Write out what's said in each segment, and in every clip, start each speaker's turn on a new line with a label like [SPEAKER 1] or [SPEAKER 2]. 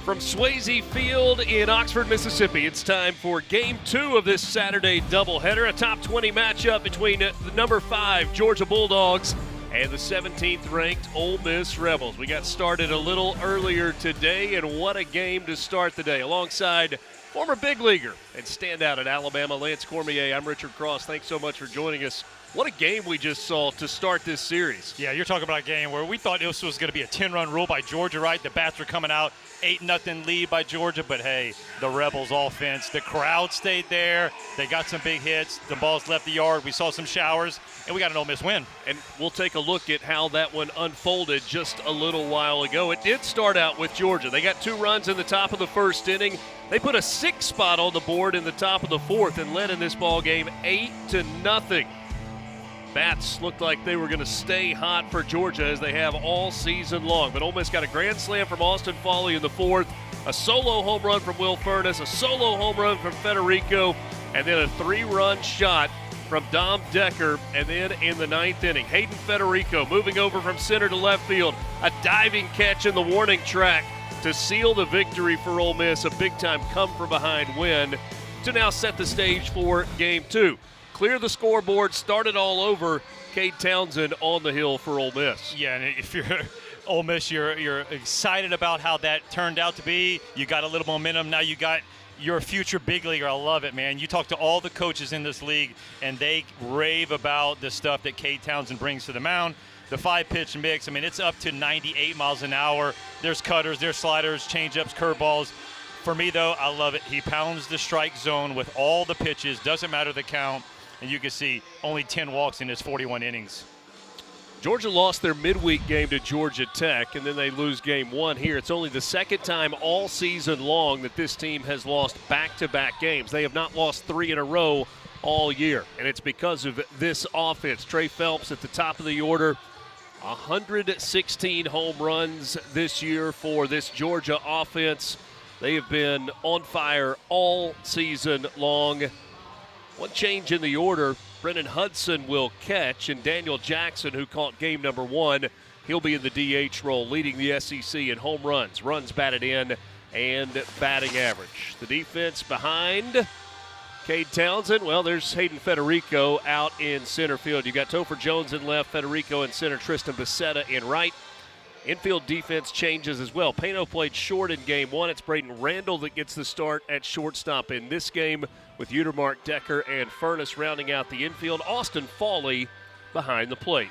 [SPEAKER 1] From Swayze Field in Oxford, Mississippi, it's time for Game 2 of this Saturday doubleheader, a top 20 matchup between the number 5 Georgia Bulldogs and the 17th-ranked Ole Miss Rebels. We got started a little earlier today, and what a game to start the day. Alongside former big leaguer and standout at Alabama, Lance Cormier, I'm Richard Cross. Thanks so much for joining us. What a game we just saw to start this series.
[SPEAKER 2] Yeah, you're talking about a game where we thought this was going to be a 10-run rule by Georgia, right? The bats were coming out, 8-0 lead by Georgia, but hey, the Rebels offense, the crowd stayed there. They got some big hits. The balls left the yard. We saw some showers, and we got an Ole Miss win.
[SPEAKER 1] And we'll take a look at how that one unfolded just a little while ago. It did start out with Georgia. They got 2 runs in the top of the first inning. They put a 6 spot on the board in the top of the fourth and led in this ball game 8-0. Bats looked like they were going to stay hot for Georgia as they have all season long. But Ole Miss got a grand slam from Austin Foley in the fourth, a solo home run from Will Furness, a solo home run from Federico, and then a 3-run shot from Dom Decker. And then in the 9th inning, Hayden Federico moving over from center to left field, a diving catch in the warning track to seal the victory for Ole Miss, a big-time come-from-behind win to now set the stage for Game 2. Clear the scoreboard, start it all over. Cade Townsend on the hill for Ole Miss.
[SPEAKER 2] Yeah, and if you're Ole Miss, you're excited about how that turned out to be. You got a little momentum. Now you got your future big leaguer. I love it, man. You talk to all the coaches in this league, and they rave about the stuff that Cade Townsend brings to the mound. The 5-pitch mix, I mean, it's up to 98 miles an hour. There's cutters, there's sliders, changeups, curveballs. For me, though, I love it. He pounds the strike zone with all the pitches. Doesn't matter the count. And you can see only 10 walks in his 41 innings.
[SPEAKER 1] Georgia lost their midweek game to Georgia Tech, and then they lose Game 1 here. It's only the second time all season long that this team has lost back-to-back games. They have not lost 3 in a row all year, and it's because of this offense. Trey Phelps at the top of the order, 116 home runs this year for this Georgia offense. They have been on fire all season long. One change in the order, Brennan Hudson will catch, and Daniel Jackson, who caught game number 1, he'll be in the DH role, leading the SEC in home runs, runs batted in, and batting average. The defense behind Cade Townsend, well, there's Hayden Federico out in center field. You got Topher Jones in left, Federico in center, Tristan Becerra in right. Infield defense changes as well. Pano played short in Game 1. It's Braden Randall that gets the start at shortstop in this game, with Utermark, Decker, and Furness rounding out the infield. Austin Foley behind the plate.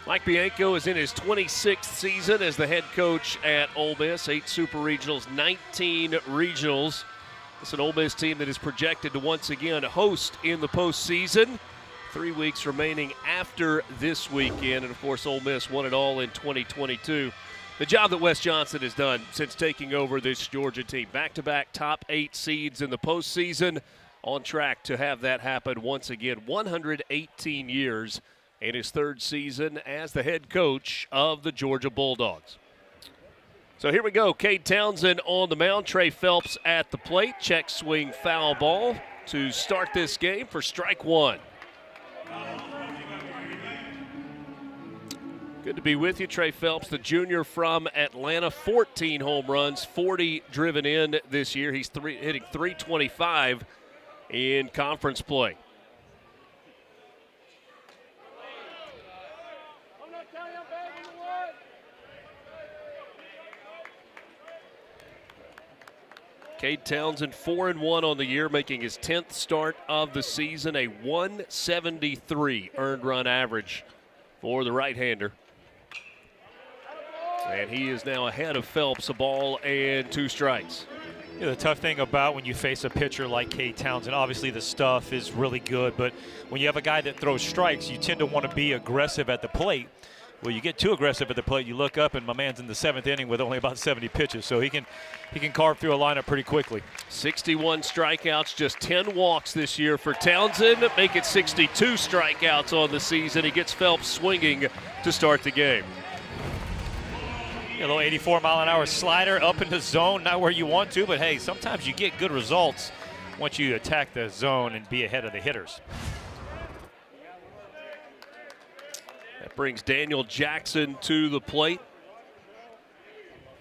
[SPEAKER 1] Mike Bianco is in his 26th season as the head coach at Ole Miss. 8 Super Regionals, 19 Regionals. It's an Ole Miss team that is projected to once again host in the postseason. 3 weeks remaining after this weekend, and of course Ole Miss won it all in 2022. The job that Wes Johnson has done since taking over this Georgia team. Back-to-back top 8 seeds in the postseason, on track to have that happen once again. 118 years in his 3rd season as the head coach of the Georgia Bulldogs. So here we go. Cade Townsend on the mound. Trey Phelps at the plate. Check swing foul ball to start this game for strike 1. Good to be with you. Trey Phelps, the junior from Atlanta, 14 home runs, 40 driven in this year. He's hitting .325 in conference play. Cade Townsend 4-1 on the year, making his 10th start of the season, a 173 earned run average for the right-hander. And he is now ahead of Phelps, a ball and 2 strikes.
[SPEAKER 2] Yeah, the tough thing about when you face a pitcher like Cade Townsend, obviously the stuff is really good, but when you have a guy that throws strikes, you tend to want to be aggressive at the plate. Well, you get too aggressive at the plate, you look up, and my man's in the 7th inning with only about 70 pitches, so he can carve through a lineup pretty quickly.
[SPEAKER 1] 61 strikeouts, just 10 walks this year for Townsend, make it 62 strikeouts on the season. He gets Phelps swinging to start the game.
[SPEAKER 2] A little 84-mile-an-hour slider up in the zone, not where you want to, but hey, sometimes you get good results once you attack the zone and be ahead of the hitters.
[SPEAKER 1] That brings Daniel Jackson to the plate.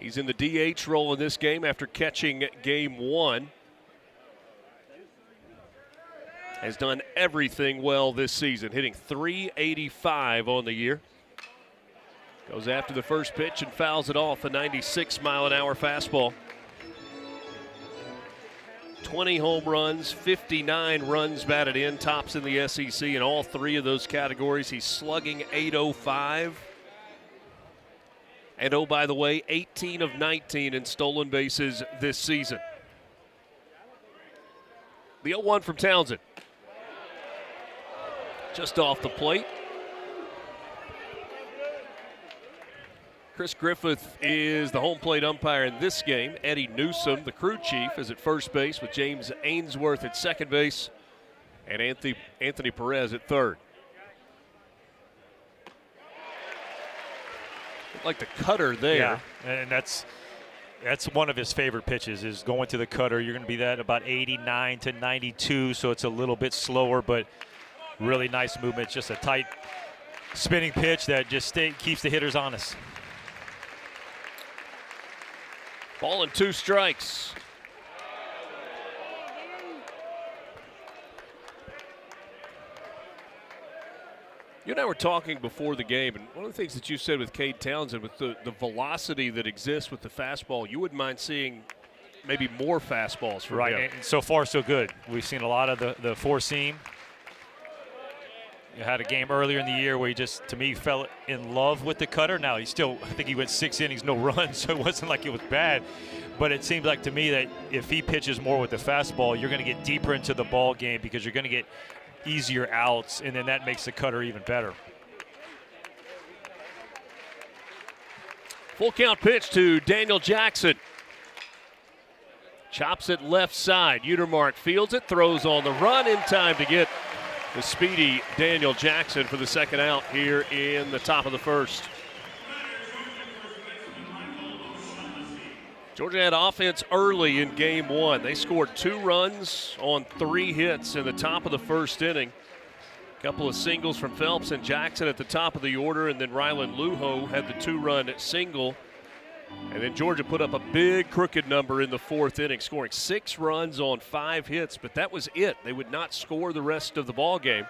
[SPEAKER 1] He's in the DH role in this game after catching game 1. Has done everything well this season, hitting .385 on the year. Goes after the first pitch and fouls it off, a 96-mile-an-hour fastball. 20 home runs, 59 runs batted in, tops in the SEC in all 3 of those categories. He's slugging .805. And oh, by the way, 18 of 19 in stolen bases this season. The 0-1 from Townsend. Just off the plate. Chris Griffith is the home plate umpire in this game. Eddie Newsom, the crew chief, is at first base with James Ainsworth at second base and Anthony Perez at third. Like the cutter there.
[SPEAKER 2] Yeah, and that's one of his favorite pitches, is going to the cutter. You're going to be at about 89 to 92, so it's a little bit slower, but really nice movement. Just a tight spinning pitch that just keeps the hitters honest.
[SPEAKER 1] Ball and 2 strikes. You and I were talking before the game, and one of the things that you said with Cade Townsend, with the velocity that exists with the fastball, you wouldn't mind seeing maybe more fastballs from him.
[SPEAKER 2] And so far, so good. We've seen a lot of the four-seam. You had a game earlier in the year where he just, to me, fell in love with the cutter. Now, I think he went 6 innings, no runs, so it wasn't like it was bad. But it seems like to me that if he pitches more with the fastball, you're going to get deeper into the ball game because you're going to get easier outs, and then that makes the cutter even better.
[SPEAKER 1] Full count pitch to Daniel Jackson. Chops it left side. Utermark fields it, throws on the run in time to get the speedy Daniel Jackson for the second out here in the top of the first. Georgia had offense early in game 1. They scored 2 runs on 3 hits in the top of the first inning. A couple of singles from Phelps and Jackson at the top of the order, and then Rylan Lujo had the 2-run single. And then Georgia put up a big crooked number in the 4th inning, scoring 6 runs on 5 hits, but that was it. They would not score the rest of the ball game.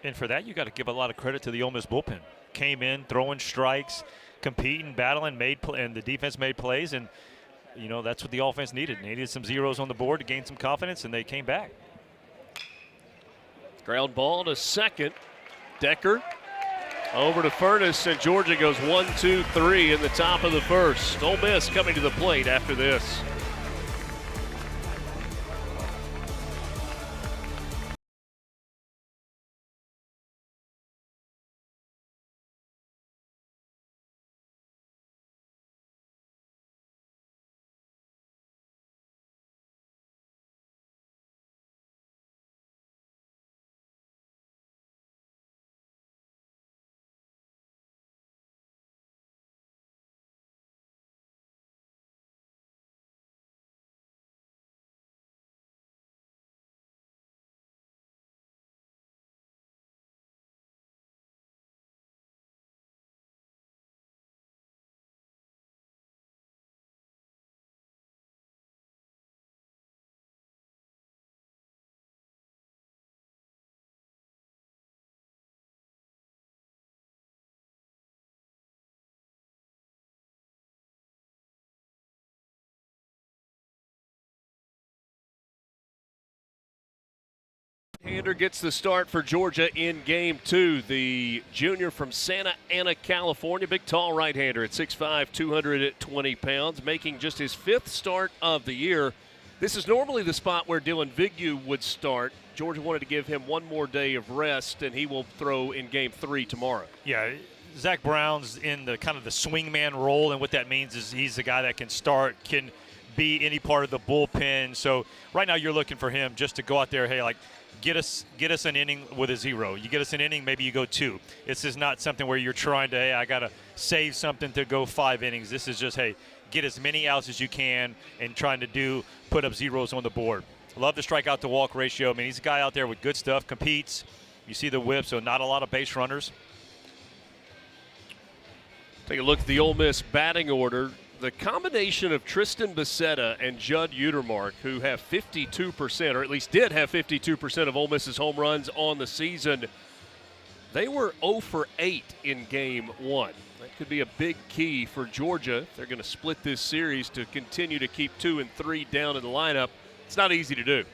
[SPEAKER 2] And for that, you got to give a lot of credit to the Ole Miss bullpen. Came in, throwing strikes, competing, battling, and the defense made plays, and you know that's what the offense needed. They needed some zeros on the board to gain some confidence, and they came back.
[SPEAKER 1] Ground ball to second. Decker over to Furness, and Georgia goes 1-2-3 in the top of the first. Ole Miss coming to the plate after this. Hander gets the start for Georgia in game 2. The junior from Santa Ana, California, big tall right-hander at 6'5", 220 pounds, making just his 5th start of the year. This is normally the spot where Dylan Vignew would start. Georgia wanted to give him one more day of rest, and he will throw in game 3 tomorrow.
[SPEAKER 2] Yeah, Zach Brown's in the kind of the swingman role, and what that means is he's the guy that can start, can be any part of the bullpen. So right now you're looking for him just to go out there, hey, like, get us an inning with a 0. You get us an inning, maybe you go 2. This is not something where you're trying to, hey, I got to save something to go 5 innings. This is just, hey, get as many outs as you can and trying to put up zeros on the board. Love the strikeout to walk ratio. I mean, he's a guy out there with good stuff, competes. You see the whip, so not a lot of base runners.
[SPEAKER 1] Take a look at the Ole Miss batting order. The combination of Tristan Becerra and Judd Utermark, who have 52%, or at least did have 52% of Ole Miss's home runs on the season, they were 0 for 8 in game one. That could be a big key for Georgia. They're going to split this series to continue to keep 2 and 3 down in the lineup. It's not easy to do.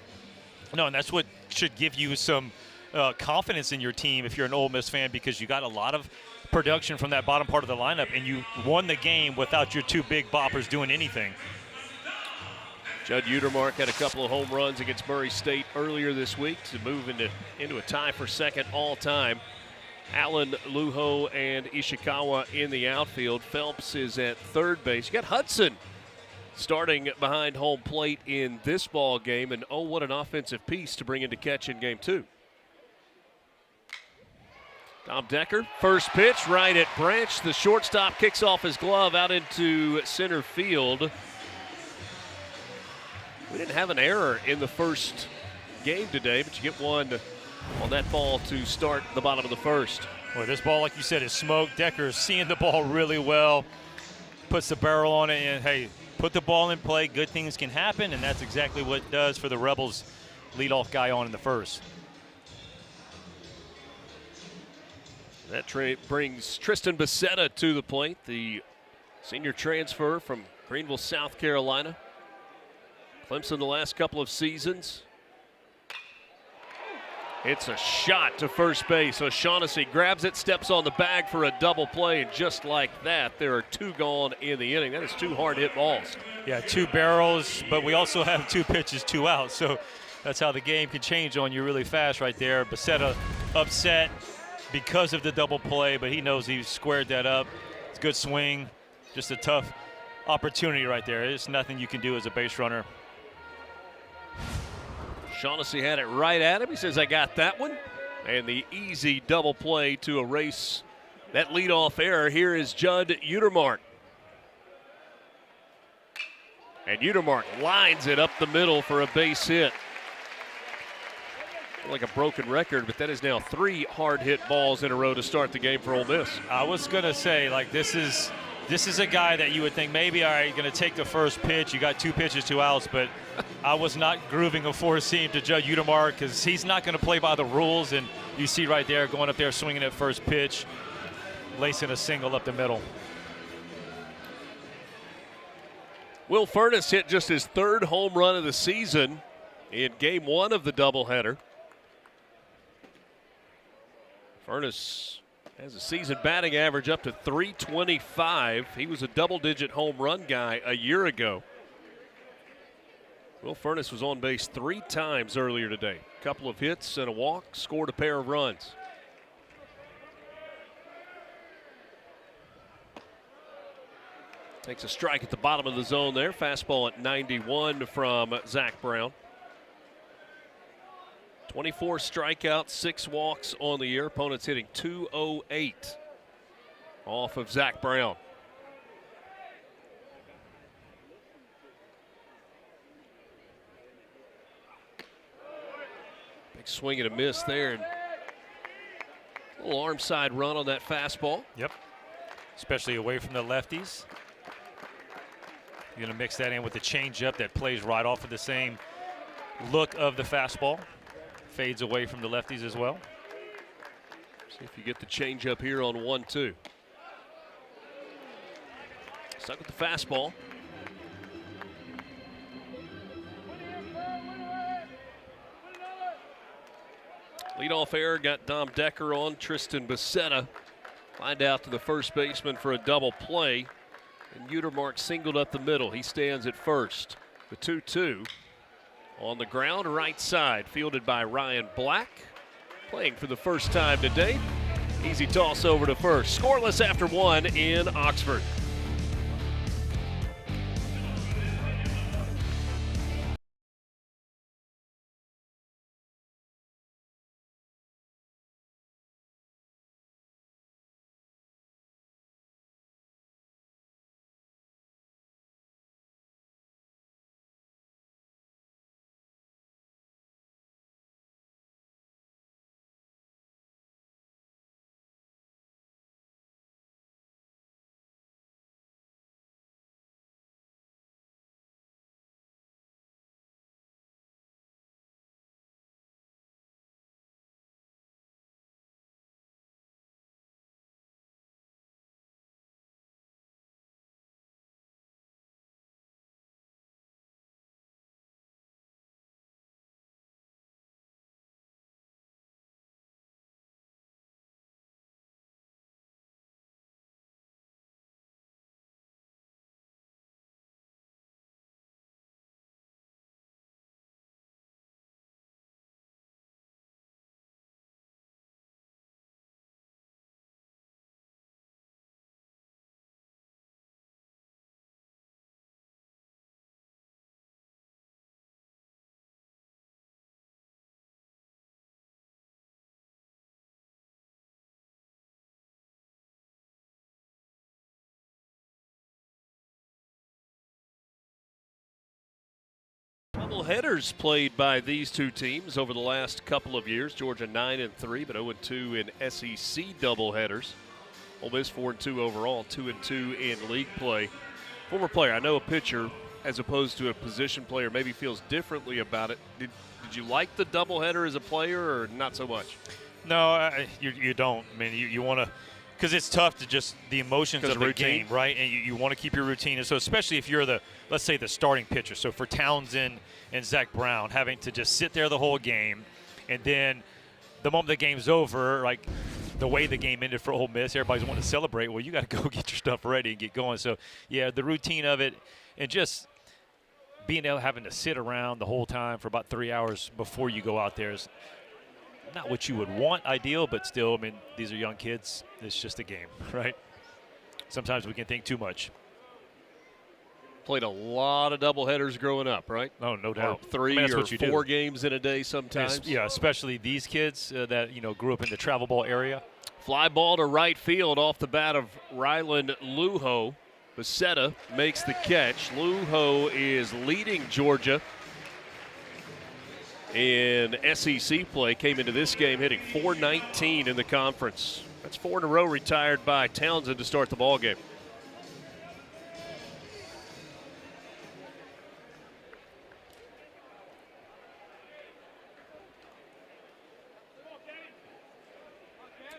[SPEAKER 2] No, and that's what should give you some confidence in your team if you're an Ole Miss fan, because you got a lot of production from that bottom part of the lineup, and you won the game without your 2 big boppers doing anything.
[SPEAKER 1] Judd Utermark had a couple of home runs against Murray State earlier this week to move into a tie for second all-time. Allen, Lujo, and Ishikawa in the outfield. Phelps is at third base. You got Hudson starting behind home plate in this ball game, and oh, what an offensive piece to bring into catch in game 2. Dom Decker, first pitch, right at Branch. The shortstop kicks off his glove out into center field. We didn't have an error in the first game today, but you get one on that ball to start the bottom of the first.
[SPEAKER 2] Well, this ball, like you said, is smoke. Decker is seeing the ball really well, puts the barrel on it, and hey, put the ball in play, good things can happen, and that's exactly what it does for the Rebels leadoff guy on in the first.
[SPEAKER 1] That brings Tristan Becerra to the plate, the senior transfer from Greenville, South Carolina. Clemson the last couple of seasons. It's a shot to first base. O'Shaughnessy grabs it, steps on the bag for a double play, and just like that, there are 2 gone in the inning. That is 2 hard-hit balls.
[SPEAKER 2] Yeah, 2 barrels, but we also have 2 pitches, 2 outs, so that's how the game can change on you really fast right there. Becerra upset because of the double play, but he knows he squared that up. It's a good swing, just a tough opportunity right there. There's nothing you can do as a base runner.
[SPEAKER 1] Shaughnessy had it right at him. He says, I got that one. And the easy double play to erase that leadoff error. Here is Judd Utermark. And Utermark lines it up the middle for a base hit. Like a broken record, but that is now 3 hard-hit balls in a row to start the game for Ole Miss.
[SPEAKER 2] I was going to say, like, this is a guy that you would think maybe, all right, you're going to take the first pitch. You got 2 pitches, 2 outs, but I was not grooving a 4-seam to Judd Utermark because he's not going to play by the rules. And you see right there, going up there, swinging at first pitch, lacing a single up the middle.
[SPEAKER 1] Will Furness hit just his 3rd home run of the season in game 1 of the doubleheader. Furness has a season batting average up to .325. He was a double-digit home run guy a year ago. Will Furness was on base 3 times earlier today. A couple of hits and a walk, scored a pair of runs. Takes a strike at the bottom of the zone there. Fastball at 91 from Zach Brown. 24 strikeouts, 6 walks on the year. Opponents hitting .208 off of Zach Brown. Big swing and a miss there. And a little arm side run on that fastball.
[SPEAKER 2] Yep, especially away from the lefties. You're going to mix that in with the changeup that plays right off of the same look of the fastball. Fades away from the lefties as well.
[SPEAKER 1] See if you get the changeup here on 1-2. Stuck with the fastball. Leadoff error got Dom Decker on. Tristan Becerra lined out to the first baseman for a double play. And Utermark singled up the middle. He stands at first. The 2-2 on the ground, right side, fielded by Ryan Black. Playing for the first time today. Easy toss over to first. Scoreless after 1 in Oxford. Double headers played by these two teams over the last couple of years. Georgia 9-3, but 0-2 in SEC double headers. Ole Miss 4-2 overall, 2-2 in league play. Former player, I know a pitcher as opposed to a position player maybe feels differently about it. Did you like the doubleheader as a player or not so much?
[SPEAKER 2] No, you don't. I mean, you want to, because it's tough to just the emotions of the
[SPEAKER 1] routine.
[SPEAKER 2] game, right? And you want to keep your routine. And so especially if you're let's say the starting pitcher. So for Townsend and Zach Brown, having to just sit there the whole game, and then the moment the game's over, like the way the game ended for Ole Miss, everybody's wanting to celebrate. Well, you got to go get your stuff ready and get going. So yeah, the routine of it, and just being able having to sit around the whole time for about 3 hours before you go out there is not what you would want ideal, but still, I mean, these are young kids. It's just a game, right? Sometimes we can think too much.
[SPEAKER 1] Played a lot of doubleheaders growing up, right?
[SPEAKER 2] Oh, no doubt.
[SPEAKER 1] Or three or four games in a day sometimes.
[SPEAKER 2] Yeah, especially these kids that, grew up in the travel ball area.
[SPEAKER 1] Fly ball to right field off the bat of Ryland Luho. Becerra makes the catch. Luho is leading Georgia in SEC play. Came into this game hitting .419 in the conference. That's 4 in a row retired by Townsend to start the ball game.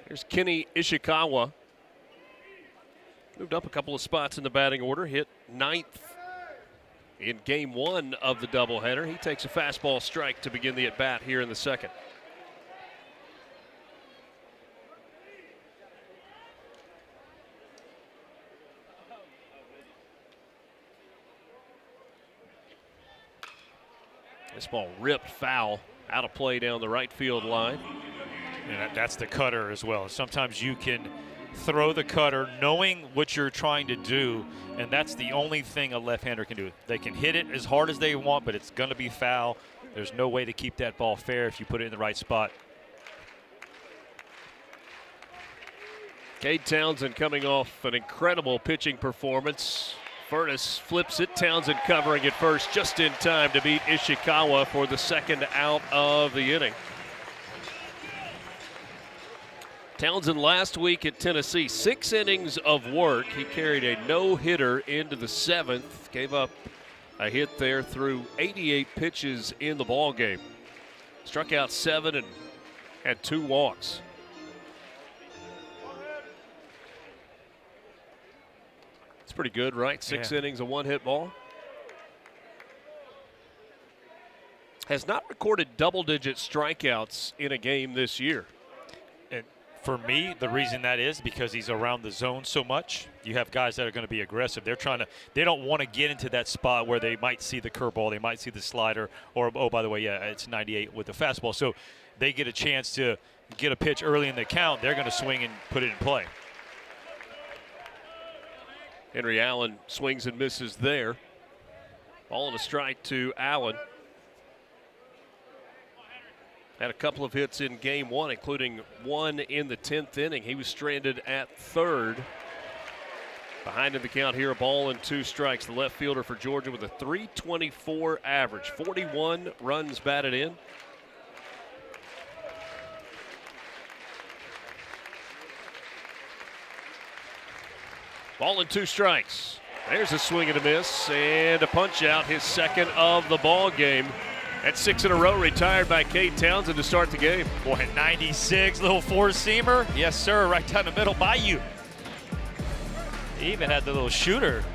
[SPEAKER 1] Here's Kenny Ishikawa. Moved up a couple of spots in the batting order. Hit 9th in game 1 of the doubleheader. He takes a fastball strike to begin the at-bat here in the second. This ball ripped foul out of play down the right field line.
[SPEAKER 2] And that's the cutter as well. Sometimes you can throw the cutter knowing what you're trying to do, and that's the only thing a left-hander can do. They can hit it as hard as they want, but it's going to be foul. There's no way to keep that ball fair if you put it in the right spot.
[SPEAKER 1] Cade Townsend coming off an incredible pitching performance. Furnace flips it. Townsend covering it first just in time to beat Ishikawa for the second out of the inning. Townsend last week at Tennessee, 6 innings of work. He carried a no-hitter into the 7th, gave up a hit there through 88 pitches in the ballgame. Struck out 7 and had 2 walks. It's pretty good, right? 6 innings, a 1-hit ball. Has not recorded double-digit strikeouts in a game this year.
[SPEAKER 2] For me, the reason that is because he's around the zone so much. You have guys that are going to be aggressive. They don't want to get into that spot where they might see the curveball, they might see the slider, or, oh, by the way, yeah, it's 98 with the fastball. So they get a chance to get a pitch early in the count. They're going to swing and put it in play.
[SPEAKER 1] Henry Allen swings and misses there. Ball and a strike to Allen. Had a couple of hits in game 1, including one in the 10th inning. He was stranded at third. Behind in the count here, a ball and 2 strikes. The left fielder for Georgia with a .324 average. 41 runs batted in. Ball and 2 strikes. There's a swing and a miss and a punch out, his second of the ball game. That's 6 in a row retired by Cade Townsend to start the game.
[SPEAKER 2] Boy, 96, little four-seamer. Yes, sir, right down the middle by you. He even had the little shooter.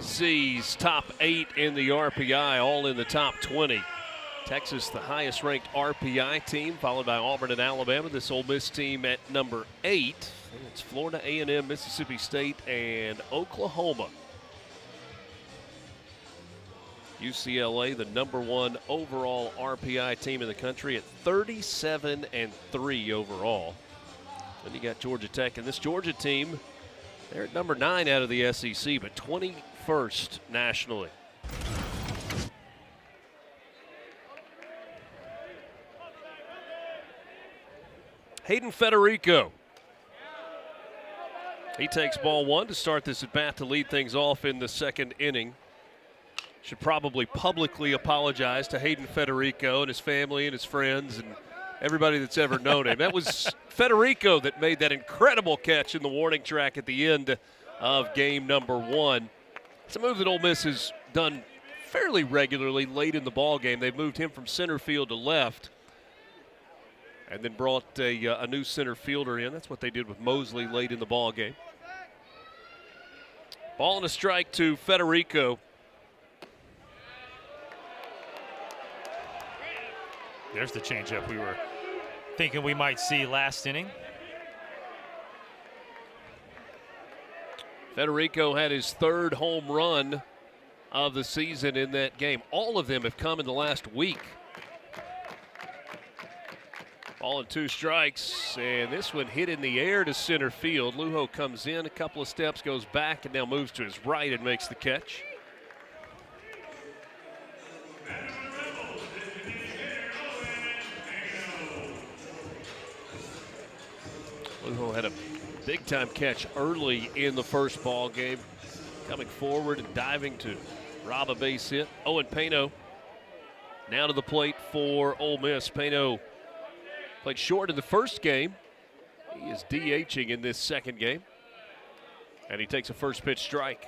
[SPEAKER 1] SEC's top 8 in the RPI, all in the top 20. Texas, the highest ranked RPI team, followed by Auburn and Alabama. This Ole Miss team at number 8. And it's Florida A&M, Mississippi State, and Oklahoma. UCLA, the number 1 overall RPI team in the country at 37-3 overall. Then you got Georgia Tech, and this Georgia team, they're at number 9 out of the SEC, but 21st nationally. Hayden Federico. He takes ball 1 to start this at bat to lead things off in the second inning. Should probably publicly apologize to Hayden Federico and his family and his friends and everybody that's ever known him. That was Federico that made that incredible catch in the warning track at the end of game number 1. It's a move that Ole Miss has done fairly regularly late in the ball game. They've moved him from center field to left and then brought a new center fielder in. That's what they did with Mosley late in the ball game. Ball and a strike to Federico.
[SPEAKER 2] There's the changeup we were thinking we might see last inning.
[SPEAKER 1] Federico had his 3rd home run of the season in that game. All of them have come in the last week. Ball and 2 strikes, and this one hit in the air to center field. Lujo comes in a couple of steps, goes back, and now moves to his right and makes the catch. Lujo had a big-time catch early in the first ball game, coming forward and diving to rob a base hit. Owen Pano now to the plate for Ole Miss. Pano played short in the first game. He is DHing in this second game, and he takes a first pitch strike.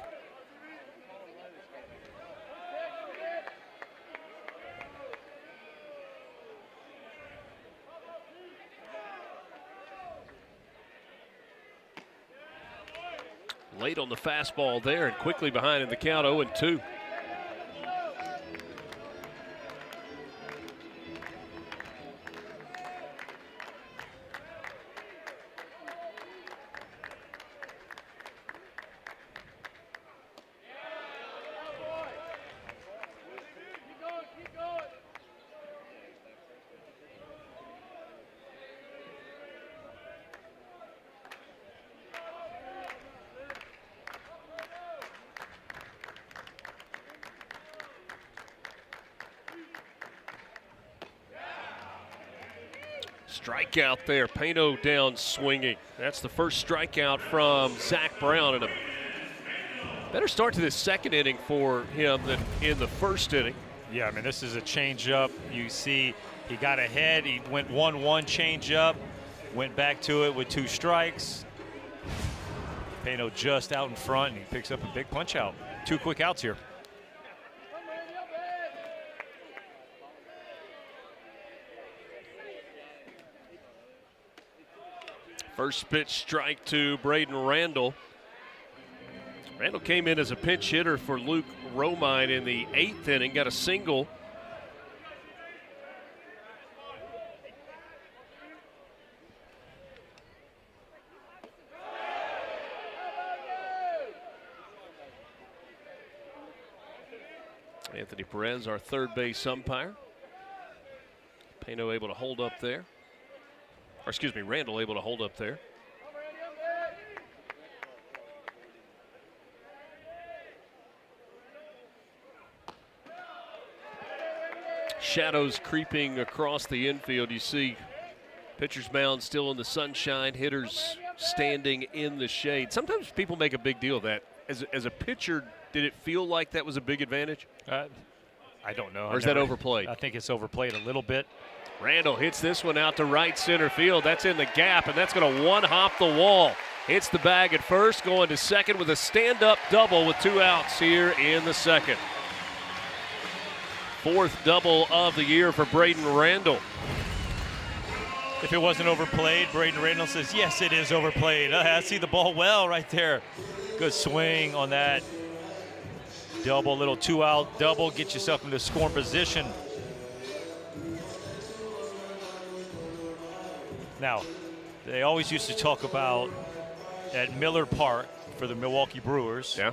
[SPEAKER 1] Late on the fastball there and quickly behind in the count, 0-2. Strikeout there, Pano down swinging. That's the first strikeout from Zach Brown, and a better start to this second inning for him than in the first inning.
[SPEAKER 2] Yeah, I mean, this is a changeup. You see he got ahead, he went 1-1 changeup, went back to it with 2 strikes. Pano just out in front, and he picks up a big punch out. 2 quick outs here.
[SPEAKER 1] First pitch strike to Braden Randall. Randall came in as a pinch hitter for Luke Romine in the 8th inning, got a single. Anthony Perez, our third base umpire. Pano able to hold up there. Or excuse me, Randall able to hold up there. Shadows creeping across the infield. You see pitcher's mound still in the sunshine, hitters standing in the shade. Sometimes people make a big deal of that. As a pitcher, did it feel like that was a big advantage?
[SPEAKER 2] I don't know.
[SPEAKER 1] Or is that overplayed?
[SPEAKER 2] I think it's overplayed a little bit.
[SPEAKER 1] Randall hits this one out to right center field. That's in the gap, and that's going to one-hop the wall. Hits the bag at first, going to second with a stand-up double with 2 outs here in the second. 4th double of the year for Braden Randall.
[SPEAKER 2] If it wasn't overplayed, Braden Randall says, yes, it is overplayed. I see the ball well right there. Good swing on that. double, little 2-out double, get yourself into scoring position. Now, they always used to talk about at Miller Park for the Milwaukee Brewers.
[SPEAKER 1] Yeah.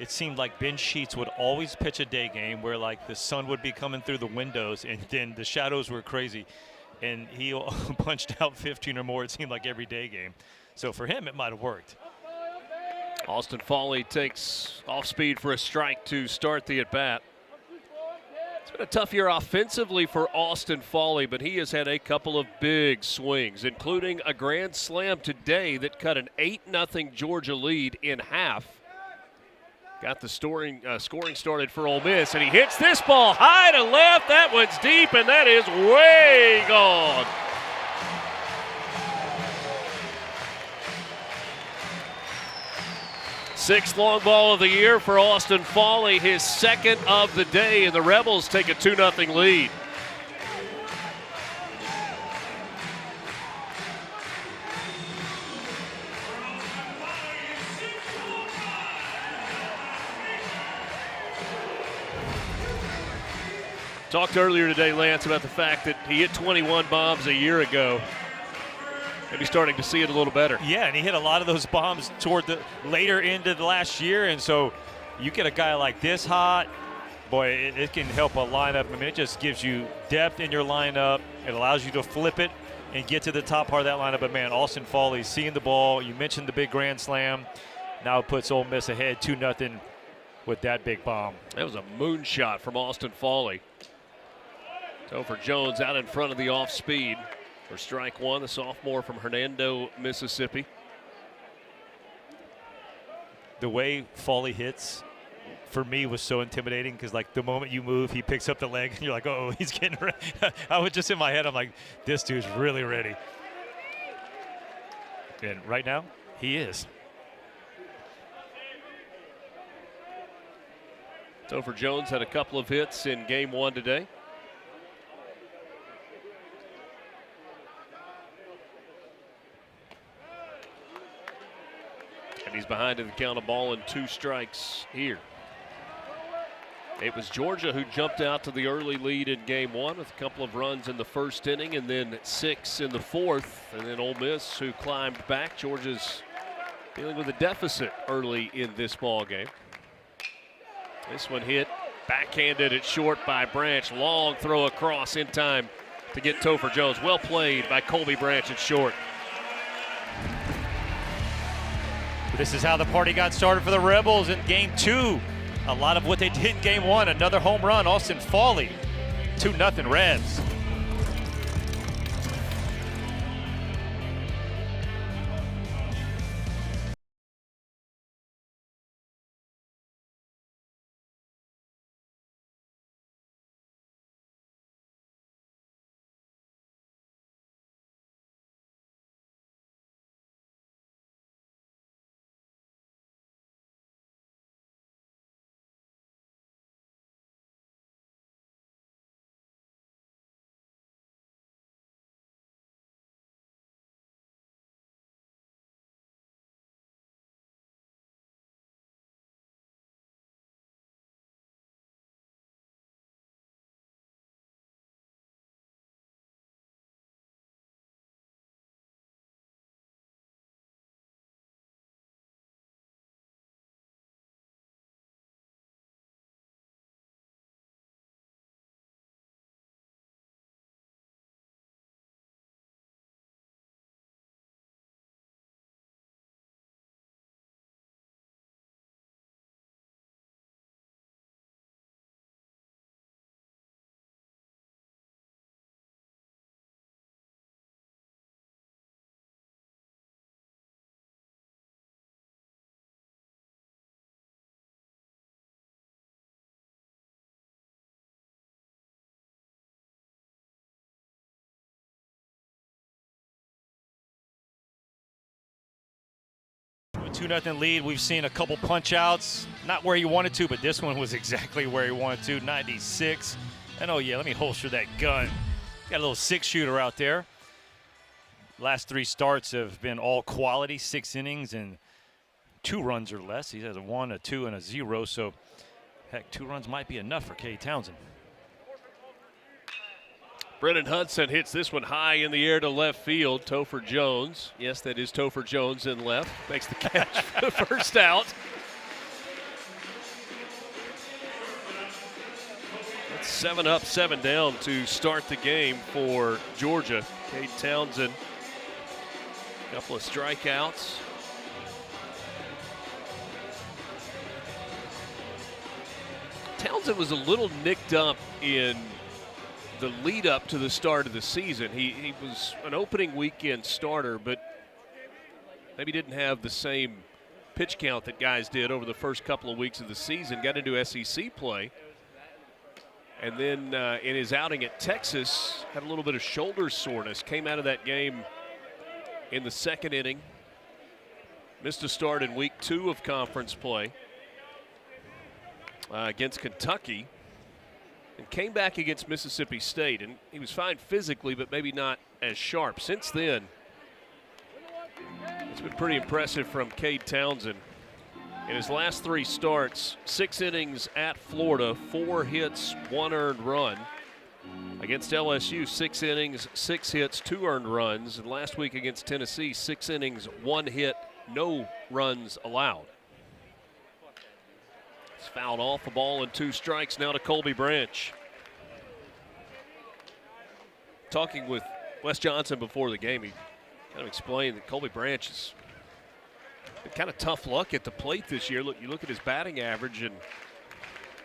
[SPEAKER 2] It seemed like Ben Sheets would always pitch a day game where like the sun would be coming through the windows and then the shadows were crazy. And he punched out 15 or more, it seemed like every day game. So for him, it might have worked.
[SPEAKER 1] Austin Foley takes off speed for a strike to start the at-bat. It's been a tough year offensively for Austin Foley, but he has had a couple of big swings, including a grand slam today that cut an 8-0 Georgia lead in half. Got the scoring started for Ole Miss, and he hits this ball high to left. That one's deep, and that is way gone. Sixth long ball of the year for Austin Foley, his second of the day, and the Rebels take a 2-0 lead. Talked earlier today, Lance, about the fact that he hit 21 bombs a year ago. Maybe starting to see it a little better.
[SPEAKER 2] Yeah, and he hit a lot of those bombs toward the later end of the last year, and so you get a guy like this hot, boy, it can help a lineup. I mean, it just gives you depth in your lineup. It allows you to flip it and get to the top part of that lineup. But, man, Austin Foley seeing the ball. You mentioned the big grand slam. Now it puts Ole Miss ahead 2-0 with that big bomb.
[SPEAKER 1] That was a moonshot from Austin Foley. Topher Jones out in front of the off speed for strike one, the sophomore from Hernando, Mississippi.
[SPEAKER 2] The way Foley hits, for me, was so intimidating because, like, the moment you move, he picks up the leg, and you're like, oh, he's getting ready. I was just in my head, I'm like, this dude's really ready. And right now, he is.
[SPEAKER 1] Topher Jones had a couple of hits in game one today. He's behind in the count of ball and 2 strikes here. It was Georgia who jumped out to the early lead in game one with a couple of runs in the first inning and then 6 in the fourth. And then Ole Miss who climbed back. Georgia's dealing with a deficit early in this ball game. This one hit backhanded at short by Branch. Long throw across in time to get Topher Jones. Well played by Colby Branch at short.
[SPEAKER 2] This is how the party got started for the Rebels in game 2. A lot of what they did in game 1. Another home run, Austin Foley. 2-0 Reds. With 2-0 lead, we've seen a couple punch outs. Not where he wanted to, but this one was exactly where he wanted to. 96. And oh yeah, let me holster that gun. Got a little 6-shooter out there. Last 3 starts have been all quality, 6 innings and 2 runs or less. He has a 1, a 2, and a 0. So Heck, 2 runs might be enough for Cade Townsend.
[SPEAKER 1] Brennan Hudson hits this one high in the air to left field. Topher Jones, yes, that is Topher Jones in left, makes the catch for the first out. It's 7 up, 7 down to start the game for Georgia. Cade Townsend, a couple of strikeouts. Townsend was a little nicked up in the lead up to the start of the season. He was an opening weekend starter, but maybe didn't have the same pitch count that guys did over the first couple of weeks of the season. Got into SEC play. And then in his outing at Texas, had a little bit of shoulder soreness. Came out of that game in the second inning. Missed a start in week 2 of conference play against Kentucky. And came back against Mississippi State. And he was fine physically, but maybe not as sharp. Since then, it's been pretty impressive from Cade Townsend. In his last 3 starts, 6 innings at Florida, 4 hits, 1 earned run. Against LSU, 6 innings, 6 hits, 2 earned runs. And last week against Tennessee, 6 innings, 1 hit, no runs allowed. He's fouled off, a ball and 2 strikes now to Colby Branch. Talking with Wes Johnson before the game, he kind of explained that Colby Branch is kind of tough luck at the plate this year. Look, you look at his batting average and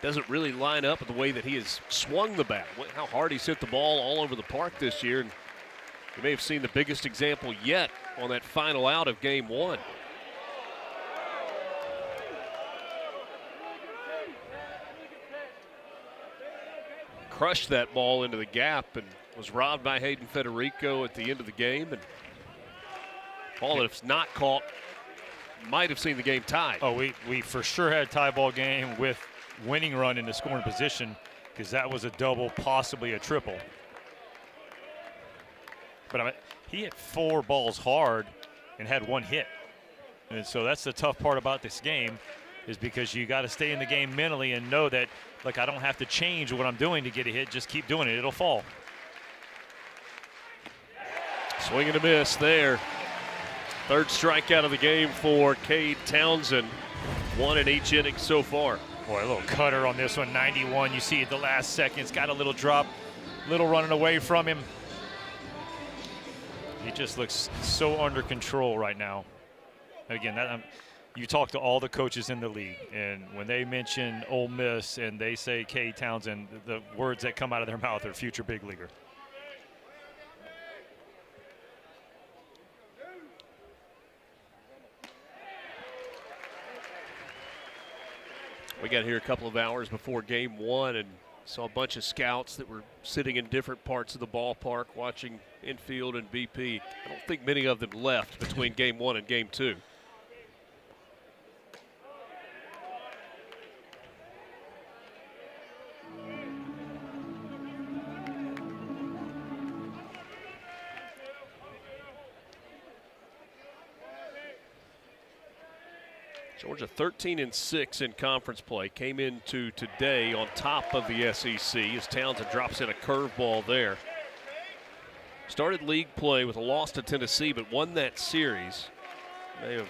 [SPEAKER 1] doesn't really line up with the way that he has swung the bat. How hard he's hit the ball all over the park this year. And you may have seen the biggest example yet on that final out of game 1. Crushed that ball into the gap and was robbed by Hayden Federico at the end of the game. And ball that if not caught, might have seen the game tied.
[SPEAKER 2] Oh, we for sure had a tie ball game with winning run in the scoring position, because that was a double, possibly a triple. But I mean, he hit 4 balls hard and had 1 hit. And so that's the tough part about this game, is because you got to stay in the game mentally and know that, like, I don't have to change what I'm doing to get a hit. Just keep doing it. It'll fall.
[SPEAKER 1] Swing and a miss there. 3rd strikeout of the game for Cade Townsend. 1 in each inning so far.
[SPEAKER 2] Boy, a little cutter on this one, 91. You see at the last seconds, got a little drop, little running away from him. He just looks so under control right now. Again, you talk to all the coaches in the league, and when they mention Ole Miss and they say Cade Townsend, the words that come out of their mouth are future big leaguer.
[SPEAKER 1] We got here a couple of hours before game 1 and saw a bunch of scouts that were sitting in different parts of the ballpark watching infield and BP. I don't think many of them left between game 1 and game 2. Georgia 13-6 in conference play. Came into today on top of the SEC as Townsend drops in a curveball there. Started league play with a loss to Tennessee, but won that series. May have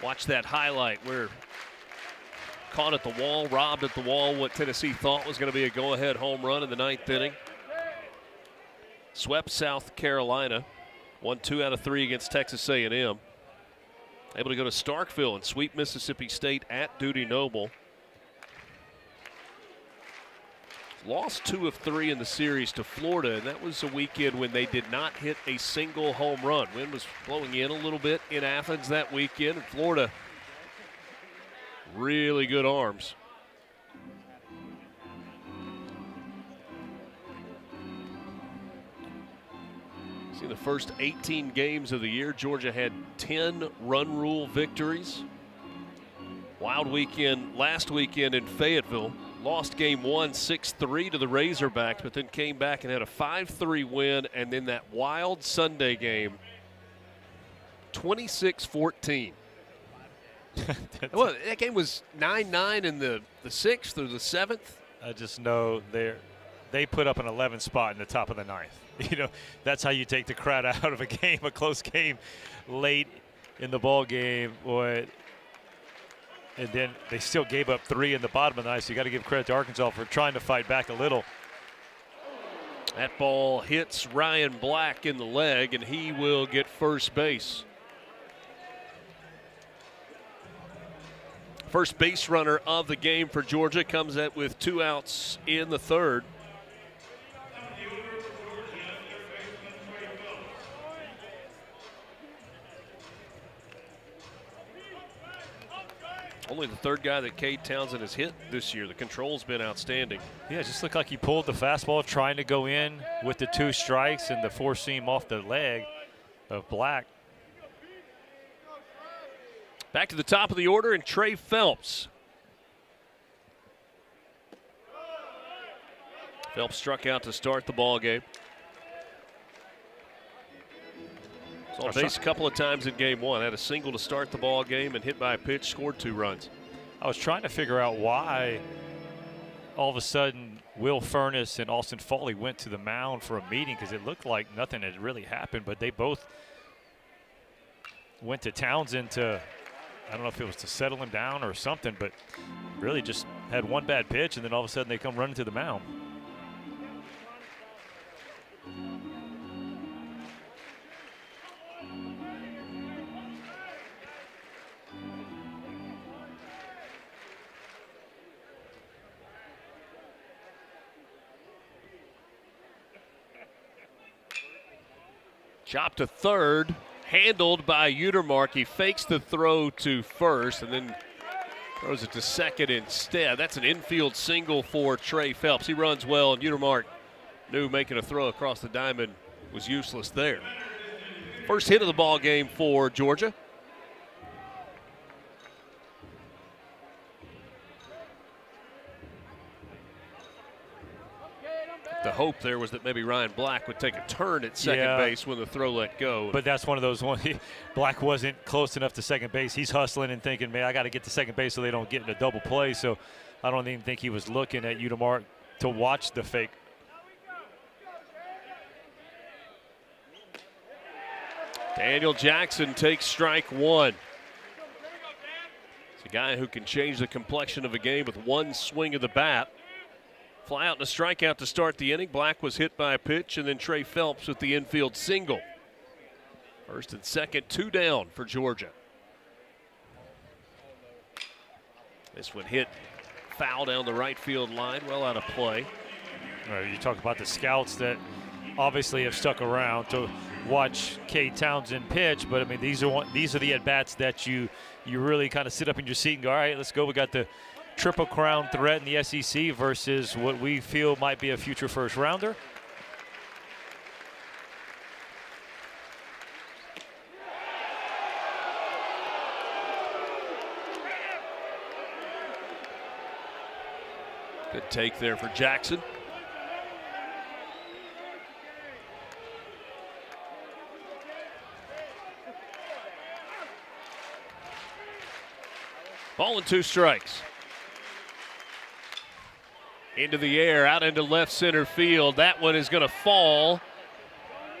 [SPEAKER 1] watched that highlight where caught at the wall, robbed at the wall, what Tennessee thought was going to be a go-ahead home run in the 9th inning. Swept South Carolina, won 2 out of 3 against Texas A&M. Able to go to Starkville and sweep Mississippi State at Dudy Noble. Lost 2 of 3 in the series to Florida, and that was a weekend when they did not hit a single home run. Wind was blowing in a little bit in Athens that weekend, and Florida, really good arms. See, the first 18 games of the year, Georgia had 10 run rule victories. Wild weekend last weekend in Fayetteville. Lost game 1, 6-3 to the Razorbacks, but then came back and had a 5-3 win. And then that wild Sunday game, 26-14. Well, that game was 9-9 in the 6th or the 7th.
[SPEAKER 2] I just know they put up an 11 spot in the top of the 9th. You know, that's how you take the crowd out of a game, a close game, late in the ball game. Boy, and then they still gave up 3 in the bottom of the 9th, so you got to give credit to Arkansas for trying to fight back a little.
[SPEAKER 1] That ball hits Ryan Black in the leg, and he will get first base. First base runner of the game for Georgia comes out with 2 outs in the 3rd. Only the 3rd guy that Cade Townsend has hit this year. The control's been outstanding.
[SPEAKER 2] Yeah, it just looked like he pulled the fastball trying to go in with the 2 strikes and the 4-seam off the leg of Black.
[SPEAKER 1] Back to the top of the order, and Trey Phelps. Phelps struck out to start the ball game. On base a couple of times in game 1. Had a single to start the ball game and hit by a pitch, scored 2 runs.
[SPEAKER 2] I was trying to figure out why all of a sudden Will Furness and Austin Foley went to the mound for a meeting, because it looked like nothing had really happened, but they both went to Townsend to, I don't know if it was to settle him down or something, but really just had one bad pitch, and then all of a sudden they come running to the mound.
[SPEAKER 1] Chop to 3rd, handled by Utermark. He fakes the throw to 1st and then throws it to 2nd instead. That's an infield single for Trey Phelps. He runs well, and Utermark knew making a throw across the diamond was useless there. First hit of the ball game for Georgia. The hope there was that maybe Ryan Black would take a turn at second base when the throw let go.
[SPEAKER 2] But that's one of those ones. Black wasn't close enough to second base. He's hustling and thinking, man, I got to get to second base so they don't get in a double play. So I don't even think he was looking at Utermark to watch the fake.
[SPEAKER 1] Daniel Jackson takes strike 1. It's a guy who can change the complexion of a game with one swing of the bat. Fly out and a strikeout to start the inning. Black was hit by a pitch, and then Trey Phelps with the infield single. 1st and 2nd, 2 down for Georgia. This one hit foul down the right field line, well out of play.
[SPEAKER 2] You talk about the scouts that obviously have stuck around to watch Cade Townsend pitch, but I mean these are the at bats that you really kind of sit up in your seat and go, all right, let's go. We got the Triple Crown threat in the SEC versus what we feel might be a future first rounder.
[SPEAKER 1] Good take there for Jackson. Ball and 2 strikes. Into the air, out into left center field. That one is going to fall.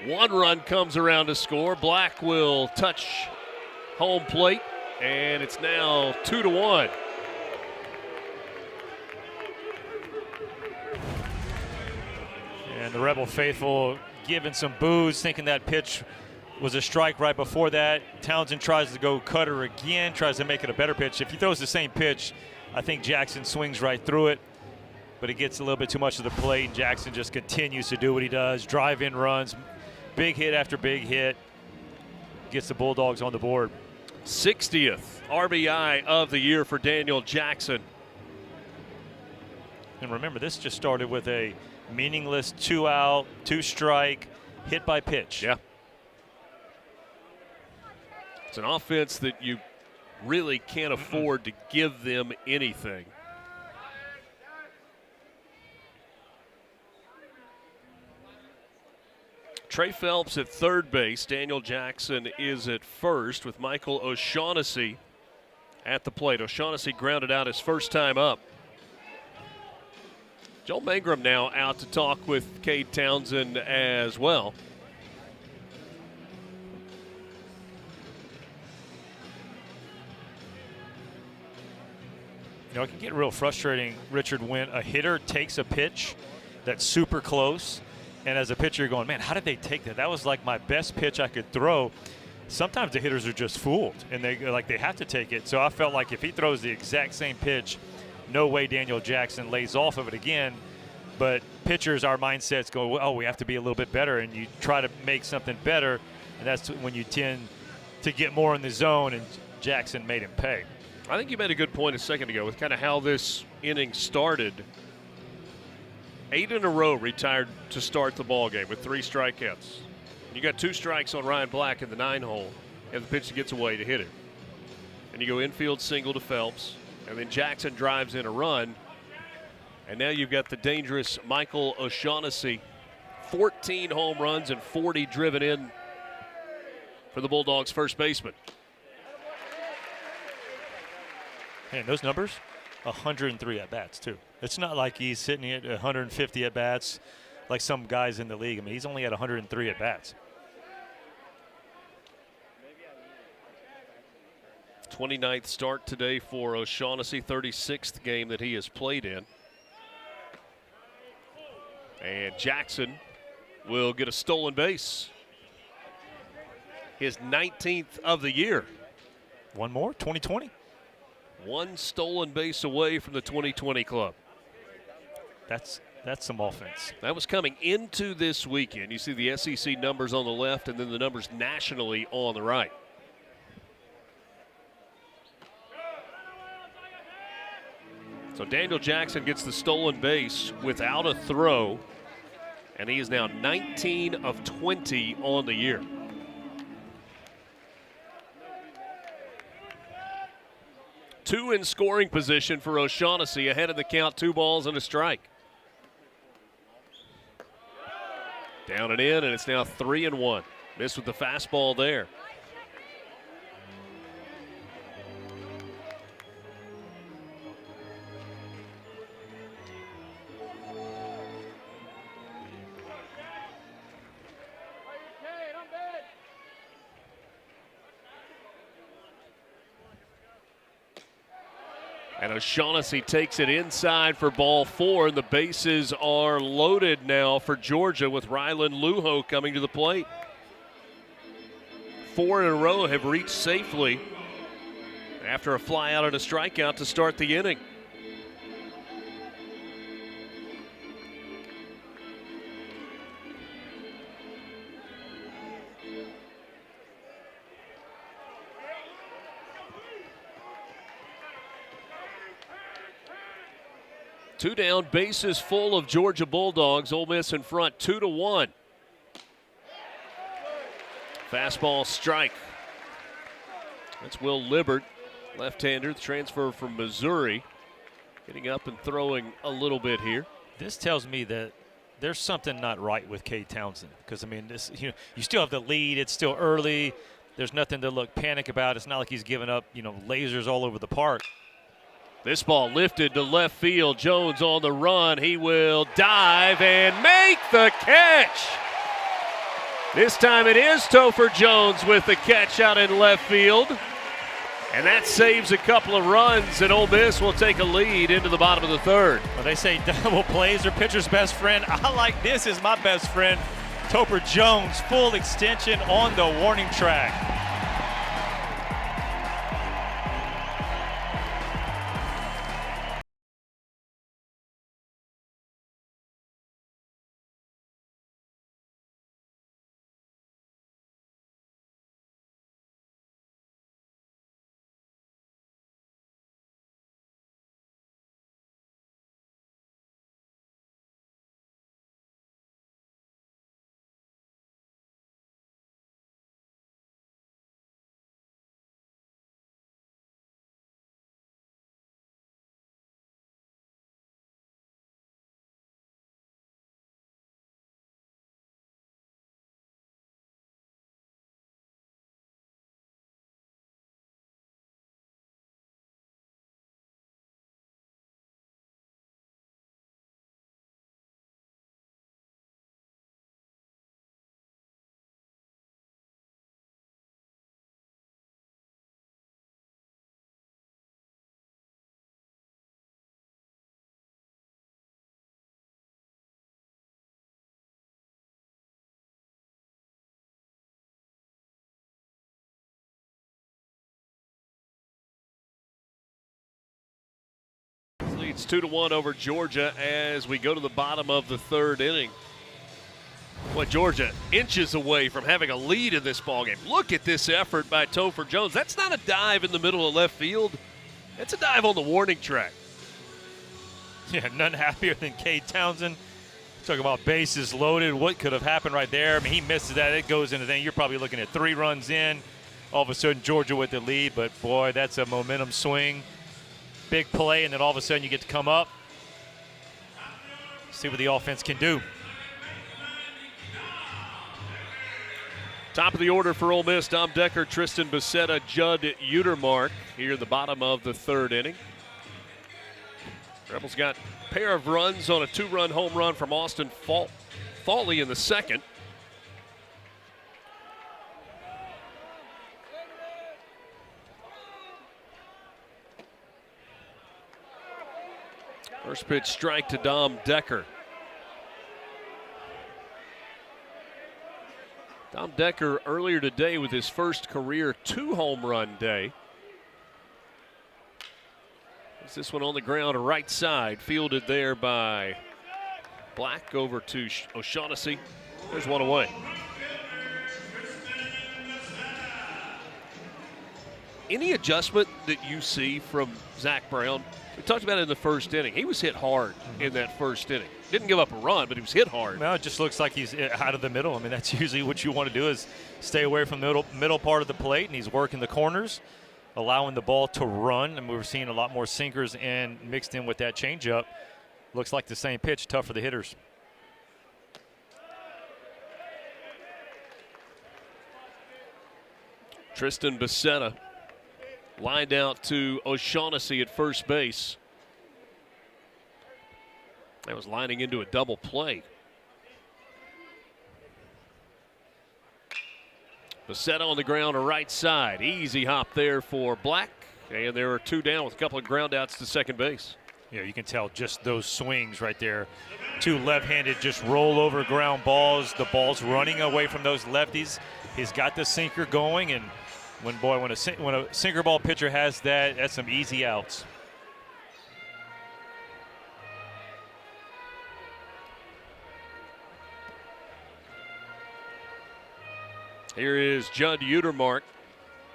[SPEAKER 1] 1 run comes around to score. Black will touch home plate, and it's now 2-1.
[SPEAKER 2] And the Rebel faithful giving some boos, thinking that pitch was a strike right before that. Townsend tries to go cutter again, tries to make it a better pitch. If he throws the same pitch, I think Jackson swings right through it. But it gets a little bit too much of the plate. Jackson just continues to do what he does. Drive-in runs, big hit after big hit. Gets the Bulldogs on the board.
[SPEAKER 1] 60th RBI of the year for Daniel Jackson.
[SPEAKER 2] And remember, this just started with a meaningless 2-out, 2-strike, hit by pitch.
[SPEAKER 1] Yeah. It's an offense that you really can't afford to give them anything. Trey Phelps at 3rd base. Daniel Jackson is at 1st with Michael O'Shaughnessy at the plate. O'Shaughnessy grounded out his first time up. Joel Mangrum now out to talk with Cade Townsend as well.
[SPEAKER 2] You know, it can get real frustrating, Richard, when a hitter takes a pitch that's super close, and as a pitcher you're going, man, how did they take that? That was like my best pitch I could throw. Sometimes the hitters are just fooled, and they have to take it. So I felt like if he throws the exact same pitch, no way Daniel Jackson lays off of it again. But pitchers, our mindsets go, oh, we have to be a little bit better, and you try to make something better, and that's when you tend to get more in the zone, and Jackson made him pay.
[SPEAKER 1] I think you made a good point a second ago with kind of how this inning started. 8 in a row retired to start the ball game with 3 strikeouts. You got 2 strikes on Ryan Black in the 9-hole, and the pitcher gets away to hit it. And you go infield single to Phelps, and then Jackson drives in a run. And now you've got the dangerous Michael O'Shaughnessy. 14 home runs and 40 driven in for the Bulldogs' first baseman.
[SPEAKER 2] And those numbers, 103 at-bats, too. It's not like he's sitting at 150 at-bats like some guys in the league. I mean, he's only at 103 at-bats.
[SPEAKER 1] 29th start today for O'Shaughnessy, 36th game that he has played in. And Jackson will get a stolen base. His 19th of the year.
[SPEAKER 2] One more, 2020.
[SPEAKER 1] 1 stolen base away from the 2020 club.
[SPEAKER 2] That's some offense.
[SPEAKER 1] That was coming into this weekend. You see the SEC numbers on the left and then the numbers nationally on the right. So Daniel Jackson gets the stolen base without a throw, and he is now 19 of 20 on the year. Two in scoring position for O'Shaughnessy, ahead of the count, 2 balls and a strike. Down and in, and it's now 3-1. Missed with the fastball there. And O'Shaughnessy takes it inside for ball 4, and the bases are loaded now for Georgia with Rylan Lujo coming to the plate. 4 in a row have reached safely after a fly out and a strikeout to start the inning. Two down, bases full of Georgia Bulldogs. Ole Miss in front, 2-1. Fastball strike. That's Will Libbert, left-hander, the transfer from Missouri. Getting up and throwing a little bit here.
[SPEAKER 2] This tells me that there's something not right with Cade Townsend, because I mean, this, you still have the lead. It's still early. There's nothing to look panic about. It's not like he's giving up, lasers all over the park.
[SPEAKER 1] This ball lifted to left field. Jones on the run. He will dive and make the catch. This time it is Topher Jones with the catch out in left field. And that saves a couple of runs, and Ole Miss will take a lead into the bottom of the 3rd.
[SPEAKER 2] Well, they say double plays are pitcher's best friend. I like this as my best friend. Topher Jones, full extension on the warning track.
[SPEAKER 1] leads 2-1 over Georgia as we go to the bottom of the third inning. Well, Georgia inches away from having a lead in this ballgame. Look at this effort by Topher Jones. That's not a dive in the middle of left field. It's a dive on the warning track.
[SPEAKER 2] Yeah, none happier than Cade Townsend. Talk about bases loaded. What could have happened right there? I mean, he misses that. It goes into the thing. You're probably looking at 3 runs in. All of a sudden, Georgia with the lead. But, boy, that's a momentum swing. Big play, and then all of a sudden you get to come up. See what the offense can do.
[SPEAKER 1] Top of the order for Ole Miss, Dom Decker, Tristan Becerra, Judd Utermark here in the bottom of the third inning. Rebels got a pair of runs on a 2-run home run from Austin Fawley in the second. First pitch strike to Dom Decker. Dom Decker earlier today with his first career 2-home run day. This one on the ground, right side, fielded there by Black over to O'Shaughnessy. There's one away. Any adjustment that you see from Zach Brown? We talked about it in the first inning. He was hit hard in that first inning. Didn't give up a run, but he was hit hard.
[SPEAKER 2] Well, it just looks like he's out of the middle. I mean, that's usually what you want to do is stay away from the middle part of the plate, and he's working the corners, allowing the ball to run. And we were seeing a lot more sinkers and mixed in with that changeup. Looks like the same pitch, tough for the hitters.
[SPEAKER 1] Tristan Becerra lined out to O'Shaughnessy at first base. That was lining into a double play. Becerra on the ground to right side. Easy hop there for Black. And there are 2 down with a couple of ground outs to second base.
[SPEAKER 2] Yeah, you can tell just those swings right there. 2 left-handed just roll over ground balls. The ball's running away from those lefties. He's got the sinker going, and when a sinker ball pitcher has that, that's some easy outs.
[SPEAKER 1] Here is Judd Utermark,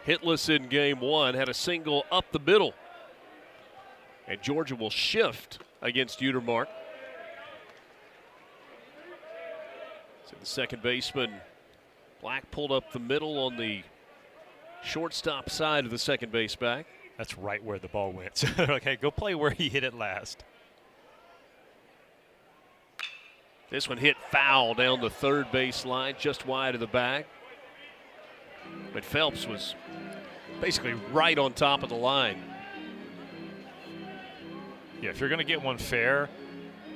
[SPEAKER 1] hitless in game 1, had a single up the middle. And Georgia will shift against Utermark. So the second baseman, Black, pulled up the middle on the shortstop side of the second base back.
[SPEAKER 2] That's right where the ball went. Okay, go play where he hit it last.
[SPEAKER 1] This one hit foul down the third base line, just wide of the bag. But Phelps was basically right on top of the line.
[SPEAKER 2] Yeah, if you're going to get one fair,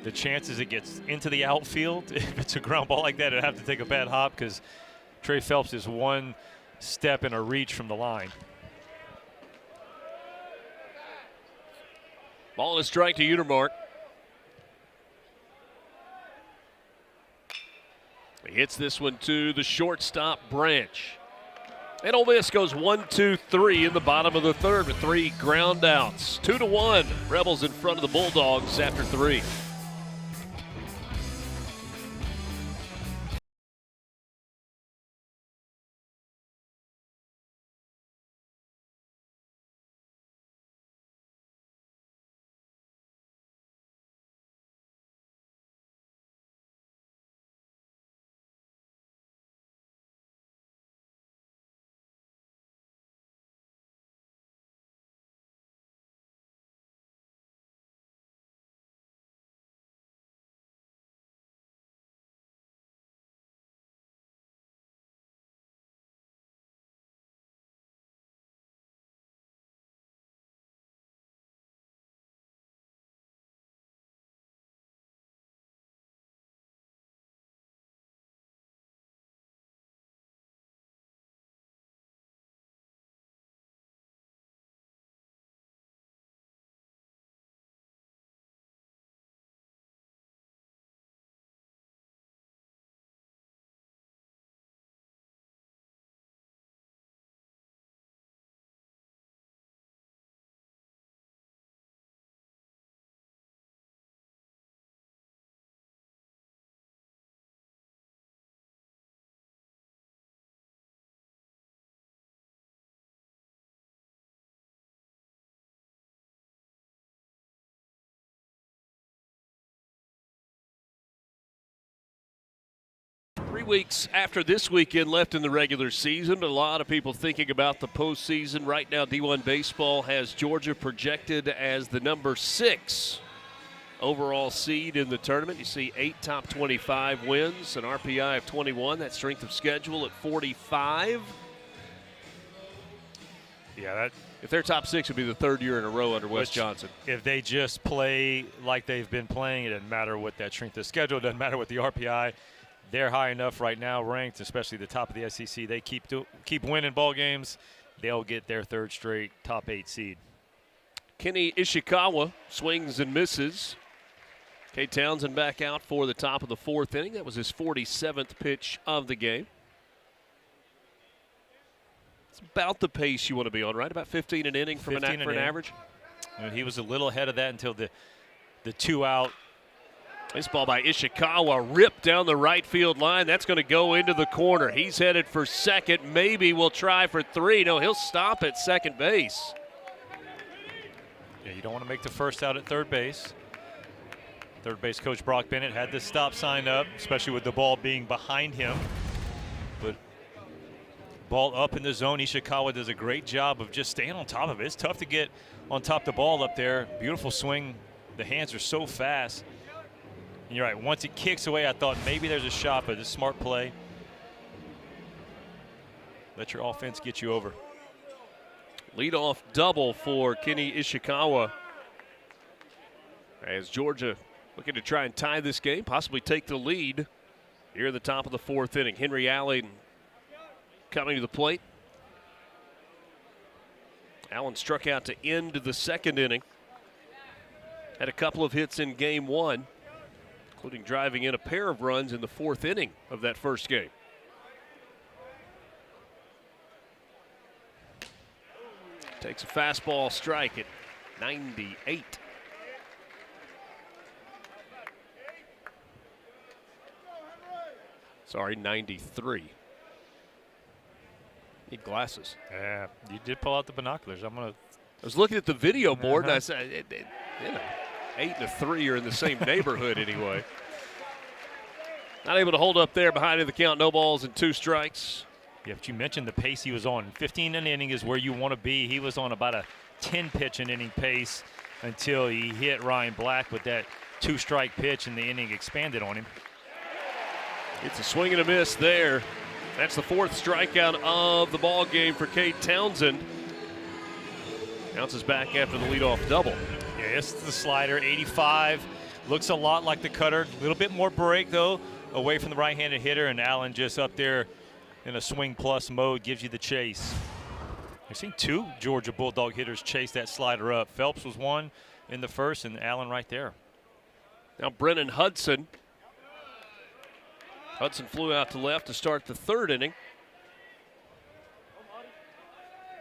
[SPEAKER 2] the chances it gets into the outfield, if it's a ground ball like that, it'd have to take a bad hop because Trey Phelps is 1 step and a reach from the line.
[SPEAKER 1] Ball and a strike to Utermark. He hits this one to the shortstop, Branch. And Ole Miss goes 1-2-3 in the bottom of the third with 3 ground outs. 2-1. Rebels in front of the Bulldogs after 3. weeks after this weekend left in the regular season, but a lot of people thinking about the postseason. Right now, D1 Baseball has Georgia projected as the number 6 overall seed in the tournament. You see 8 top 25 wins, an RPI of 21, that strength of schedule at 45.
[SPEAKER 2] Yeah,
[SPEAKER 1] if they're top 6, it would be the 3rd year in a row under Wes Johnson.
[SPEAKER 2] If they just play like they've been playing, it doesn't matter what that strength of schedule, it doesn't matter what the RPI. They're high enough right now, ranked, especially the top of the SEC. They keep winning ball games. They'll get their 3rd straight top 8 seed.
[SPEAKER 1] Kenny Ishikawa swings and misses. Cade Townsend back out for the top of the 4th inning. That was his 47th pitch of the game. It's about the pace you want to be on, right? About 15 an inning for an average.
[SPEAKER 2] And he was a little ahead of that until the 2-out.
[SPEAKER 1] This ball by Ishikawa ripped down the right field line. That's going to go into the corner. He's headed for second. Maybe we'll try for 3. No, he'll stop at second base.
[SPEAKER 2] Yeah, you don't want to make the first out at third base. Third base coach Brock Bennett had this stop sign up, especially with the ball being behind him. But ball up in the zone. Ishikawa does a great job of just staying on top of it. It's tough to get on top of the ball up there. Beautiful swing. The hands are so fast. And you're right, once it kicks away, I thought maybe there's a shot, but it's a smart play. Let your offense get you over.
[SPEAKER 1] Leadoff double for Kenny Ishikawa. As Georgia looking to try and tie this game, possibly take the lead here at the top of the 4th inning. Henry Allen coming to the plate. Allen struck out to end the 2nd inning. Had a couple of hits in game 1, including driving in a pair of runs in the 4th inning of that first game. Takes a fastball strike at 98. Sorry, 93. Need glasses.
[SPEAKER 2] Yeah, you did pull out the binoculars. I
[SPEAKER 1] was looking at the video board, and I said, 8 and a 3 are in the same neighborhood anyway. Not able to hold up there behind in the count. No balls and 2 strikes.
[SPEAKER 2] Yeah, but you mentioned the pace he was on. 15 an inning is where you want to be. He was on about a 10-pitch an inning pace until he hit Ryan Black with that 2-strike pitch, and the inning expanded on him.
[SPEAKER 1] It's a swing and a miss there. That's the 4th strikeout of the ball game for Cade Townsend. Bounces back after the leadoff double.
[SPEAKER 2] Yeah, it's the slider, 85. Looks a lot like the cutter. A little bit more break, though, away from the right-handed hitter, and Allen just up there in a swing-plus mode gives you the chase. I've seen 2 Georgia Bulldog hitters chase that slider up. Phelps was one in the first, and Allen right there.
[SPEAKER 1] Now Brennan Hudson. Hudson flew out to left to start the 3rd inning.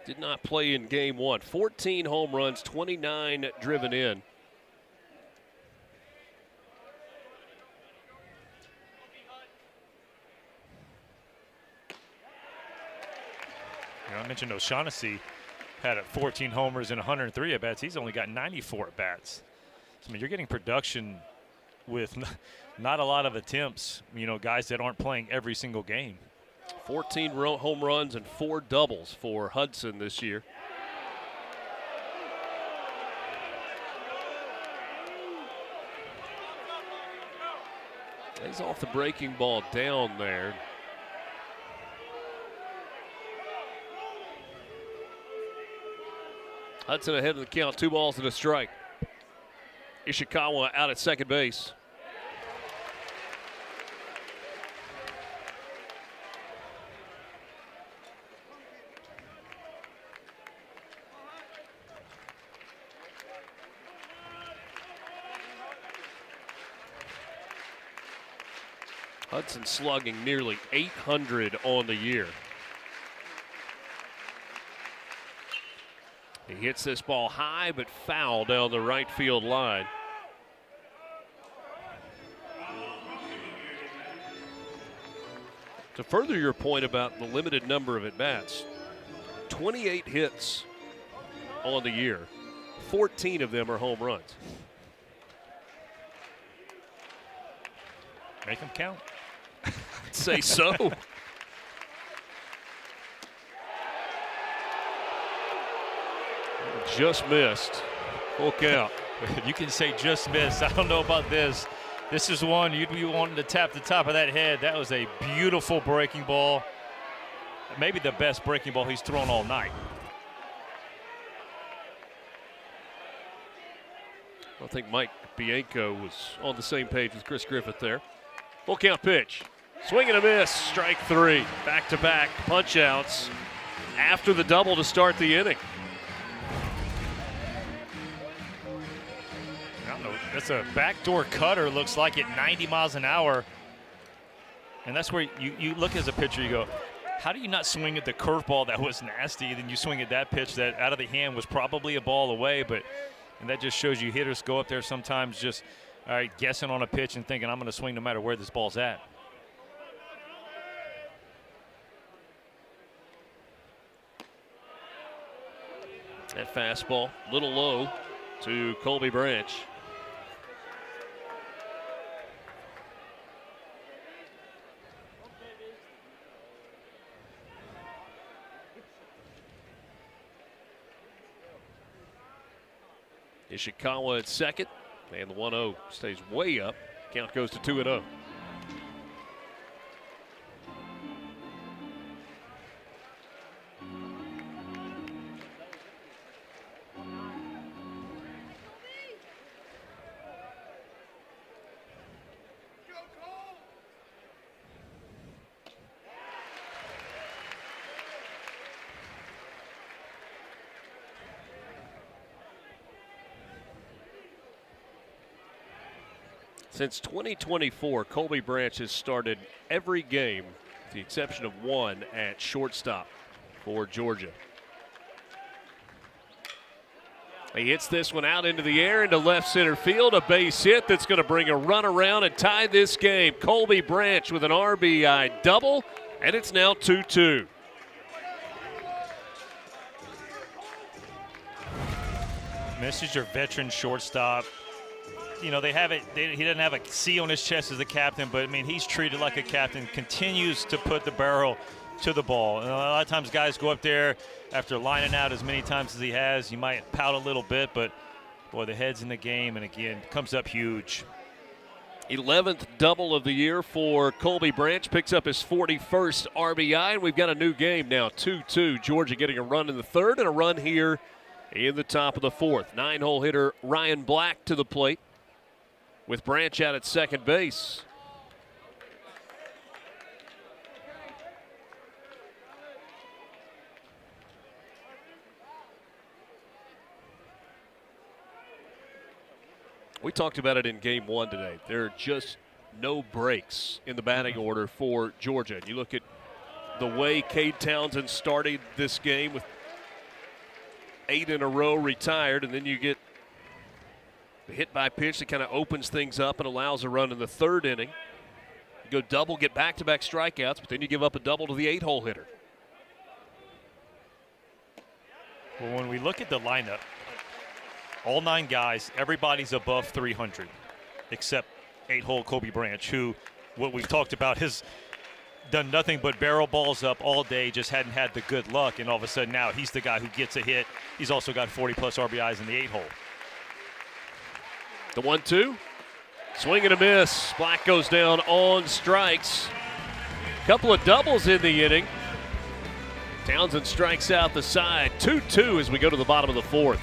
[SPEAKER 1] Did not play in game 1. 14 home runs, 29 driven in.
[SPEAKER 2] I mentioned O'Shaughnessy had 14 homers and 103 at-bats. He's only got 94 at-bats. So, I mean, you're getting production with not a lot of attempts, guys that aren't playing every single game.
[SPEAKER 1] 14 home runs and 4 doubles for Hudson this year. He's off the breaking ball down there. Hudson ahead of the count, 2 balls and a strike. Ishikawa out at second base. Hudson slugging nearly 800 on the year. He hits this ball high but foul down the right field line. To further your point about the limited number of at-bats, 28 hits on the year, 14 of them are home runs.
[SPEAKER 2] Make them count.
[SPEAKER 1] I'd say so. Just missed. Full count.
[SPEAKER 2] You can say just missed. I don't know about this. This is one you'd be wanting to tap the top of that head. That was a beautiful breaking ball. Maybe the best breaking ball he's thrown all night.
[SPEAKER 1] I think Mike Bianco was on the same page with Chris Griffith there. Full count pitch. Swing and a miss. Strike three. Back-to-back punch-outs after the double to start the inning.
[SPEAKER 2] That's a backdoor cutter, looks like at 90 miles an hour. And that's where you look as a pitcher, you go, how do you not swing at the curveball that was nasty? Then you swing at that pitch that out of the hand was probably a ball away. And that just shows you hitters go up there sometimes just guessing on a pitch and thinking, I'm going to swing no matter where this ball's at.
[SPEAKER 1] That fastball, little low to Colby Branch. Ishikawa at second, and the 1-0 stays way up. Count goes to 2-0. Since 2024, Colby Branch has started every game, with the exception of one, at shortstop for Georgia. He hits this one out into the air into left center field, a base hit that's going to bring a run around and tie this game. Colby Branch with an RBI double, and it's now 2-2.
[SPEAKER 2] This is your veteran shortstop. You know, he doesn't have a C on his chest as a captain, but I mean, he's treated like a captain, continues to put the barrel to the ball. And a lot of times guys go up there after lining out as many times as he has. You might pout a little bit, but boy, the head's in the game, and again, comes up huge.
[SPEAKER 1] 11th double of the year for Colby Branch, picks up his 41st RBI, and we've got a new game now, 2-2. Georgia getting a run in the third and a run here in the top of the fourth. 9-hole hitter Ryan Black to the plate, with Branch out at second base. We talked about it in game one today. There are just no breaks in the batting order for Georgia. And you look at the way Cade Townsend started this game with 8 in a row retired, and then you get the hit by pitch that kind of opens things up and allows a run in the third inning. You go double, get back-to-back strikeouts, but then you give up a double to the 8-hole hitter.
[SPEAKER 2] Well, when we look at the lineup, all 9 guys, everybody's above 300, except 8-hole Colby Branch, who, what we've talked about, has done nothing but barrel balls up all day, just hadn't had the good luck, and all of a sudden now he's the guy who gets a hit. He's also got 40-plus RBIs in the 8-hole.
[SPEAKER 1] The 1-2, swing and a miss. Black goes down on strikes. Couple of doubles in the inning. Townsend strikes out the side. 2-2 as we go to the bottom of the fourth.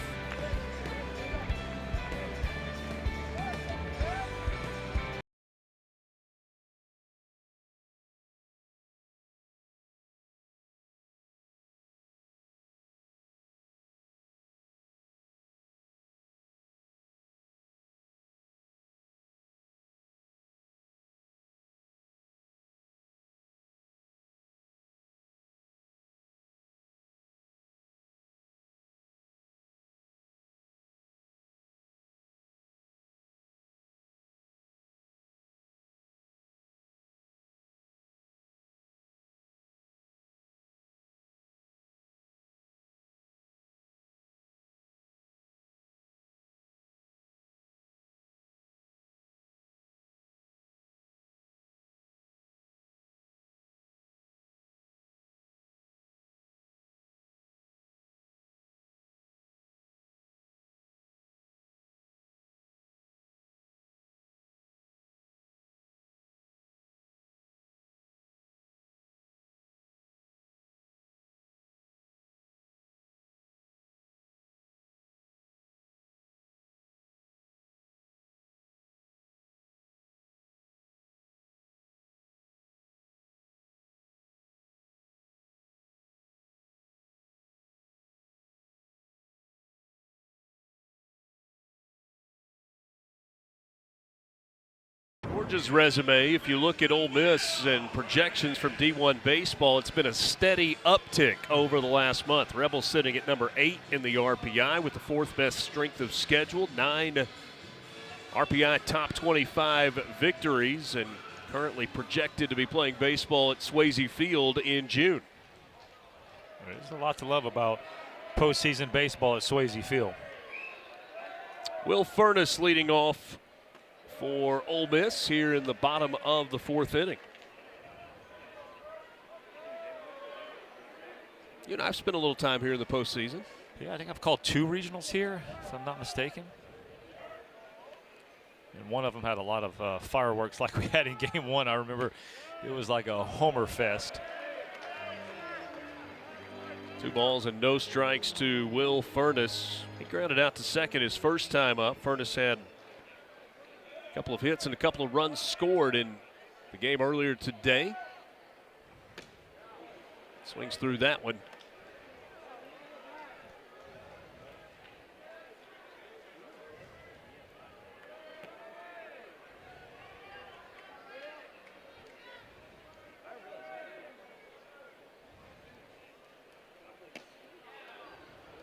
[SPEAKER 1] Georgia's resume, if you look at Ole Miss and projections from D1 baseball, it's been a steady uptick over the last month. Rebels sitting at number 8 in the RPI with the 4th best strength of schedule, 9 RPI top 25 victories, and currently projected to be playing baseball at Swayze Field in June.
[SPEAKER 2] There's a lot to love about postseason baseball at Swayze Field.
[SPEAKER 1] Will Furness leading off for Ole Miss here in the bottom of the 4th inning. You know, I've spent a little time here in the postseason.
[SPEAKER 2] Yeah, I think I've called 2 regionals here, if I'm not mistaken. And one of them had a lot of fireworks like we had in game 1. I remember it was like a Homer fest.
[SPEAKER 1] 2 balls and no strikes to Will Furness. He grounded out to second his first time up. Furness had a couple of hits and a couple of runs scored in the game earlier today. Swings through that one.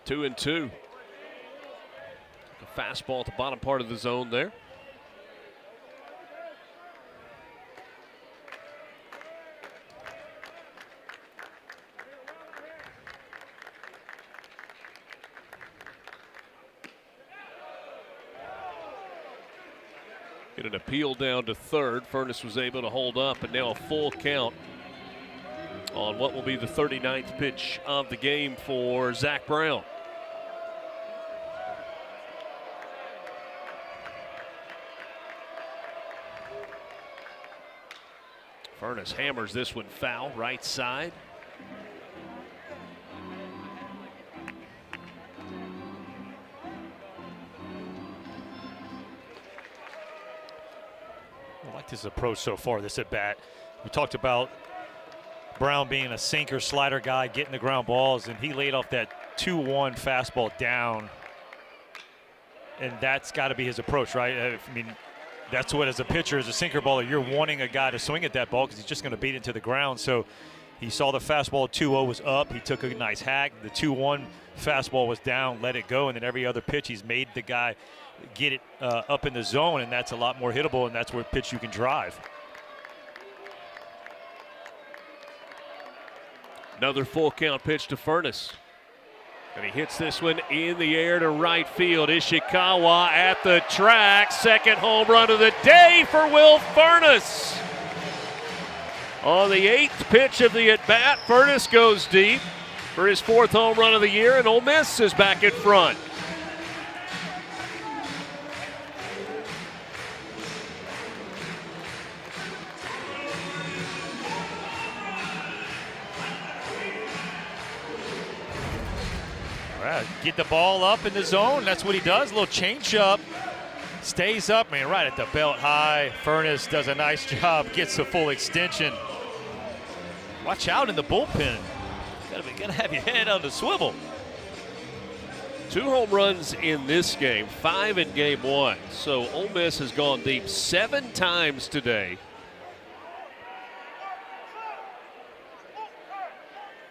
[SPEAKER 1] Two and two. A fastball at the bottom part of the zone there. Get an appeal down to third. Furness was able to hold up, and now a full count on what will be the 39th pitch of the game for Zach Brown. Furness hammers this one foul, right side.
[SPEAKER 2] I like his approach so far, this at bat. We talked about Brown being a sinker slider guy, getting the ground balls, and he laid off that 2-1 fastball down. And that's got to be his approach, right? I mean, that's what, as a pitcher, as a sinker baller, you're wanting a guy to swing at that ball because he's just going to beat it to the ground. So he saw the fastball 2-0 was up. He took a nice hack. The 2-1 fastball was down, let it go, and then every other pitch he's made the guy get it up in the zone, and that's a lot more hittable, and that's where pitch you can drive.
[SPEAKER 1] Another full count pitch to Furness. And he hits this one in the air to right field. Ishikawa at the track. Second home run of the day for Will Furness. On the 8th pitch of the at-bat, Furness goes deep for his 4th home run of the year, and Ole Miss is back in front.
[SPEAKER 2] Get the ball up in the zone. That's what he does. A little change up. Stays up, man, right at the belt high. Furness does a nice job. Gets the full extension. Watch out in the bullpen. Gotta have your head on the swivel.
[SPEAKER 1] 2 home runs in this game, 5 in game 1. So Ole Miss has gone deep 7 times today.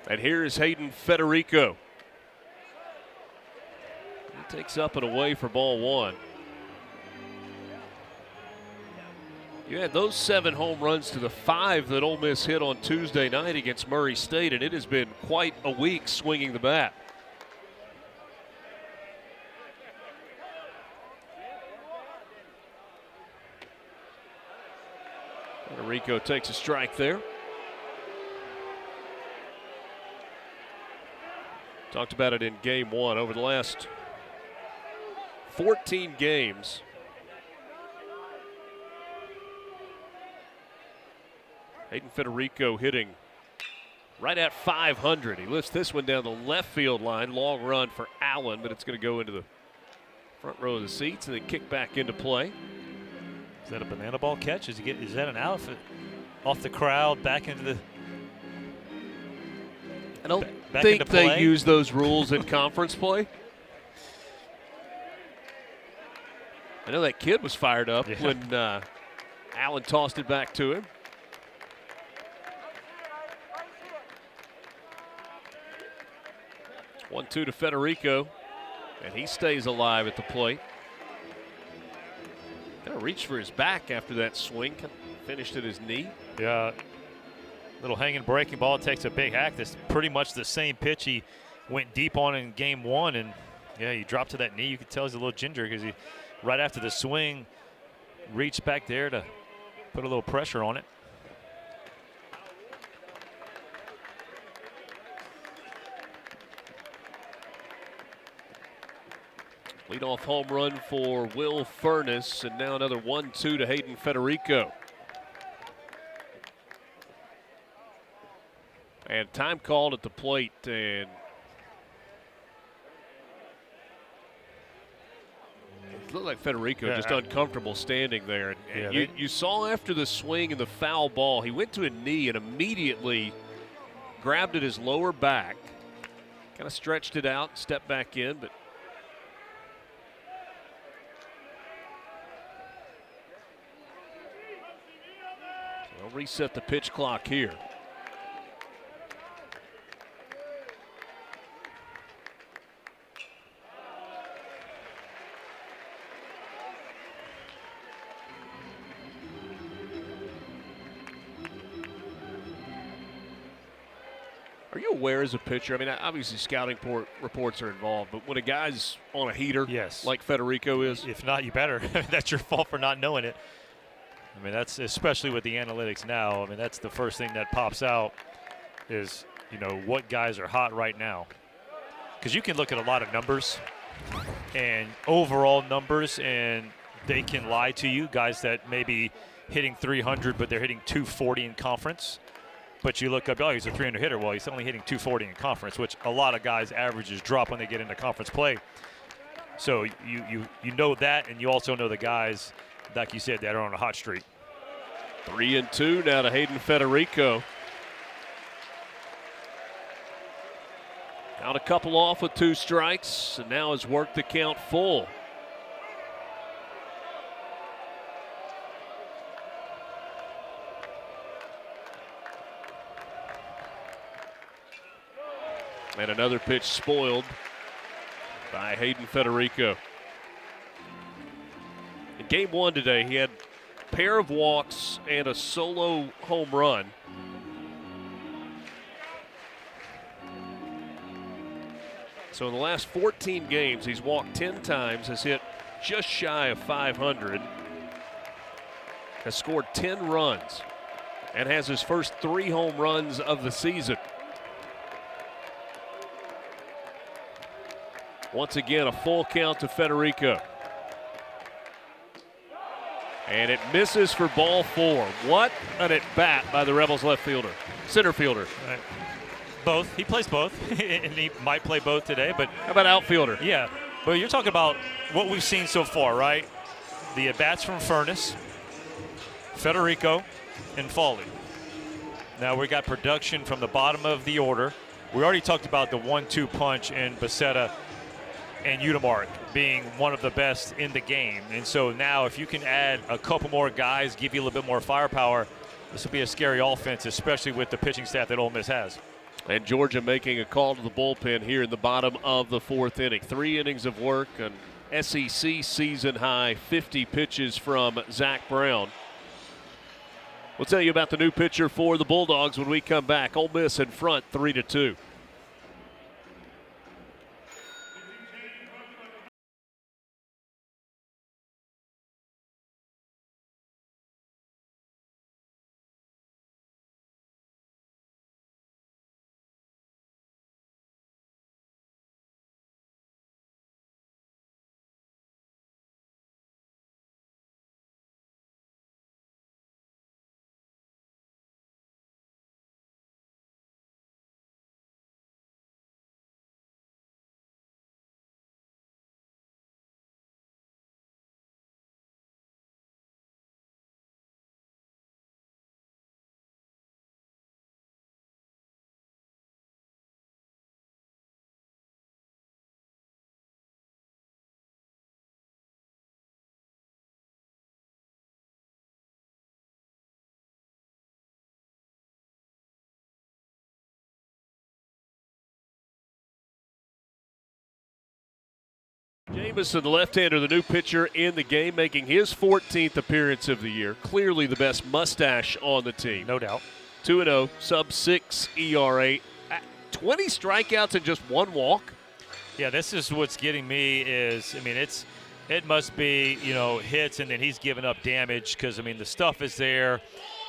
[SPEAKER 1] And here is Hayden Federico. Takes up and away for ball 1. You had those 7 home runs to the 5 that Ole Miss hit on Tuesday night against Murray State, and it has been quite a week swinging the bat. Federico takes a strike there. Talked about it in game 1. Over the last 14 games, Hayden Federico hitting right at 500. He lifts this one down the left field line. Long run for Allen, but it's going to go into the front row of the seats and then kick back into play.
[SPEAKER 2] Is that a banana ball catch? Is that an out off the crowd back into the?
[SPEAKER 1] I don't think they use those rules in conference play. I know that kid was fired up when Allen tossed it back to him. One-two to Federico, and he stays alive at the plate. Kind of reached for his back after that swing, finished at his knee.
[SPEAKER 2] Yeah, little hanging breaking ball, takes a big hack. That's pretty much the same pitch he went deep on in game one, and yeah, he dropped to that knee. You could tell he's a little ginger because he, right after the swing, reached back there to put a little pressure on it.
[SPEAKER 1] Leadoff home run for Will Furness, and now another 1-2 to Hayden Federico. And time called at the plate, and it looked like Federico just uncomfortable standing there. And you saw after the swing and the foul ball, he went to a knee and immediately grabbed at his lower back, kind of stretched it out, stepped back in, but they'll reset the pitch clock here. Are you aware as a pitcher? I mean, obviously scouting reports are involved, but when a guy's on a heater,
[SPEAKER 2] yes,
[SPEAKER 1] like Federico is,
[SPEAKER 2] if not, you better. That's your fault for not knowing it. I mean, that's especially with the analytics now. I mean, that's the first thing that pops out is, you know, what guys are hot right now. Because you can look at a lot of numbers and overall numbers, and they can lie to you. Guys that may be hitting 300, but they're hitting 240 in conference. But you look up, oh, he's a 300 hitter. Well, he's only hitting 240 in conference, which a lot of guys' averages drop when they get into conference play. So you know that, and you also know the guys, like you said, that are on a hot streak.
[SPEAKER 1] 3-2 now to Hayden Federico. Out a couple off with 2 strikes, and now has worked the count full. And another pitch spoiled by Hayden Federico. In game one today, he had a pair of walks and a solo home run. So in the last 14 games, he's walked 10 times, has hit just shy of 500, has scored 10 runs, and has his first 3 home runs of the season. Once again, a full count to Federico. And it misses for ball 4. What an at-bat by the Rebels left fielder, center fielder.
[SPEAKER 2] Right. Both. He plays both, and he might play both today. But
[SPEAKER 1] how about outfielder?
[SPEAKER 2] Yeah, but you're talking about what we've seen so far, right? The at-bats from Furness, Federico, and Foley. Now we got production from the bottom of the order. We already talked about the 1-2 punch in Becerra and Udemark being one of the best in the game. And so now if you can add a couple more guys, give you a little bit more firepower, this will be a scary offense, especially with the pitching staff that Ole Miss has.
[SPEAKER 1] And Georgia making a call to the bullpen here in the bottom of the 4th inning. 3 innings of work, an SEC season high 50 pitches from Zach Brown. We'll tell you about the new pitcher for the Bulldogs when we come back. Ole Miss in front 3-2. Jameson, the left-hander, the new pitcher in the game, making his 14th appearance of the year. Clearly the best mustache on the team.
[SPEAKER 2] No doubt.
[SPEAKER 1] 2-0, sub-6 ERA. 20 strikeouts and just one walk.
[SPEAKER 2] Yeah, this is what's getting me is, I mean, it must be, you know, hits and then he's giving up damage because, I mean, the stuff is there.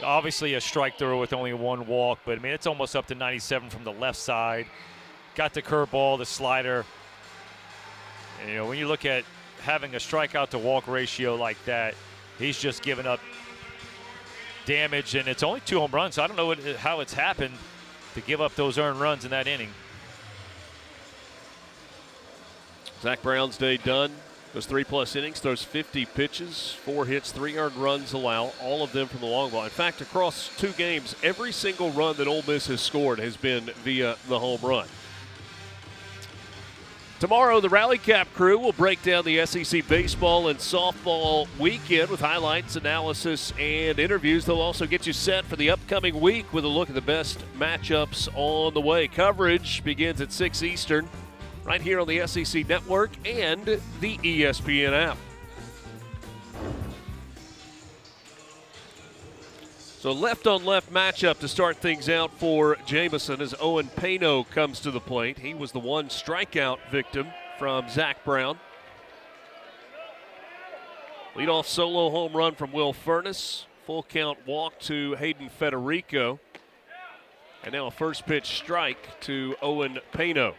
[SPEAKER 2] Obviously a strike throw with only one walk, but, I mean, it's almost up to 97 from the left side. Got the curveball, the slider. And, you know, when you look at having a strikeout to walk ratio like that, he's just giving up damage, and it's only 2 home runs. So I don't know how it's happened to give up those earned runs in that inning.
[SPEAKER 1] Zach Brown's day done. Goes 3+ innings, throws 50 pitches, 4 hits, 3 earned runs allowed, all of them from the long ball. In fact, across 2 games, every single run that Ole Miss has scored has been via the home run. Tomorrow, the Rally Cap crew will break down the SEC baseball and softball weekend with highlights, analysis, and interviews. They'll also get you set for the upcoming week with a look at the best matchups on the way. Coverage begins at 6 Eastern right here on the SEC Network and the ESPN app. So left-on-left matchup to start things out for Jameson as Owen Pano comes to the plate. He was the one strikeout victim from Zach Brown. Leadoff solo home run from Will Furness. Full count walk to Hayden Federico. And now a first pitch strike to Owen Pano.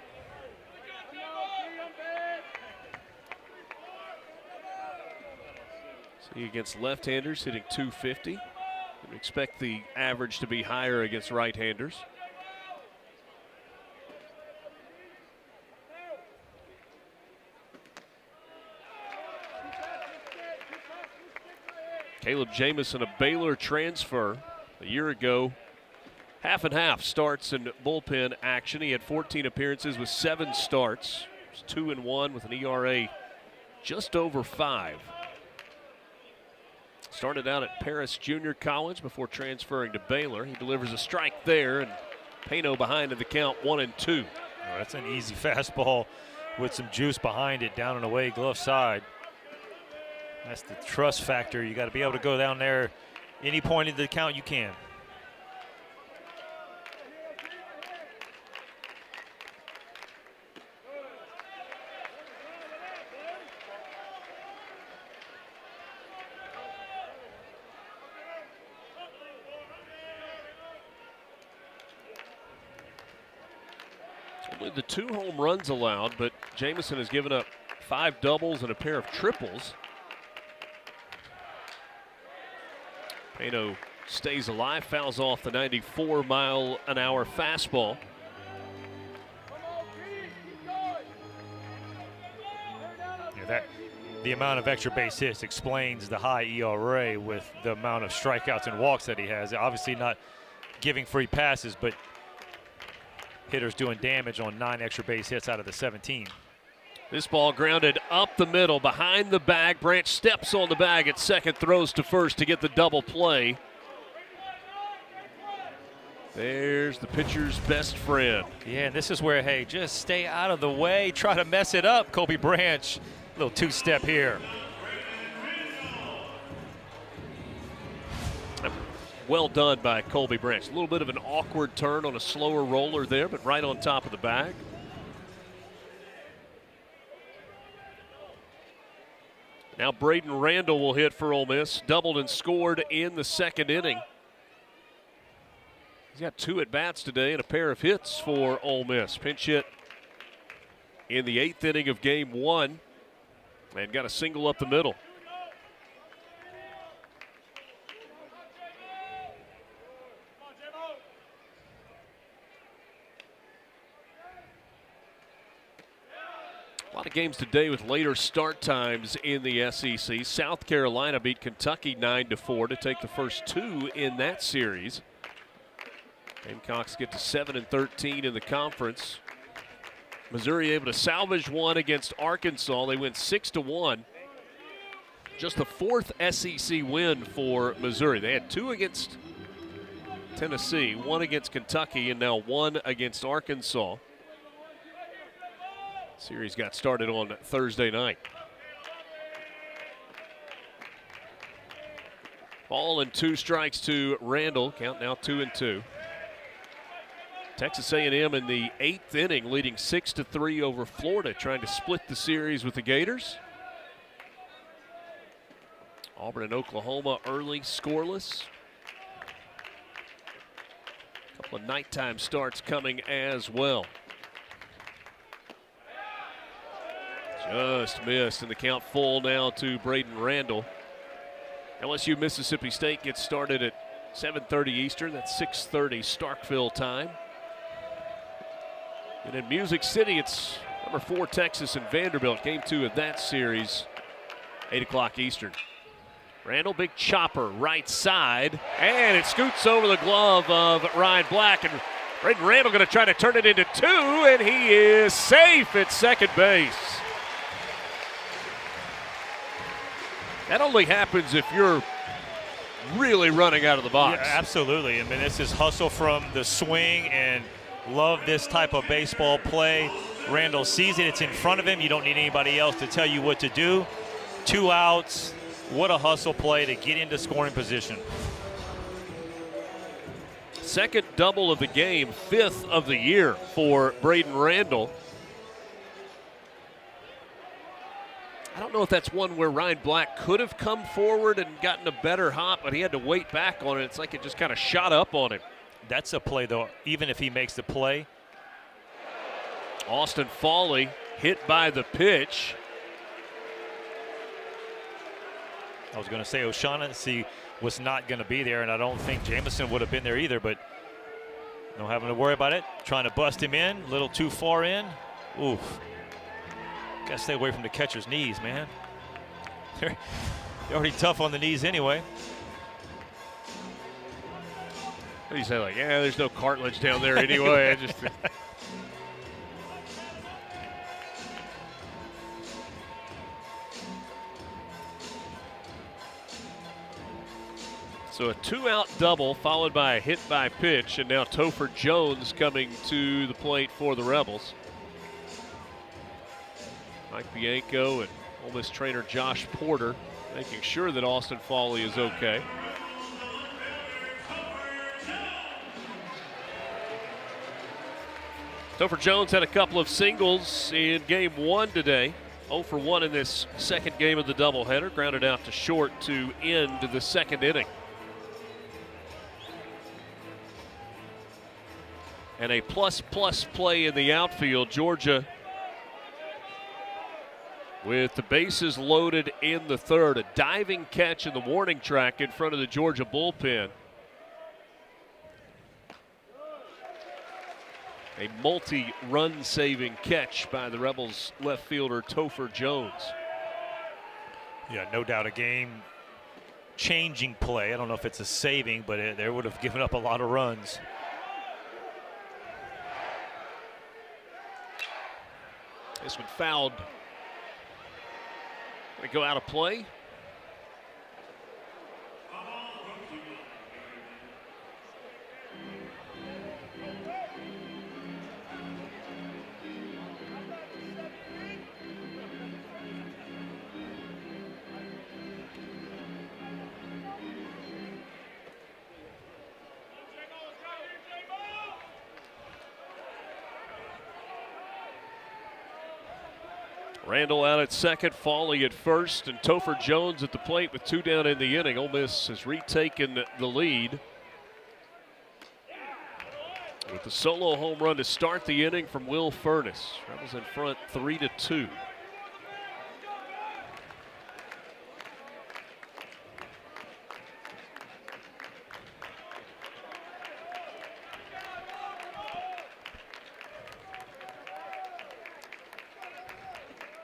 [SPEAKER 1] See, against left-handers hitting .250. We expect the average to be higher against right-handers. Caleb Jameson, a Baylor transfer a year ago. Half and half starts in bullpen action. He had 14 appearances with 7 starts. He was 2-1 with an ERA just over 5. Started out at Paris Junior College before transferring to Baylor. He delivers a strike there, and Pano behind in the count 1-2.
[SPEAKER 2] Oh, that's an easy fastball with some juice behind it, down and away, glove side. That's the trust factor. You got to be able to go down there any point of the count you can.
[SPEAKER 1] Only the 2 home runs allowed, but Jameson has given up 5 doubles and a pair of triples. Pano stays alive, fouls off the 94-mile-an-hour fastball.
[SPEAKER 2] Yeah, the amount of extra base hits explains the high ERA with the amount of strikeouts and walks that he has. Obviously not giving free passes, but hitters doing damage on 9 extra base hits out of the 17.
[SPEAKER 1] This ball grounded up the middle, behind the bag. Branch steps on the bag at second, throws to first to get the double play. There's the pitcher's best friend.
[SPEAKER 2] Yeah, and this is where, hey, just stay out of the way. Try to mess it up, Kobe Branch. A little 2-step here.
[SPEAKER 1] Well done by Colby Branch. A little bit of an awkward turn on a slower roller there, but right on top of the bag. Now Braden Randall will hit for Ole Miss. Doubled and scored in the second inning. He's got 2 at-bats today and a pair of hits for Ole Miss. Pinch hit in the 8th inning of game 1 and got a single up the middle. A lot of games today with later start times in the SEC. South Carolina beat Kentucky 9-4 to take the first 2 in that series. Gamecocks get to 7-13 in the conference. Missouri able to salvage one against Arkansas. They win 6-1. Just the 4th SEC win for Missouri. They had 2 against Tennessee, 1 against Kentucky, and now 1 against Arkansas. Series got started on Thursday night. Ball and 2 strikes to Randall. Count now 2-2. Texas A&M in the 8th inning, leading 6-3 over Florida, trying to split the series with the Gators. Auburn and Oklahoma early scoreless. A couple of nighttime starts coming as well. Just missed, and the count full now to Braden Randall. LSU Mississippi State gets started at 7:30 Eastern. That's 6:30 Starkville time. And in Music City, it's number 4 Texas and Vanderbilt. Game 2 of that series, 8 o'clock Eastern. Randall, big chopper, right side, and it scoots over the glove of Ryan Black. And Braden Randall going to try to turn it into 2, and he is safe at second base. That only happens if you're really running out of the box.
[SPEAKER 2] Yeah, absolutely. I mean, this is hustle from the swing, and love this type of baseball play. Randall sees it. It's in front of him. You don't need anybody else to tell you what to do. 2 outs. What a hustle play to get into scoring position.
[SPEAKER 1] Second double of the game, 5th of the year for Braden Randall. I don't know if that's one where Ryan Black could have come forward and gotten a better hop, but he had to wait back on it. It's like it just kind of shot up on him.
[SPEAKER 2] That's a play, though, even if he makes the play.
[SPEAKER 1] Austin Foley hit by the pitch.
[SPEAKER 2] I was going to say O'Shaughnessy was not going to be there, and I don't think Jamison would have been there either, but no having to worry about it. Trying to bust him in, a little too far in. Oof. Got to stay away from the catcher's knees, man. They're already tough on the knees anyway.
[SPEAKER 1] What do you say, like, yeah, there's no cartilage down there anyway. I just. So a 2-out double followed by a hit by pitch, and now Topher Jones coming to the plate for the Rebels. Mike Bianco and Ole Miss trainer Josh Porter making sure that Austin Foley is okay. Topher Jones had a couple of singles in game 1 today. 0 for 1 in this second game of the doubleheader. Grounded out to short to end the second inning. And a plus-plus play in the outfield. Georgia with the bases loaded in the third. A diving catch in the warning track in front of the Georgia bullpen. A multi-run saving catch by the Rebels left fielder Topher Jones.
[SPEAKER 2] Yeah, no doubt a game-changing play. I don't know if it's a saving, but they would have given up a lot of runs.
[SPEAKER 1] This one fouled. Going to go out of play. Randall out at second, Foley at first, and Topher Jones at the plate with 2 down in the inning. Ole Miss has retaken the lead with the solo home run to start the inning from Will Furness. Rebels in front 3-2.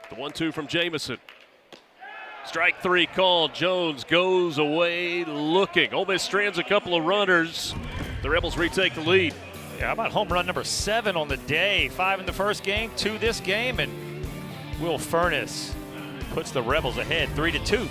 [SPEAKER 1] The 1-2 from Jamison. Strike 3 called. Jones goes away looking. Ole Miss strands a couple of runners. The Rebels retake the lead.
[SPEAKER 2] Yeah, how about home run number 7 on the day? 5 in the first game, 2 this game, and Will Furness puts the Rebels ahead 3-2.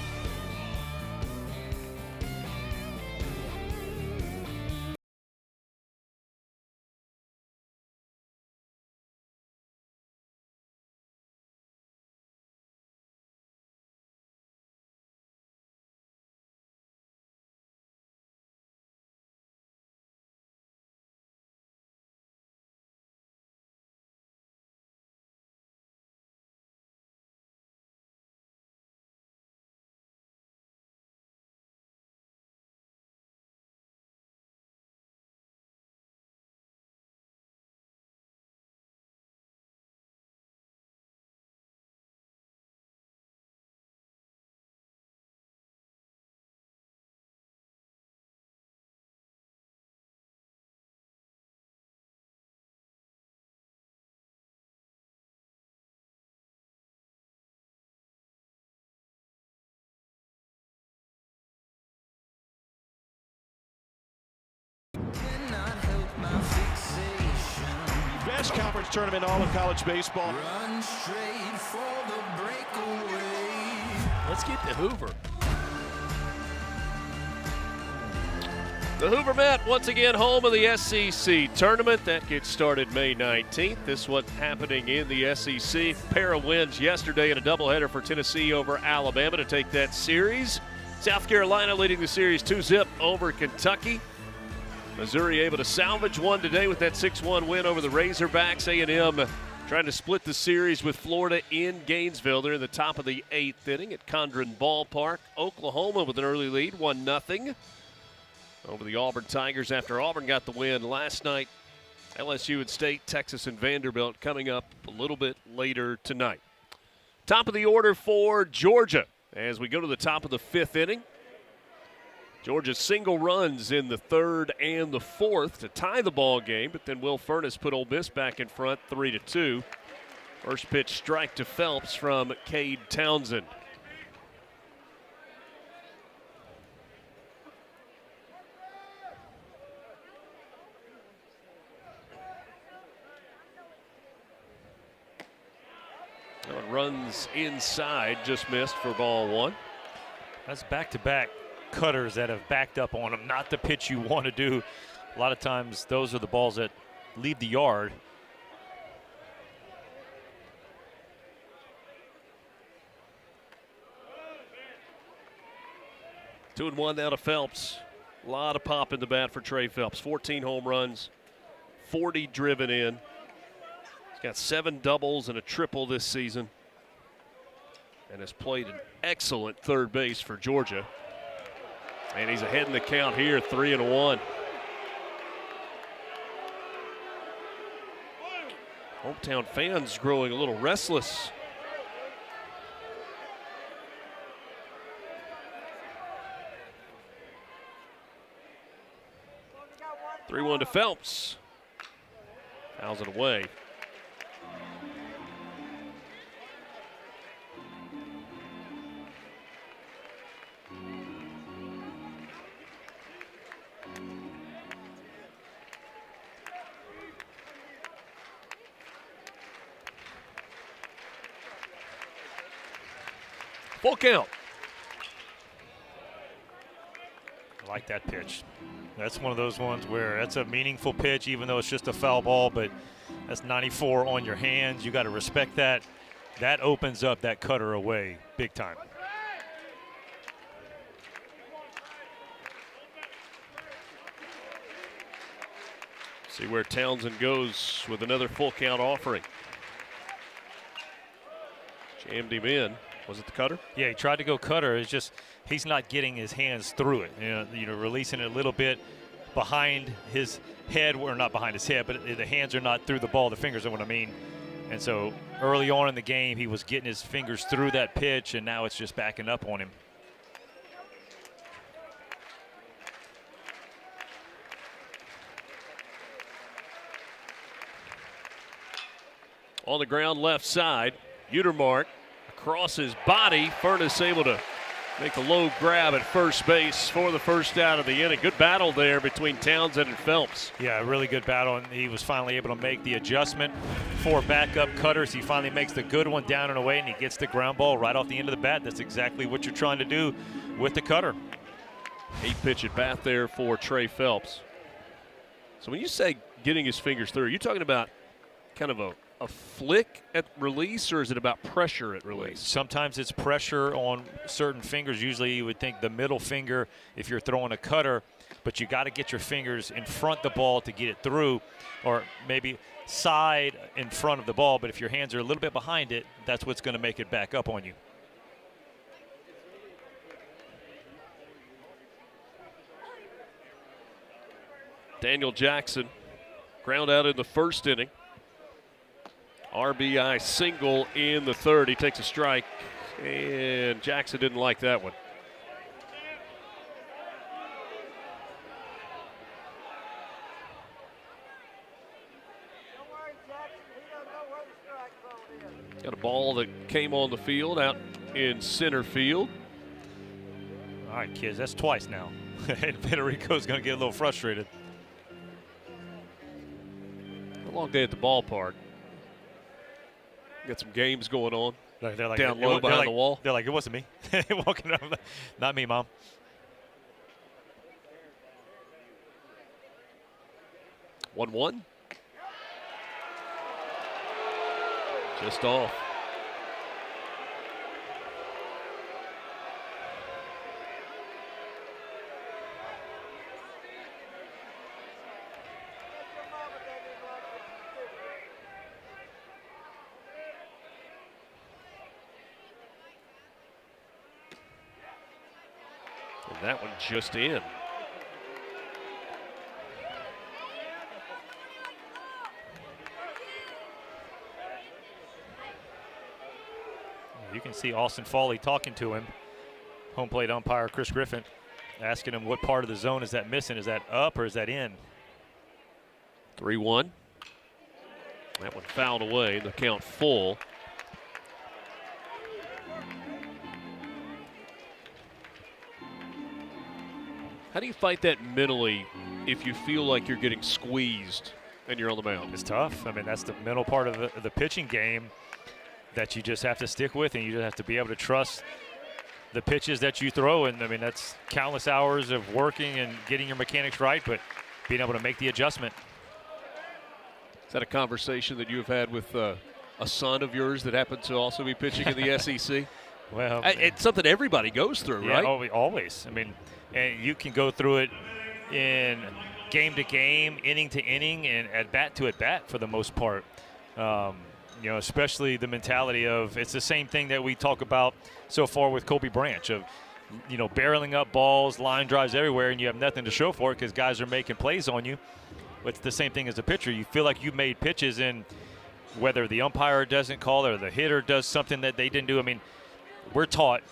[SPEAKER 3] best conference tournament in all of college baseball.
[SPEAKER 4] Run straight for the breakaway.
[SPEAKER 1] Let's get to Hoover. The Hoover Met, once again, home of the SEC tournament. That gets started May 19th. This one happening in the SEC. Pair of wins yesterday in a doubleheader for Tennessee over Alabama to take that series. South Carolina leading the series 2-0 over Kentucky. Missouri able to salvage one today with that 6-1 win over the Razorbacks. A&M trying to split the series with Florida in Gainesville. They're in the top of the 8th inning at Condren Ballpark. Oklahoma with an early lead, 1-0 over the Auburn Tigers after Auburn got the win last night. LSU and State, Texas and Vanderbilt coming up a little bit later tonight. Top of the order for Georgia as we go to the top of the 5th inning. Georgia single runs in the 3rd and the 4th to tie the ball game, but then Will Furness put Ole Miss back in front 3-2. First pitch strike to Phelps from Cade Townsend. Runs inside, just missed for ball 1.
[SPEAKER 2] That's back-to-back cutters that have backed up on him. Not the pitch you want to do. A lot of times those are the balls that leave the yard.
[SPEAKER 1] Two and one now to Phelps. A lot of pop in the bat for Trey Phelps. 14 home runs, 40 driven in. He's got 7 doubles and a triple this season, and has played an excellent third base for Georgia. And he's ahead in the count here, 3-1. Hometown fans growing a little restless. Three 3-1 to Phelps. Fouls it away. Full count.
[SPEAKER 2] I like that pitch. That's one of those ones where that's a meaningful pitch, even though it's just a foul ball, but that's 94 on your hands. You got to respect that. That opens up that cutter away big time.
[SPEAKER 1] See where Townsend goes with another full count offering. Jammed him in. Was it the cutter?
[SPEAKER 2] Yeah, he tried to go cutter. It's just he's not getting his hands through it. You know, releasing it a little bit behind his head, or not behind his head, but the hands are not through the ball. The fingers are what I mean. And so early on in the game, he was getting his fingers through that pitch, and now it's just backing up on him.
[SPEAKER 1] On the ground left side, Utermark across his body. Furness able to make a low grab at first base for the first out of the inning. Good battle there between Townsend and Phelps.
[SPEAKER 2] Yeah, a really good battle, and he was finally able to make the adjustment for backup cutters. He finally makes the good one down and away, and he gets the ground ball right off the end of the bat. That's exactly what you're trying to do with the cutter.
[SPEAKER 1] 8-pitch at bat there for Trey Phelps. So when you say getting his fingers through, are you talking about kind of a flick at release, or is it about pressure at release?
[SPEAKER 2] Sometimes it's pressure on certain fingers. Usually you would think the middle finger if you're throwing a cutter, but you got to get your fingers in front of the ball to get it through, or maybe side in front of the ball, but if your hands are a little bit behind it, that's what's going to make it back up on you.
[SPEAKER 1] Daniel Jackson, ground out in the first inning. RBI single in the third. He takes a strike, and Jackson didn't like that one. Got a ball that came on the field out in center field.
[SPEAKER 2] All right, kids, that's twice now. And Federico's going to get a little frustrated.
[SPEAKER 1] long day at the ballpark. Got some games going on.
[SPEAKER 2] They're like,
[SPEAKER 1] down low behind the wall.
[SPEAKER 2] They're like, it wasn't me. Walking up, not me, Mom.
[SPEAKER 1] One. Just off. And that one just in.
[SPEAKER 2] You can see Austin Foley talking to him. Home plate umpire Chris Griffin asking him what part of the zone is that missing. Is that up or is that in?
[SPEAKER 1] 3-1. That one fouled away. The count full. How do you fight that mentally if you feel like you're getting squeezed and you're on the mound?
[SPEAKER 2] It's tough. I mean, that's the mental part of the pitching game that you just have to stick with, and you just have to be able to trust the pitches that you throw. And I mean, that's countless hours of working and getting your mechanics right, but being able to make the adjustment.
[SPEAKER 1] Is that a conversation that you have had with a son of yours that happens to also be pitching in the SEC?
[SPEAKER 2] Well,
[SPEAKER 1] it's something everybody goes through,
[SPEAKER 2] yeah,
[SPEAKER 1] right?
[SPEAKER 2] Always. I mean, and you can go through it in game to game, inning to inning, and at bat to at bat for the most part. You know, especially the mentality of it's the same thing that we talk about so far with Kobe Branch of, you know, barreling up balls, line drives everywhere, and you have nothing to show for it because guys are making plays on you. But it's the same thing as a pitcher. You feel like you made pitches, and whether the umpire doesn't call or the hitter does something that they didn't do. I mean, we're taught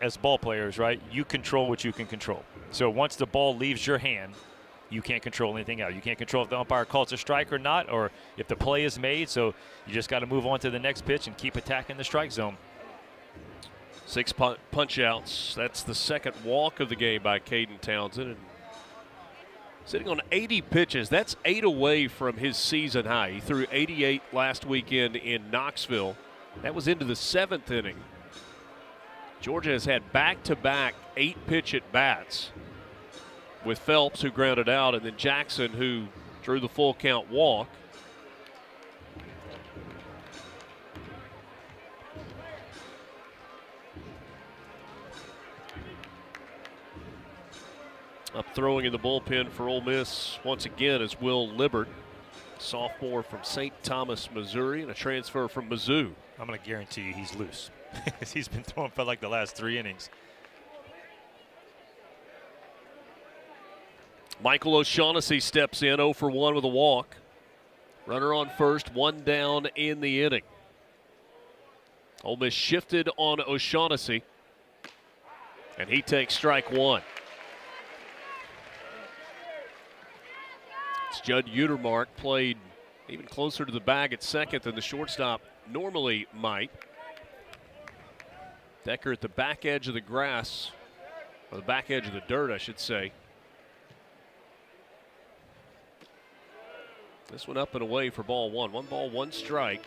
[SPEAKER 2] as ball players, right? You control what you can control. So once the ball leaves your hand, you can't control anything else. You can't control if the umpire calls a strike or not, or if the play is made. So you just got to move on to the next pitch and keep attacking the strike zone.
[SPEAKER 1] 6 punch outs. That's the second walk of the game by Caden Townsend. And sitting on 80 pitches. That's 8 away from his season high. He threw 88 last weekend in Knoxville. That was into the 7th inning. Georgia has had back-to-back 8-pitch at-bats with Phelps, who grounded out, and then Jackson, who drew the full count walk. Up throwing in the bullpen for Ole Miss once again is Will Libbert, sophomore from St. Thomas, Missouri, and a transfer from Mizzou.
[SPEAKER 2] I'm going to guarantee you he's loose. He's been throwing for like the last 3 innings.
[SPEAKER 1] Michael O'Shaughnessy steps in 0 for 1 with a walk. Runner on first, 1 down in the inning. Ole Miss shifted on O'Shaughnessy, and he takes strike 1. It's Judd Utermark, played even closer to the bag at second than the shortstop normally might. Decker at the back edge of the grass, or the back edge of the dirt, I should say. This one up and away for ball 1. 1 ball, 1 strike.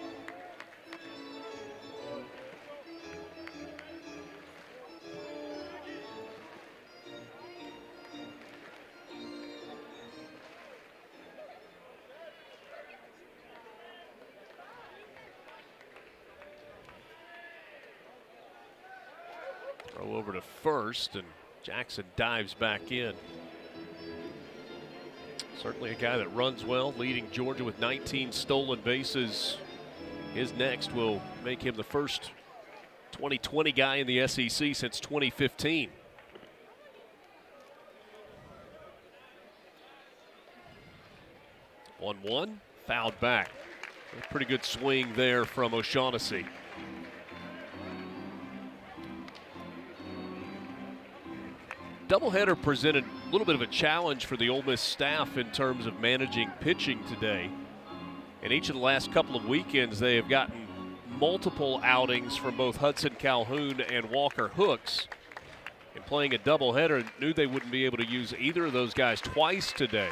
[SPEAKER 1] Throw over to first, and Jackson dives back in. Certainly a guy that runs well, leading Georgia with 19 stolen bases. His next will make him the first 2020 guy in the SEC since 2015. One, fouled back. A pretty good swing there from O'Shaughnessy. Doubleheader presented a little bit of a challenge for the Ole Miss staff in terms of managing pitching today. In each of the last couple of weekends, they have gotten multiple outings from both Hudson Calhoun and Walker Hooks. In playing a doubleheader, knew they wouldn't be able to use either of those guys twice today.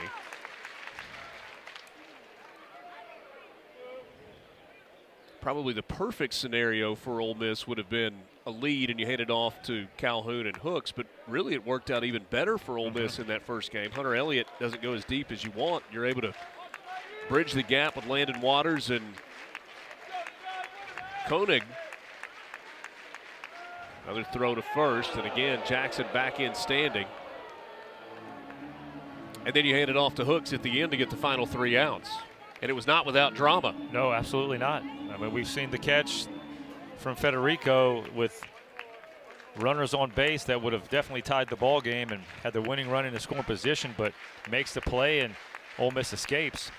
[SPEAKER 1] probably the perfect scenario for Ole Miss would have been a lead and you hand it off to Calhoun and Hooks, but really it worked out even better for Ole Miss in that first game. Hunter Elliott doesn't go as deep as you want. You're able to bridge the gap with Landon Waters and Koenig. Another throw to first, and again, Jackson back in standing. And then you hand it off to Hooks at the end to get the final 3 outs. And it was not without drama.
[SPEAKER 2] No, absolutely not. I mean, we've seen the catch from Federico with runners on base that would have definitely tied the ball game and had the winning run in the scoring position, but makes the play and Ole Miss escapes.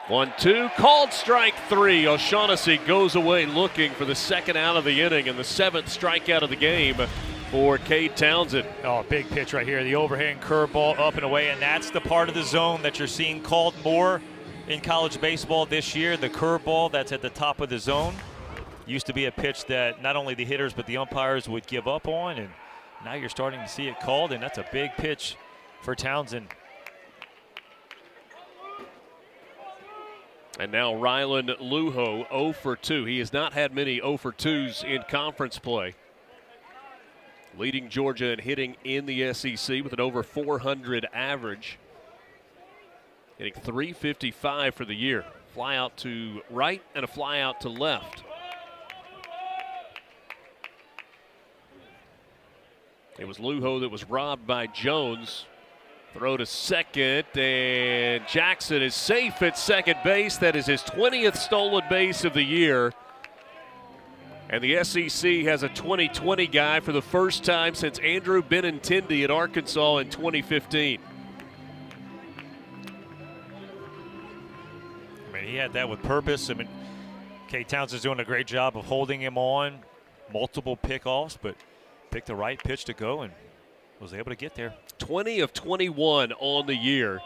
[SPEAKER 1] 1-2, called strike 3. O'Shaughnessy goes away looking for the second out of the inning and the 7th strikeout of the game for Cade Townsend.
[SPEAKER 2] Oh, big pitch right here. The overhand curveball up and away, and that's the part of the zone that you're seeing called more in college baseball this year. The curveball that's at the top of the zone used to be a pitch that not only the hitters but the umpires would give up on, and now you're starting to see it called, and that's a big pitch for Townsend.
[SPEAKER 1] And now Rylan Lujo 0 for 2. He has not had many 0 for 2s in conference play. Leading Georgia in hitting in the SEC with an over 400 average. Hitting .355 for the year. Fly out to right and a fly out to left. It was Lujo that was robbed by Jones. Throw to second, and Jackson is safe at second base. That is his 20th stolen base of the year. And the SEC has a 2020 guy for the first time since Andrew Benintendi at Arkansas in 2015.
[SPEAKER 2] I mean, he had that with purpose. I mean, Cade Townsend's doing a great job of holding him on. Multiple pickoffs, but picked the right pitch to go and was able to get there.
[SPEAKER 1] 20 of 21 on the year.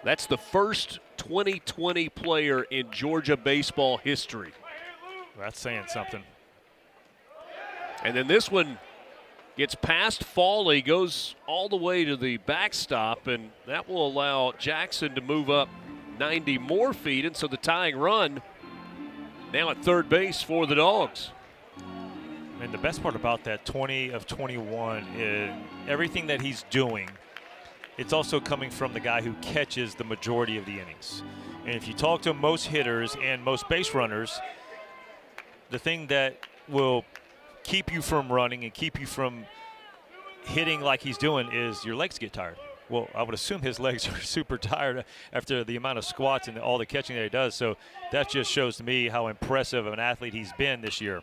[SPEAKER 1] That's the first 2020 player in Georgia baseball history.
[SPEAKER 2] That's saying something.
[SPEAKER 1] And then this one gets past Fawley, goes all the way to the backstop, and that will allow Jackson to move up 90 more feet, and so the tying run now at third base for the Dogs.
[SPEAKER 2] And the best part about that 20 of 21 is everything that he's doing, it's also coming from the guy who catches the majority of the innings. And if you talk to most hitters and most base runners, the thing that will keep you from running and keep you from hitting like he's doing is your legs get tired. Well, I would assume his legs are super tired after the amount of squats and all the catching that he does. So that just shows to me how impressive of an athlete he's been this year.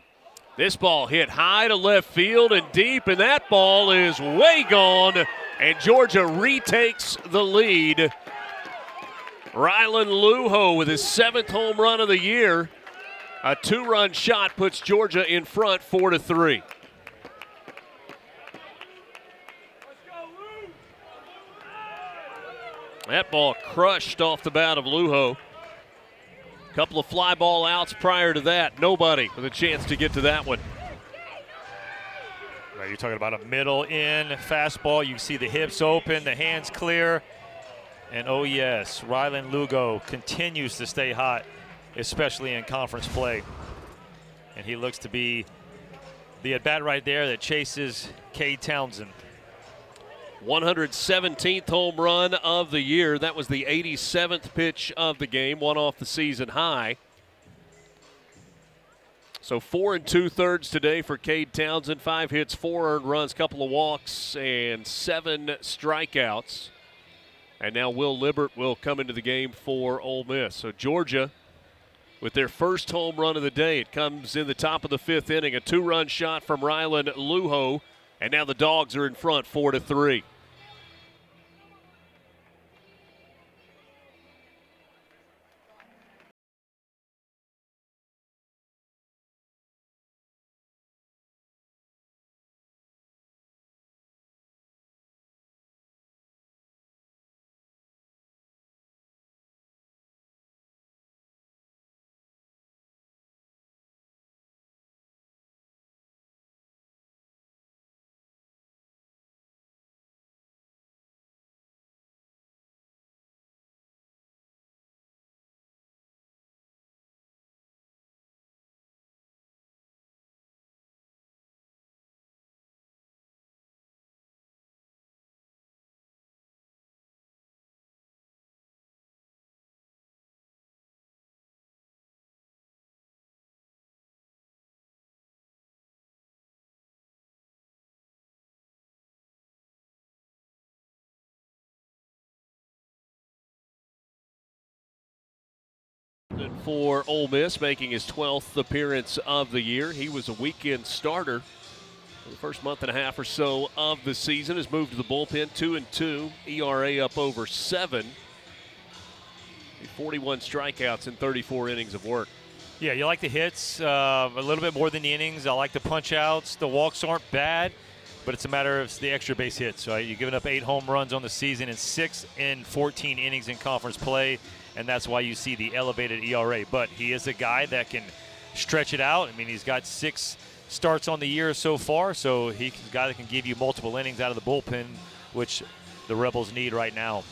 [SPEAKER 1] This ball hit high to left field and deep, and that ball is way gone, and Georgia retakes the lead. Rylan Lujo with his 7th home run of the year. A 2-run shot puts Georgia in front 4-3. That ball crushed off the bat of Lujo. Couple of fly ball outs prior to that. Nobody with a chance to get to that one.
[SPEAKER 2] Right, you're talking about a middle in fastball. You see the hips open, the hands clear. And oh yes, Rylan Lujo continues to stay hot, especially in conference play. And he looks to be the at-bat right there that chases Cade Townsend.
[SPEAKER 1] 117th home run of the year. That was the 87th pitch of the game, one off the season high. So 4 2/3 today for Cade Townsend. 5 hits, 4 earned runs, couple of walks, and 7 strikeouts. And now Will Libbert will come into the game for Ole Miss. So Georgia with their first home run of the day. It comes in the top of the 5th inning. A 2-run shot from Rylan Lujo. And now the Dogs are in front 4-3. For Ole Miss, making his 12th appearance of the year. He was a weekend starter for the first month and a half or so of the season. Has moved to the bullpen, 2-2, ERA up over 7. 41 strikeouts in 34 innings of work.
[SPEAKER 2] Yeah, you like the hits a little bit more than the innings. I like the punch outs. The walks aren't bad, but it's a matter of the extra base hits, right? You're giving up 8 home runs on the season and 6 in 14 innings in conference play, and that's why you see the elevated ERA. But he is a guy that can stretch it out. I mean, he's got 6 starts on the year so far, so he's a guy that can give you multiple innings out of the bullpen, which the Rebels need right now.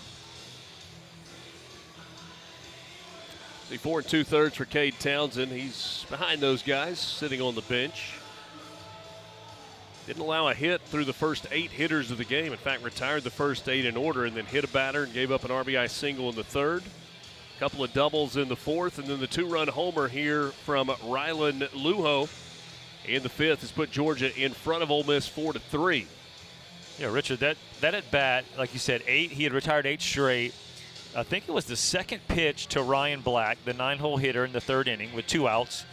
[SPEAKER 1] See, 4 2/3 for Cade Townsend. He's behind those guys, sitting on the bench. Didn't allow a hit through the first 8 hitters of the game. In fact, retired the first 8 in order and then hit a batter and gave up an RBI single in the 3rd. A couple of doubles in the 4th, and then the 2-run homer here from Rylan Lujo in the 5th has put Georgia in front of Ole Miss 4-3.
[SPEAKER 2] Yeah, Richard, that at bat, like you said, 8. He had retired 8 straight. I think it was the second pitch to Ryan Black, the 9-hole hitter in the 3rd inning with 2 outs,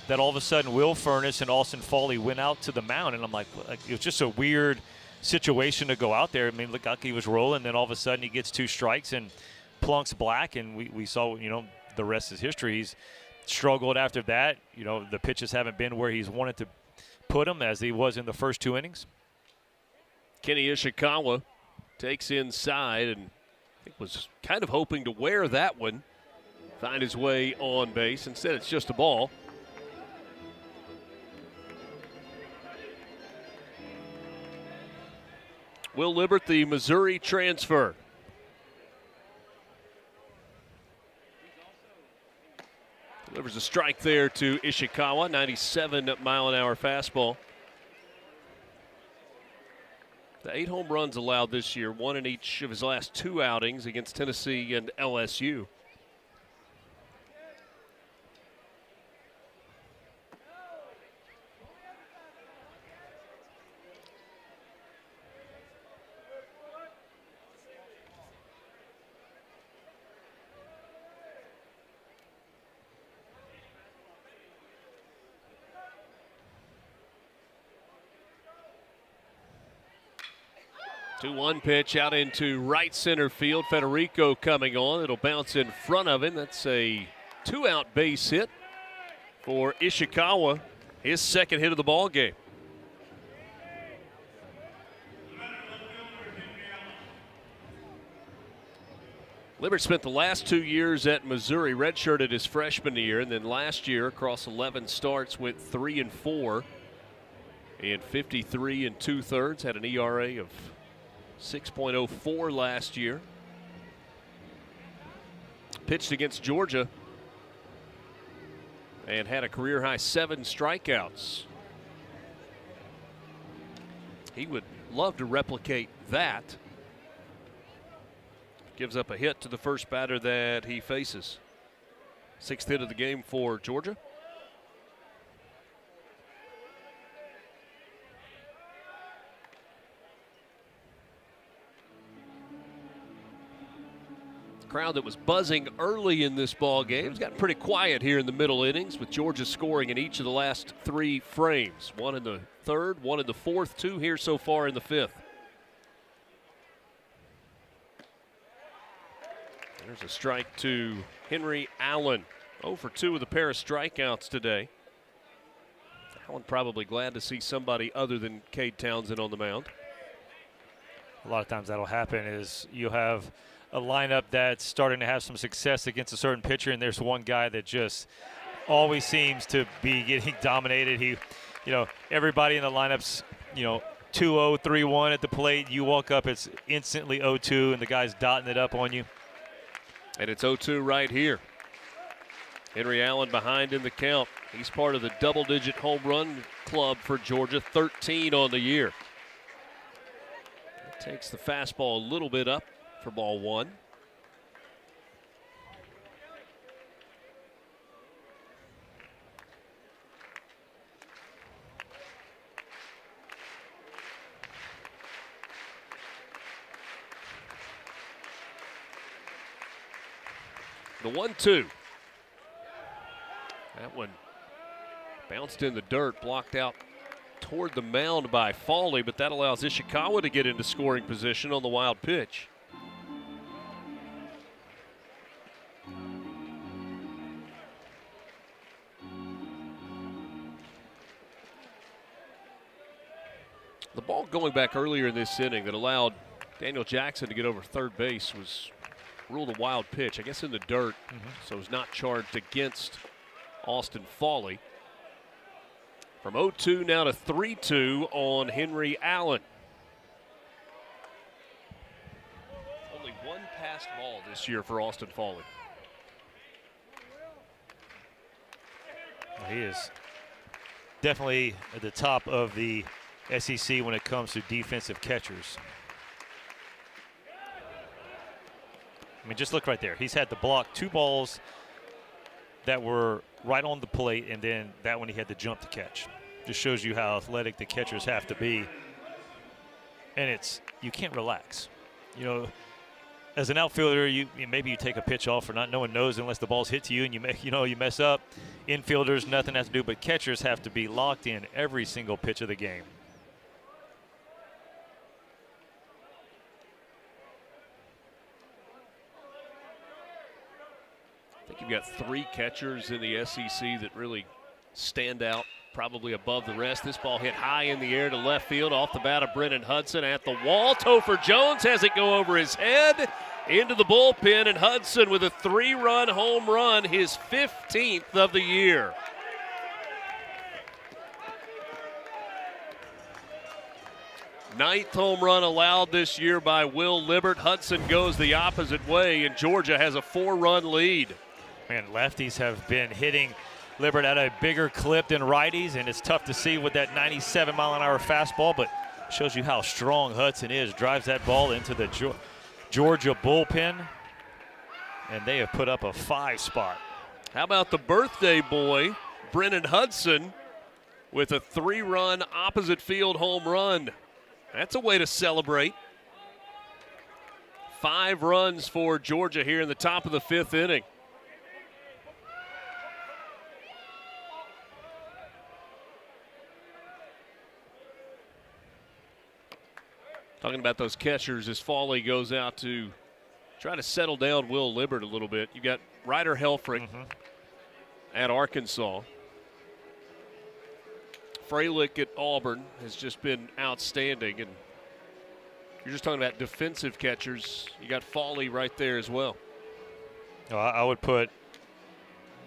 [SPEAKER 2] that all of a sudden Will Furness and Austin Foley went out to the mound. And I'm like, it was just a weird situation to go out there. I mean, look, he was rolling, then all of a sudden he gets 2 strikes and plunks Black, and we saw, the rest is history. He's struggled after that. The pitches haven't been where he's wanted to put him as he was in the first 2 innings.
[SPEAKER 1] Kenny Ishikawa takes inside and I think was kind of hoping to wear that one, find his way on base. Instead, it's just a ball. Will Libbert, the Missouri transfer. Delivers a strike there to Ishikawa, 97-mile-an-hour fastball. The 8 home runs allowed this year, 1 in each of his last 2 outings against Tennessee and LSU. Two-one pitch out into right center field. Federico coming on. It'll bounce in front of him. That's a 2-out base hit for Ishikawa, his 2nd hit of the ball game. Libbert spent the last 2 years at Missouri, redshirted his freshman year, and then last year across 11 starts went 3-4 in 53 2/3. Had an ERA of 6.04 last year. Pitched against Georgia and had a career-high 7 strikeouts. He would love to replicate that. Gives up a hit to the first batter that he faces. 6th hit of the game for Georgia. Crowd that was buzzing early in this ball game has gotten pretty quiet here in the middle innings, with Georgia scoring in each of the last 3 frames. 1 in the 3rd, 1 in the 4th, 2 here so far in the 5th. There's a strike to Henry Allen. 0 for 2 with a pair of strikeouts today. Allen probably glad to see somebody other than Cade Townsend on the mound.
[SPEAKER 2] A lot of times that'll happen is you have a lineup that's starting to have some success against a certain pitcher, and there's one guy that just always seems to be getting dominated. Everybody in the lineup's, 2-0, 3-1 at the plate. You walk up, it's instantly 0-2, and the guy's dotting it up on you.
[SPEAKER 1] And it's 0-2 right here. Henry Allen behind in the count. He's part of the double-digit home run club for Georgia, 13 on the year. Takes the fastball a little bit up for ball 1. The 1-2. That one bounced in the dirt, blocked out toward the mound by Fawley, but that allows Ishikawa to get into scoring position on the wild pitch. The ball going back earlier in this inning that allowed Daniel Jackson to get over third base was ruled a wild pitch, I guess in the dirt, so it was not charged against Austin Fawley. From 0-2 now to 3-2 on Henry Allen. Only one passed ball this year for Austin Fawley.
[SPEAKER 2] He is definitely at the top of the SEC when it comes to defensive catchers. I mean, just look right there. He's had to block 2 balls that were right on the plate, and then that one he had to jump to catch. Just shows you how athletic the catchers have to be. And you can't relax. You know, as an outfielder, maybe you take a pitch off, or no one knows unless the ball's hit to you and you mess up. Infielders, nothing has to do, but catchers have to be locked in every single pitch of the game.
[SPEAKER 1] I think you've got 3 catchers in the SEC that really stand out, probably above the rest. This ball hit high in the air to left field off the bat of Brennan Hudson at the wall. Topher Jones has it go over his head into the bullpen, and Hudson with a 3-run home run, his 15th of the year. Ninth home run allowed this year by Will Libbert. Hudson goes the opposite way, and Georgia has a 4-run lead.
[SPEAKER 2] Man, lefties have been hitting Libbert at a bigger clip than righties, and it's tough to see with that 97-mile-an-hour fastball, but shows you how strong Hudson is. Drives that ball into the Georgia bullpen, and they have put up a 5 spot.
[SPEAKER 1] How about the birthday boy, Brennan Hudson, with a 3-run opposite field home run? That's a way to celebrate. 5 runs for Georgia here in the top of the 5th inning. Talking about those catchers as Fawley goes out to try to settle down Will Libbert a little bit. You got Ryder Helfrich at Arkansas. Freilich at Auburn has just been outstanding. And you're just talking about defensive catchers. You got Fawley right there as well.
[SPEAKER 2] I would put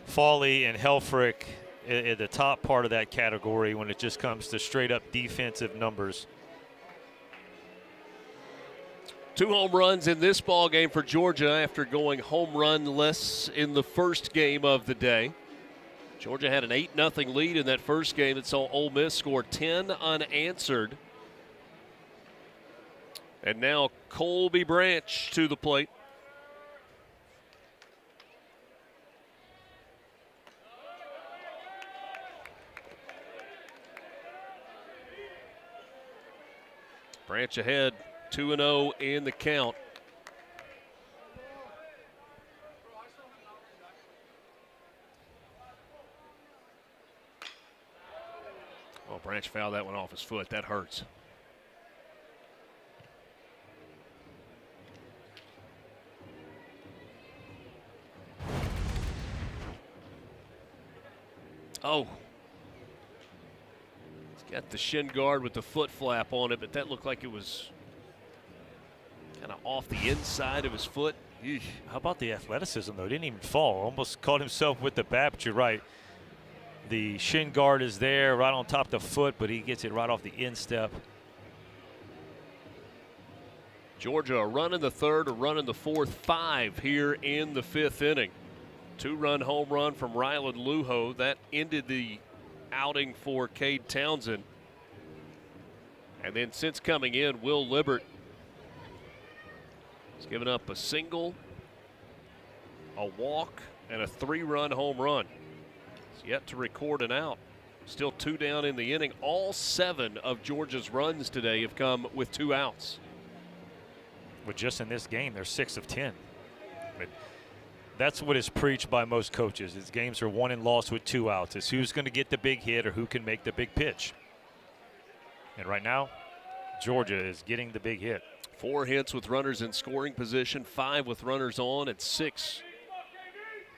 [SPEAKER 2] Fawley and Helfrich at the top part of that category when it just comes to straight-up defensive numbers.
[SPEAKER 1] 2 home runs in this ball game for Georgia after going home run-less in the first game of the day. Georgia had an 8-0 lead in that first game that saw Ole Miss score 10 unanswered. And now Colby Branch to the plate. Branch ahead, 2-0 in the count. Oh, Branch fouled that one off his foot. That hurts. Oh. He's got the shin guard with the foot flap on it, but that looked like it was kind of off the inside of his foot. Eesh.
[SPEAKER 2] How about the athleticism, though? Didn't even fall. Almost caught himself with the bat, but you're right. The shin guard is there right on top of the foot, but he gets it right off the instep.
[SPEAKER 1] Georgia a run in the 3rd, a run in the 4th, 5 here in the 5th inning. 2-run home run from Ryland Lujo. That ended the outing for Cade Townsend. And then since coming in, Will Libbert has given up a single, a walk, and a 3-run home run. He's yet to record an out. Still 2 down in the inning. All 7 of Georgia's runs today have come with 2 outs.
[SPEAKER 2] But just in this game, they're 6 of 10. But That's what is preached by most coaches. Is games are won and lost with 2 outs. It's who's going to get the big hit or who can make the big pitch. And right now, Georgia is getting the big hit.
[SPEAKER 1] 4 hits with runners in scoring position, 5 with runners on, and 6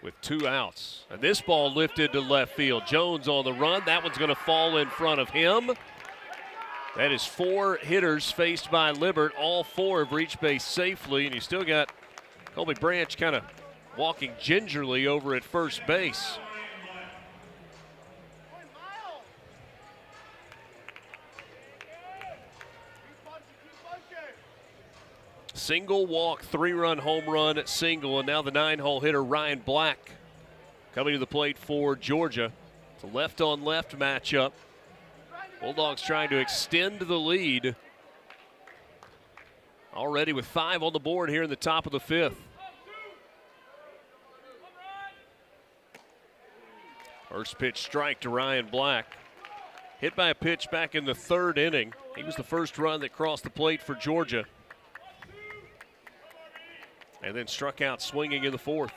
[SPEAKER 1] with 2 outs. And this ball lifted to left field. Jones on the run. That one's going to fall in front of him. That is 4 hitters faced by Libbert. All 4 have reached base safely, and you still got Colby Branch kind of walking gingerly over at first base. Single walk, 3-run home run, single, and now the 9-hole hitter Ryan Black coming to the plate for Georgia. It's a left-on-left matchup. Bulldogs trying to extend the lead. Already with 5 on the board here in the top of the 5th. First pitch strike to Ryan Black. Hit by a pitch back in the 3rd inning. He was the first run that crossed the plate for Georgia. And then struck out swinging in the 4th.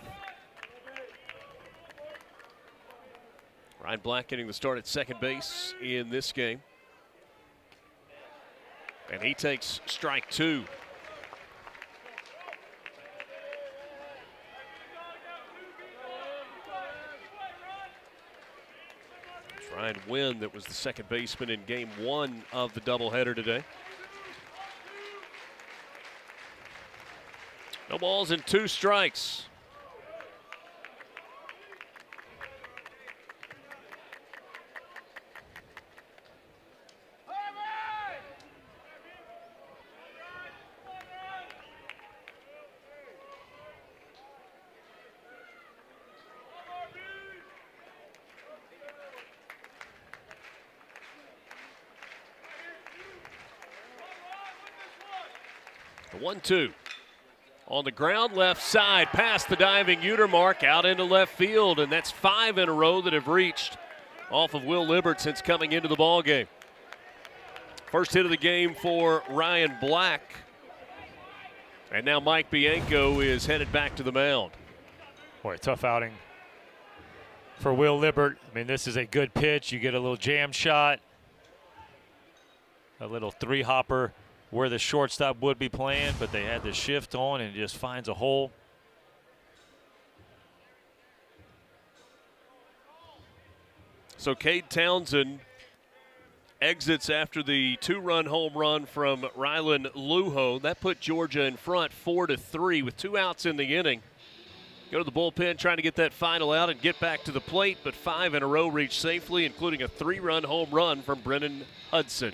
[SPEAKER 1] Ryan Black getting the start at second base in this game. And he takes strike 2. It's Ryan Wynn that was the second baseman in game 1 of the doubleheader today. No balls and 2 strikes. The 1-2. On the ground, left side, past the diving Utermark, out into left field, and that's 5 in a row that have reached off of Will Libbert since coming into the ballgame. First hit of the game for Ryan Black. And now Mike Bianco is headed back to the mound.
[SPEAKER 2] Boy, tough outing for Will Libbert. I mean, this is a good pitch. You get a little jam shot, a little 3-hopper where the shortstop would be playing, but they had the shift on and just finds a hole.
[SPEAKER 1] So Cade Townsend exits after the 2-run home run from Rylan Lujo. That put Georgia in front 4-3 with 2 outs in the inning. Go to the bullpen trying to get that final out and get back to the plate, but 5 in a row reached safely, including a 3-run home run from Brennan Hudson.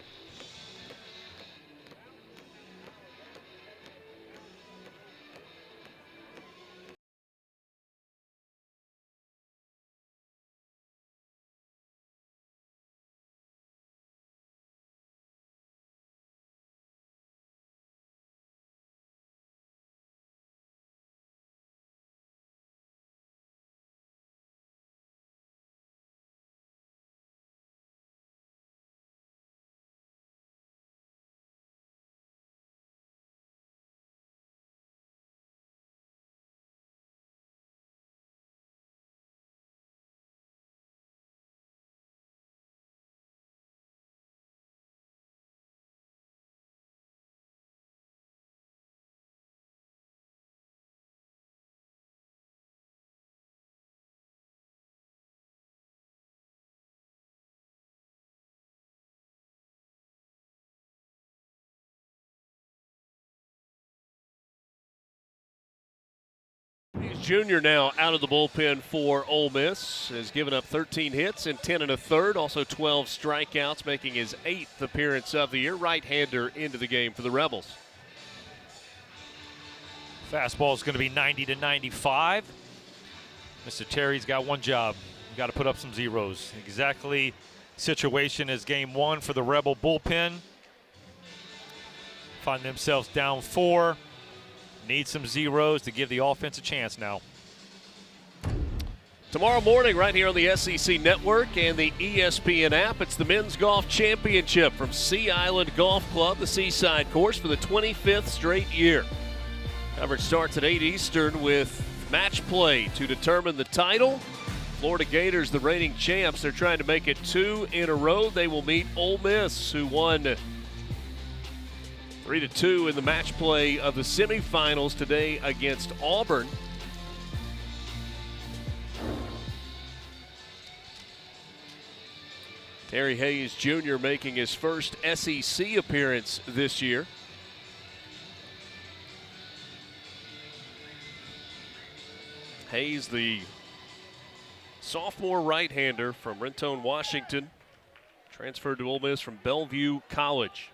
[SPEAKER 1] He's junior now out of the bullpen for Ole Miss. Has given up 13 hits and 10 1/3, also 12 strikeouts, making his 8th appearance of the year. Right-hander into the game for the Rebels.
[SPEAKER 2] Fastball is going to be 90 to 95. Mr. Terry's got one job. You got to put up some zeros. Exactly situation as game 1 for the Rebel bullpen. Find themselves down 4. Need some zeros to give the offense a chance now.
[SPEAKER 1] Tomorrow morning, right here on the SEC Network and the ESPN app, it's the Men's Golf Championship from Sea Island Golf Club, the Seaside course, for the 25th straight year. Coverage starts at 8 Eastern with match play to determine the title. Florida Gators, the reigning champs, they're trying to make it 2 in a row. They will meet Ole Miss, who won 3-2 in the match play of the semifinals today against Auburn. Terry Hayes Jr. making his first SEC appearance this year. Hayes, the sophomore right-hander from Renton, Washington, transferred to Ole Miss from Bellevue College.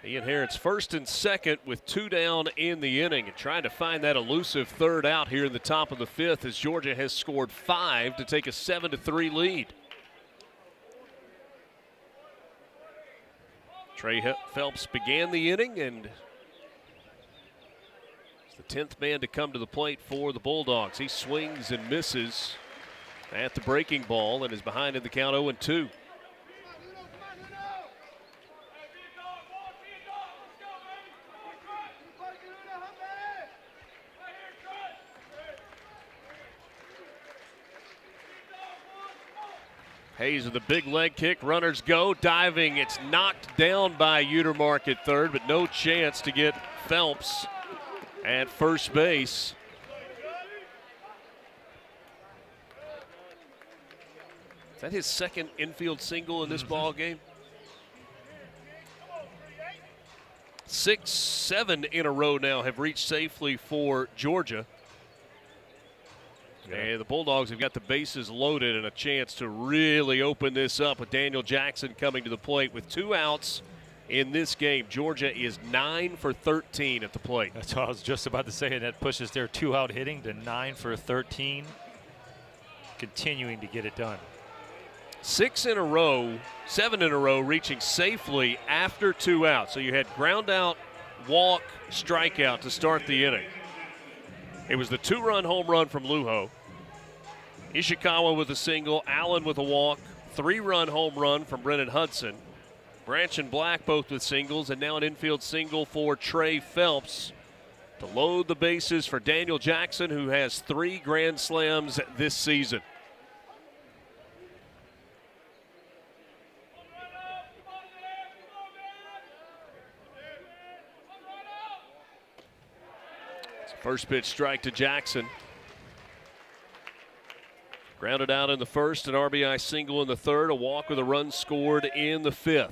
[SPEAKER 1] He inherits first and second with 2 down in the inning and trying to find that elusive third out here in the top of the 5th as Georgia has scored 5 to take a 7-3 lead. Trey Phelps began the inning and is the 10th man to come to the plate for the Bulldogs. He swings and misses at the breaking ball and is behind in the count 0-2. Hayes with a big leg kick. Runners go. Diving. It's knocked down by Utermark at third, but no chance to get Phelps at first base. Is that his second infield single in this ball game? 6, 7 in a row now have reached safely for Georgia. Yeah. And the Bulldogs have got the bases loaded and a chance to really open this up with Daniel Jackson coming to the plate with 2 outs in this game. Georgia is 9 for 13 at the plate.
[SPEAKER 2] That's what I was just about to say, and that pushes their 2-out hitting to 9 for 13, continuing to get it done.
[SPEAKER 1] 6 in a row, 7 in a row, reaching safely after 2 outs. So you had ground out, walk, strikeout to start the inning. It was the 2-run home run from Lujo. Ishikawa with a single, Allen with a walk, 3-run home run from Brennan Hudson. Branch and Black both with singles, and now an infield single for Trey Phelps to load the bases for Daniel Jackson, who has 3 grand slams this season. First pitch strike to Jackson. Grounded out in the first, an RBI single in the third, a walk with a run scored in the 5th.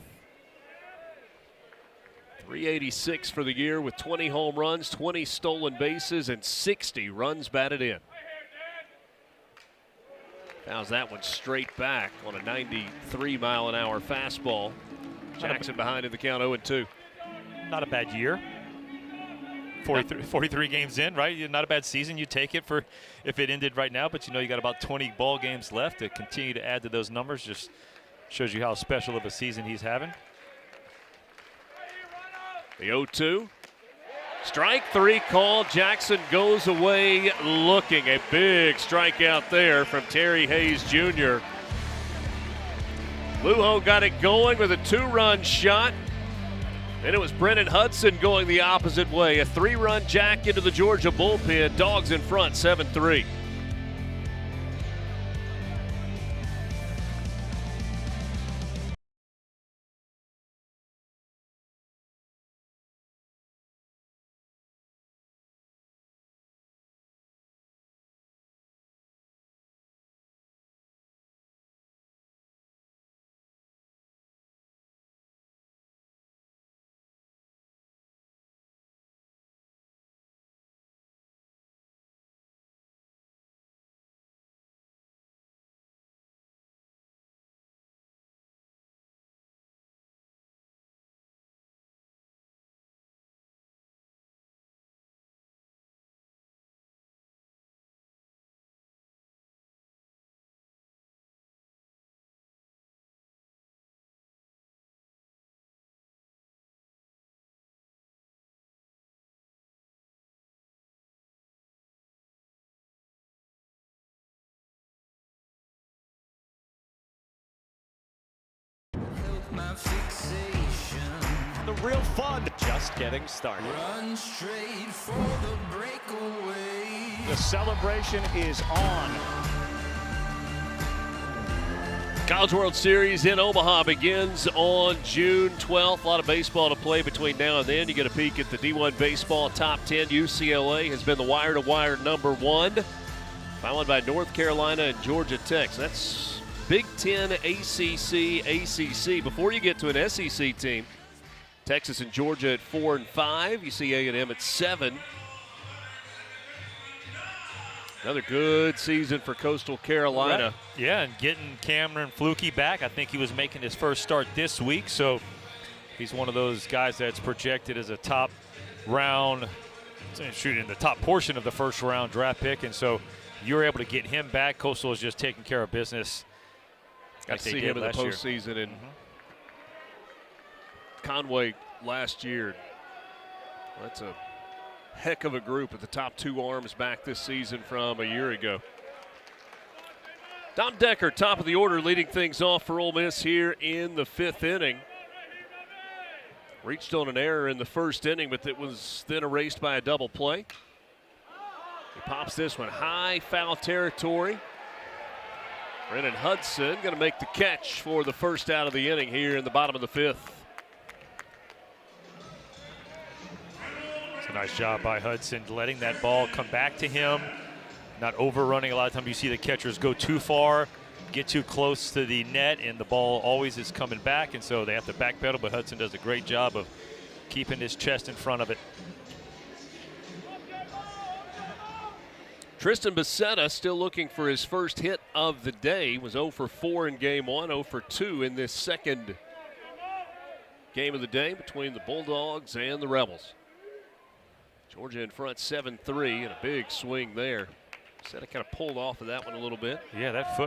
[SPEAKER 1] 386 for the year with 20 home runs, 20 stolen bases, and 60 runs batted in. Fouls that one straight back on a 93-mile-an-hour fastball. Jackson behind in the count 0-2.
[SPEAKER 2] Not a bad year. 43 games in, right? Not a bad season. You take it for if it ended right now, but you know you got about 20 ball games left to continue to add to those numbers. Just shows you how special of a season he's having.
[SPEAKER 1] The 0-2. Strike 3 call. Jackson goes away looking. A big strikeout there from Terry Hayes Jr. Lujo got it going with a 2-run shot. Then it was Brennan Hudson going the opposite way. A 3-run jack into the Georgia bullpen. Dogs in front, 7-3.
[SPEAKER 4] My fixation.
[SPEAKER 3] the real fun just getting started.
[SPEAKER 4] Run straight for the breakaway.
[SPEAKER 3] The celebration is on.
[SPEAKER 1] College World Series in Omaha begins on June 12th. A lot of baseball to play between now and then. You get a peek at the D1 baseball top 10. UCLA has been the wire-to-wire #1, followed by North Carolina and Georgia Tech. So that's Big Ten, ACC, ACC. Before you get to an SEC team, Texas and Georgia at 4 and 5. You see A&M at 7. Another good season for Coastal Carolina.
[SPEAKER 2] Right. Yeah, and getting Cameron Fluky back. I think he was making his first start this week, so he's one of those guys that's projected as a top round, shooting the top portion of the first round draft pick, and so you're able to get him back. Coastal is just taking care of business.
[SPEAKER 1] Got to see him in the postseason in Conway last year. That's a heck of a group with the top 2 arms back this season from a year ago. Dom Decker, top of the order, leading things off for Ole Miss here in the 5th inning. Reached on an error in the first inning, but it was then erased by a double play. He pops this one high, foul territory. Brennan Hudson going to make the catch for the first out of the inning here in the bottom of the 5th.
[SPEAKER 2] It's a nice job by Hudson letting that ball come back to him, not overrunning. A lot of times you see the catchers go too far, get too close to the net, and the ball always is coming back, and so they have to backpedal, but Hudson does a great job of keeping his chest in front of it.
[SPEAKER 1] Tristan Becerra still looking for his first hit of the day. Was 0 for 4 in game 1, 0 for 2 in this second game of the day between the Bulldogs and the Rebels. Georgia in front 7-3 and a big swing there. Becerra kind of pulled off of that one a little bit.
[SPEAKER 2] Yeah, that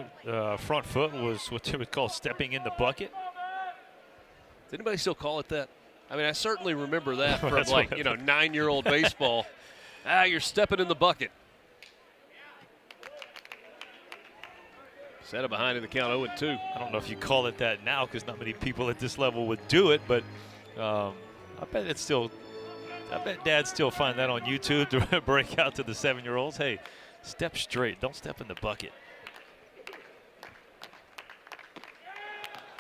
[SPEAKER 2] front foot was what they would call stepping in the bucket.
[SPEAKER 1] Does anybody still call it that? I mean, I certainly remember that from
[SPEAKER 2] That's
[SPEAKER 1] like,
[SPEAKER 2] what-
[SPEAKER 1] 9-year-old baseball. You're stepping in the bucket. Becerra behind in the count 0-2.
[SPEAKER 2] I don't know if you call it that now because not many people at this level would do it, but I bet dads still find that on YouTube to break out to the 7-year-olds. Hey, step straight. Don't step in the bucket.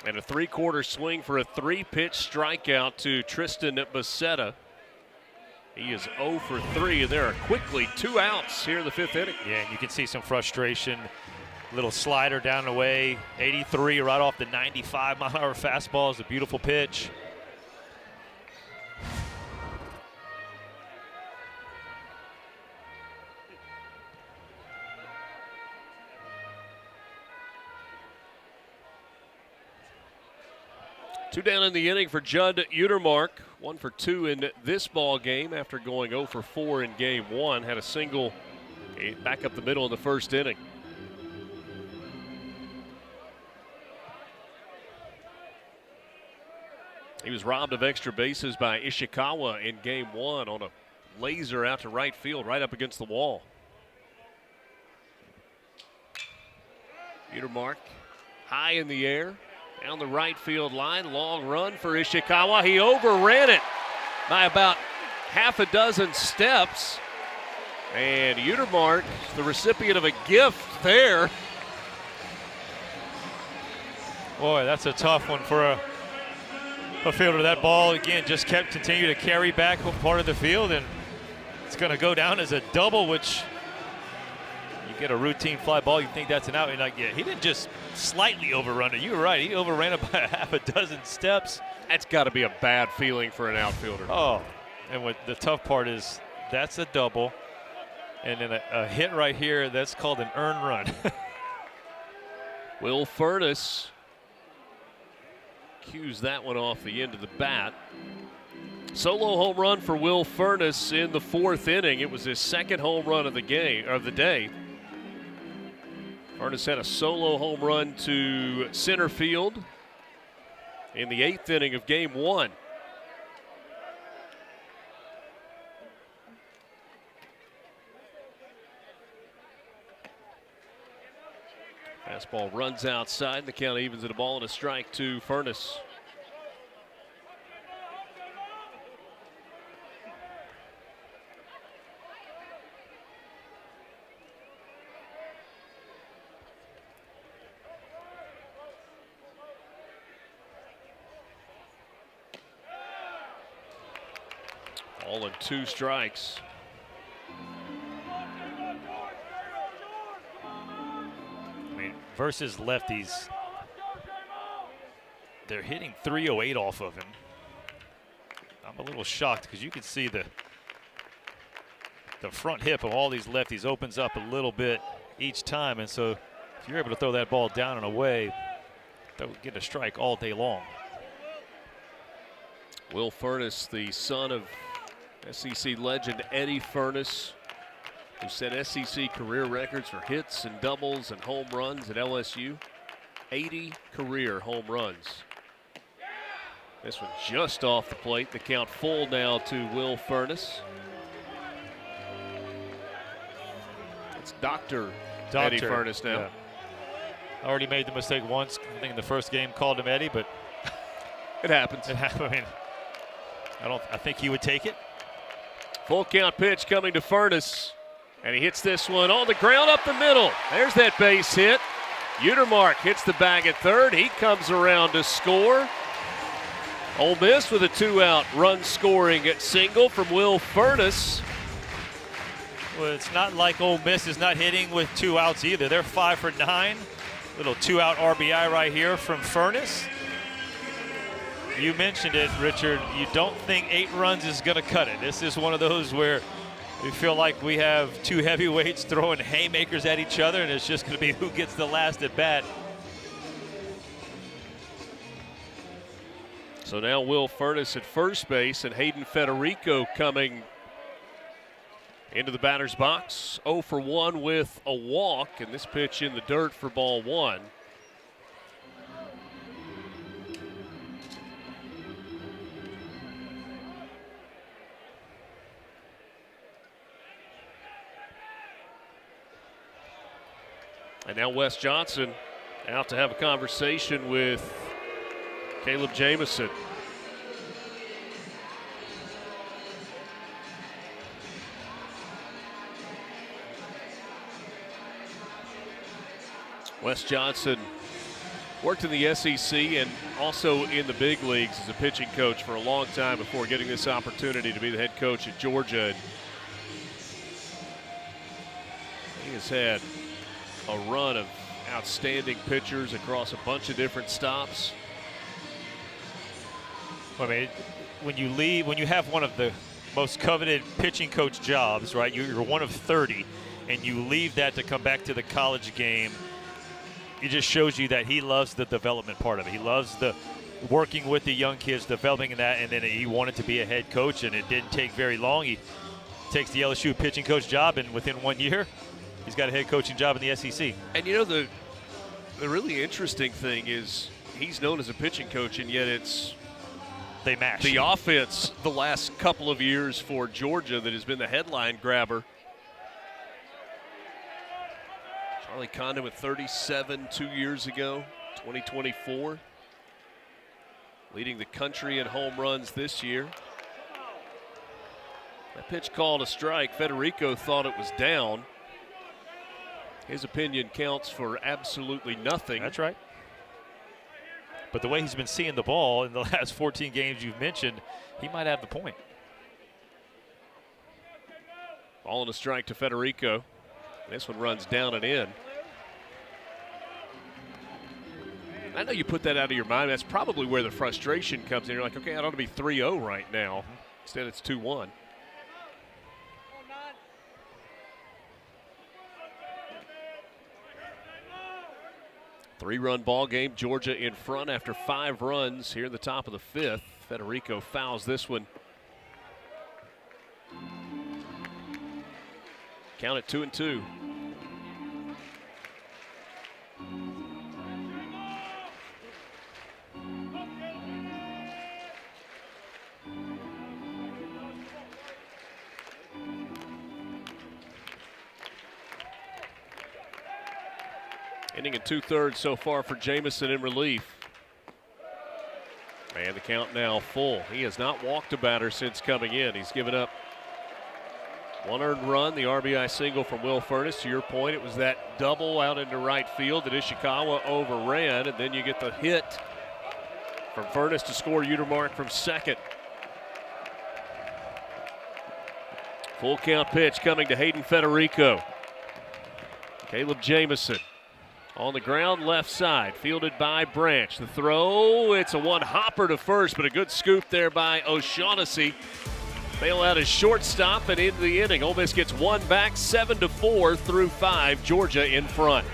[SPEAKER 1] And a 3-quarter swing for a 3-pitch strikeout to Tristan Becerra. He is 0 for 3, and there are quickly 2 outs here in the 5th inning.
[SPEAKER 2] Yeah, and you can see some frustration. Little slider down the way. 83 right off the 95-mile-an-hour fastball is a beautiful pitch.
[SPEAKER 1] Two down in the inning for Judd Utermark. 1 for 2 in this ball game after going 0 for 4 in game 1. Had a single back up the middle in the first inning. He was robbed of extra bases by Ishikawa in game 1 on a laser out to right field, right up against the wall. Utermark high in the air. Down the right field line, long run for Ishikawa. He overran it by about half a dozen steps. And Utermark, the recipient of a gift there.
[SPEAKER 2] Boy, that's a tough one for a fielder. That ball, again, just continue to carry back part of the field, and it's going to go down as a double, which you get a routine fly ball, you think that's an out. You're like, yeah, he didn't just slightly overrun it. You were right. He overran it by half a dozen steps.
[SPEAKER 1] That's got to be a bad feeling for an outfielder.
[SPEAKER 2] Oh, and what the tough part is, that's a double. And then a hit right here, that's called an earned run.
[SPEAKER 1] Will Furness cues that one off the end of the bat. Solo home run for Will Furness in the 4th inning. It was his 2nd home run of the day. Furness had a solo home run to center field in the 8th inning of game 1. Fastball runs outside, and the count evens at a ball and a strike to Furness. All in 2 strikes.
[SPEAKER 2] I mean, versus lefties, they're hitting 308 off of him. I'm a little shocked because you can see the front hip of all these lefties opens up a little bit each time, and so if you're able to throw that ball down and away, they'll get a strike all day long.
[SPEAKER 1] Will Furness, the son of SEC legend Eddie Furness, who set SEC career records for hits and doubles and home runs at LSU. 80 career home runs. This one just off the plate. The count full now to Will Furness. It's Dr. Eddie Furness now.
[SPEAKER 2] Yeah. I already made the mistake once. I think in the first game called him Eddie, but
[SPEAKER 1] it happens.
[SPEAKER 2] It happened. I mean, I think he would take it.
[SPEAKER 1] Full count pitch coming to Furness, and he hits this one on the ground up the middle. There's that base hit. Utermark hits the bag at third. He comes around to score. Ole Miss with a 2-out run scoring single from Will Furness.
[SPEAKER 2] Well, it's not like Ole Miss is not hitting with 2 outs either. They're 5 for 9. Little 2-out RBI right here from Furness. You mentioned it, Richard. You don't think 8 runs is going to cut it. This is one of those where we feel like we have 2 heavyweights throwing haymakers at each other, and it's just going to be who gets the last at bat.
[SPEAKER 1] So now Will Furness at first base, and Hayden Federico coming into the batter's box. 0 for 1 with a walk, and this pitch in the dirt for ball 1. And now Wes Johnson out to have a conversation with Caleb Jamison. Wes Johnson worked in the SEC and also in the big leagues as a pitching coach for a long time before getting this opportunity to be the head coach at Georgia. And he has had a run of outstanding pitchers across a bunch of different stops.
[SPEAKER 2] I mean, when you have one of the most coveted pitching coach jobs, right? You're one of 30, and you leave that to come back to the college game. It just shows you that he loves the development part of it. He loves the working with the young kids, developing that, and then he wanted to be a head coach, and it didn't take very long. He takes the LSU pitching coach job, and within 1 year, he's got a head coaching job in the SEC.
[SPEAKER 1] And you know, the really interesting thing is he's known as a pitching coach, and yet it's
[SPEAKER 2] they mash
[SPEAKER 1] the offense the last couple of years for Georgia that has been the headline grabber. Charlie Condon with 37 2 years ago, 2024. Leading the country in home runs this year. That pitch called a strike. Federico thought it was down. His opinion counts for absolutely nothing.
[SPEAKER 2] That's right. But the way he's been seeing the ball in the last 14 games you've mentioned, he might have the point.
[SPEAKER 1] Ball and a strike to Federico. This one runs down and in. I know you put that out of your mind. That's probably where the frustration comes in. You're like, okay, I ought to be 3-0 right now. Instead, it's 2-1. Three-run ball game. Georgia in front after 5 runs here in the top of the 5th. Federico fouls this one. Count it 2-2. Inning and 2/3 so far for Jamison in relief. And the count now full. He has not walked a batter since coming in. He's given up 1 earned run, the RBI single from Will Furness. To your point, it was that double out into right field that Ishikawa overran, and then you get the hit from Furness to score Utermark from second. Full count pitch coming to Hayden Federico. Caleb Jamison on the ground, left side, fielded by Branch. The throw, it's a one-hopper to first, but a good scoop there by O'Shaughnessy. Bail out his shortstop and into the inning. Ole Miss gets one back, 7-4 through 5. Georgia in front.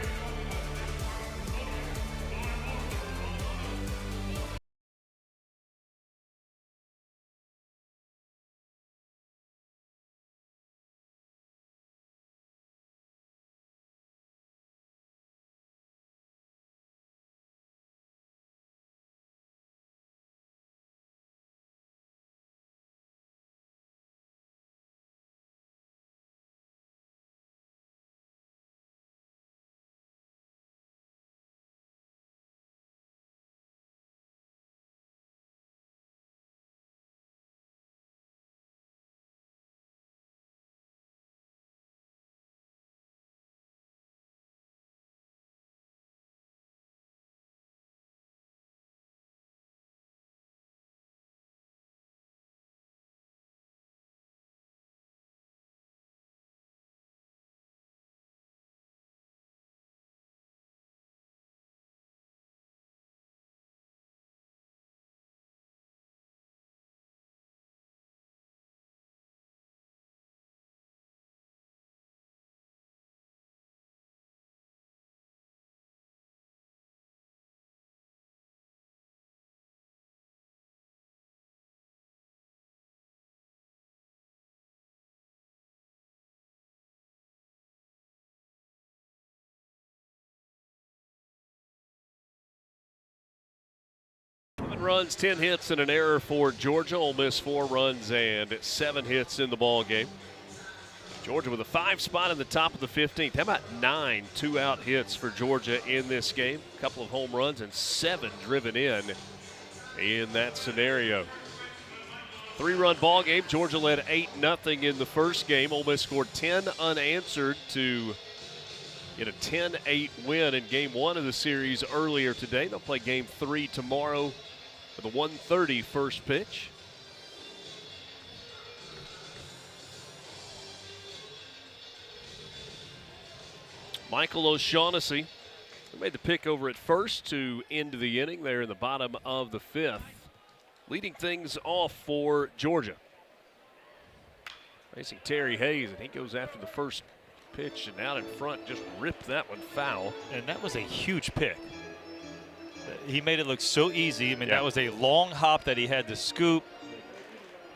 [SPEAKER 1] Runs, 10 hits, and an error for Georgia. Ole Miss 4 runs and 7 hits in the ball game. Georgia with a 5 spot in the top of the 15th. How about 9 2-out hits for Georgia in this game? A couple of home runs and 7 driven in that scenario. 3-run ball game. Georgia led 8-0 in the first game. Ole Miss scored 10 unanswered to get a 10-8 win in game 1 of the series earlier today. They'll play game 3 tomorrow for the 1:30 first pitch. Michael O'Shaughnessy made the pick over at first to end the inning there in the bottom of the 5th, leading things off for Georgia. Facing Terry Hayes, and he goes after the first pitch and out in front, just ripped that one foul.
[SPEAKER 2] And that was a huge pick. He made it look so easy. I mean,
[SPEAKER 1] Yeah.
[SPEAKER 2] That was a long hop that he had to scoop.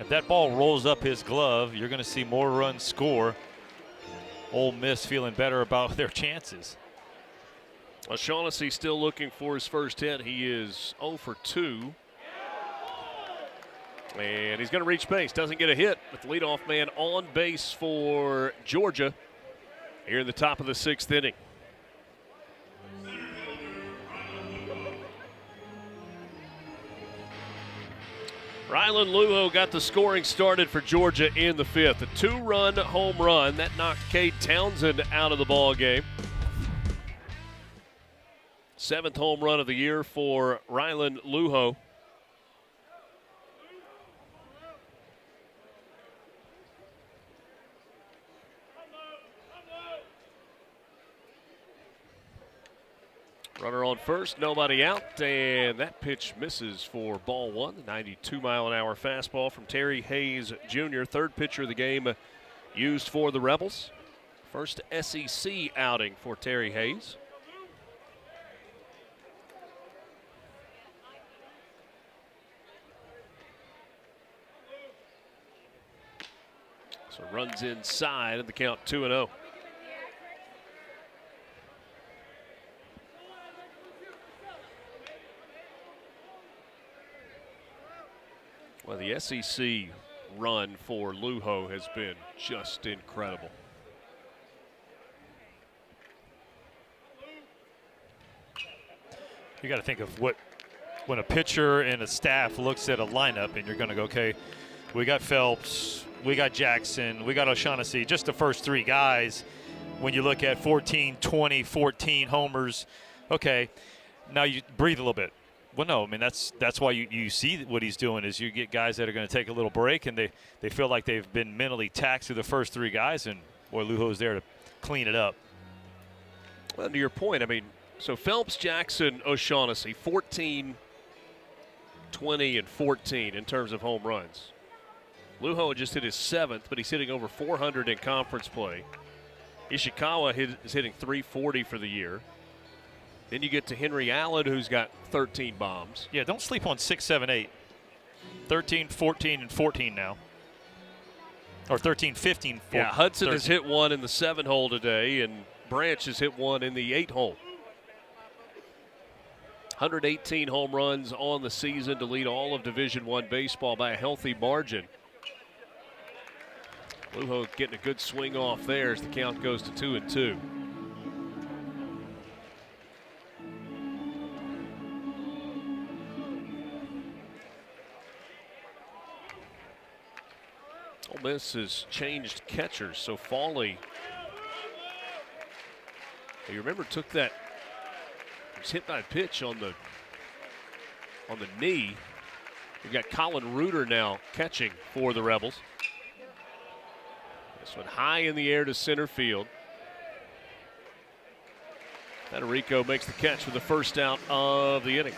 [SPEAKER 2] If that ball rolls up his glove, you're going to see more runs score. Ole Miss feeling better about their chances.
[SPEAKER 1] O'Shaughnessy still looking for his first hit. He is 0 for 2. And he's going to reach base. Doesn't get a hit, but the leadoff man on base for Georgia here in the top of the 6th inning. Rylan Lujo got the scoring started for Georgia in the 5th. A 2-run home run that knocked Cade Townsend out of the ball game. 7th home run of the year for Rylan Lujo. Runner on first, nobody out, and that pitch misses for ball 1. The 92-mile-an-hour fastball from Terry Hayes Jr., third pitcher of the game used for the Rebels. First SEC outing for Terry Hayes. So runs inside and the count 2-0. Well, the SEC run for Lujo has been just incredible.
[SPEAKER 2] You got to think of when a pitcher and a staff looks at a lineup and you're going to go, okay, we got Phelps, we got Jackson, we got O'Shaughnessy, just the first 3 guys. When you look at 14, 20, 14 homers, okay, now you breathe a little bit. Well, no, I mean that's why you see what he's doing is you get guys that are going to take a little break and they feel like they've been mentally taxed through the first 3 guys, and boy, Lujo's there to clean it up.
[SPEAKER 1] Well, to your point, I mean, so Phelps, Jackson, O'Shaughnessy, 14, 20, and 14 in terms of home runs. Lujo just hit his 7th, but he's hitting over 400 in conference play. Ishikawa is hitting 340 for the year. Then you get to Henry Allen, who's got 13 bombs.
[SPEAKER 2] Yeah, don't sleep on 6, 7, 8. 13, 14, and 14 now. Or 13, 15, 14.
[SPEAKER 1] Yeah, Hudson
[SPEAKER 2] 13.
[SPEAKER 1] has hit one in the 7-hole today, and Branch has hit one in the 8-hole. 118 home runs on the season to lead all of Division I baseball by a healthy margin. Lujo getting a good swing off there as the count goes to 2-2. Ole Miss has changed catchers, so Fawley, you remember, took that, was hit by a pitch on the knee. We've got Colin Reuter now catching for the Rebels. This one high in the air to center field. Federico makes the catch for the first out of the inning.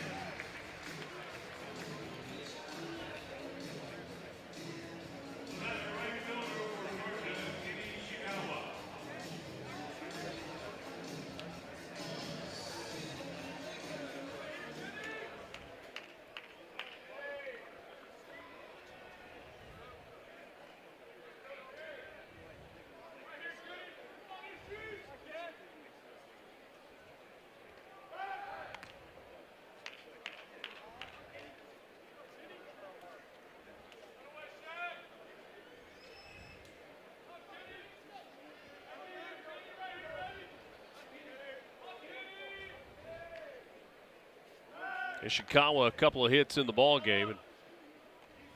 [SPEAKER 1] Ishikawa a couple of hits in the ball game, and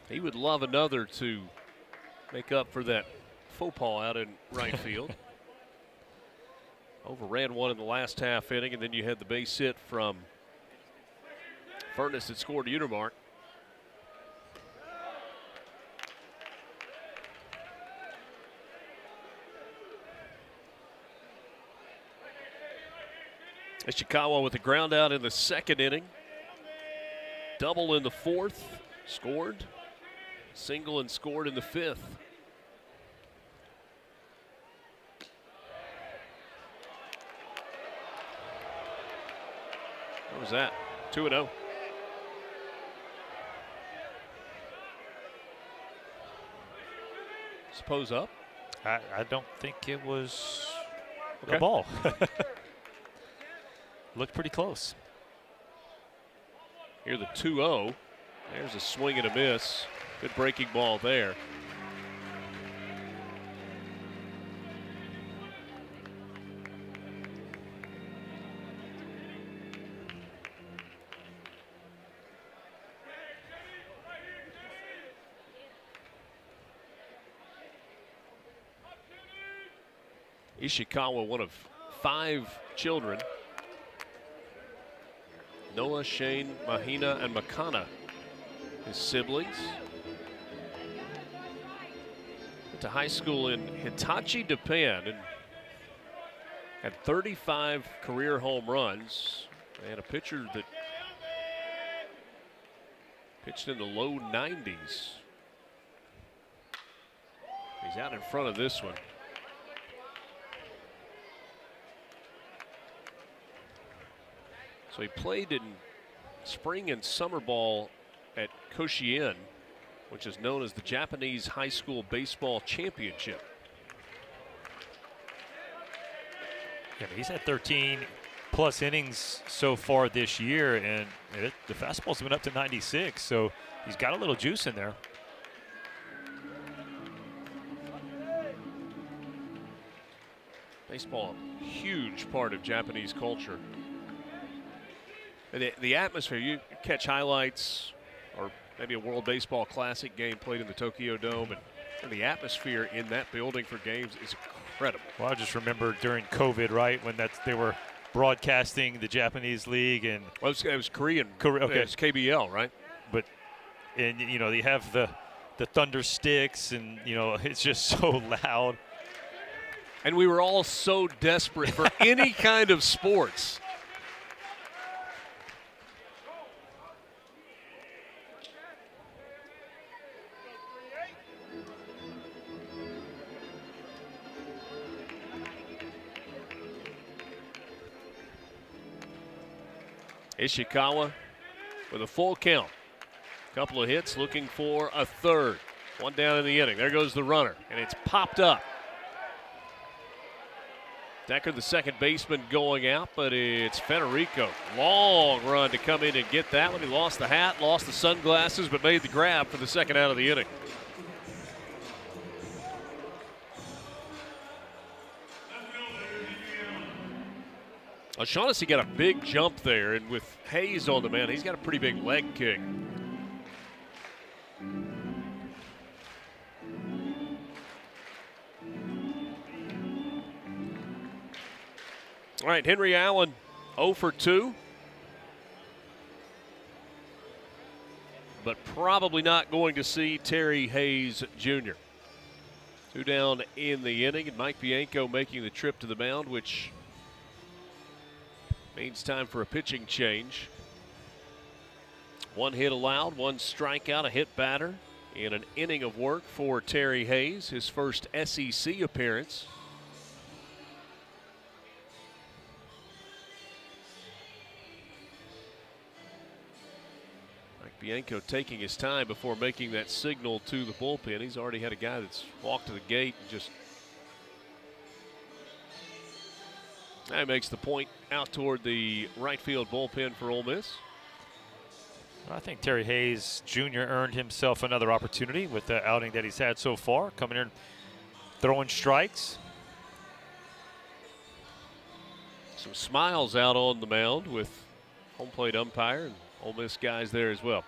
[SPEAKER 1] he would love another to make up for that faux pas out in right field. Overran one in the last half inning, and then you had the base hit from Furness that scored Unimark. Ishikawa with a ground out in the 2nd inning. Double in the 4th, scored. Single and scored in the 5th. What was that? 2-0. Suppose up?
[SPEAKER 2] I don't think it was
[SPEAKER 1] Okay.
[SPEAKER 2] a ball. Looked pretty close.
[SPEAKER 1] Here the 2-0. There's a swing and a miss. Good breaking ball there. Ishikawa, one of 5 children. Noah, Shane, Mahina, and Makana, his siblings. Went to high school in Hitachi, Japan, and had 35 career home runs. And a pitcher that pitched in the low 90s. He's out in front of this one. So he played in spring and summer ball at Koshien, which is known as the Japanese High School Baseball Championship.
[SPEAKER 2] Yeah, he's had 13 plus innings so far this year, and the fastball's been up to 96, so he's got a little juice in there.
[SPEAKER 1] Baseball, a huge part of Japanese culture. And the atmosphere, you catch highlights or maybe a World Baseball Classic game played in the Tokyo Dome, and the atmosphere in that building for games is incredible.
[SPEAKER 2] Well, I just remember during COVID, right, when they were broadcasting the Japanese league, and
[SPEAKER 1] Well, it was Korean.
[SPEAKER 2] Okay.
[SPEAKER 1] It's KBL, right?
[SPEAKER 2] but and you know, they have the thunder sticks, and you know, it's just so loud.
[SPEAKER 1] And we were all so desperate for any kind of sports. Ishikawa with a full count. Couple of hits, looking for a third. One down in the inning. There goes the runner, and it's popped up. Decker, the second baseman, going out, but it's Federico. Long run to come in and get that one. He lost the hat, lost the sunglasses, but made the grab for the second out of the inning. O'Shaughnessy got a big jump there, and with Hayes on the mound, he's got a pretty big leg kick. All right, Henry Allen 0 for 2. But probably not going to see Terry Hayes Jr. 2 down in the inning, and Mike Bianco making the trip to the mound, which means time for a pitching change. 1 hit allowed, 1 strikeout, a hit batter, and an inning of work for Terry Hayes, his first SEC appearance. Mike Bianco taking his time before making that signal to the bullpen. He's already had a guy that's walked to the gate and just that makes the point out toward the right field bullpen for Ole Miss.
[SPEAKER 2] I think Terry Hayes Jr. earned himself another opportunity with the outing that he's had so far, coming in throwing strikes.
[SPEAKER 1] Some smiles out on the mound with home plate umpire and Ole Miss guys there as well.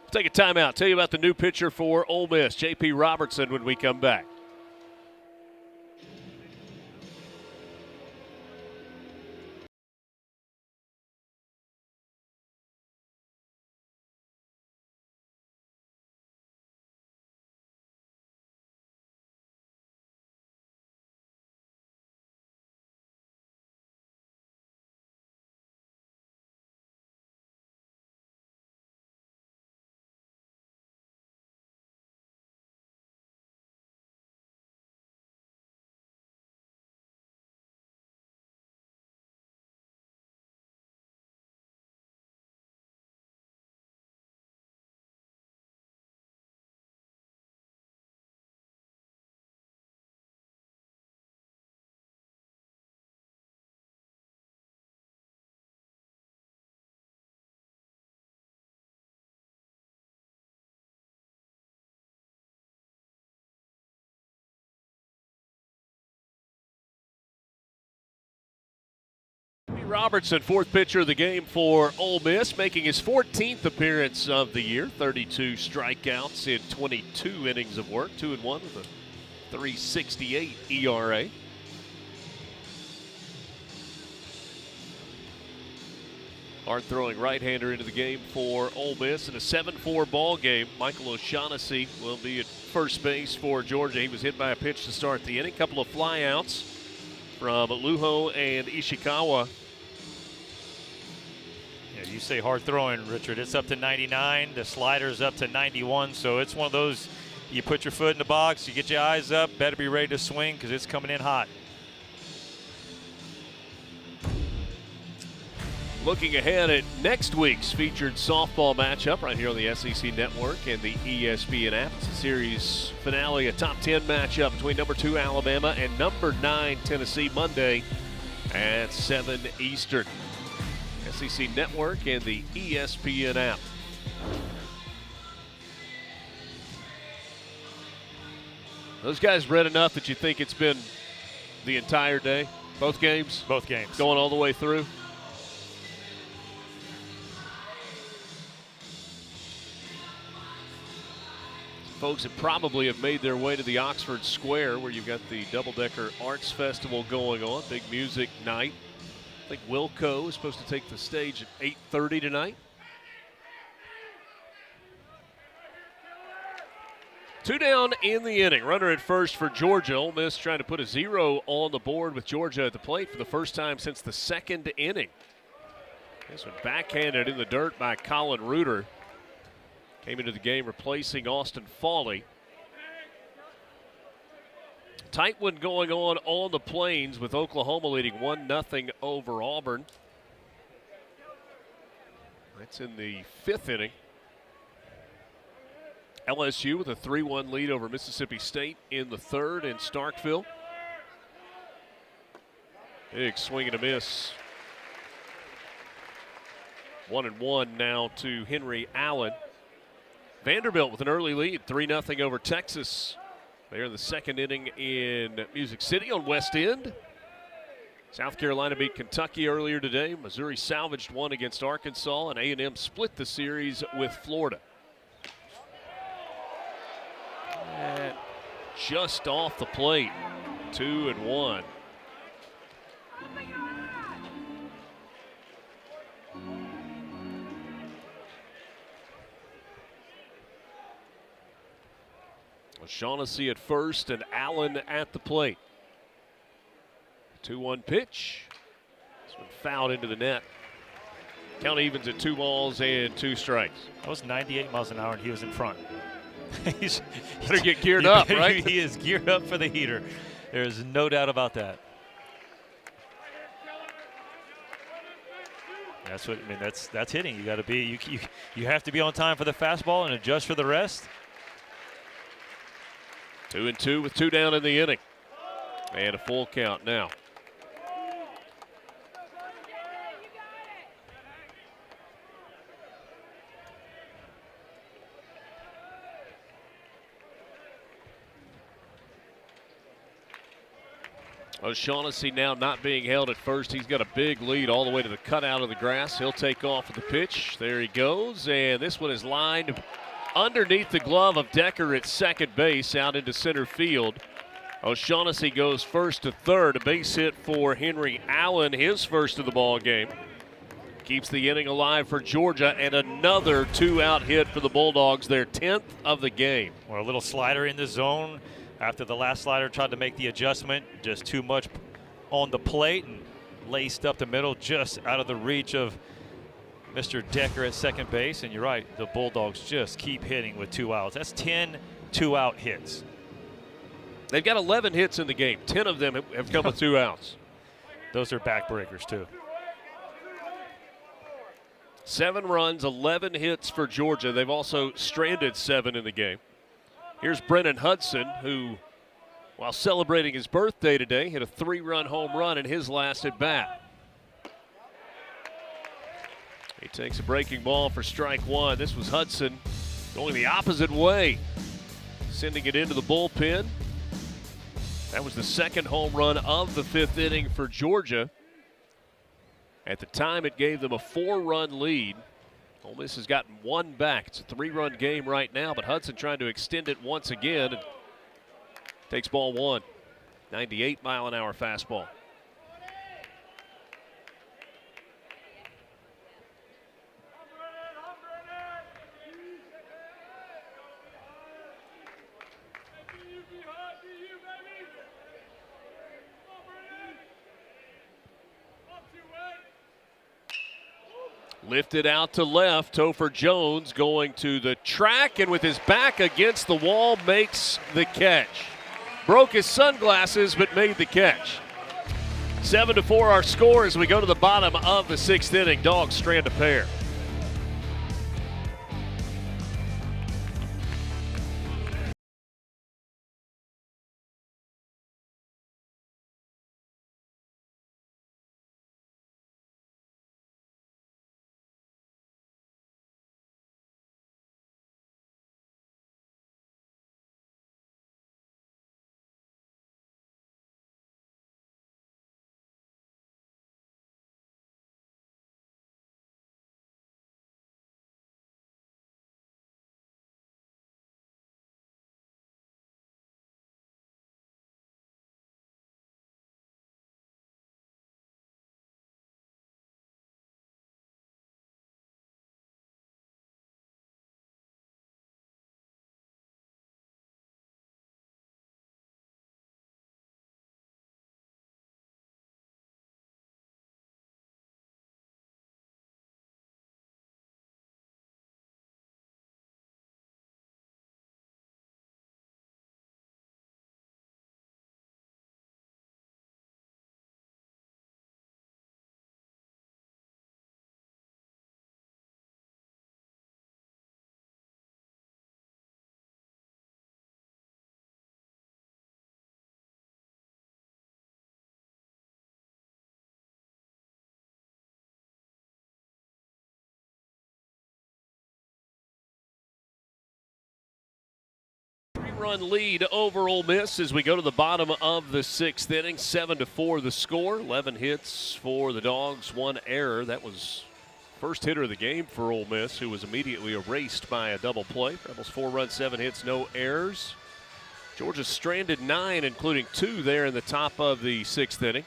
[SPEAKER 1] We'll take a timeout. Tell you about the new pitcher for Ole Miss, J.P. Robertson, when we come back. Robertson, fourth pitcher of the game for Ole Miss, making his 14th appearance of the year. 32 strikeouts in 22 innings of work. 2-1 with a .368 ERA. Hard throwing right-hander into the game for Ole Miss in a 7-4 ball game. Michael O'Shaughnessy will be at first base for Georgia. He was hit by a pitch to start the inning. Couple of flyouts from Lujo and Ishikawa.
[SPEAKER 2] Yeah, you say hard throwing, Richard. It's up to 99. The slider's up to 91. So it's one of those, you put your foot in the box, you get your eyes up, better be ready to swing because it's coming in hot.
[SPEAKER 1] Looking ahead at next week's featured softball matchup right here on the SEC Network and the ESPN app. It's a series finale, a top 10 matchup between number 2 Alabama and number 9 Tennessee Monday at 7 Eastern. SEC Network and the ESPN app. Those guys read enough that you think it's been the entire day? Both games?
[SPEAKER 2] Both games.
[SPEAKER 1] Going all the way through? Folks that probably have made their way to the Oxford Square where you've got the double-decker arts festival going on, big music night. I think Wilco is supposed to take the stage at 8:30 tonight. 2 down in the inning. Runner at first for Georgia. Ole Miss trying to put a 0 on the board with Georgia at the plate for the first time since the second inning. This one backhanded in the dirt by Colin Reuter. Came into the game replacing Austin Fawley. Tight one going on the Plains with Oklahoma leading 1-0 over Auburn. That's in the 5th inning. LSU with a 3-1 lead over Mississippi State in the 3rd in Starkville. Big swing and a miss. 1-1 now to Henry Allen. Vanderbilt with an early lead, 3-0 over Texas. They're in the 2nd inning in Music City on West End. South Carolina beat Kentucky earlier today. Missouri salvaged one against Arkansas, and A&M split the series with Florida. And just off the plate, 2-1. O'Shaughnessy at first and Allen at the plate. 2-1 pitch. This one fouled into the net. Count evens at 2 balls and 2 strikes.
[SPEAKER 2] That was 98 miles an hour, and he was in front. he's
[SPEAKER 1] better get geared up, right?
[SPEAKER 2] He is geared up for the heater. There's no doubt about that. That's what I mean. That's hitting. You got to be. You have to be on time for the fastball and adjust for the rest.
[SPEAKER 1] 2-2 with 2 down in the inning. And a full count now. O'Shaughnessy now not being held at first. He's got a big lead all the way to the cutout of the grass. He'll take off with the pitch. There he goes. And this one is lined underneath the glove of Decker at second base out into center field. O'Shaughnessy goes first to third. A base hit for Henry Allen, his first of the ball game. Keeps the inning alive for Georgia, and another 2-out hit for the Bulldogs, their 10th of the game.
[SPEAKER 2] Or a little slider in the zone after the last slider tried to make the adjustment. Just too much on the plate and laced up the middle, just out of the reach of Mr. Decker at second base. And you're right, the Bulldogs just keep hitting with 2 outs. That's 10 2-out hits.
[SPEAKER 1] They've got 11 hits in the game. 10 of them have come with 2 outs.
[SPEAKER 2] Those are backbreakers, too.
[SPEAKER 1] 7 runs, 11 hits for Georgia. They've also stranded 7 in the game. Here's Brennan Hudson, who, while celebrating his birthday today, hit a 3-run home run in his last at bat. He takes a breaking ball for strike 1. This was Hudson going the opposite way, sending it into the bullpen. That was the second home run of the 5th inning for Georgia. At the time, it gave them a 4-run lead. Ole Miss has gotten 1 back. It's a 3-run game right now, but Hudson trying to extend it once again. And takes ball 1. 98-mile-an-hour fastball. Lifted out to left. Topher Jones going to the track, and with his back against the wall makes the catch. Broke his sunglasses but made the catch. 7-4 our score as we go to the bottom of the 6th inning. Dogs strand a pair. 2-run lead over Ole Miss as we go to the bottom of the 6th inning. 7-4 the score. 11 hits for the Dogs, 1 error. That was first hitter of the game for Ole Miss, who was immediately erased by a double play. Rebels 4 runs, 7 hits, no errors. Georgia stranded 9, including 2 there in the top of the 6th inning.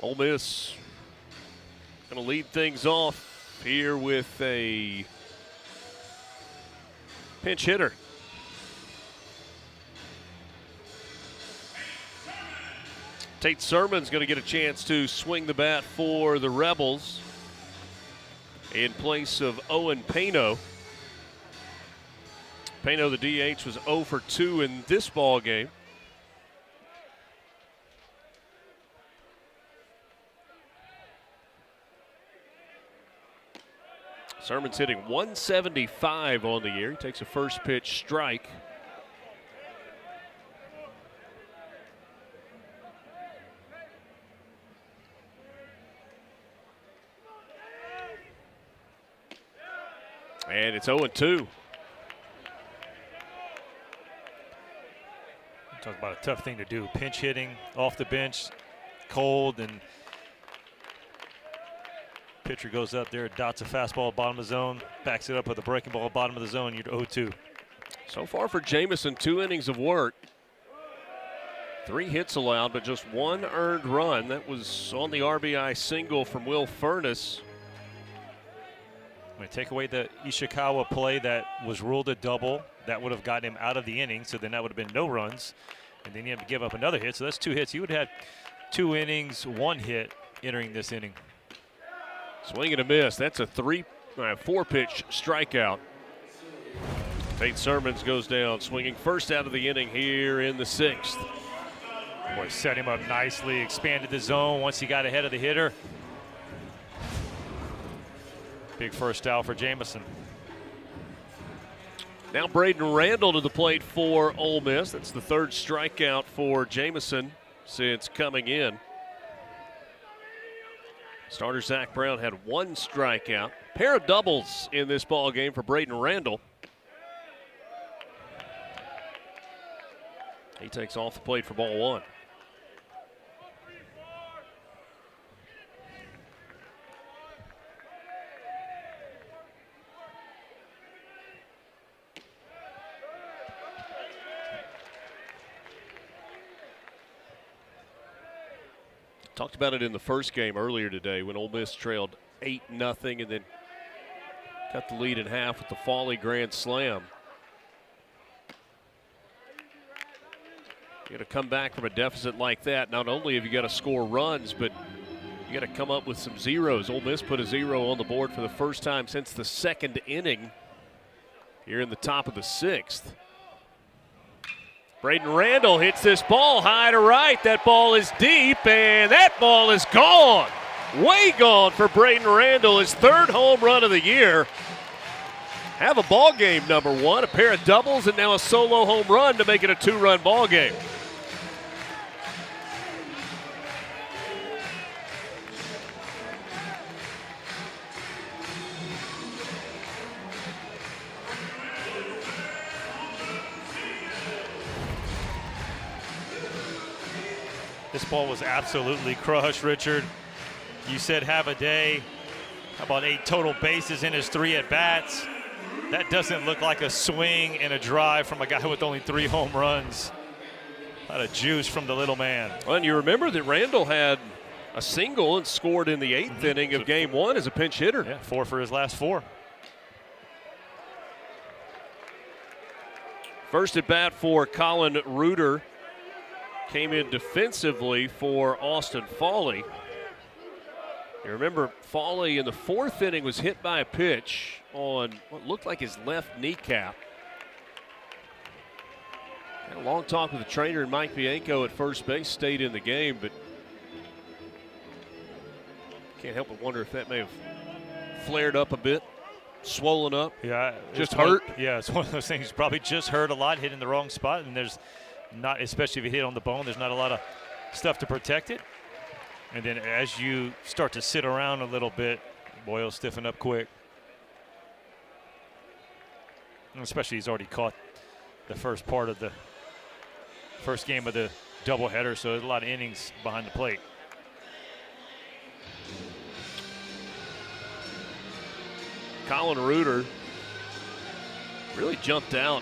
[SPEAKER 1] Ole Miss going to lead things off here with a pinch hitter. Tate Sermon's going to get a chance to swing the bat for the Rebels in place of Owen Pano. Pano, the DH, was 0 for 2 in this ball game. Sermon's hitting 175 on the year. He takes a first pitch strike. And it's 0-2.
[SPEAKER 2] Talk about a tough thing to do. Pinch hitting off the bench, cold, and pitcher goes up there, dots a fastball bottom of the zone, backs it up with a breaking ball bottom of the zone. You're 0-2.
[SPEAKER 1] So far for Jamison, 2 innings of work. 3 hits allowed, but just 1 earned run. That was on the RBI single from Will Furness.
[SPEAKER 2] I'm going to take away the Ishikawa play that was ruled a double. That would have gotten him out of the inning, so then that would have been no runs. And then you have to give up another hit, so that's 2 hits. He would have had 2 innings, 1 hit entering this inning.
[SPEAKER 1] Swing and a miss. That's a 4-pitch strikeout. Tate Sermons goes down, swinging first out of the inning here in the 6th.
[SPEAKER 2] Boy, set him up nicely, expanded the zone once he got ahead of the hitter. Big first out for Jamison.
[SPEAKER 1] Now Braden Randall to the plate for Ole Miss. That's the 3rd strikeout for Jamison since coming in. Starter Zach Brown had 1 strikeout. Pair of doubles in this ball game for Braden Randall. He takes off the plate for ball 1. Talked about it in the first game earlier today when Ole Miss trailed 8-0 and then cut the lead in half with the Foley grand slam. You got to come back from a deficit like that. Not only have you got to score runs, but you got to come up with some zeros. Ole Miss put a 0 on the board for the first time since the 2nd inning here in the top of the 6th. Braden Randall hits this ball high to right. That ball is deep, and that ball is gone. Way gone for Braden Randall, his 3rd home run of the year. Have a ball game, number 1, a pair of doubles, and now a solo home run to make it a 2-run ball game.
[SPEAKER 2] This ball was absolutely crushed, Richard. You said have a day. How about 8 total bases in his 3 at-bats? That doesn't look like a swing and a drive from a guy with only 3 home runs. A lot of juice from the little man.
[SPEAKER 1] Well, and you remember that Randall had a single and scored in the 8th inning of game 1 as a pinch hitter.
[SPEAKER 2] Yeah, 4 for his last 4.
[SPEAKER 1] First at bat for Colin Reuter. Came in defensively for Austin Foley. You remember Foley in the 4th inning was hit by a pitch on what looked like his left kneecap. Had a long talk with the trainer and Mike Bianco at first base, stayed in the game, but can't help but wonder if that may have flared up a bit, swollen up.
[SPEAKER 2] Yeah,
[SPEAKER 1] just hurt.
[SPEAKER 2] It's one of those things. Probably just hurt a lot, hit in the wrong spot, and there's not, especially if you hit on the bone, there's not a lot of stuff to protect it. And then as you start to sit around a little bit, boy, it'll stiffen up quick. Especially he's already caught the first part of the first game of the doubleheader, so there's a lot of innings behind the plate.
[SPEAKER 1] Colin Reuter really jumped out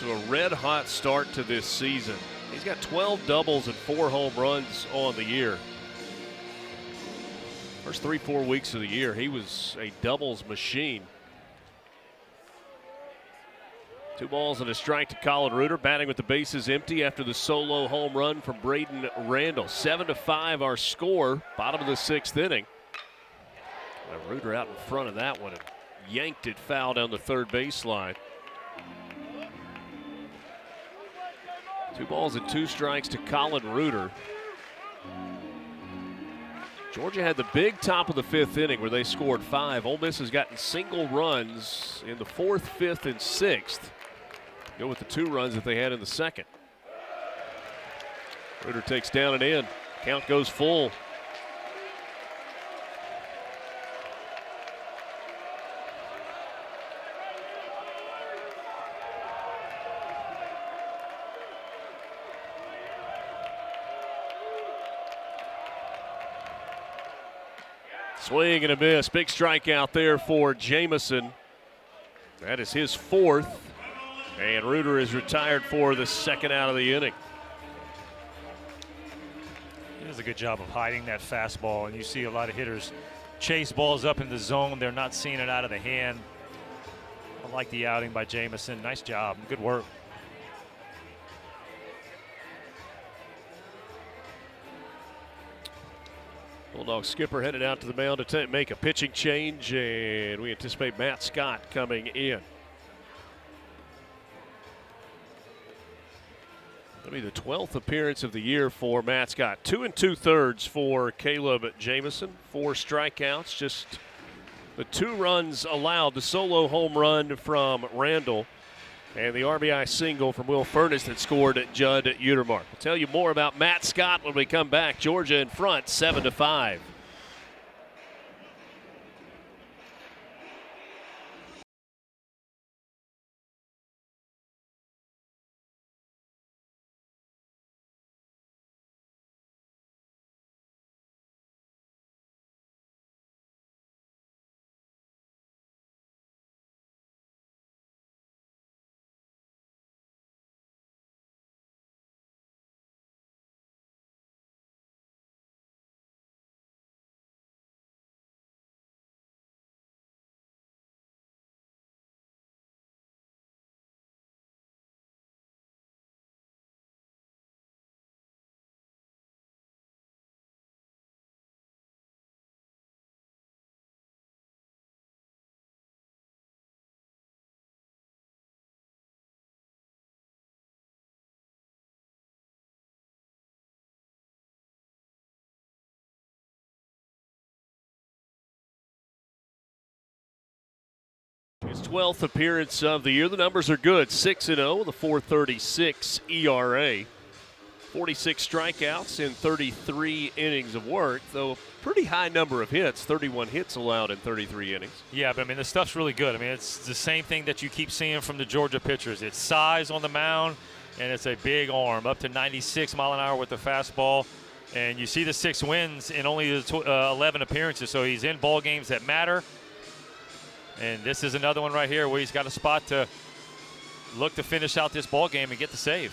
[SPEAKER 1] to a red-hot start to this season. He's got 12 doubles and 4 home runs on the year. First 3-4 weeks of the year, he was a doubles machine. 2 balls and a strike to Colin Reuter, batting with the bases empty after the solo home run from Braden Randall. 7-5 our score, bottom of the 6th inning. Reuter out in front of that one and yanked it foul down the third baseline. 2 balls and 2 strikes to Colin Reuter. Georgia had the big top of the 5th inning where they scored 5. Ole Miss has gotten single runs in the 4th, 5th, and 6th. Go with the 2 runs that they had in the 2nd. Reuter takes down and in. Count goes full. Swing and a miss. Big strikeout there for Jamison. That is his 4th. And Reuter is retired for the 2nd out of the inning.
[SPEAKER 2] He does a good job of hiding that fastball, and you see a lot of hitters chase balls up in the zone. They're not seeing it out of the hand. I like the outing by Jamison. Nice job. Good work.
[SPEAKER 1] Bulldog skipper headed out to the mound to make a pitching change, and we anticipate Matt Scott coming in. That'll be the 12th appearance of the year for Matt Scott. 2 2/3 for Caleb Jamison. 4 strikeouts, just the 2 runs allowed. The solo home run from Randall and the RBI single from Will Furness that scored at Judd Utermark. We'll tell you more about Matt Scott when we come back. Georgia in front, 7-5. His 12th appearance of the year. The numbers are good. 6-0 with a 4.36 ERA. 46 strikeouts in 33 innings of work, though a pretty high number of hits. 31 hits allowed in 33 innings.
[SPEAKER 2] Yeah, but I mean, the stuff's really good. I mean, it's the same thing that you keep seeing from the Georgia pitchers. It's size on the mound, and it's a big arm, up to 96 mile an hour with the fastball. And you see the 6 wins in only the 11 appearances, so he's in ball games that matter. And this is another one right here where he's got a spot to look to finish out this ball game and get the save.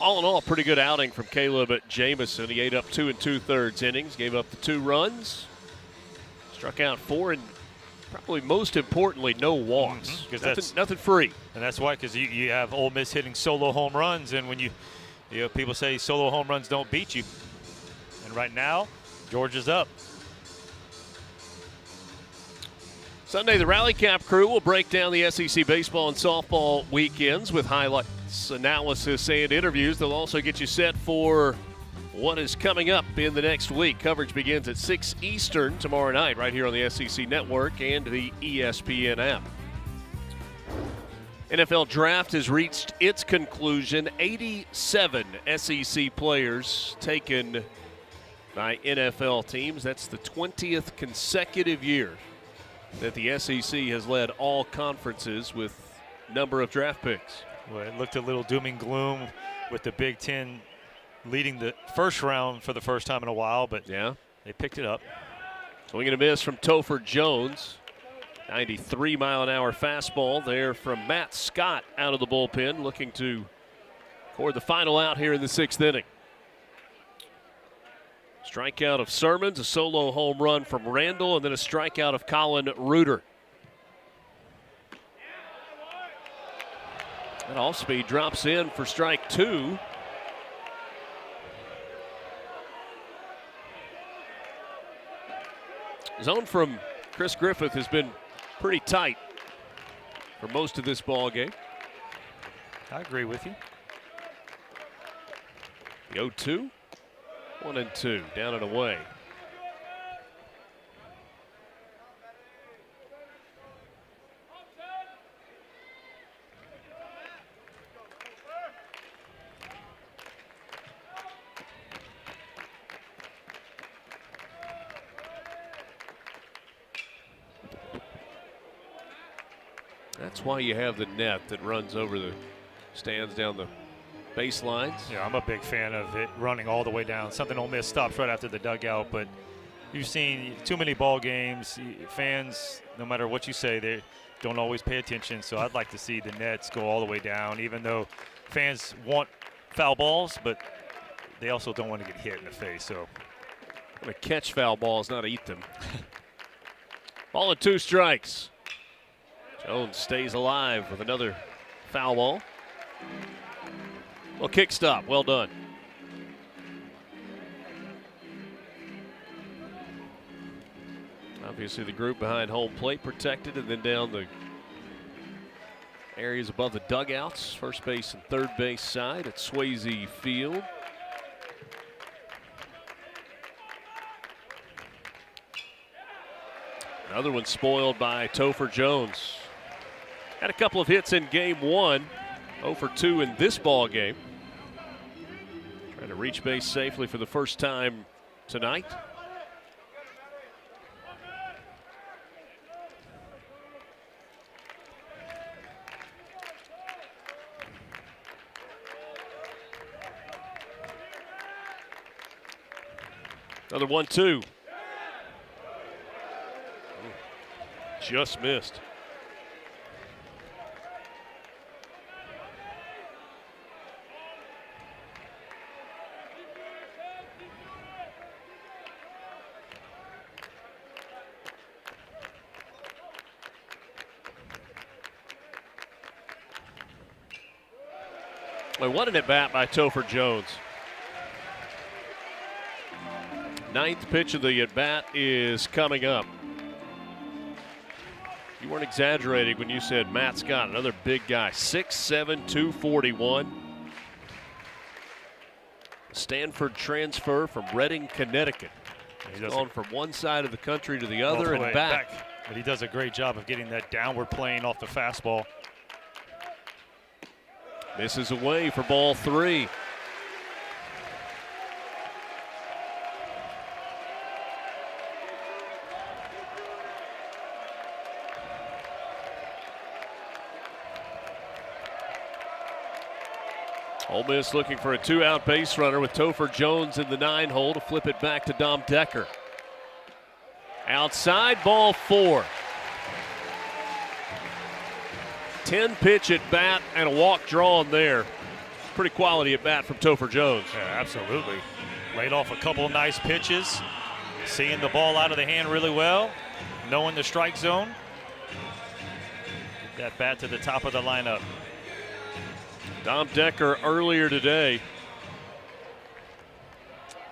[SPEAKER 1] All in all, pretty good outing from Caleb Jamison. He ate up 2 2/3 innings, gave up the 2 runs, struck out 4, and probably most importantly, no walks. Nothing free.
[SPEAKER 2] And that's why, because you have Ole Miss hitting solo home runs, and when you know, people say solo home runs don't beat you. And right now, Georgia's up.
[SPEAKER 1] Sunday, the Rally Cap crew will break down the SEC baseball and softball weekends with highlights, analysis, and interviews. They'll also get you set for what is coming up in the next week. Coverage begins at 6 Eastern tomorrow night right here on the SEC Network and the ESPN app. NFL Draft has reached its conclusion. 87 SEC players taken by NFL teams. That's the 20th consecutive year that the SEC has led all conferences with number of draft picks.
[SPEAKER 2] Well, it looked a little doom and gloom with the Big Ten leading the first round for the first time in a while, but
[SPEAKER 1] yeah,
[SPEAKER 2] they picked it up.
[SPEAKER 1] Swing and a miss from Topher Jones. 93-mile-an-hour fastball there from Matt Scott out of the bullpen, looking to record the final out here in the 6th inning. Strikeout of Sermons, a solo home run from Randall, and then a strikeout of Colin Reuter. That off-speed drops in for strike 2. Zone from Chris Griffith has been pretty tight for most of this ball game.
[SPEAKER 2] I agree with you.
[SPEAKER 1] The 0-2, 1-2, down and away. That's why you have the net that runs over the stands down the baselines.
[SPEAKER 2] Yeah, I'm a big fan of it running all the way down. Something Ole Miss stops right after the dugout, but you've seen too many ball games. Fans, no matter what you say, they don't always pay attention. So I'd like to see the nets go all the way down, even though fans want foul balls, but they also don't want to get hit in the face. So
[SPEAKER 1] I'm going to catch foul balls, not eat them. Ball and 2 strikes. Jones stays alive with another foul ball. Well, kick stop. Well done. Obviously, the group behind home plate protected, and then down the areas above the dugouts, first base and third base side at Swayze Field. Another one spoiled by Topher Jones. Had a couple of hits in game 1. 0 for 2 in this ball game. Trying to reach base safely for the first time tonight. Another 1-2. Just missed. Well, what an at-bat by Topher Jones. 9th pitch of the at-bat is coming up. You weren't exaggerating when you said Matt Scott, another big guy, 6'7", 241. Stanford transfer from Reading, Connecticut. He's gone from one side of the country to the other and back.
[SPEAKER 2] But he does a great job of getting that downward plane off the fastball.
[SPEAKER 1] Misses away for ball 3. Ole Miss looking for a 2-out base runner with Topher Jones in the 9 hole to flip it back to Dom Decker. Outside, ball 4. 10-pitch at bat and a walk drawn there. Pretty quality at bat from Topher Jones.
[SPEAKER 2] Yeah, absolutely. Laid off a couple nice pitches, seeing the ball out of the hand really well, knowing the strike zone. Get that bat to the top of the lineup.
[SPEAKER 1] Dom Decker earlier today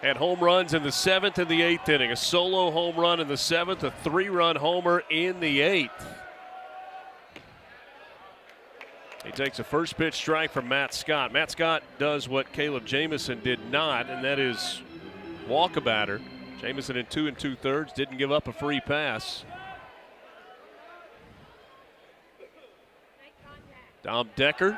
[SPEAKER 1] had home runs in the 7th and the 8th inning. A solo home run in the 7th, a 3-run homer in the 8th. He takes a first pitch strike from Matt Scott. Matt Scott does what Caleb Jamison did not, and that is walk a batter. Jamison in 2 2/3 didn't give up a free pass. Dom Decker.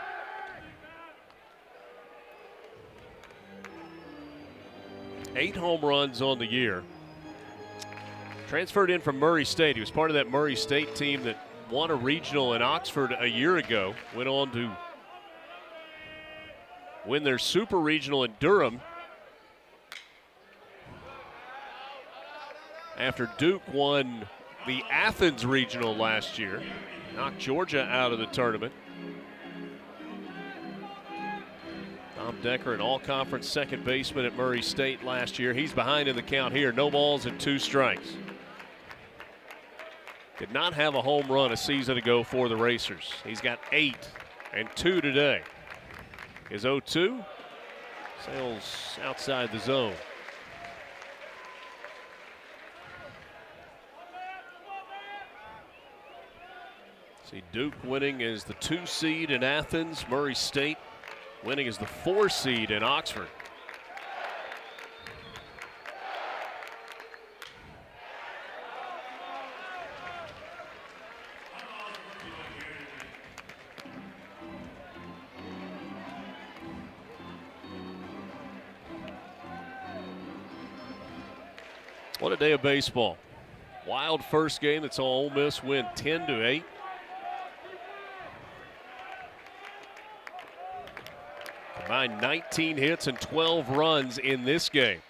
[SPEAKER 1] Eight home runs on the year. Transferred in from Murray State. He was part of that Murray State team that won a regional in Oxford a year ago. Went on to win their super regional in Durham after Duke won the Athens regional last year. Knocked Georgia out of the tournament. Tom Decker, an all-conference second baseman at Murray State last year. He's behind in the count here. No balls and 2 strikes. Did not have a home run a season ago for the Racers. He's got 8 and 2 today. His 0-2 sails outside the zone. See Duke winning as the 2 seed in Athens. Murray State winning as the 4 seed in Oxford. What a day of baseball. Wild first game that saw Ole Miss win 10-8. Combined 19 hits and 12 runs in this game.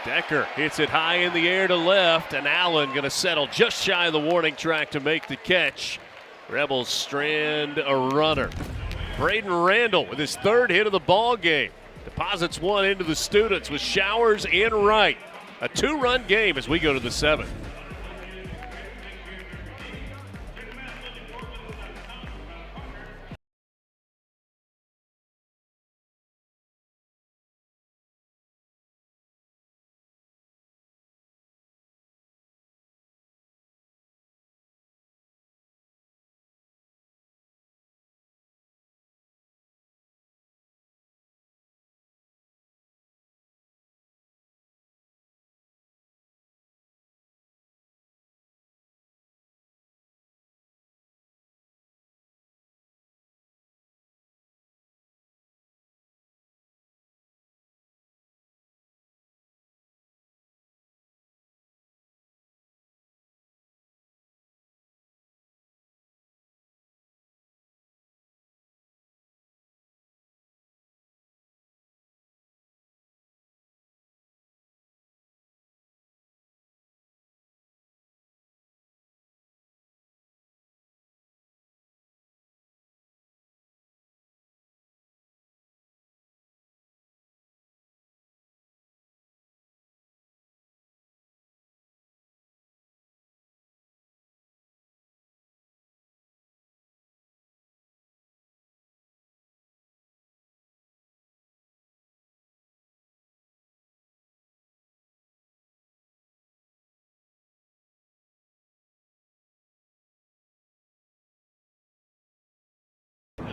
[SPEAKER 1] Decker hits it high in the air to left, and Allen going to settle just shy of the warning track to make the catch. Rebels strand a runner. Braden Randall with his 3rd hit of the ball game. Deposits one into the Students with Showers in right. A 2-run game as we go to the 7th.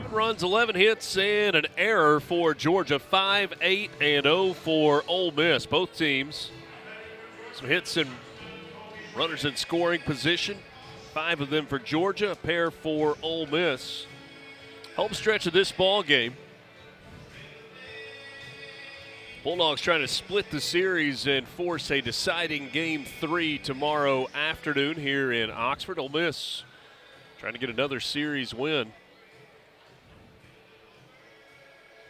[SPEAKER 1] Runs, 11 hits, and an error for Georgia. 5-8-0 for Ole Miss. Both teams, some hits and runners in scoring position. 5 of them for Georgia, a pair for Ole Miss. Home stretch of this ball game. Bulldogs trying to split the series and force a deciding Game 3 tomorrow afternoon here in Oxford. Ole Miss trying to get another series win.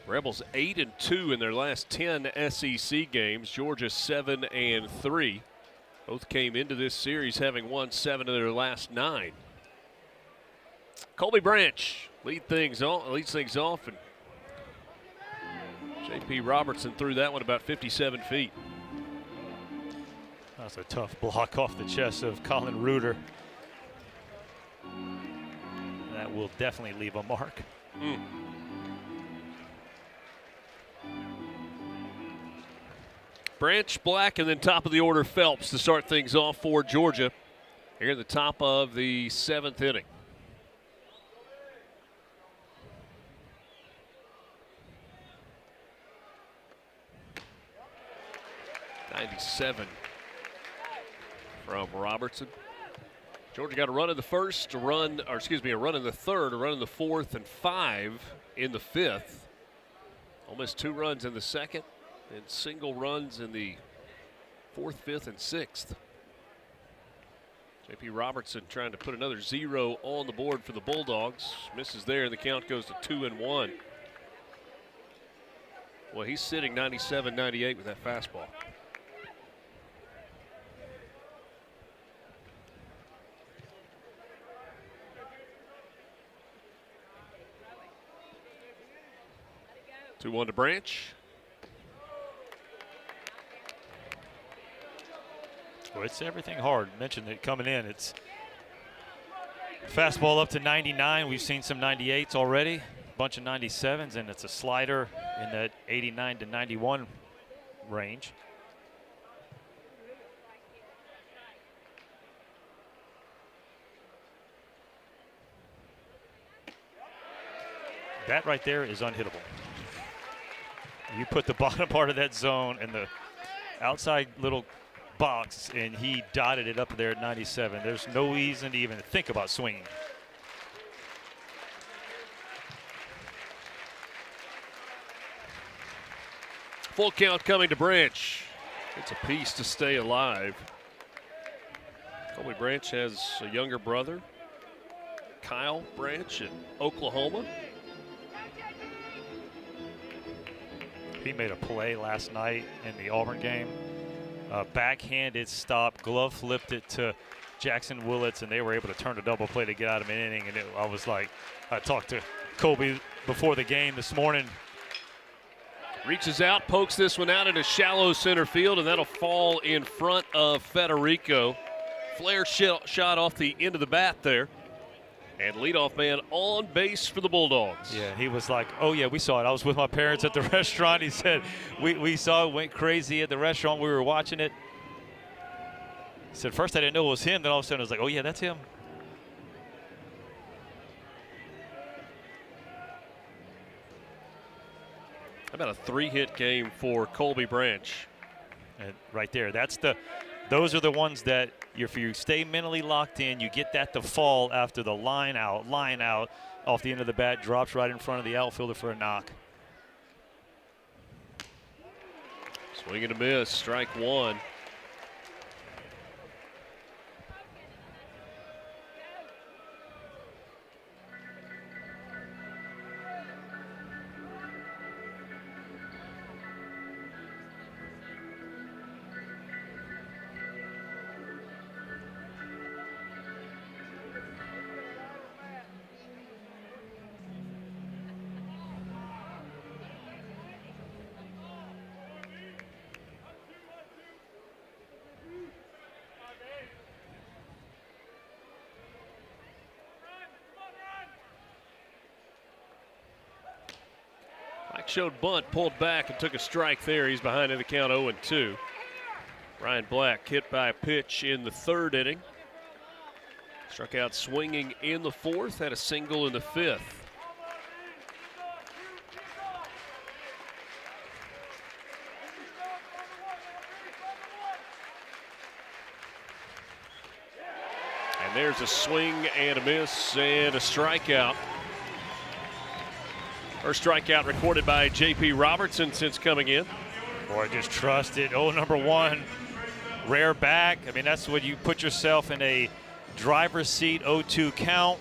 [SPEAKER 1] Rebels 8-2 in their last 10 SEC games. Georgia 7-3. Both came into this series having won 7 of their last 9. Colby Branch leads things off, and J.P. Robertson threw that one about 57 feet.
[SPEAKER 2] That's a tough block off the chest of Colin Reuter. That will definitely leave a mark.
[SPEAKER 1] Branch, Black, and then top of the order Phelps to start things off for Georgia here in the top of the 7th inning. .97 from Robertson. Georgia got a run in the first, a run in the third, a run in the fourth, and 5 in the 5th. Almost 2 runs in the second, and single runs in the 4th, 5th, and 6th. J.P. Robertson trying to put another 0 on the board for the Bulldogs. Misses there, and the count goes to 2-1. Well, he's sitting 97-98 with that fastball. Two one to Branch.
[SPEAKER 2] Well, it's everything hard. Mentioned it coming in. It's fastball up to 99. We've seen some 98s already, a bunch of 97s, and it's a slider in that 89 to 91 range. That right there is unhittable. You put the bottom part of that zone in the outside little box, and he dotted it up there at 97. There's no reason to even think about swinging.
[SPEAKER 1] Full count coming to Branch. It's a piece to stay alive. Colby Branch has a younger brother, Kyle Branch, in Oklahoma.
[SPEAKER 2] He made a play last night in the Auburn game. Backhanded stop, glove flipped it to Jackson Willits, and they were able to turn a double play to get out of an inning. And I was like, I talked to Colby before the game this morning.
[SPEAKER 1] Reaches out, pokes this one out into shallow center field, and that'll fall in front of Federico. Flare shot off the end of the bat there. And leadoff man on base for the Bulldogs.
[SPEAKER 2] Yeah, he was like, oh, yeah, we saw it. I was with my parents at the restaurant. He said, we saw it, went crazy at the restaurant. We were watching it. He said, first I didn't know it was him. Then all of a sudden I was like, oh, yeah, that's him.
[SPEAKER 1] How about a 3-hit game for Colby Branch?
[SPEAKER 2] And right there, those are the ones that if you stay mentally locked in, you get that to fall after the line out off the end of the bat, drops right in front of the outfielder for a knock.
[SPEAKER 1] Swing and a miss, strike one. Showed bunt, pulled back and took a strike there. He's behind in the count 0-2. Ryan Black hit by a pitch in the 3rd inning. Struck out swinging in the 4th, had a single in the 5th. And there's a swing and a miss and a strikeout. First strikeout recorded by J.P. Robertson since coming in.
[SPEAKER 2] Boy, just trust it. Oh, number one, rare back. I mean, that's when you put yourself in a driver's seat, 0-2 count.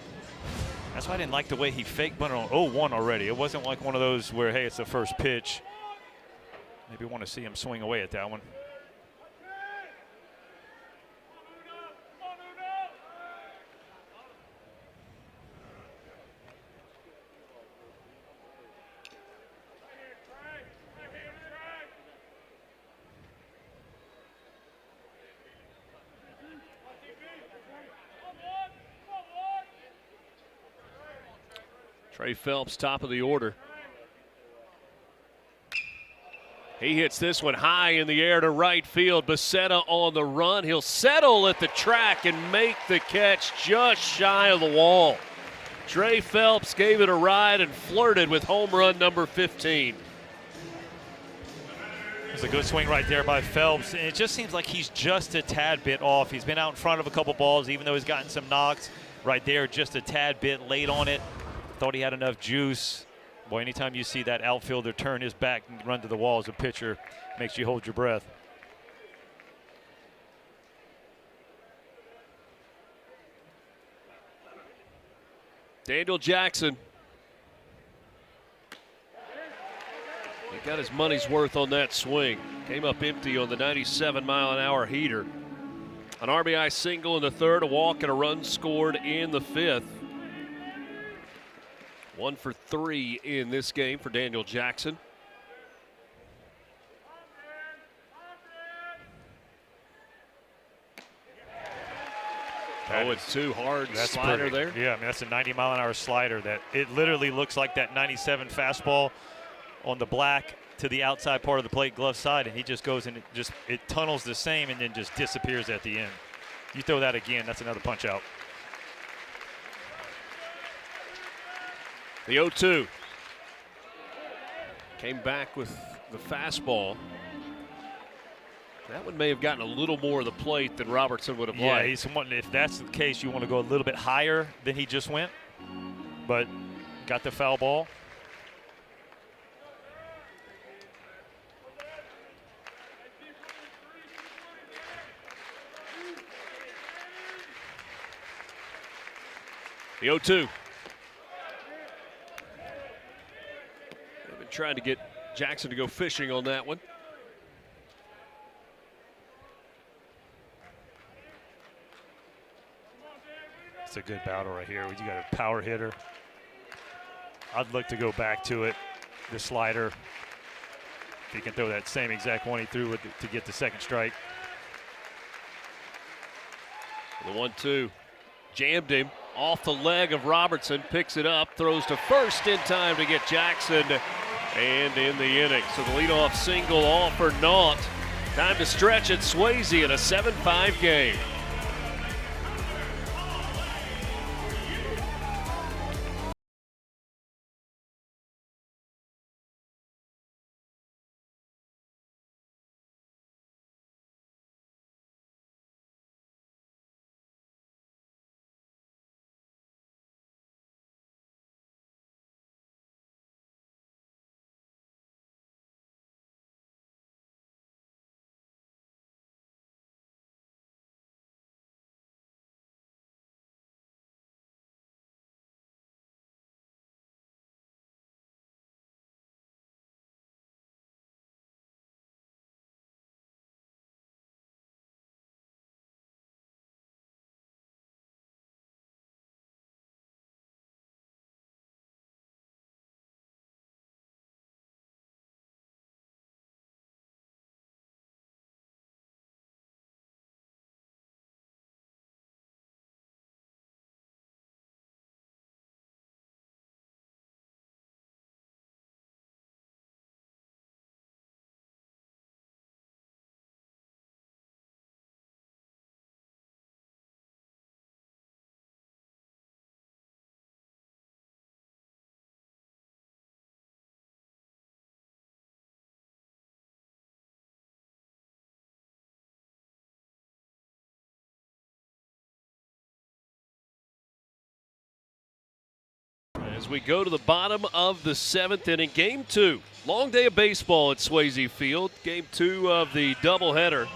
[SPEAKER 2] That's why I didn't like the way he fake bunted on 0-1 already. It wasn't like one of those where, hey, it's the first pitch. Maybe want to see him swing away at that one.
[SPEAKER 1] Trey Phelps, top of the order. He hits this one high in the air to right field. Becerra on the run. He'll settle at the track and make the catch just shy of the wall. Trey Phelps gave it a ride and flirted with home run number 15.
[SPEAKER 2] It's a good swing right there by Phelps. And it just seems like he's just a tad bit off. He's been out in front of a couple balls, even though he's gotten some knocks. Right there, just a tad bit late on it. Thought he had enough juice. Boy, anytime you see that outfielder turn his back and run to the wall as a pitcher, makes you hold your breath.
[SPEAKER 1] Daniel Jackson. He got his money's worth on that swing. Came up empty on the 97-mile-an-hour heater. An RBI single in the third, a walk and a run scored in the fifth. 1 for 3 in this game for Daniel Jackson. Oh, it's too hard slider there.
[SPEAKER 2] Yeah, I mean, that's a 90-mile-an-hour slider that it literally looks like that 97 fastball on the black to the outside part of the plate glove side, and he just goes and it tunnels the same and then just disappears at the end. You throw that again, that's another punch out.
[SPEAKER 1] The 0-2 came back with the fastball. That one may have gotten a little more of the plate than Robertson would have liked.
[SPEAKER 2] He's wanting, if that's the case, you want to go a little bit higher than he just went, but got the foul ball.
[SPEAKER 1] The 0-2. They've been trying to get Jackson to go fishing on that one.
[SPEAKER 2] It's a good battle right here. You got a power hitter. I'd look to go back to it. The slider. If he can throw that same exact one he threw with to get the second strike.
[SPEAKER 1] The 1-2 jammed him off the leg of Robertson. Picks it up, throws to first in time to get Jackson, and in the inning. So the leadoff single, all for naught. Time to stretch at Swayze in a 7-5 game. As we go to the bottom of the seventh inning, game two. Long day of baseball at Swayze Field. Game two of the doubleheader.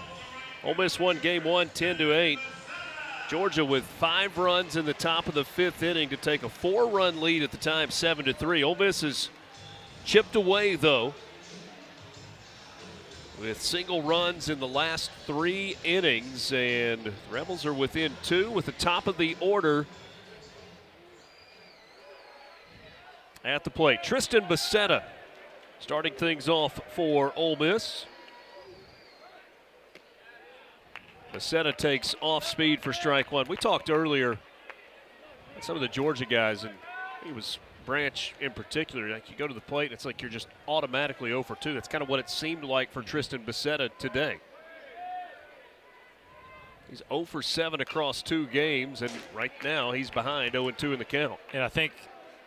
[SPEAKER 1] Ole Miss won game one 10-8. Georgia with 5 runs in the top of the fifth inning to take a 4-run lead at the time, 7-3. Ole Miss has chipped away, though, with single runs in the last 3 innings, and the Rebels are within 2 with the top of the order at the plate. Tristan Becerra starting things off for Ole Miss. Becerra takes off speed for strike one. We talked earlier about some of the Georgia guys, and it was Branch in particular. Like, you go to the plate, and it's like you're just automatically 0 for 2. That's kind of what it seemed like for Tristan Becerra today. He's 0 for 7 across 2 games, and right now he's behind 0-2 in the count.
[SPEAKER 2] And I think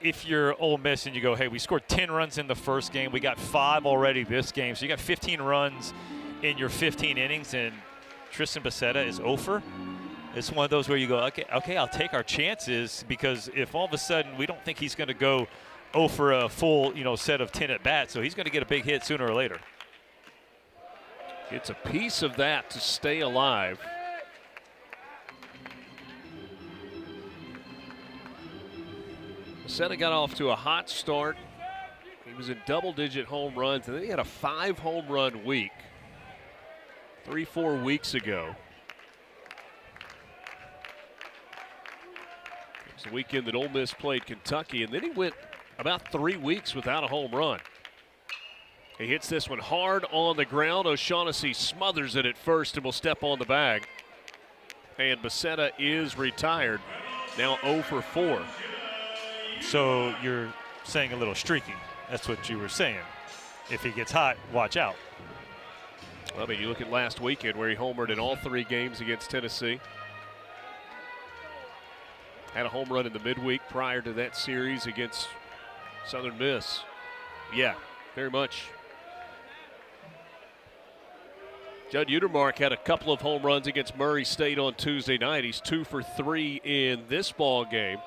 [SPEAKER 2] if you're Ole Miss and you go, hey, we scored 10 runs in the first game, we got 5 already this game, so you got 15 runs in your 15 innings, and Tristan Becerra is 0 for. It's one of those where you go, okay, I'll take our chances, because if all of a sudden we don't think he's going to go 0 for a full, set of 10 at bats, so he's going to get a big hit sooner or later.
[SPEAKER 1] It's a piece of that to stay alive. Becerra got off to a hot start. He was in double-digit home runs, and then he had a 5-home-run week 3-4 weeks ago. It was the weekend that Ole Miss played Kentucky, and then he went about 3 weeks without a home run. He hits this one hard on the ground. O'Shaughnessy smothers it at first and will step on the bag. And Becerra is retired, now 0 for 4.
[SPEAKER 2] So you're saying a little streaky. That's what you were saying. If he gets hot, watch out.
[SPEAKER 1] Well, I mean, you look at last weekend where he homered in all 3 games against Tennessee. Had a home run in the midweek prior to that series against Southern Miss. Yeah, very much. Judd Utermark had a couple of home runs against Murray State on Tuesday night. He's 2 for 3 in this ball game.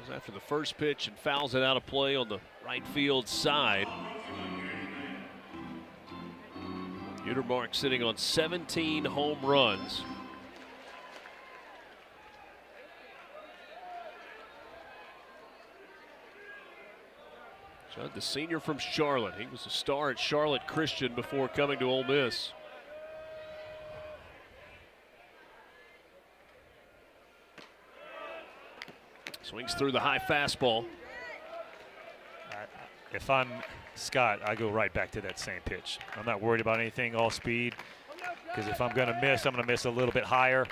[SPEAKER 1] Goes after the first pitch and fouls it out of play on the right field side. Utermark sitting on 17 home runs. Judd, the senior from Charlotte. He was a star at Charlotte Christian before coming to Ole Miss. Swings through the high fastball.
[SPEAKER 2] If I'm Scott, I go right back to that same pitch. I'm not worried about anything, all speed, because if I'm going to miss, I'm going to miss a little bit higher.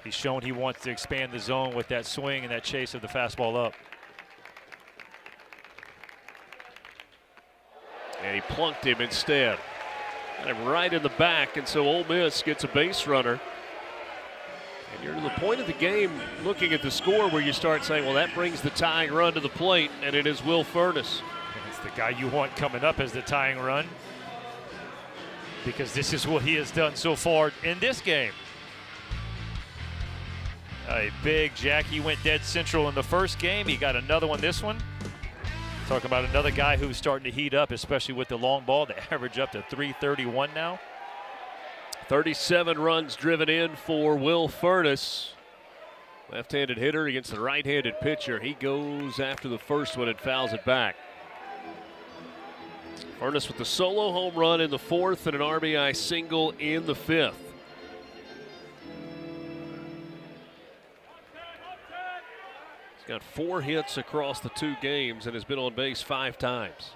[SPEAKER 2] He's shown he wants to expand the zone with that swing and that chase of the fastball up.
[SPEAKER 1] And he plunked him instead. Got him right in the back, and so Ole Miss gets a base runner. And you're to the point of the game looking at the score where you start saying, well, that brings the tying run to the plate, and it is Will Furness.
[SPEAKER 2] And it's the guy you want coming up as the tying run, because this is what he has done so far in this game. A big jack. He went dead central in the first game. He got another one this one. Talking about another guy who's starting to heat up, especially with the long ball. They average up to 331 now.
[SPEAKER 1] 37 runs driven in for Will Furness. Left-handed hitter against the right-handed pitcher. He goes after the first one and fouls it back. Furness with the solo home run in the 4th and an RBI single in the 5th. He's got 4 hits across the 2 games and has been on base 5 times.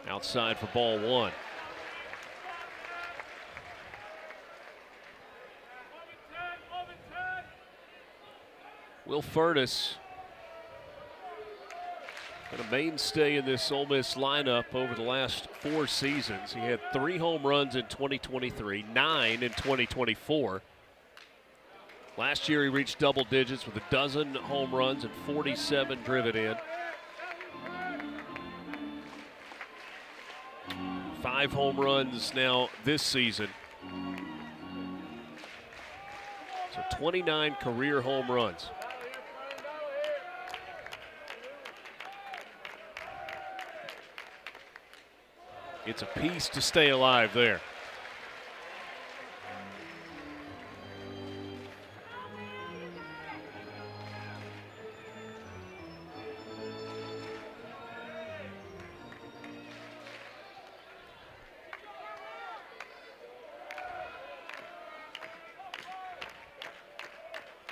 [SPEAKER 1] Outside for ball 1. Will Furness been a mainstay in this Ole Miss lineup over the last 4 seasons. He had 3 home runs in 2023, 9 in 2024. Last year he reached double digits with 12 home runs and 47 driven in. 5 home runs now this season. So 29 career home runs. It's a piece to stay alive there.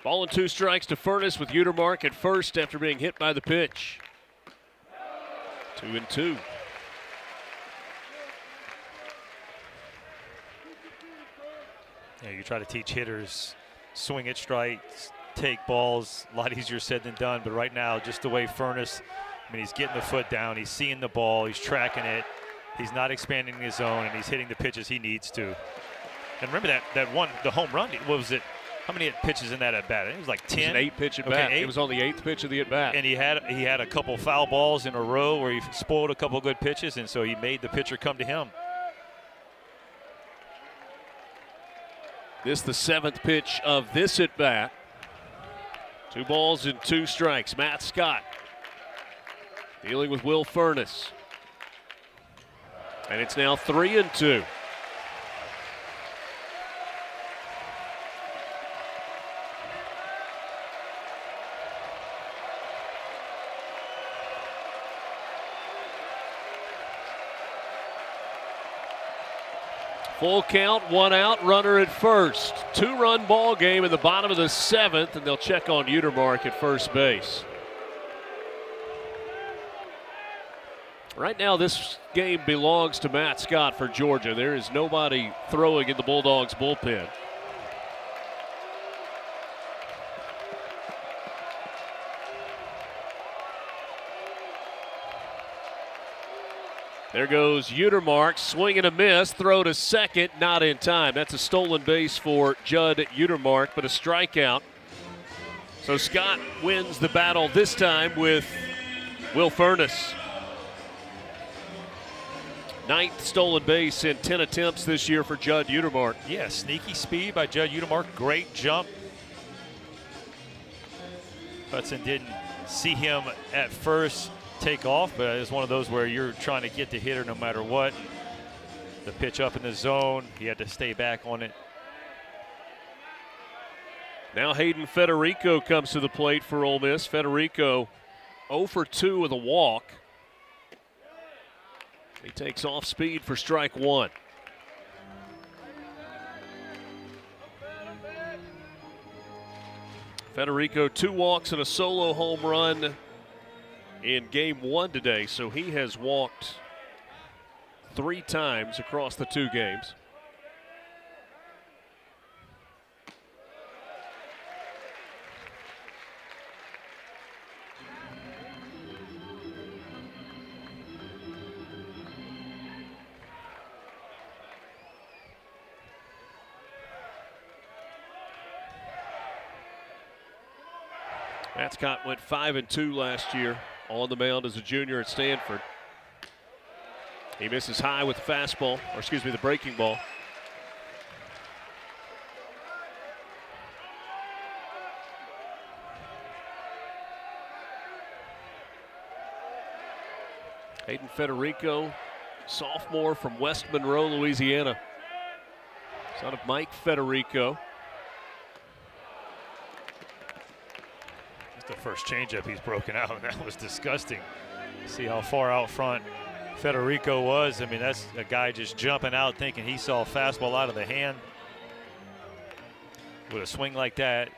[SPEAKER 1] Ball and 2 strikes to Furness with Utermark at first after being hit by the pitch. 2-2.
[SPEAKER 2] Yeah, you try to teach hitters, swing at strikes, take balls, a lot easier said than done. But right now, just the way Furness, I mean, he's getting the foot down, he's seeing the ball, he's tracking it, he's not expanding his zone, and he's hitting the pitches he needs to. And remember that one, the home run, what was it? How many pitches in that at bat? It was like 10.
[SPEAKER 1] It was an 8-pitch at bat. It was on the 8th pitch of the at bat.
[SPEAKER 2] And he had a couple foul balls in a row where he spoiled a couple good pitches, and so he made the pitcher come to him.
[SPEAKER 1] This the 7th pitch of this at bat. 2 balls and 2 strikes. Matt Scott Dealing with Will Furness. And it's now 3-2. Full count, 1 out, runner at first. 2-run ball game in the bottom of the 7th, and they'll check on Utermark at first base. Right now, this game belongs to Matt Scott for Georgia. There is nobody throwing in the Bulldogs bullpen. There goes Utermark, swing and a miss, throw to second, not in time. That's a stolen base for Judd Utermark, but a strikeout. So Scott wins the battle this time with Will Furness. 9th stolen base in 10 attempts this year for Judd Utermark.
[SPEAKER 2] Yeah, sneaky speed by Judd Utermark. Great jump. Hudson didn't see him at first take off, but it's one of those where you're trying to get the hitter no matter what. The pitch up in the zone, he had to stay back on it.
[SPEAKER 1] Now Hayden Federico comes to the plate for Ole Miss. Federico 0 for 2 with a walk. He takes off speed for strike 1. Federico 2 walks and a solo home run in game 1 today, so he has walked 3 times across the 2 games. Matt Scott went 5-2 last year on the mound as a junior at Stanford. He misses high with the fastball, or excuse me, the breaking ball. Hayden Federico, sophomore from West Monroe, Louisiana. Son of Mike Federico.
[SPEAKER 2] The first changeup he's broken out. That was disgusting. See how far out front Federico was. I mean, that's a guy just jumping out thinking he saw a fastball out of the hand. With a swing like that,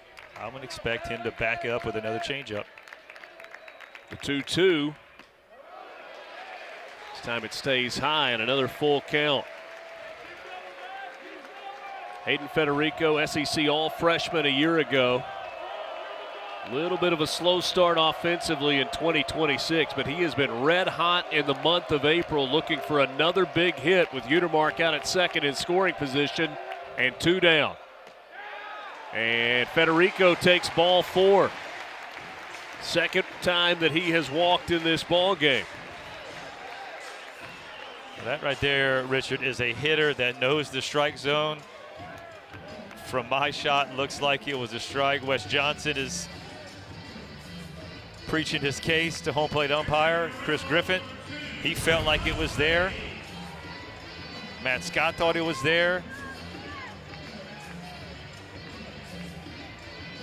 [SPEAKER 2] I would expect him to back up with another changeup.
[SPEAKER 1] The 2-2. This time it stays high and another full count. Hayden Federico, SEC All-Freshman a year ago. Little bit of a slow start offensively in 2026, but he has been red hot in the month of April, looking for another big hit with Utermark out at second in scoring position and 2 down. And Federico takes ball 4. Second time that he has walked in this ball game.
[SPEAKER 2] That right there, Richard, is a hitter that knows the strike zone. From my shot, looks like it was a strike. Wes Johnson is preaching his case to home plate umpire Chris Griffin. He felt like it was there. Matt Scott thought it was there.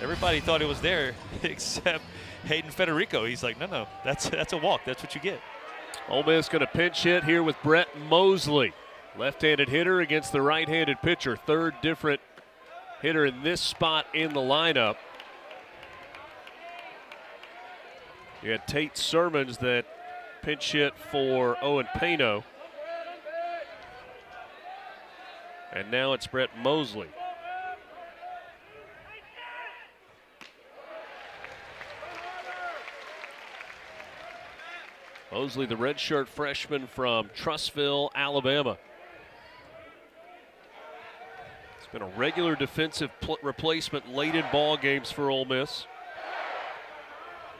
[SPEAKER 2] Everybody thought it was there except Hayden Federico. He's like, no, that's a walk. That's what you get.
[SPEAKER 1] Ole Miss going to pinch hit here with Brett Mosley. Left-handed hitter against the right-handed pitcher. 3rd different hitter in this spot in the lineup. You had Tate Sermons that pinch hit for Owen Pano. And now it's Brett Mosley. Mosley, the redshirt freshman from Trussville, Alabama. It's been a regular defensive replacement late in ball games for Ole Miss.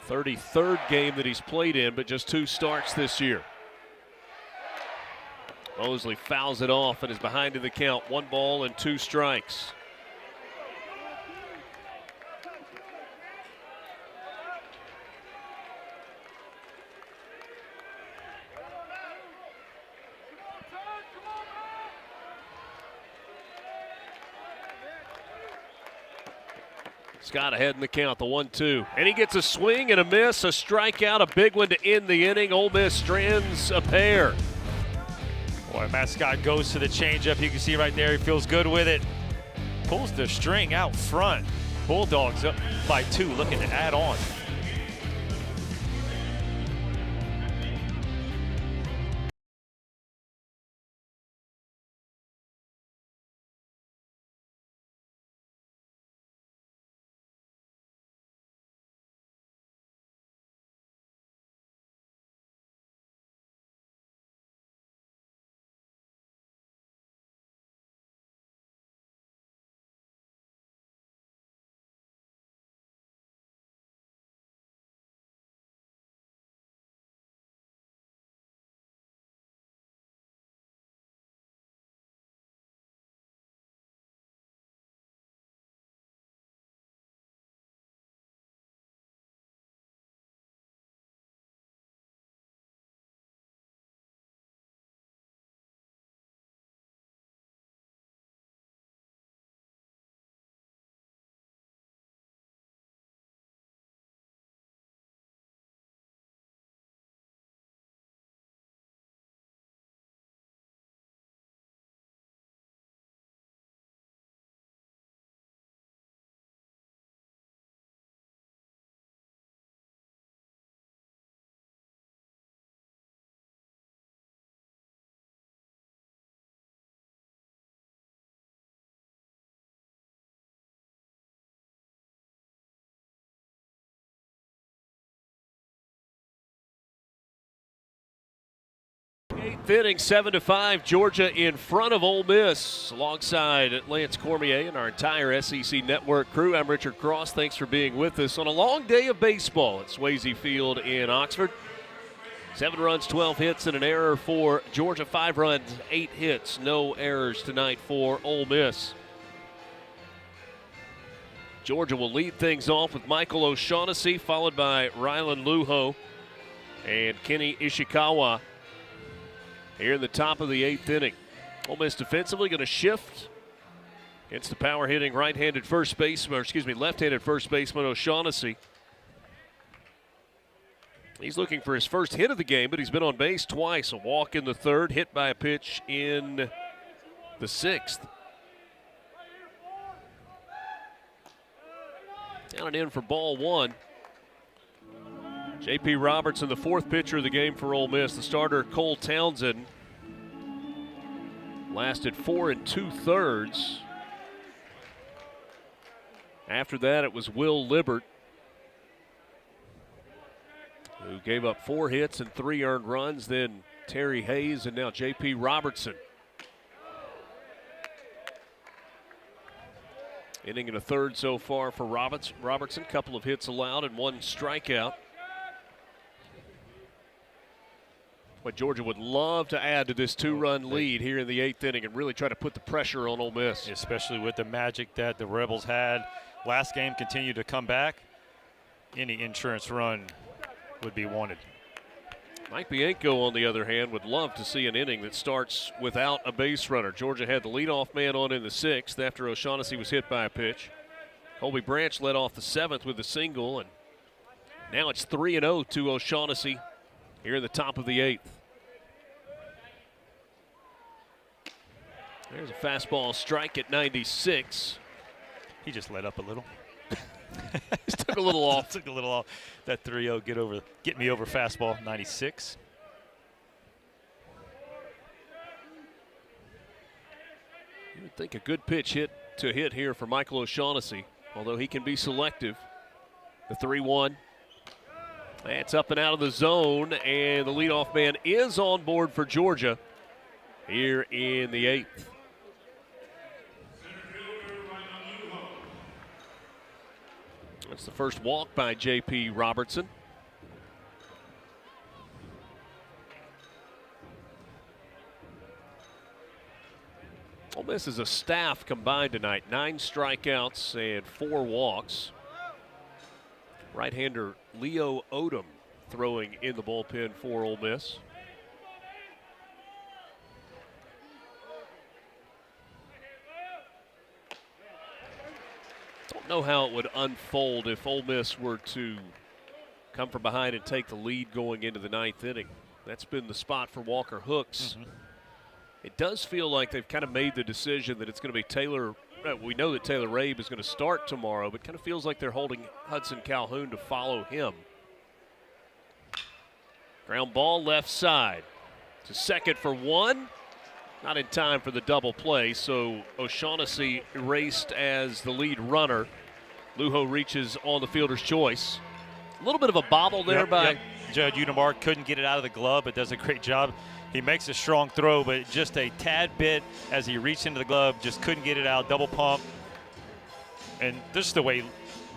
[SPEAKER 1] 33rd game that he's played in, but just 2 starts this year. Mosley fouls it off and is behind in the count. 1 ball and 2 strikes. Scott ahead in the count, the 1-2. And he gets a swing and a miss, a strikeout, a big one to end the inning. Ole Miss strands a pair.
[SPEAKER 2] Boy, Matt Scott goes to the changeup. You can see right there, he feels good with it. Pulls the string out front. Bulldogs up by 2, looking to add on.
[SPEAKER 1] Eighth inning, 7-5, Georgia in front of Ole Miss. Alongside Lance Cormier and our entire SEC Network crew, I'm Richard Cross. Thanks for being with us on a long day of baseball at Swayze Field in Oxford. 7 runs, 12 hits, and an error for Georgia. 5 runs, 8 hits, no errors tonight for Ole Miss. Georgia will lead things off with Michael O'Shaughnessy, followed by Rylan Lujo and Kenny Ishikawa here in the top of the 8th inning. Ole Miss defensively going to shift against the power hitting left-handed first baseman O'Shaughnessy. He's looking for his first hit of the game, but he's been on base twice. A walk in the 3rd, hit by a pitch in the 6th. Down and in for ball 1. J.P. Robertson, the 4th pitcher of the game for Ole Miss. The starter, Cole Townsend, lasted 4 2/3. After that, it was Will Libbert, who gave up 4 hits and 3 earned runs. Then Terry Hayes, and now J.P. Robertson. Inning and a 1/3 so far for Robertson. Couple of hits allowed and 1 strikeout. But Georgia would love to add to this 2-run lead here in the 8th inning and really try to put the pressure on Ole Miss.
[SPEAKER 2] Especially with the magic that the Rebels had last game, continue to come back. Any insurance run would be wanted.
[SPEAKER 1] Mike Bianco, on the other hand, would love to see an inning that starts without a base runner. Georgia had the leadoff man on in the 6th after O'Shaughnessy was hit by a pitch. Colby Branch led off the 7th with a single, and now it's 3-0 to O'Shaughnessy here in the top of the 8th. There's a fastball strike at 96.
[SPEAKER 2] He just let up a little.
[SPEAKER 1] Just took a little off.
[SPEAKER 2] Took a little off. That 3-0 get me over fastball, 96.
[SPEAKER 1] You would think a good pitch hit here for Michael O'Shaughnessy, although he can be selective. The 3-1. That's up and out of the zone, and the leadoff man is on board for Georgia here in the 8th. That's the first walk by J.P. Robertson. Ole Miss is a staff combined tonight. 9 strikeouts and 4 walks. Right-hander Leo Odom throwing in the bullpen for Ole Miss. Don't Know how it would unfold if Ole Miss were to come from behind and take the lead going into the 9th inning. That's been the spot for Walker Hooks. It does feel like they've kind of made the decision that it's going to be Taylor. We know that Taylor Rabe is going to start tomorrow, but kind of feels like they're holding Hudson Calhoun to follow him. Ground ball left side. To second for one. Not in time for the double play, so O'Shaughnessy erased as the lead runner. Lujo reaches on the fielder's choice. A little bit of a bobble there by
[SPEAKER 2] Judd Unimar. Couldn't get it out of the glove, but does a great job. He makes a strong throw, but just a tad bit as he reached into the glove, just couldn't get it out. Double pump. And this is the way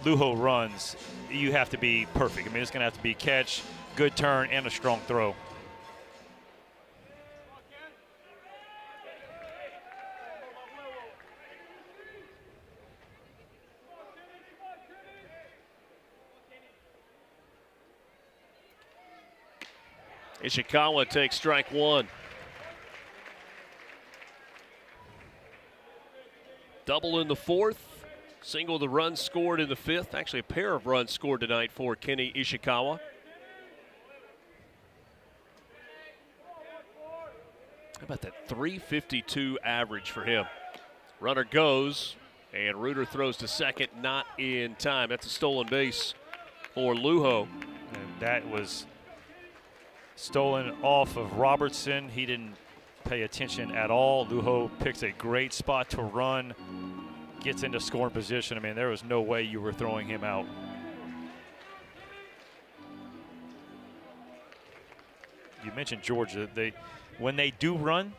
[SPEAKER 2] Lujo runs. You have to be perfect. I mean, it's going to have to be catch, good turn, and a strong throw.
[SPEAKER 1] Ishikawa takes strike one. Double in the 4th. Single the runs scored in the 5th. Actually, a pair of runs scored tonight for Kenny Ishikawa. How about that 352 average for him? Runner goes, and Reuter throws to second, not in time. That's a stolen base for Lujo.
[SPEAKER 2] And that was stolen off of Robertson. He didn't pay attention at all. Lujo picks a great spot to run, gets into scoring position. I mean, there was no way you were throwing him out. You mentioned Georgia. When they do run,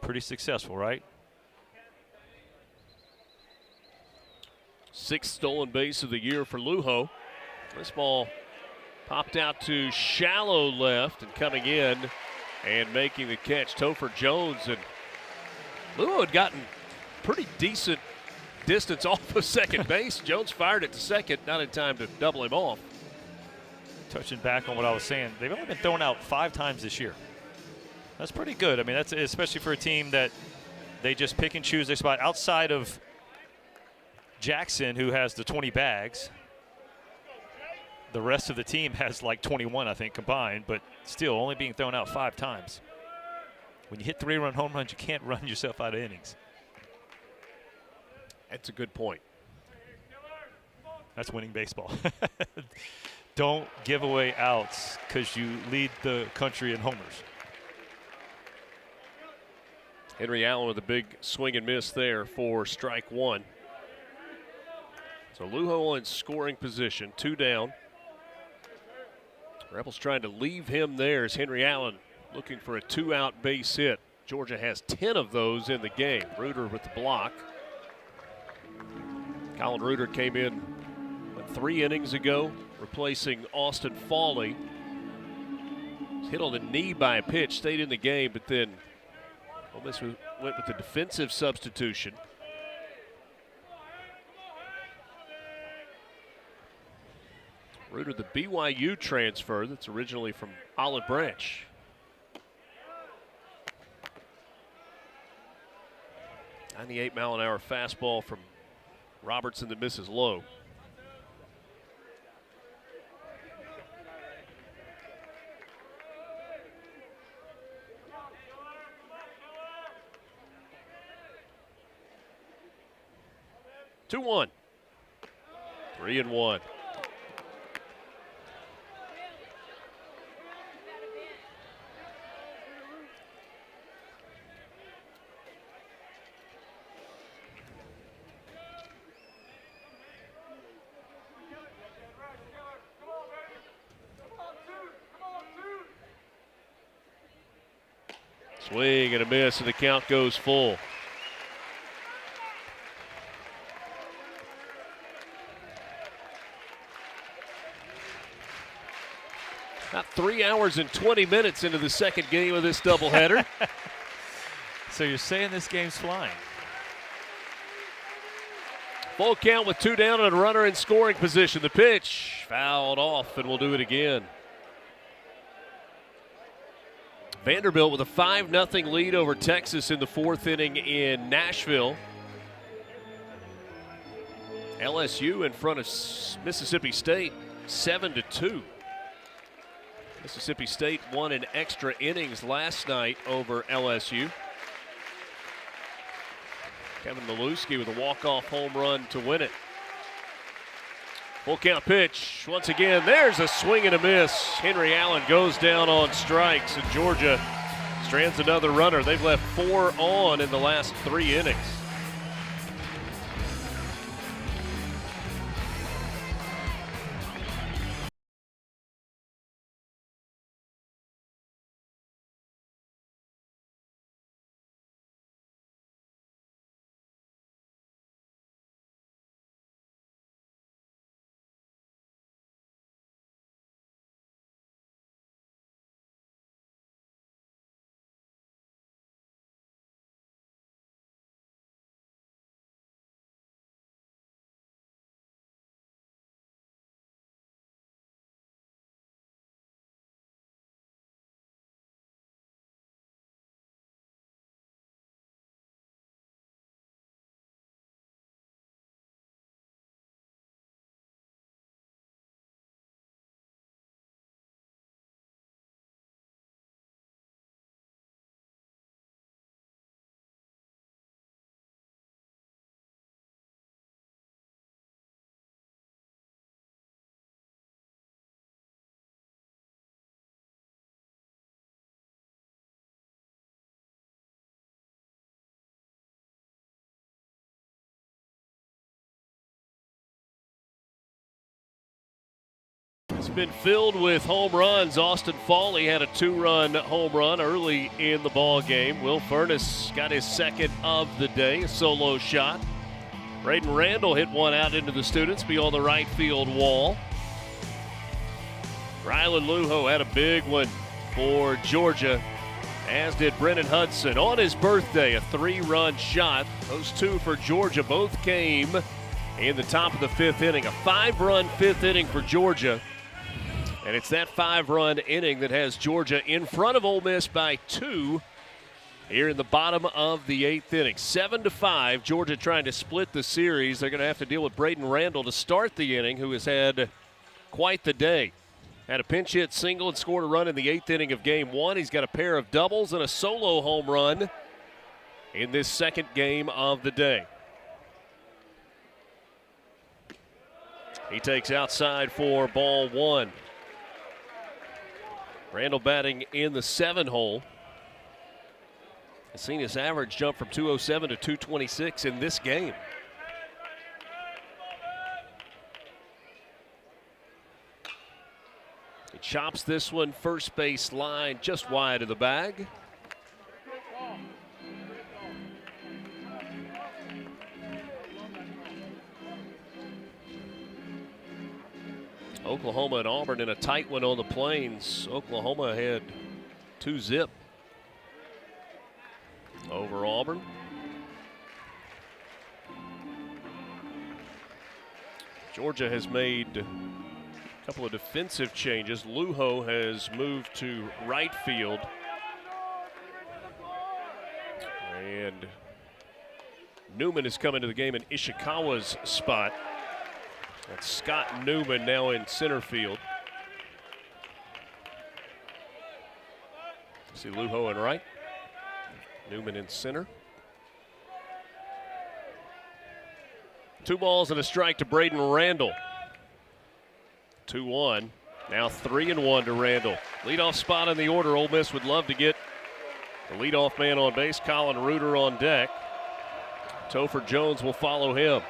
[SPEAKER 2] pretty successful, right?
[SPEAKER 1] 6th stolen base of the year for Lujo. This ball popped out to shallow left, and coming in and making the catch, Topher Jones. And Lujo had gotten pretty decent distance off of second base. Jones fired it to second, not in time to double him off.
[SPEAKER 2] Touching back on what I was saying, they've only been thrown out 5 times this year. That's pretty good. I mean, that's especially for a team that they just pick and choose their spot. Outside of Jackson, who has the 20 bags, the rest of the team has like 21, I think, combined, but still only being thrown out 5 times. When you hit 3-run home runs, you can't run yourself out of innings.
[SPEAKER 1] That's a good point.
[SPEAKER 2] That's winning baseball. Don't give away outs because you lead the country in homers.
[SPEAKER 1] Henry Allen with a big swing and miss there for strike one. So Lujo in scoring position, 2 down. Rebels trying to leave him there as Henry Allen looking for a 2-out base hit. Georgia has 10 of those in the game. Reuter with the block. Colin Reuter came in 3 innings ago, replacing Austin Fawley. Hit on the knee by a pitch, stayed in the game, but then Ole Miss went with the defensive substitution. Reuter, the BYU transfer that's originally from Olive Branch. .98-mile-an-hour fastball from Robertson that misses low. Two one. 3-1. Swing and a miss, and the count goes full. About 3 hours and 20 minutes into the second game of this doubleheader.
[SPEAKER 2] So you're saying this game's flying?
[SPEAKER 1] Full count with 2 down and a runner in scoring position. The pitch fouled off, and we'll do it again. Vanderbilt with a 5-0 lead over Texas in the 4th inning in Nashville. LSU in front of Mississippi State 7-2. Mississippi State won in extra innings last night over LSU. Kevin Milewski with a walk-off home run to win it. Full count pitch. Once again, there's a swing and a miss. Henry Allen goes down on strikes, and Georgia strands another runner. They've left 4 on in the last 3 innings. It's been filled with home runs. Austin Foley had a 2-run home run early in the ball game. Will Furness got his second of the day, a solo shot. Braden Randall hit one out into the students beyond the right field wall. Rylan Lujo had a big one for Georgia, as did Brennan Hudson. On his birthday, a 3-run shot. Those 2 for Georgia both came in the top of the 5th inning. A 5-run 5th inning for Georgia. And it's that 5-run inning that has Georgia in front of Ole Miss by 2 here in the bottom of the 8th inning. 7-5, Georgia trying to split the series. They're going to have to deal with Braden Randall to start the inning, who has had quite the day. Had a pinch hit single and scored a run in the 8th inning of game 1. He's got a pair of doubles and a solo home run in this second game of the day. He takes outside for ball 1. Randall batting in the 7 hole. Has seen his average jump from 207 to 226 in this game. He chops this one first base line just wide of the bag. Oklahoma and Auburn in a tight one on the Plains. Oklahoma had 2-zip over Auburn. Georgia has made a couple of defensive changes. Lujo has moved to right field. And Newman is coming to the game in Ishikawa's spot. That's Scott Newman now in center field. See Lujo in right. Newman in center. 2 balls and a strike to Braden Randall. 2-1. Now 3-1 to Randall. Leadoff spot in the order. Ole Miss would love to get the leadoff man on base. Colin Reuter on deck. Topher Jones will follow him.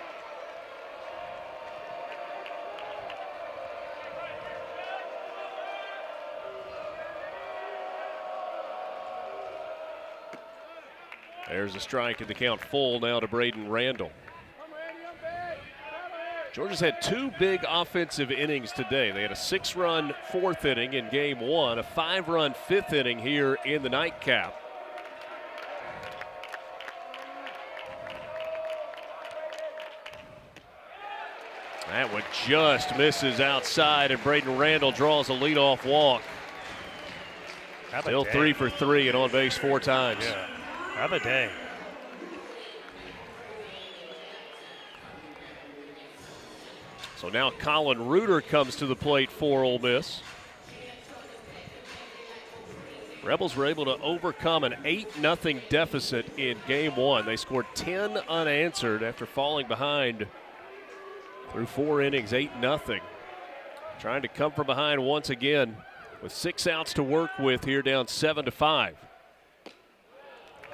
[SPEAKER 1] There's a strike and the count full now to Braden Randall. Georgia's had 2 big offensive innings today. They had a 6-run 4th inning in game 1, a 5-run 5th inning here in the nightcap. That one just misses outside, and Braden Randall draws a leadoff walk. Still 3 for 3 and on base 4 times.
[SPEAKER 2] Yeah. Have a day.
[SPEAKER 1] So now Colin Reuter comes to the plate for Ole Miss. Rebels were able to overcome an 8-0 deficit in game one. They scored 10 unanswered after falling behind through 4 innings, 8-0. Trying to come from behind once again with 6 outs to work with here, down 7-5.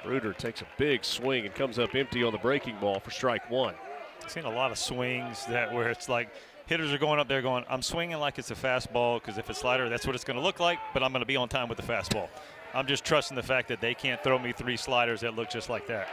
[SPEAKER 1] Reuter takes a big swing and comes up empty on the breaking ball for strike one.
[SPEAKER 2] I've seen a lot of swings where it's like hitters are going up there going, I'm swinging like it's a fastball because if it's slider, that's what it's going to look like, but I'm going to be on time with the fastball. I'm just trusting the fact that they can't throw me 3 sliders that look just like that.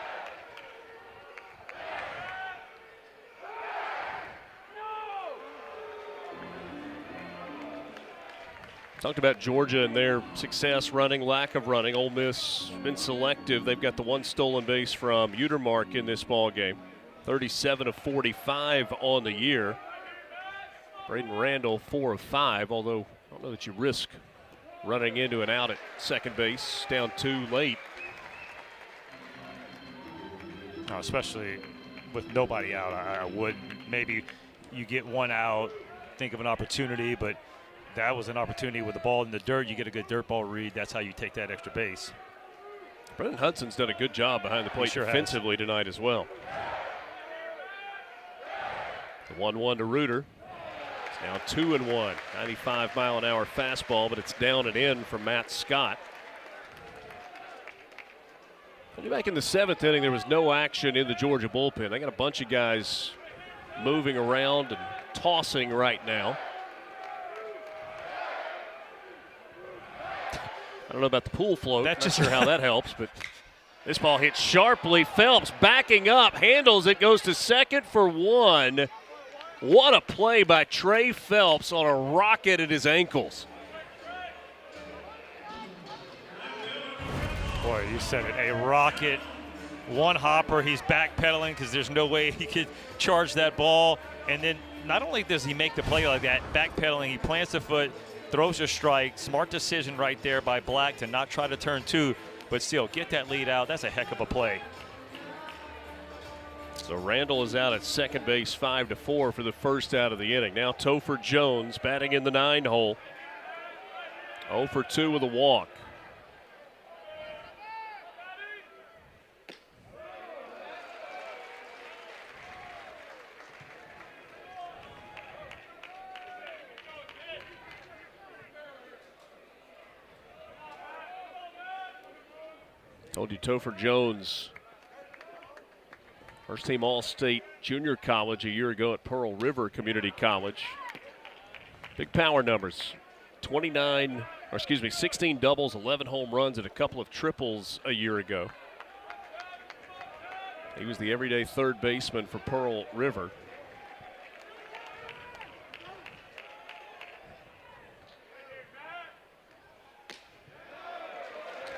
[SPEAKER 1] Talked about Georgia and their success running, lack of running. Ole Miss been selective. They've got the 1 stolen base from Utermark in this ball game. 37 of 45 on the year. Braden Randall 4 of 5, although I don't know that you risk running into an out at second base, down 2 late.
[SPEAKER 2] No, especially with nobody out, I would. Maybe you get 1 out, think of an opportunity, but that was an opportunity with the ball in the dirt. You get a good dirt ball read. That's how you take that extra base.
[SPEAKER 1] Brendan Hudson's done a good job behind the plate defensively tonight as well. The 1-1 to Reuter. It's now 2-1. 95-mile-an-hour fastball, but it's down and in for Matt Scott. Back in the 7th inning, there was no action in the Georgia bullpen. They got a bunch of guys moving around and tossing right now. I don't know about the pool float. Not sure how that helps, but this ball hits sharply. Phelps backing up, handles it, goes to second for 1. What a play by Trey Phelps on a rocket at his ankles.
[SPEAKER 2] Boy, you said it, a rocket. 1 hopper, he's backpedaling because there's no way he could charge that ball. And then not only does he make the play like that, backpedaling, he plants the foot, throws a strike. Smart decision right there by Black to not try to turn 2, but still get that lead out. That's a heck of a play.
[SPEAKER 1] So Randall is out at second base, 5-4 for the first out of the inning. Now Topher Jones batting in the 9 hole. 0 for 2 with a walk. Told you Topher Jones, first team All-State Junior College a year ago at Pearl River Community College. Big power numbers. 16 doubles, 11 home runs, and a couple of triples a year ago. He was the everyday third baseman for Pearl River.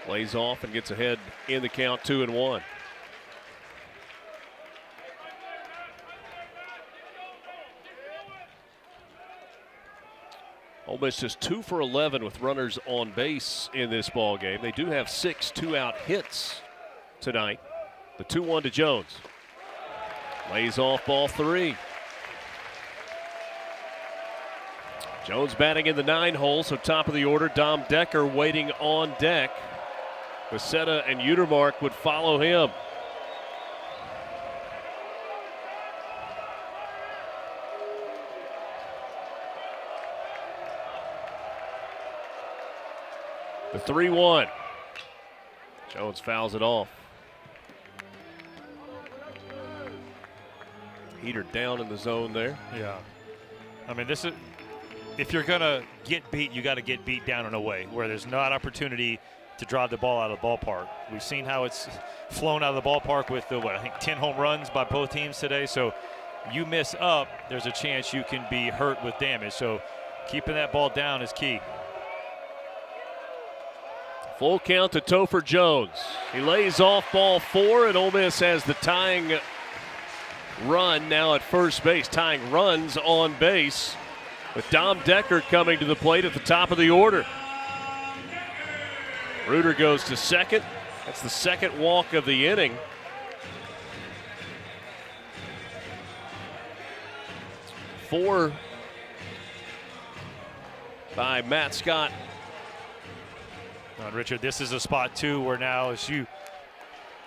[SPEAKER 1] Lays off and gets ahead in the count, 2-1. Ole Miss just 2 for 11 with runners on base in this ball game. They do have 6 2-out hits tonight. The 2-1 to Jones. Lays off ball 3. Jones batting in the 9 hole, so top of the order, Dom Decker waiting on deck. Becerra and Utermark would follow him. The 3-1. Jones fouls it off. Heater down in the zone there.
[SPEAKER 2] Yeah. I mean, this is, if you're going to get beat, you got to get beat down in a way where there's not opportunity to drive the ball out of the ballpark. We've seen how it's flown out of the ballpark with the, 10 home runs by both teams today. So you miss up, there's a chance you can be hurt with damage. So keeping that ball down is key.
[SPEAKER 1] Full count to Topher Jones. He lays off ball 4, and Ole Miss has the tying run now at first base. Tying runs on base with Dom Decker coming to the plate at the top of the order. Reuter goes to second. That's the second walk of the inning. 4 by Matt Scott.
[SPEAKER 2] Richard, this is a spot too where now, as you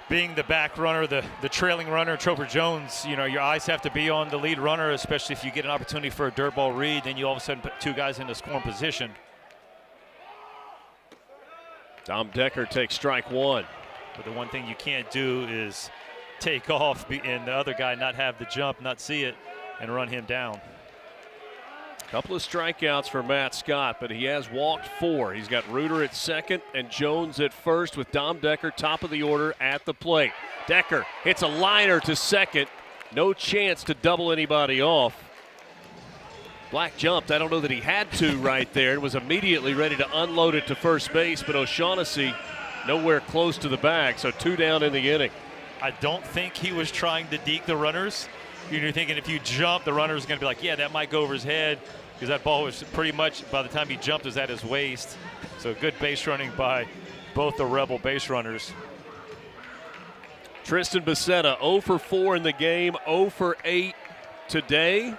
[SPEAKER 2] being the back runner, the trailing runner, Troper Jones, you know, your eyes have to be on the lead runner, especially if you get an opportunity for a dirt ball read, then you all of a sudden put 2 guys in the scoring position.
[SPEAKER 1] Dom Decker takes strike 1.
[SPEAKER 2] But the one thing you can't do is take off and the other guy not have the jump, not see it, and run him down.
[SPEAKER 1] Couple of strikeouts for Matt Scott, but he has walked 4. He's got Reuter at second and Jones at first with Dom Decker top of the order at the plate. Decker hits a liner to second. No chance to double anybody off. Black jumped. I don't know that he had to right there and was immediately ready to unload it to first base, but O'Shaughnessy nowhere close to the bag, so 2 down in the inning.
[SPEAKER 2] I don't think he was trying to deke the runners. You're thinking if you jump, the runner's going to be like, yeah, that might go over his head, because that ball was pretty much, by the time he jumped, was at his waist. So good base running by both the Rebel base runners.
[SPEAKER 1] Tristan Becerra 0 for 4 in the game, 0 for 8 today.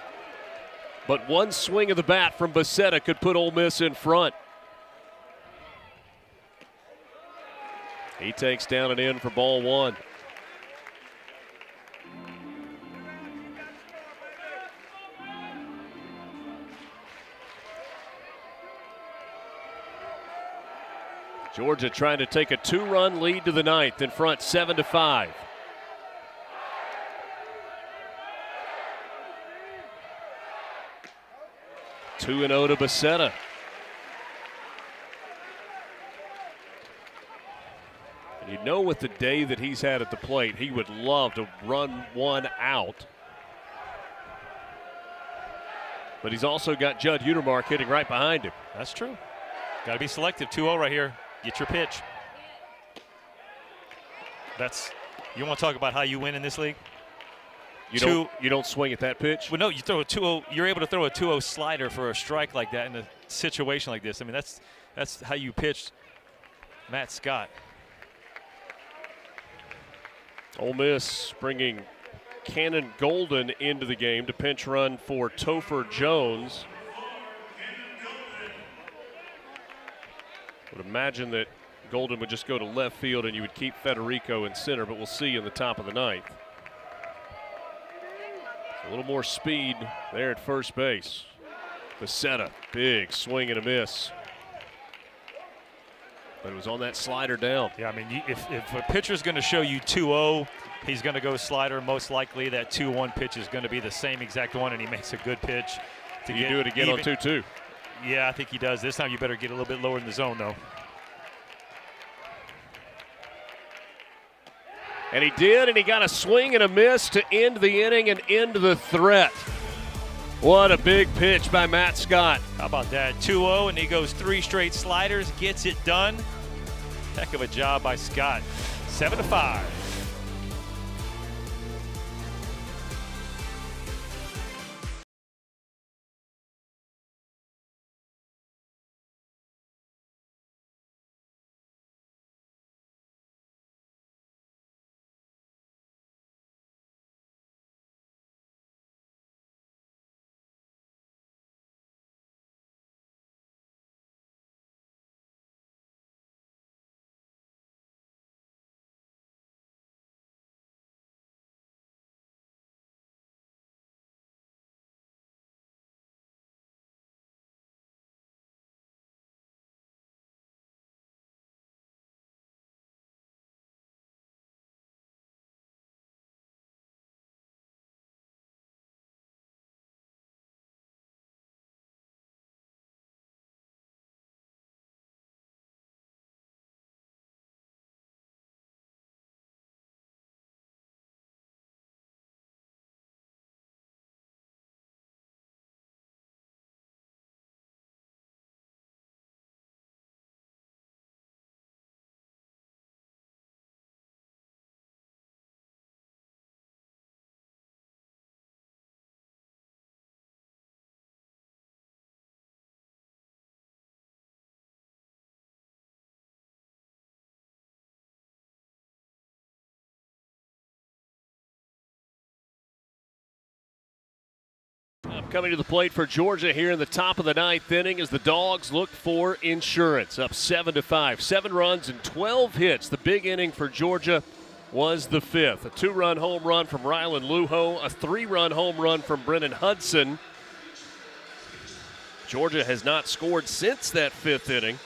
[SPEAKER 1] But one swing of the bat from Becerra could put Ole Miss in front. He takes down and in for ball 1. Georgia trying to take a 2-run lead to the 9th, in front 7-5. Two and 0 to Becerra. And you know, with the day that he's had at the plate, he would love to run one out. But he's also got Judd Utermark hitting right behind him.
[SPEAKER 2] That's true. Got to be selective. 2-0 right here. Get your pitch. You want to talk about how you win in this league?
[SPEAKER 1] You don't swing at that pitch?
[SPEAKER 2] Well, no, you throw a 2-0. You're able to throw a 2-0 slider for a strike like that in a situation like this. I mean, that's how you pitch Matt Scott.
[SPEAKER 1] Ole Miss bringing Cannon Golden into the game to pinch run for Topher Jones. Would imagine that Golden would just go to left field and you would keep Federico in center, but we'll see in the top of the 9th. A little more speed there at first base. Becerra, big swing and a miss. But it was on that slider down.
[SPEAKER 2] Yeah, I mean, if a pitcher's going to show you 2-0, he's going to go slider. Most likely that 2-1 pitch is going to be the same exact one, and he makes a good pitch.
[SPEAKER 1] You do it again on 2-2.
[SPEAKER 2] Yeah, I think he does. This time you better get a little bit lower in the zone, though.
[SPEAKER 1] And he did, and he got a swing and a miss to end the inning and end the threat. What a big pitch by Matt Scott.
[SPEAKER 2] How about that? 2-0, and he goes 3 straight sliders, gets it done. Heck of a job by Scott. 7-5.
[SPEAKER 1] Coming to the plate for Georgia here in the top of the ninth inning as the Dogs look for insurance. Up 7-5. 7 runs and 12 hits. The big inning for Georgia was the fifth. A 2-run home run from Rylan Luho. A 3-run home run from Brennan Hudson. Georgia has not scored since that fifth inning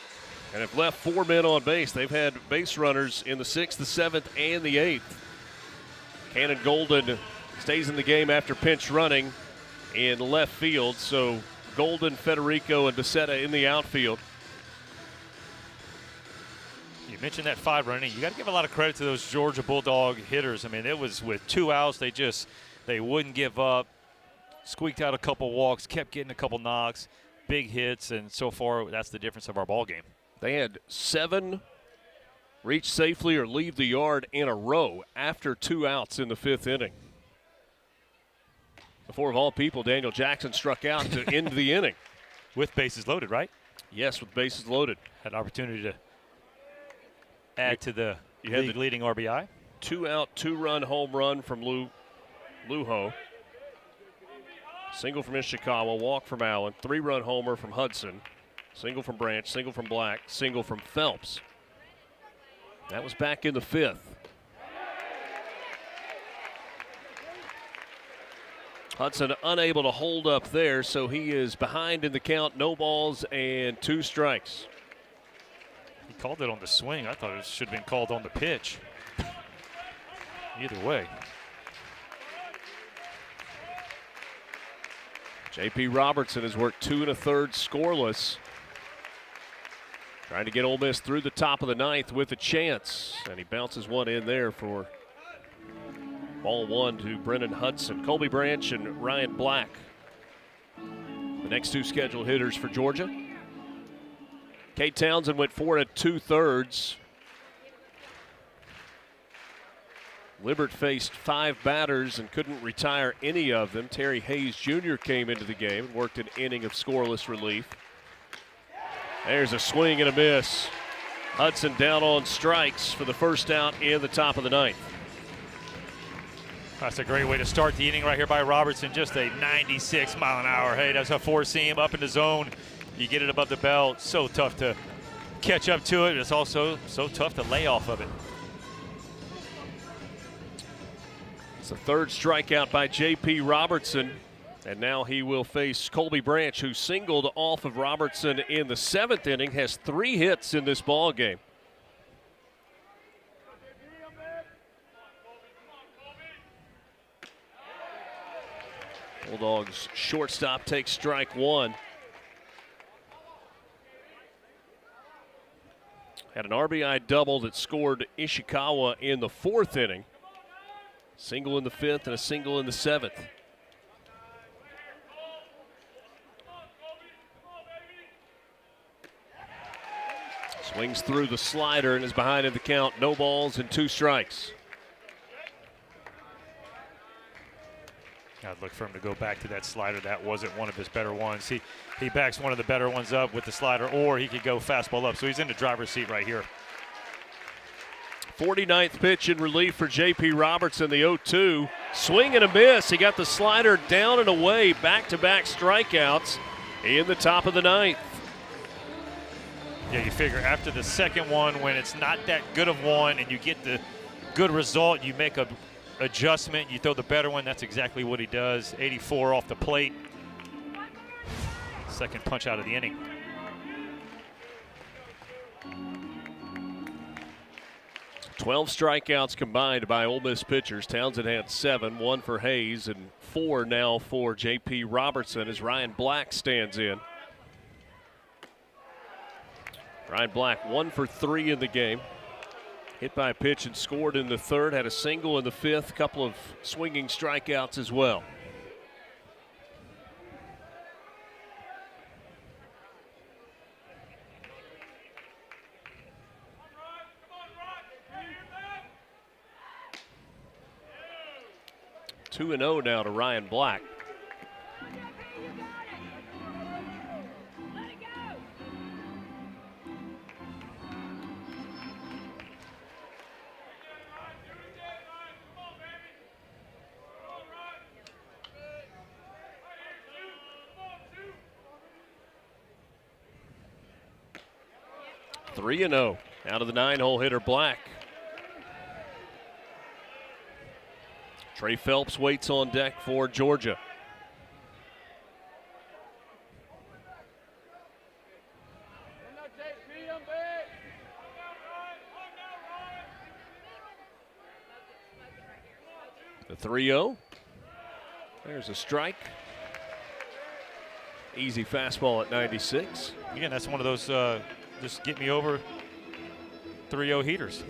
[SPEAKER 1] and have left 4 men on base. They've had base runners in the 6th, the 7th, and the 8th. Cannon Golden stays in the game after pinch running in left field. So Golden, Federico, and Becerra in the outfield.
[SPEAKER 2] You mentioned that 5-run inning. You got to give a lot of credit to those Georgia Bulldog hitters. I mean, it was with 2 outs. They wouldn't give up. Squeaked out a couple walks, kept getting a couple knocks, big hits, and so far that's the difference of our ball game.
[SPEAKER 1] They had 7 reach safely or leave the yard in a row after 2 outs in the 5th inning. Before, of all people, Daniel Jackson struck out to end the inning.
[SPEAKER 2] With bases loaded, right?
[SPEAKER 1] Yes, with bases loaded.
[SPEAKER 2] Had an opportunity to add to the leading RBI.
[SPEAKER 1] 2-out, 2-run home run from Luho. Single from Ishikawa, walk from Allen, 3-run homer from Hudson, single from Branch, single from Black, single from Phelps. That was back in the 5th. Hudson unable to hold up there, so he is behind in the count, no balls and 2 strikes.
[SPEAKER 2] He called it on the swing. I thought it should have been called on the pitch. Either way.
[SPEAKER 1] J.P. Robertson has worked 2 1/3 scoreless. Trying to get Ole Miss through the top of the 9th with a chance. And he bounces one in there for ball 1 to Brennan Hudson. Colby Branch and Ryan Black, the next 2 scheduled hitters for Georgia. Kate Townsend went 4 2/3. Libbert faced 5 batters and couldn't retire any of them. Terry Hayes Jr. came into the game and worked an inning of scoreless relief. There's a swing and a miss. Hudson down on strikes for the first out in the top of the 9th.
[SPEAKER 2] That's a great way to start the inning right here by Robertson. Just a 96-mile-an-hour. Hey, that's a 4-seam up in the zone. You get it above the belt. So tough to catch up to it. It's also so tough to lay off of it.
[SPEAKER 1] It's the 3rd strikeout by J.P. Robertson. And now he will face Colby Branch, who singled off of Robertson in the 7th inning, has 3 hits in this ball game. Bulldogs shortstop takes strike 1. Had an RBI double that scored Ishikawa in the 4th inning. Single in the 5th and a single in the 7th. Swings through the slider and is behind in the count. No balls and 2 strikes.
[SPEAKER 2] I'd look for him to go back to that slider. That wasn't one of his better ones. He backs one of the better ones up with the slider, or he could go fastball up. So he's in the driver's seat right here.
[SPEAKER 1] 49th pitch in relief for J.P. Robertson, the 0-2. Swing and a miss. He got the slider down and away. Back-to-back strikeouts in the top of the 9th.
[SPEAKER 2] Yeah, you figure after the second one, when it's not that good of one and you get the good result, you make a adjustment, you throw the better one. That's exactly what he does. 84 off the plate. Second punch out of the inning.
[SPEAKER 1] "12 strikeouts combined by Ole Miss pitchers. Townsend had 7, 1 for Hayes, and 4 now for J.P. Robertson as Ryan Black stands in. Ryan Black 1 for 3 in the game. Hit by a pitch and scored in the 3rd. Had a single in the 5th. Couple of swinging strikeouts as well. Two and 0 now to Ryan Black. 3-0 out of the 9-hole hitter Black. Trey Phelps waits on deck for Georgia. The 3-0. There's a strike. Easy fastball at 96.
[SPEAKER 2] Again, that's one of those just get me over 3-0 heaters.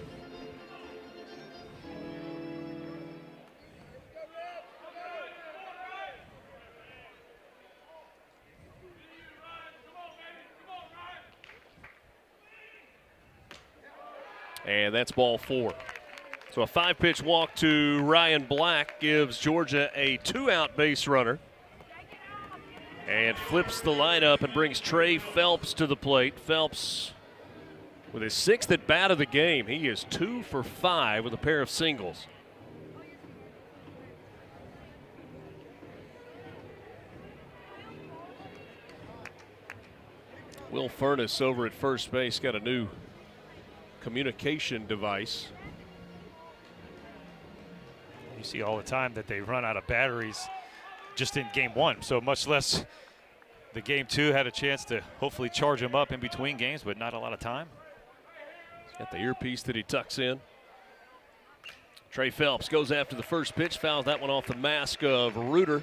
[SPEAKER 1] And that's ball 4. So a 5-pitch walk to Ryan Black gives Georgia a 2-out base runner. And flips the lineup and brings Trey Phelps to the plate. Phelps with his 6th at bat of the game. He is 2 for 5 with a pair of singles. Will Furness over at first base got a new communication device.
[SPEAKER 2] You see all the time that they run out of batteries just in game 1, so much less the game 2 had a chance to hopefully charge him up in between games, but not a lot of time.
[SPEAKER 1] He's got the earpiece that he tucks in. Trey Phelps goes after the first pitch, fouls that one off the mask of Reuter.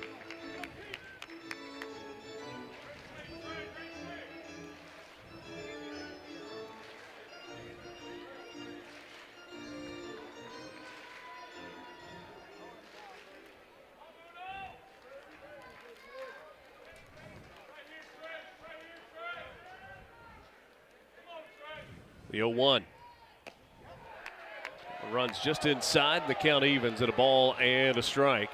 [SPEAKER 1] The 0-1. Runs just inside. The count evens at a ball and a strike.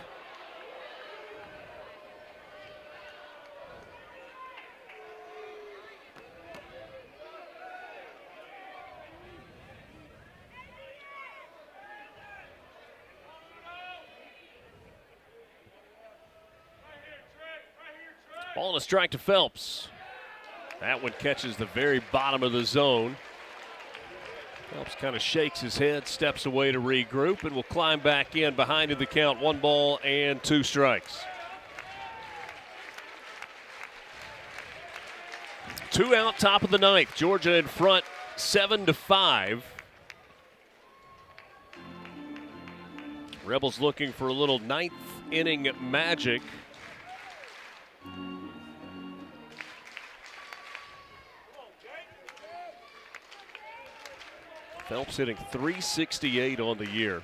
[SPEAKER 1] Ball and a strike to Phelps. That one catches the very bottom of the zone. Phelps kind of shakes his head, steps away to regroup, and will climb back in behind in the count. 1 ball and 2 strikes. 2 out, top of the 9th. Georgia in front, 7-5. Rebels looking for a little 9th inning magic. Phelps hitting .368 on the year.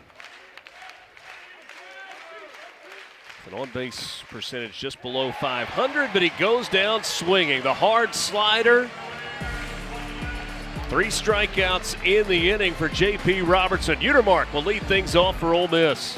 [SPEAKER 1] An on-base percentage just below 500, but he goes down swinging. The hard slider. 3 strikeouts in the inning for J.P. Robertson. Utermark will lead things off for Ole Miss.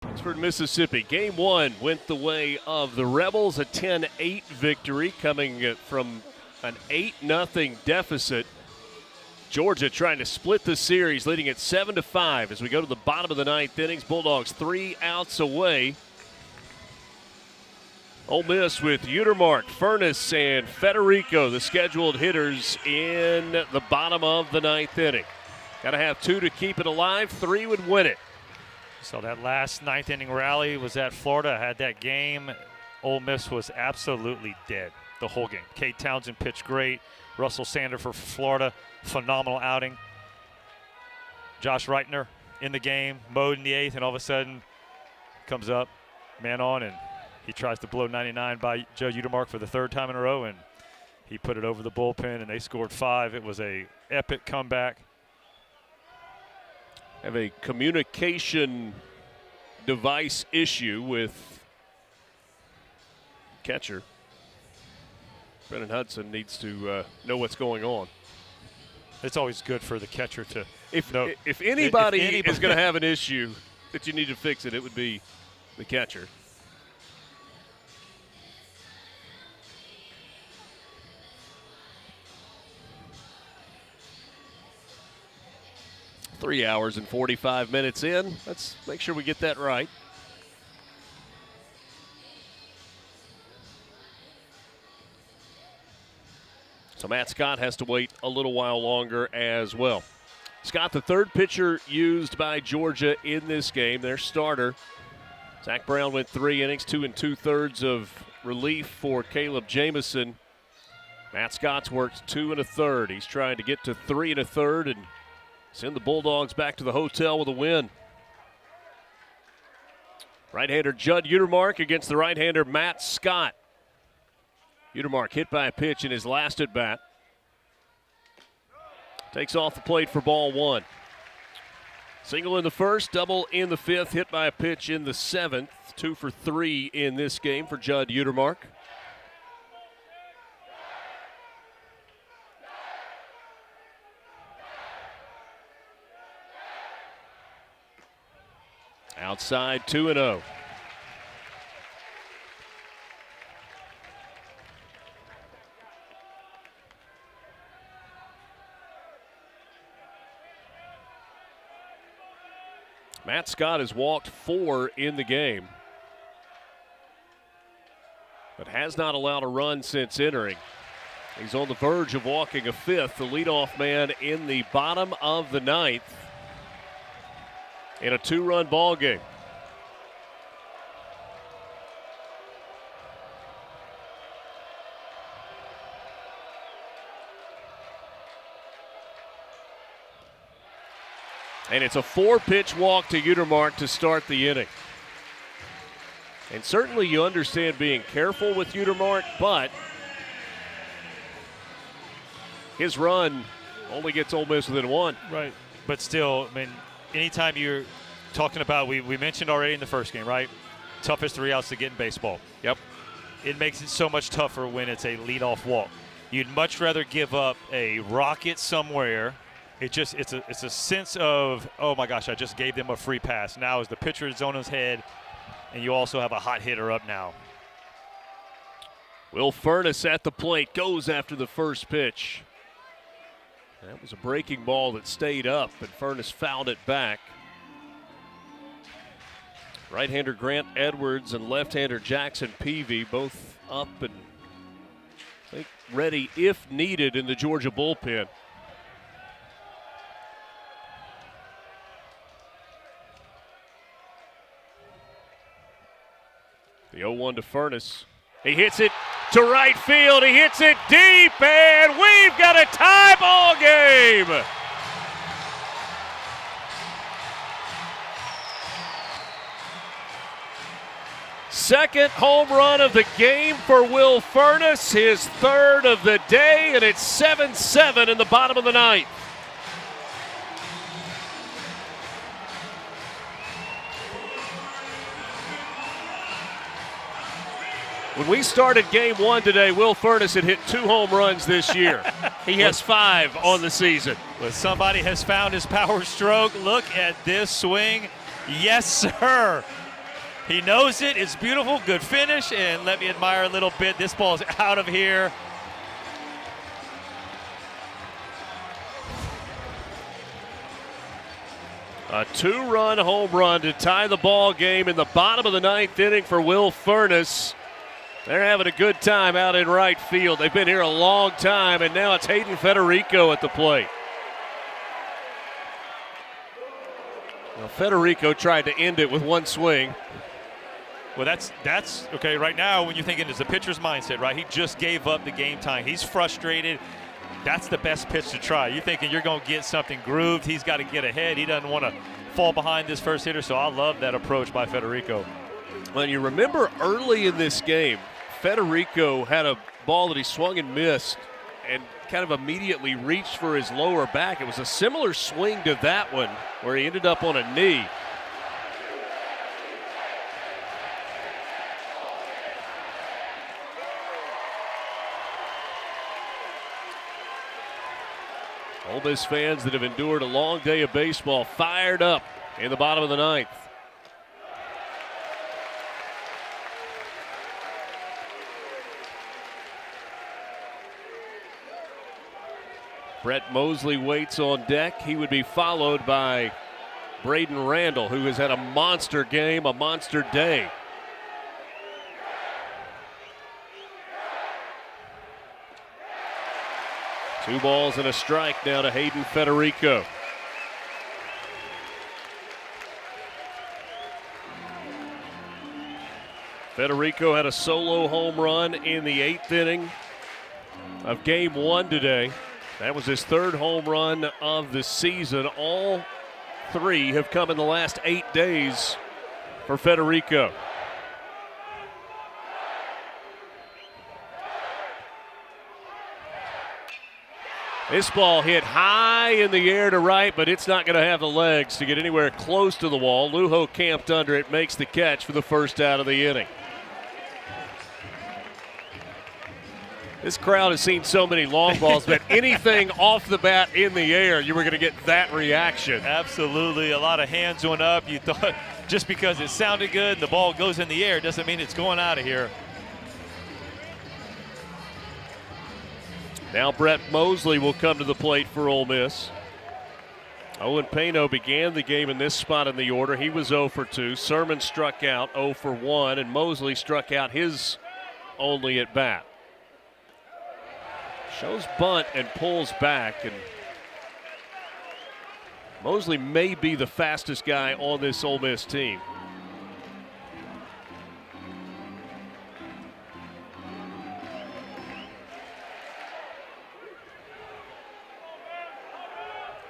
[SPEAKER 1] Oxford, Mississippi. Game 1 went the way of the Rebels, a 10-8 victory coming from an 8-0 deficit. Georgia trying to split the series, leading it 7-5 as we go to the bottom of the ninth innings. Bulldogs 3 outs away. Ole Miss with Utermark, Furness, and Federico, the scheduled hitters in the bottom of the ninth inning. Got to have 2 to keep it alive. 3 would win it.
[SPEAKER 2] So that last ninth inning rally was at Florida. Had that game. Ole Miss was absolutely dead the whole game. Kate Townsend pitched great. Russell Sander for Florida, phenomenal outing. Josh Reitner in the game, mowed in the 8th, and all of a sudden comes up, man on, and he tries to blow 99 by Joe Utermark for the 3rd time in a row, and he put it over the bullpen, and they scored 5. It was a epic comeback.
[SPEAKER 1] Have a communication device issue with catcher. Brennan Hudson needs to know what's going on.
[SPEAKER 2] It's always good for the catcher to
[SPEAKER 1] know. If anybody is going to have an issue that you need to fix it, it would be the catcher. Three hours and 45 minutes in. Let's make sure we get that right. So Matt Scott has to wait a little while longer as well. Scott, the 3rd pitcher used by Georgia in this game, their starter. Zach Brown went 3 innings, 2 2/3 of relief for Caleb Jamison. Matt Scott's worked 2 1/3. He's trying to get to 3 1/3 and send the Bulldogs back to the hotel with a win. Right-hander Judd Utermark against the right-hander Matt Scott. Utermark hit by a pitch in his last at bat. Takes off the plate for ball 1. Single in the 1st, double in the 5th, hit by a pitch in the 7th. 2 for 3 in this game for Judd Utermark. Outside 2-0. Matt Scott has walked 4 in the game, but has not allowed a run since entering. He's on the verge of walking a 5th, the leadoff man in the bottom of the 9th in a 2-run ball game. And it's a 4-pitch walk to Utermark to start the inning. And certainly you understand being careful with Utermark, but his run only gets Ole Miss within 1.
[SPEAKER 2] Right. But still, I mean, anytime you're talking about, we mentioned already in the first game, right? Toughest 3 outs to get in baseball.
[SPEAKER 1] Yep.
[SPEAKER 2] It makes it so much tougher when it's a leadoff walk. You'd much rather give up a rocket somewhere. It's a sense of, oh my gosh, I just gave them a free pass. Now as the pitcher is on his head, and you also have a hot hitter up now.
[SPEAKER 1] Will Furness at the plate, goes after the first pitch. That was a breaking ball that stayed up, but Furness fouled it back. Right-hander Grant Edwards and left-hander Jackson Peavy both up and I think ready if needed in the Georgia bullpen. The 0-1 to Furness. He hits it to right field. He hits it deep, and we've got a tie ball game. Second home run of the game for Will Furness, his 3rd of the day, and it's 7-7 in the bottom of the 9th. When we started game 1 today, Will Furness had hit 2 home runs this year. He has 5 on the season.
[SPEAKER 2] Well, somebody has found his power stroke. Look at this swing. Yes, sir. He knows it. It's beautiful. Good finish. And let me admire a little bit. This ball is out of here.
[SPEAKER 1] A 2-run home run to tie the ball game in the bottom of the 9th inning for Will Furness. They're having a good time out in right field. They've been here a long time, and now it's Hayden Federico at the plate. Well, Federico tried to end it with one swing.
[SPEAKER 2] Well, that's okay. Right now, when you're thinking it's the pitcher's mindset, right? He just gave up the game time. He's frustrated. That's the best pitch to try. You're thinking you're going to get something grooved. He's got to get ahead. He doesn't want to fall behind this first hitter, so I love that approach by Federico.
[SPEAKER 1] Well, you remember early in this game, Federico had a ball that he swung and missed and kind of immediately reached for his lower back. It was a similar swing to that one where he ended up on a knee. Ole Miss fans that have endured a long day of baseball fired up in the bottom of the 9th. Brett Mosley waits on deck. He would be followed by Braden Randall, who has had a monster game, a monster day. Two balls and a strike now to Hayden Federico. Federico had a solo home run in the 8th inning of Game 1 today. That was his 3rd home run of the season. All 3 have come in the last 8 days for Federico. This ball hit high in the air to right, but it's not going to have the legs to get anywhere close to the wall. Lujo camped under it, makes the catch for the first out of the inning. This crowd has seen so many long balls, but anything off the bat in the air, you were going to get that reaction.
[SPEAKER 2] Absolutely. A lot of hands went up. You thought just because it sounded good and the ball goes in the air doesn't mean it's going out of here.
[SPEAKER 1] Now Brett Mosley will come to the plate for Ole Miss. Owen Pano began the game in this spot in the order. He was 0 for 2. Sermon struck out 0 for 1, and Mosley struck out his only at bat. Shows bunt and pulls back, and Mosley may be the fastest guy on this Ole Miss team.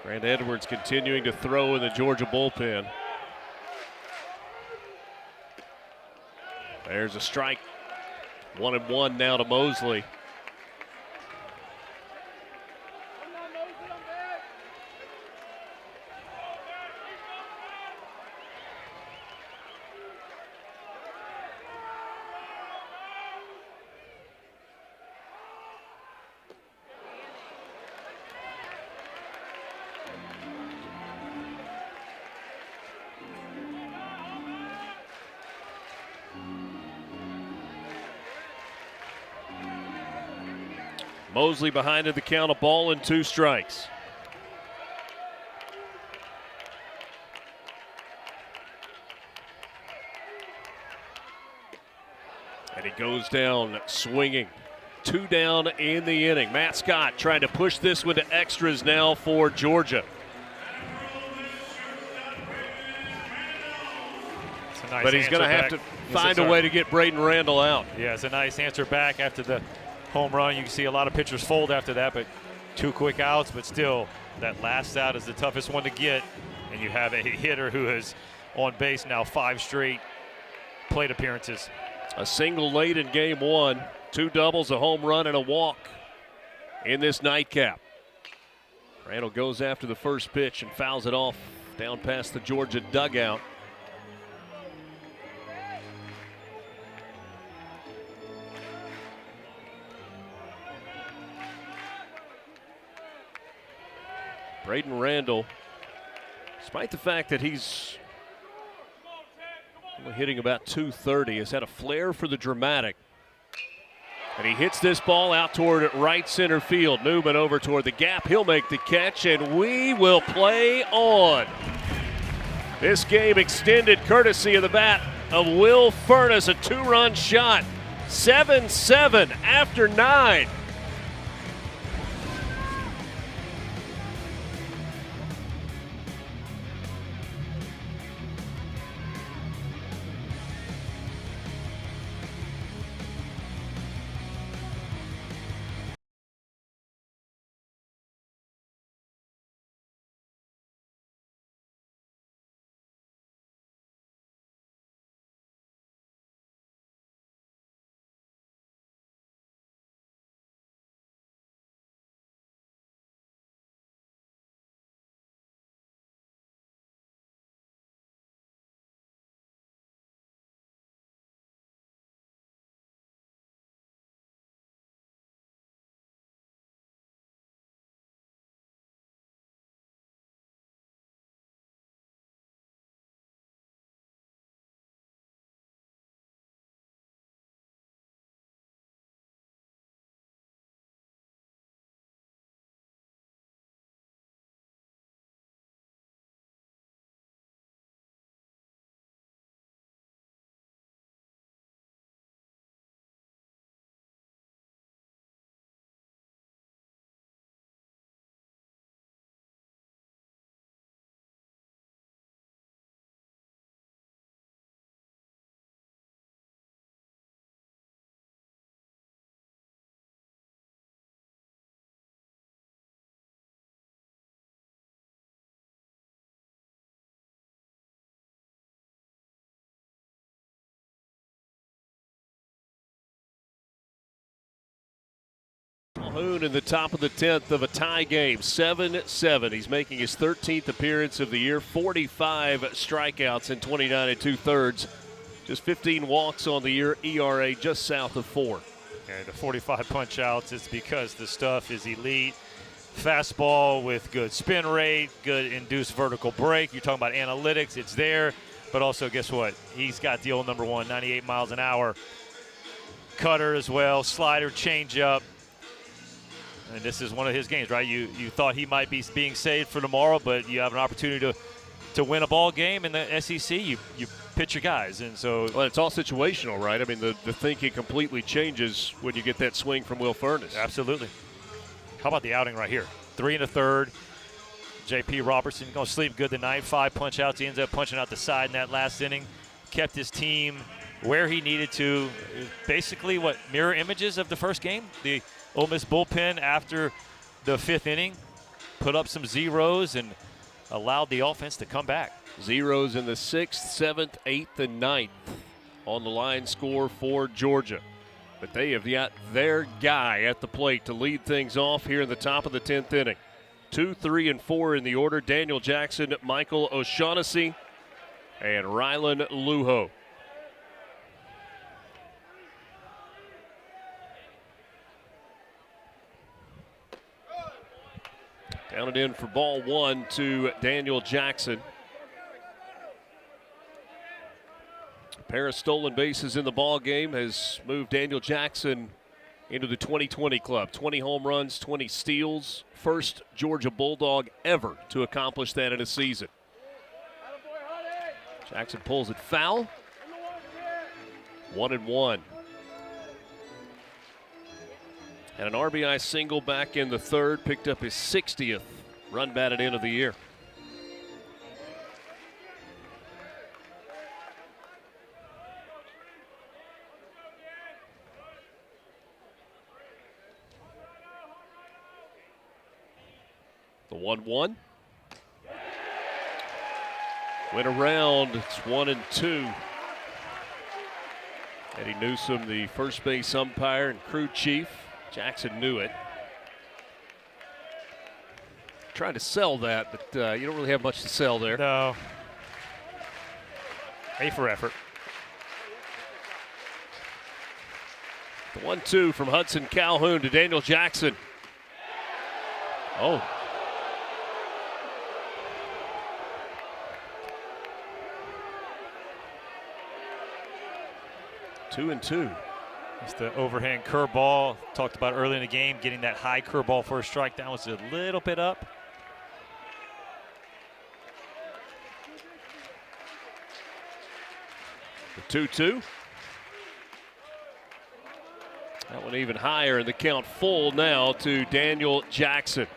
[SPEAKER 1] Grant Edwards continuing to throw in the Georgia bullpen. There's a strike. 1-1 now to Mosley. Mosley behind at the count, a ball and 2 strikes. And he goes down swinging. 2 down in the inning. Matt Scott trying to push this one to extras now for Georgia.
[SPEAKER 2] Nice,
[SPEAKER 1] but he's going to have to find a way to get Braden Randall out.
[SPEAKER 2] Yeah, it's a nice answer back after the home run. You can see a lot of pitchers fold after that, but 2 quick outs, but still that last out is the toughest one to get, and you have a hitter who is on base now 5 straight plate appearances.
[SPEAKER 1] A single late in Game 1, 2 doubles, a home run, and a walk in this nightcap. Randall goes after the first pitch and fouls it off down past the Georgia dugout. Braden Randall, despite the fact that he's only hitting about .230, has had a flair for the dramatic. And he hits this ball out toward right center field. Newman over toward the gap. He'll make the catch, and we will play on. This game extended courtesy of the bat of Will Furnace, a 2-run shot. 7-7 after 9. Calhoun in the top of the 10th of a tie game, 7-7. He's making his 13th appearance of the year, 45 strikeouts in 29 2/3. Just 15 walks on the year, ERA just south of 4.
[SPEAKER 2] And the 45 punch outs is because the stuff is elite. Fastball with good spin rate, good induced vertical break. You're talking about analytics, it's there. But also, guess what? He's got the old number one, 98 miles an hour. Cutter as well, slider, changeup. And this is one of his games, right? You thought he might be being saved for tomorrow, but you have an opportunity to win a ball game in the SEC. You pitch your guys, and so.
[SPEAKER 1] Well, it's all situational, right? I mean, the thinking completely changes when you get that swing from Will Furnace.
[SPEAKER 2] Absolutely. How about the outing right here? 3 1/3. J.P. Robertson going to sleep good tonight. 5 punch outs. He ends up punching out the side in that last inning. Kept his team where he needed to. Basically, what, mirror images of the first game? The Ole Miss bullpen after the 5th inning put up some zeros and allowed the offense to come back.
[SPEAKER 1] Zeros in the 6th, 7th, 8th, and 9th on the line score for Georgia. But they have got their guy at the plate to lead things off here in the top of the 10th inning. 2, 3, and 4 in the order. Daniel Jackson, Michael O'Shaughnessy, and Rylan Lujo. Down and in for ball 1 to Daniel Jackson. A pair of stolen bases in the ball game has moved Daniel Jackson into the 2020 club. 20 home runs, 20 steals. First Georgia Bulldog ever to accomplish that in a season. Jackson pulls it foul. 1-1. And an RBI single back in the 3rd, picked up his 60th run batted in of the year. The 1-1. Went around, it's 1-2. Eddie Newsom, the first base umpire and crew chief. Jackson knew it. Trying to sell that, but you don't really have much to sell there.
[SPEAKER 2] No. A for effort.
[SPEAKER 1] The 1-2 from Hudson Calhoun to Daniel Jackson. Oh. Two and two.
[SPEAKER 2] It's the overhand curveball. Talked about early in the game, getting that high curveball for a strike. That was a little bit up.
[SPEAKER 1] 2-2. That one even higher, and the count full now to Daniel Jackson.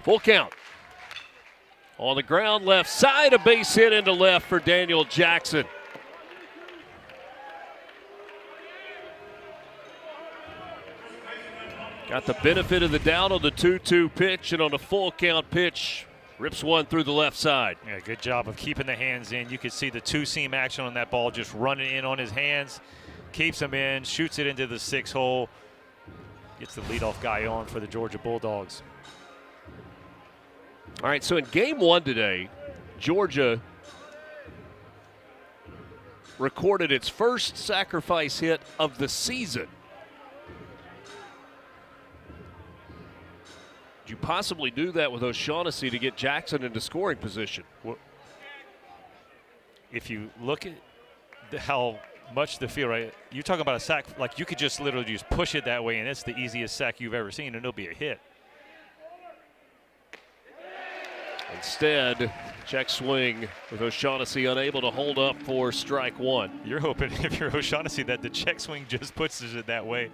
[SPEAKER 1] Full count. On the ground, left side, a base hit into left for Daniel Jackson. Got the benefit of the doubt on the 2-2 pitch, and on a full count pitch, rips one through the left side.
[SPEAKER 2] Yeah, good job of keeping the hands in. You could see the two-seam action on that ball, just running in on his hands, keeps them in, shoots it into the 6 hole, gets the leadoff guy on for the Georgia Bulldogs.
[SPEAKER 1] All right, so in game one today, Georgia recorded its first sacrifice hit of the season. Could you possibly do that with O'Shaughnessy to get Jackson into scoring position?
[SPEAKER 2] Well, if you look at how much the field, right, you're talking about a sack, like you could just literally just push it that way, and it's the easiest sack you've ever seen, and it'll be a hit.
[SPEAKER 1] Instead, check swing with O'Shaughnessy unable to hold up for strike one.
[SPEAKER 2] You're hoping, if you're O'Shaughnessy, that the check swing just puts it that way.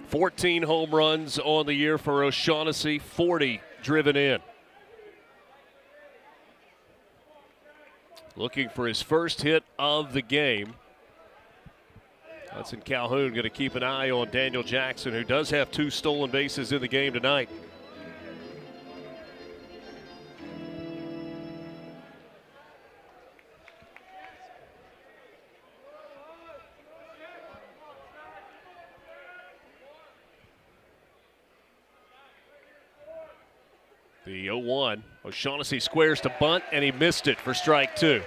[SPEAKER 1] 14 home runs on the year for O'Shaughnessy, 40 driven in. Looking for his first hit of the game. Hudson Calhoun going to keep an eye on Daniel Jackson, who does have 2 stolen bases in the game tonight. The 0-1. O'Shaughnessy squares to bunt, and he missed it for strike 2.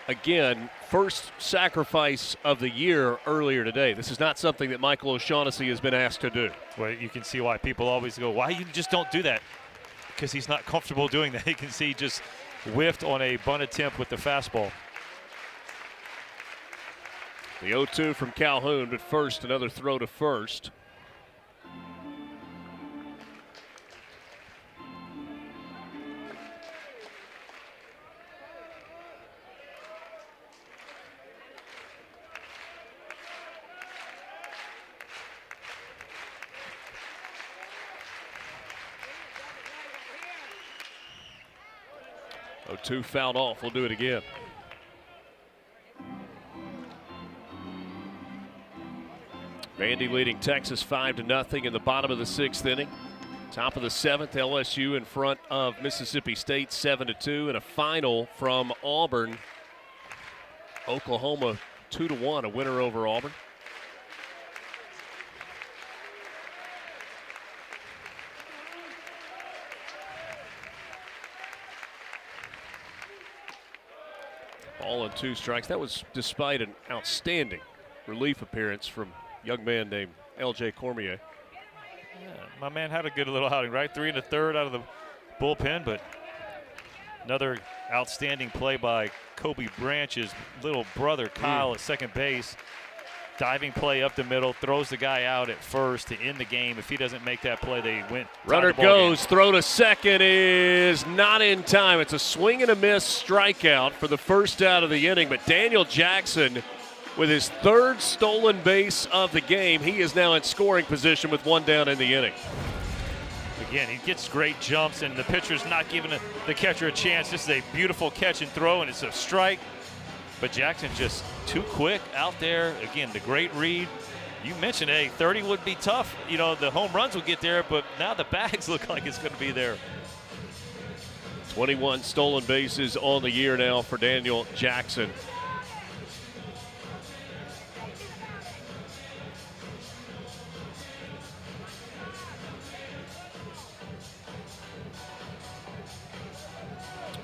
[SPEAKER 1] Again, first sacrifice of the year earlier today. This is not something that Michael O'Shaughnessy has been asked to do.
[SPEAKER 2] Well, you can see why people always go, why you just don't do that? Because he's not comfortable doing that. You can see he just whiffed on a bunt attempt with the fastball.
[SPEAKER 1] The 0-2 from Calhoun, but first, another throw to first. Two fouled off. We'll do it again. Vandy leading Texas 5-0 in the bottom of the 6th inning. Top of the 7th, LSU in front of Mississippi State 7-2, and a final from Auburn. Oklahoma 2-1, a winner over Auburn. Ball and 2 strikes. That was despite an outstanding relief appearance from a young man named L.J. Cormier.
[SPEAKER 2] Yeah, my man had a good little outing, right? 3 1/3 out of the bullpen, but another outstanding play by Kobe Branch's little brother, Kyle, at second base. Diving play up the middle, throws the guy out at first to end the game. If he doesn't make that play, they win.
[SPEAKER 1] Runner goes, throw to second is not in time. It's a swing and a miss strikeout for the first out of the inning, but Daniel Jackson with his 3rd stolen base of the game. He is now in scoring position with 1 down in the inning.
[SPEAKER 2] Again, he gets great jumps, and the pitcher's not giving the catcher a chance. This is a beautiful catch and throw, and it's a strike. But Jackson just too quick out there. Again, the great read. You mentioned, hey, 30 would be tough. You know, the home runs would get there, but now the bags look like it's going to be there.
[SPEAKER 1] 21 stolen bases on the year now for Daniel Jackson.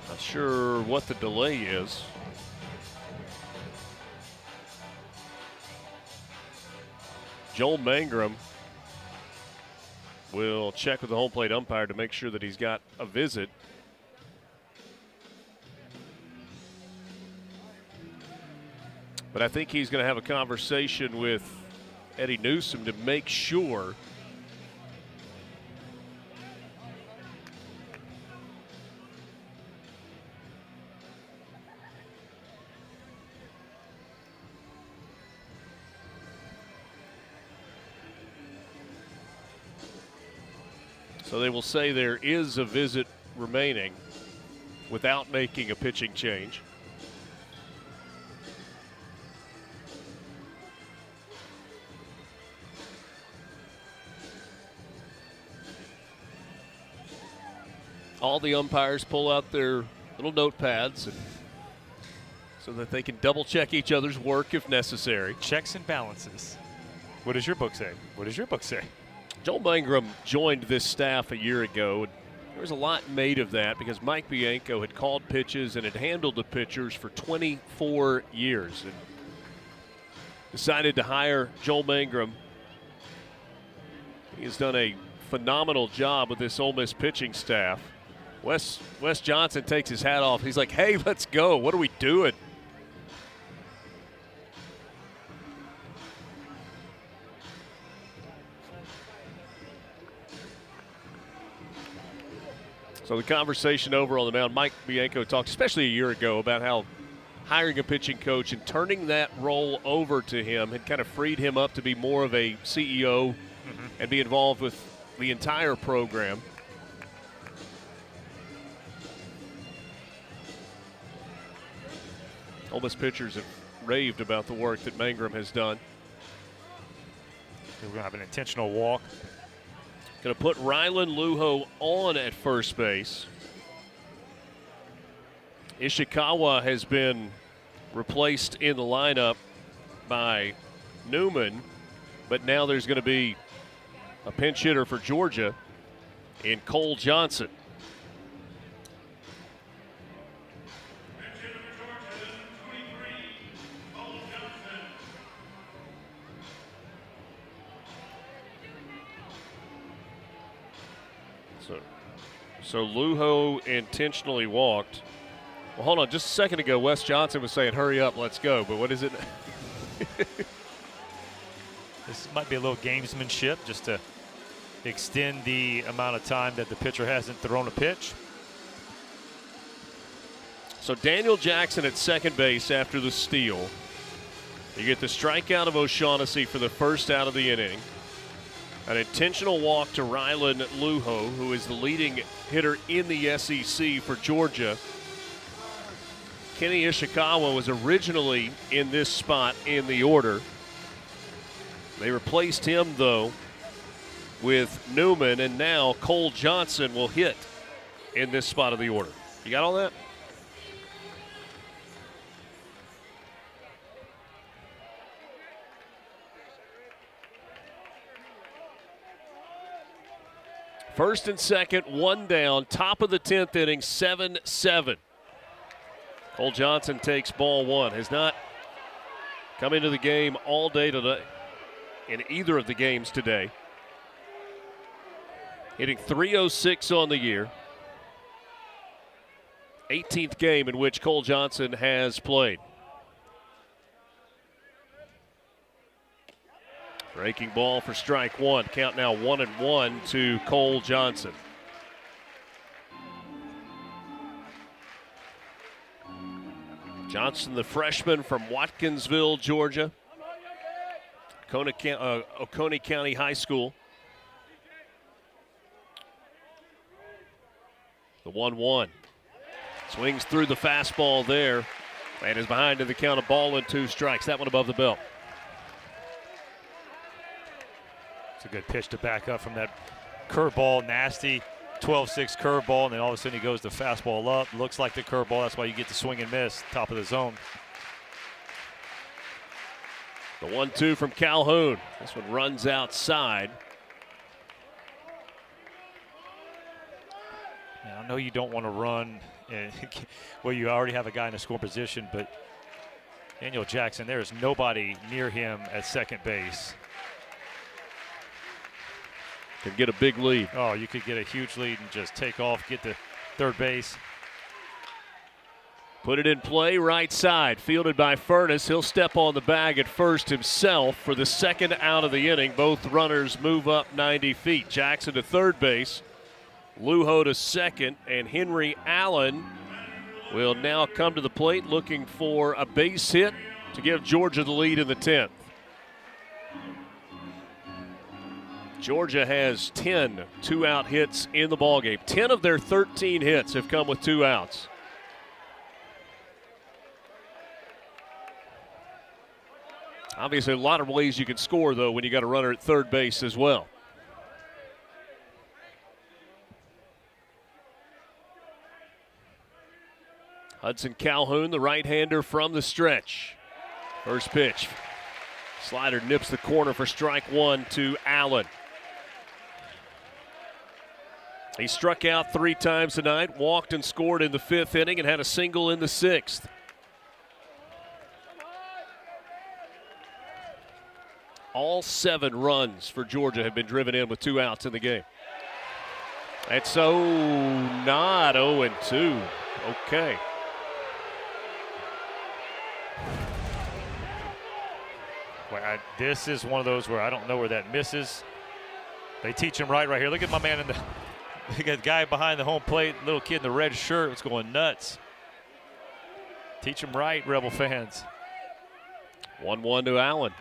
[SPEAKER 1] Not sure what the delay is. Joel Mangrum will check with the home plate umpire to make sure that he's got a visit. But I think he's going to have a conversation with Eddie Newsom to make sure so they will say there is a visit remaining without making a pitching change. All the umpires pull out their little notepads so that they can double check each other's work if necessary.
[SPEAKER 2] Checks and balances. What does your book say? What does your book say?
[SPEAKER 1] Joel Mangrum joined this staff a year ago. There was a lot made of that because Mike Bianco had called pitches and had handled the pitchers for 24 years and decided to hire Joel Mangrum. He has done a phenomenal job with this Ole Miss pitching staff. Wes Johnson takes his hat off. He's like, hey, let's go. What are we doing? So the conversation over on the mound, Mike Bianco talked, especially a year ago, about how hiring a pitching coach and turning that role over to him had kind of freed him up to be more of a CEO and be involved with the entire program. Ole Miss pitchers have raved about the work that Mangrum has done.
[SPEAKER 2] We're going to have an intentional walk.
[SPEAKER 1] Going to put Rylan Lujo on at first base. Ishikawa has been replaced in the lineup by Newman, but now there's going to be a pinch hitter for Georgia in Cole Johnson. So Lujo intentionally walked. Well, hold on. Just a second ago, Wes Johnson was saying, hurry up, let's go. But what is it?
[SPEAKER 2] This might be a little gamesmanship just to extend the amount of time that the pitcher hasn't thrown a pitch.
[SPEAKER 1] So Daniel Jackson at second base after the steal. You get the strikeout of O'Shaughnessy for the first out of the inning. An intentional walk to Rylan Lujo, who is the leading hitter in the SEC for Georgia. Kenny Ishikawa was originally in this spot in the order. They replaced him, though, with Newman, and now Cole Johnson will hit in this spot of the order. You got all that? First and second, one down, top of the 10th inning, 7-7. Cole Johnson takes ball one. Has not come into the game all day today in either of the games today. Hitting .306 on the year. 18th game in which Cole Johnson has played. Breaking ball for strike one. Count now 1-1 to Cole Johnson. Johnson, the freshman from Watkinsville, Georgia. Oconee County High School. The 1-1. Swings through the fastball there and is behind to the count of ball and 2 strikes. That one above the belt.
[SPEAKER 2] It's a good pitch to back up from that curveball, nasty 12-6 curveball, and then all of a sudden he goes the fastball up. Looks like the curveball. That's why you get the swing and miss, top of the zone.
[SPEAKER 1] The 1-2 from Calhoun. This one runs outside.
[SPEAKER 2] Now, I know you don't want to run. Well, you already have a guy in a scoring position, but Daniel Jackson, there is nobody near him at second base.
[SPEAKER 1] can get a big lead.
[SPEAKER 2] Oh, you could get a huge lead and just take off, get to third base.
[SPEAKER 1] Put it in play, right side, fielded by Furness. He'll step on the bag at first himself for the second out of the inning. Both runners move up 90 feet. Jackson to third base, Lujo to second, and Henry Allen will now come to the plate looking for a base hit to give Georgia the lead in the 10th. Georgia has 10 two-out hits in the ballgame. 10 of their 13 hits have come with 2 outs. Obviously, a lot of ways you can score, though, when you got a runner at third base as well. Hudson Calhoun, the right-hander from the stretch. First pitch. Slider nips the corner for strike 1 to Allen. He struck out 3 times tonight, walked and scored in the 5th inning, and had a single in the 6th. All 7 runs for Georgia have been driven in with 2 outs in the game. That's not 0-2. Okay.
[SPEAKER 2] Well, this is one of those where I don't know where that misses. They teach him right here. Look at my man in the look at the guy behind the home plate, little kid in the red shirt was going nuts. Teach him right, Rebel fans.
[SPEAKER 1] 1-1 to Allen.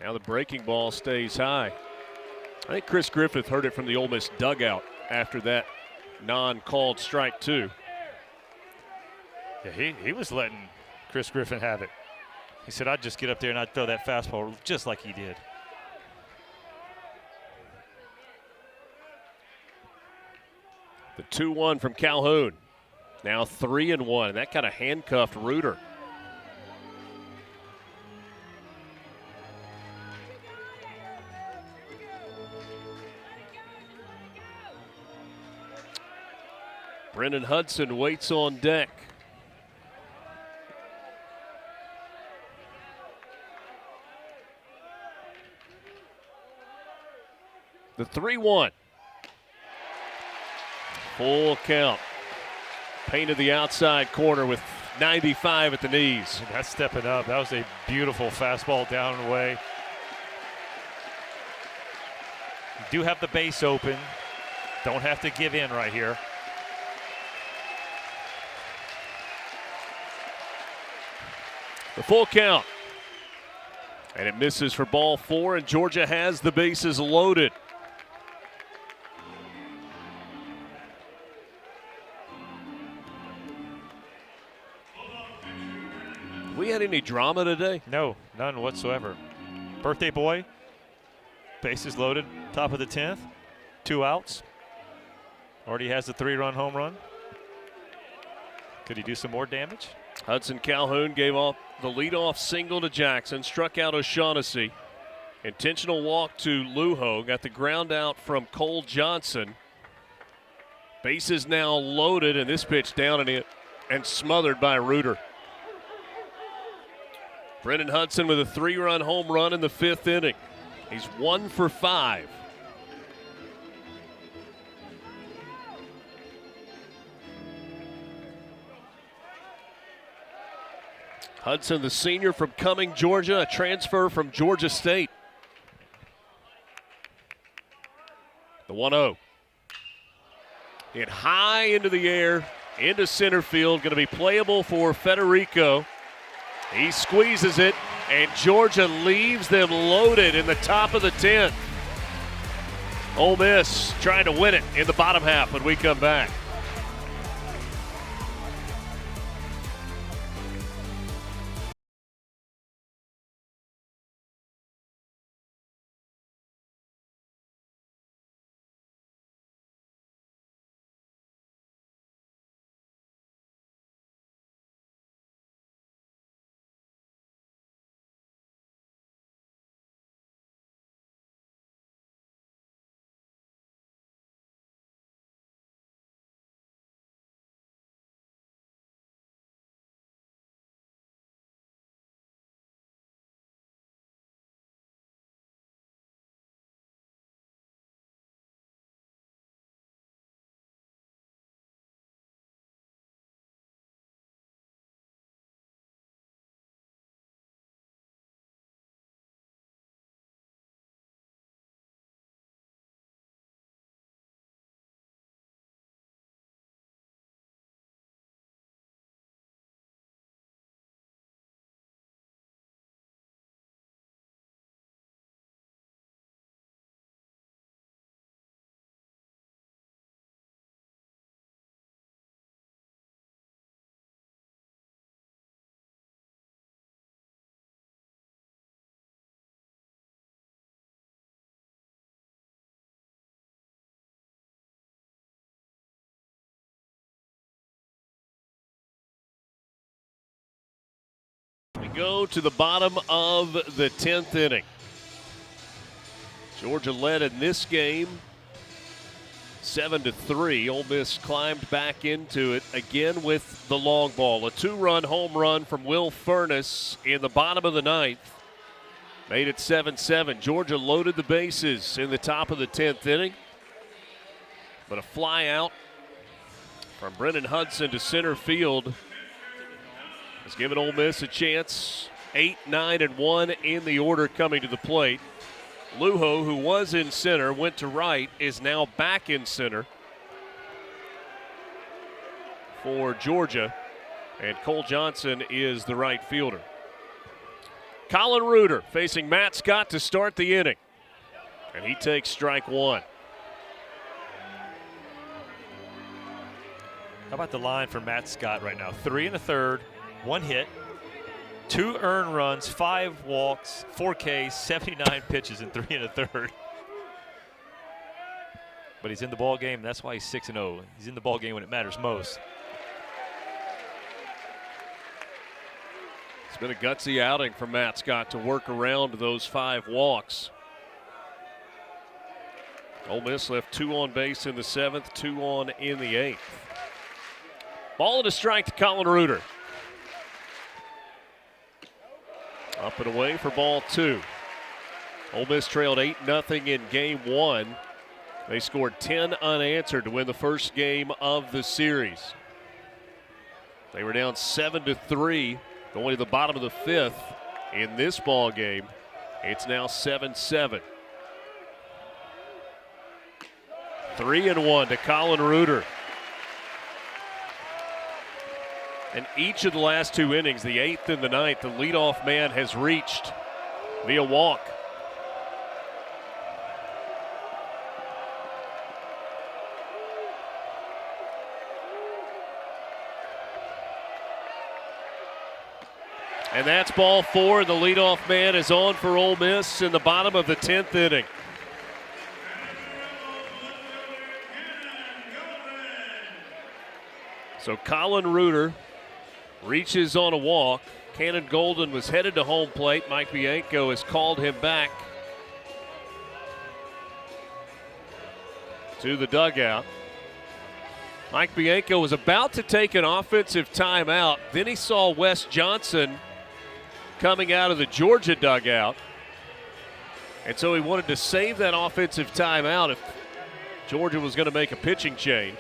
[SPEAKER 1] Now the breaking ball stays high. I think Chris Griffith heard it from the Ole Miss dugout after that non-called strike 2.
[SPEAKER 2] Yeah, he was letting Chris Griffin have it. He said, I'd just get up there and I'd throw that fastball just like he did.
[SPEAKER 1] The 2-1 from Calhoun. Now 3-1. That kind of handcuffed Reuter. Brendan Hudson waits on deck. The 3-1. Full count. Painted the outside corner with 95 at the knees.
[SPEAKER 2] That's stepping up. That was a beautiful fastball down and away. You do have the base open. Don't have to give in right here.
[SPEAKER 1] The full count. And it misses for ball 4, and Georgia has the bases loaded. We had any drama today?
[SPEAKER 2] No, none whatsoever. Birthday boy, bases loaded, top of the 10th, 2 outs. Already has the 3-run home run. Could he do some more damage?
[SPEAKER 1] Hudson Calhoun gave off the leadoff single to Jackson, struck out O'Shaughnessy. Intentional walk to Lujo, got the ground out from Cole Johnson. Bases now loaded, and this pitch down in it and smothered by Reuter. Brendan Hudson with a 3-run home run in the 5th inning. He's 1 for 5. Hudson, the senior from Cumming, Georgia, a transfer from Georgia State. The 1-0. Hit high into the air, into center field, going to be playable for Federico. He squeezes it, and Georgia leaves them loaded in the top of the 10th. Ole Miss trying to win it in the bottom half when we come back. go to the bottom of the 10th inning. Georgia led in this game 7-3. Ole Miss climbed back into it again with the long ball. A 2-run home run from Will Furness in the bottom of the 9th. Made it 7-7. Georgia loaded the bases in the top of the 10th inning. But a fly out from Brennan Hudson to center field has given Ole Miss a chance. 8, 9, and 1 in the order coming to the plate. Lujo, who was in center, went to right, is now back in center for Georgia. And Cole Johnson is the right fielder. Colin Reuter facing Matt Scott to start the inning. And he takes strike one.
[SPEAKER 2] How about the line for Matt Scott right now? 3 1/3, 1 hit, 2 earned runs, 5 walks, 4 Ks, 79 pitches in 3 1/3. But he's in the ball game. That's why he's 6-0. He's in the ball game when it matters most.
[SPEAKER 1] It's been a gutsy outing for Matt Scott to work around those 5 walks. Ole Miss left 2 on base in the 7th, 2 on in the 8th. Ball and a strike to Colin Reuter. Up and away for ball 2. Ole Miss trailed 8-0 in game 1. They scored 10 unanswered to win the first game of the series. They were down 7-3 going to the bottom of the 5th in this ball game. It's now 7-7. 3-1 to Colin Reuter. In each of the last 2 innings, the 8th and the 9th, the leadoff man has reached via walk. And that's ball 4. The leadoff man is on for Ole Miss in the bottom of the 10th inning. So Colin Reuter reaches on a walk. Cannon Golden was headed to home plate. Mike Bianco has called him back to the dugout. Mike Bianco was about to take an offensive timeout. Then he saw Wes Johnson coming out of the Georgia dugout. And so he wanted to save that offensive timeout if Georgia was going to make a pitching change.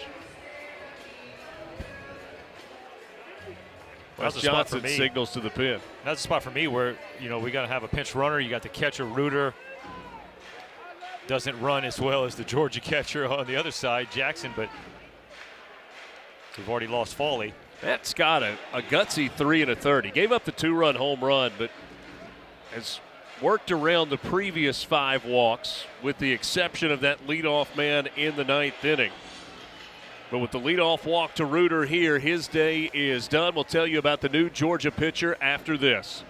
[SPEAKER 1] Wes Johnson signals to the pin.
[SPEAKER 2] That's a spot for me where, we got to have a pinch runner. You got the catcher, Reuter. Doesn't run as well as the Georgia catcher on the other side, Jackson, but we've already lost Foley.
[SPEAKER 1] Matt Scott, a gutsy 3 1/3. He gave up the 2-run home run, but has worked around the previous 5 walks, with the exception of that leadoff man in the 9th inning. But with the leadoff walk to Reuter here, his day is done. We'll tell you about the new Georgia pitcher after this.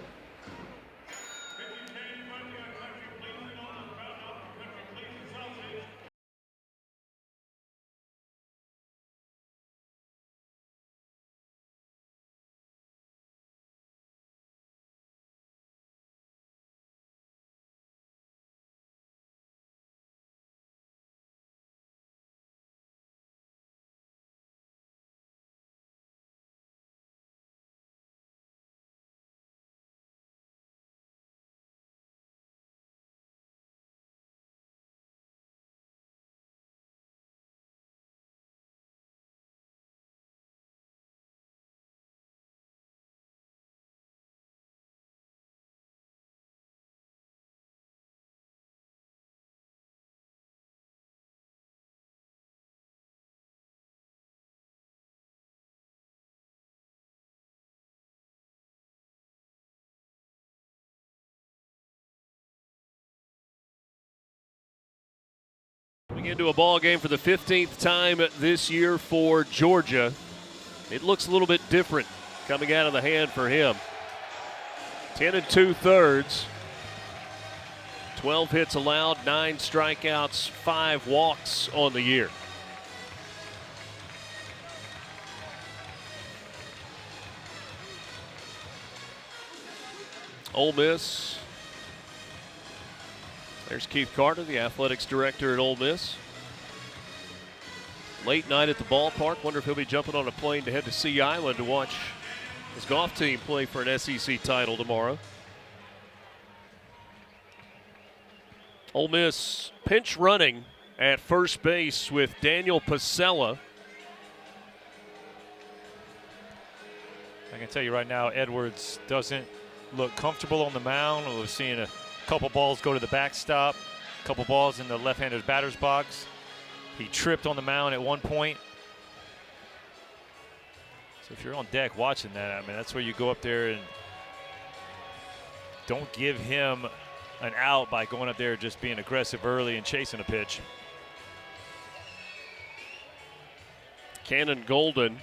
[SPEAKER 1] Coming into a ball game for the 15th time this year for Georgia. It looks a little bit different coming out of the hand for him. 10 2/3. 12 hits allowed, 9 strikeouts, 5 walks on the year. Ole Miss. There's Keith Carter, the athletics director at Ole Miss. Late night at the ballpark. Wonder if he'll be jumping on a plane to head to Sea Island to watch his golf team play for an SEC title tomorrow. Ole Miss pinch running at first base with Daniel Pasella.
[SPEAKER 2] I can tell you right now, Edwards doesn't look comfortable on the mound. We're seeing a couple balls go to the backstop, a couple balls in the left-handed batter's box. He tripped on the mound at one point. So if you're on deck watching that, I mean, that's where you go up there and don't give him an out by going up there just being aggressive early and chasing a pitch.
[SPEAKER 1] Cannon Golden.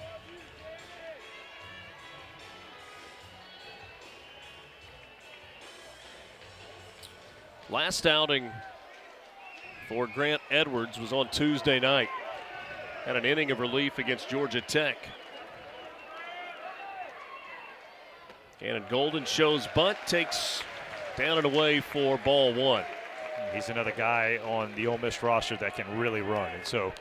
[SPEAKER 1] Last outing for Grant Edwards was on Tuesday night. Had an inning of relief against Georgia Tech. Cannon Golden shows bunt, takes down and away for ball one.
[SPEAKER 2] He's another guy on the Ole Miss roster that can really run. And so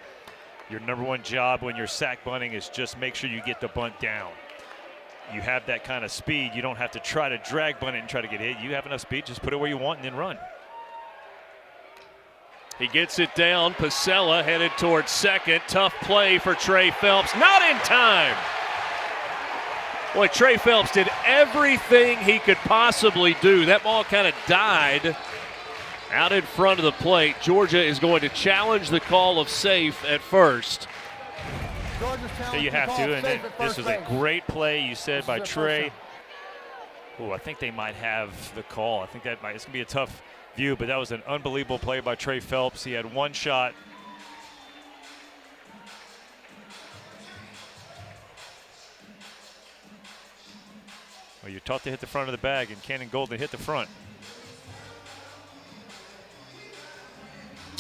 [SPEAKER 2] your number one job when you're sack bunting is just make sure you get the bunt down. You have that kind of speed. You don't have to try to drag bunt it and try to get hit. You have enough speed, just put it where you want and then run.
[SPEAKER 1] He gets it down. Pasella headed towards second. Tough play for Trey Phelps. Not in time. Boy, Trey Phelps did everything he could possibly do. That ball kind of died out in front of the plate. Georgia is going to challenge the call of safe at first.
[SPEAKER 2] So you have to, and then this was a great play, you said, by Trey. Oh, I think they might have the call. I think it's going to be a tough view, but that was an unbelievable play by Trey Phelps. He had one shot. Well, you're taught to hit the front of the bag, and Cannon Golden hit the front.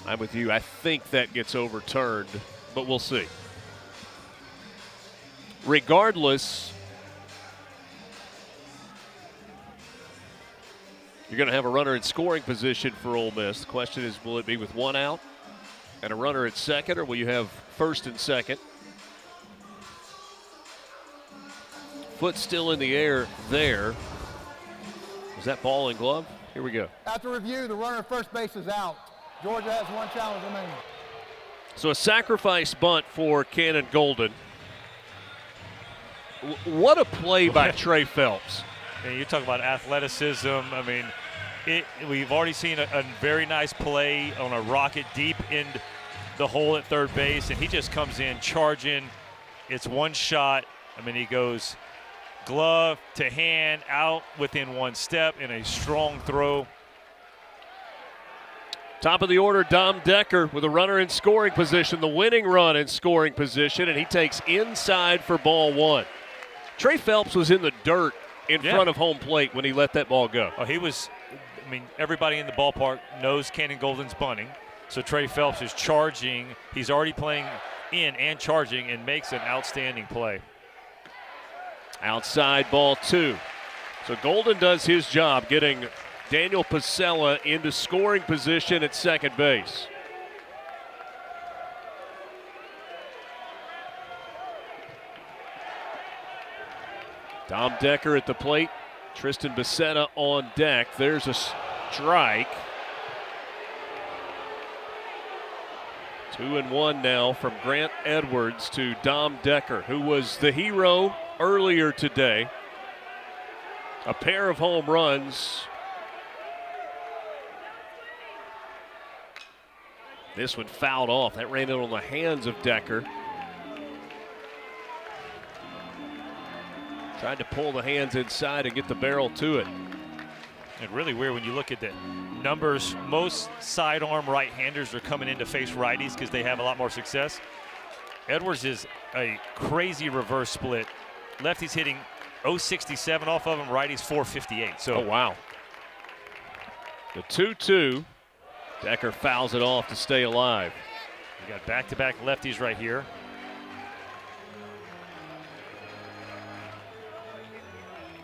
[SPEAKER 1] I'm with you. I think that gets overturned, but we'll see. Regardless, you're going to have a runner in scoring position for Ole Miss. The question is, will it be with one out and a runner at second, or will you have first and second? Foot still in the air there. Is that ball and glove? Here we go.
[SPEAKER 5] After review, the runner at first base is out. Georgia has one challenge remaining.
[SPEAKER 1] So a sacrifice bunt for Cannon Golden. What a play by Trey Phelps.
[SPEAKER 2] And you talk about athleticism. I mean, we've already seen a very nice play on a rocket deep in the hole at third base, and he just comes in charging. It's one shot. I mean, he goes glove to hand, out within one step in a strong throw.
[SPEAKER 1] Top of the order, Dom Decker with a runner in scoring position, the winning run in scoring position, and he takes inside for ball one. Trey Phelps was in the dirt in front of home plate when he let that ball go.
[SPEAKER 2] Oh, he was, I mean, everybody in the ballpark knows Cannon Golden's bunting. So Trey Phelps is charging. He's already playing in and charging and makes an outstanding play.
[SPEAKER 1] Outside ball two. So Golden does his job getting Daniel Pasella into scoring position at second base. Dom Decker at the plate. Tristan Becerra on deck. There's a strike. 2-1 now from Grant Edwards to Dom Decker, who was the hero earlier today. A pair of home runs. This one fouled off. That ran in on the hands of Decker. Tried to pull the hands inside and get the barrel to it.
[SPEAKER 2] And really weird when you look at the numbers. Most sidearm right-handers are coming in to face righties because they have a lot more success. Edwards is a crazy reverse split. Lefties hitting .067 off of him, righties .458. So,
[SPEAKER 1] oh, wow. The 2-2. Decker fouls it off to stay alive.
[SPEAKER 2] We got back-to-back lefties right here.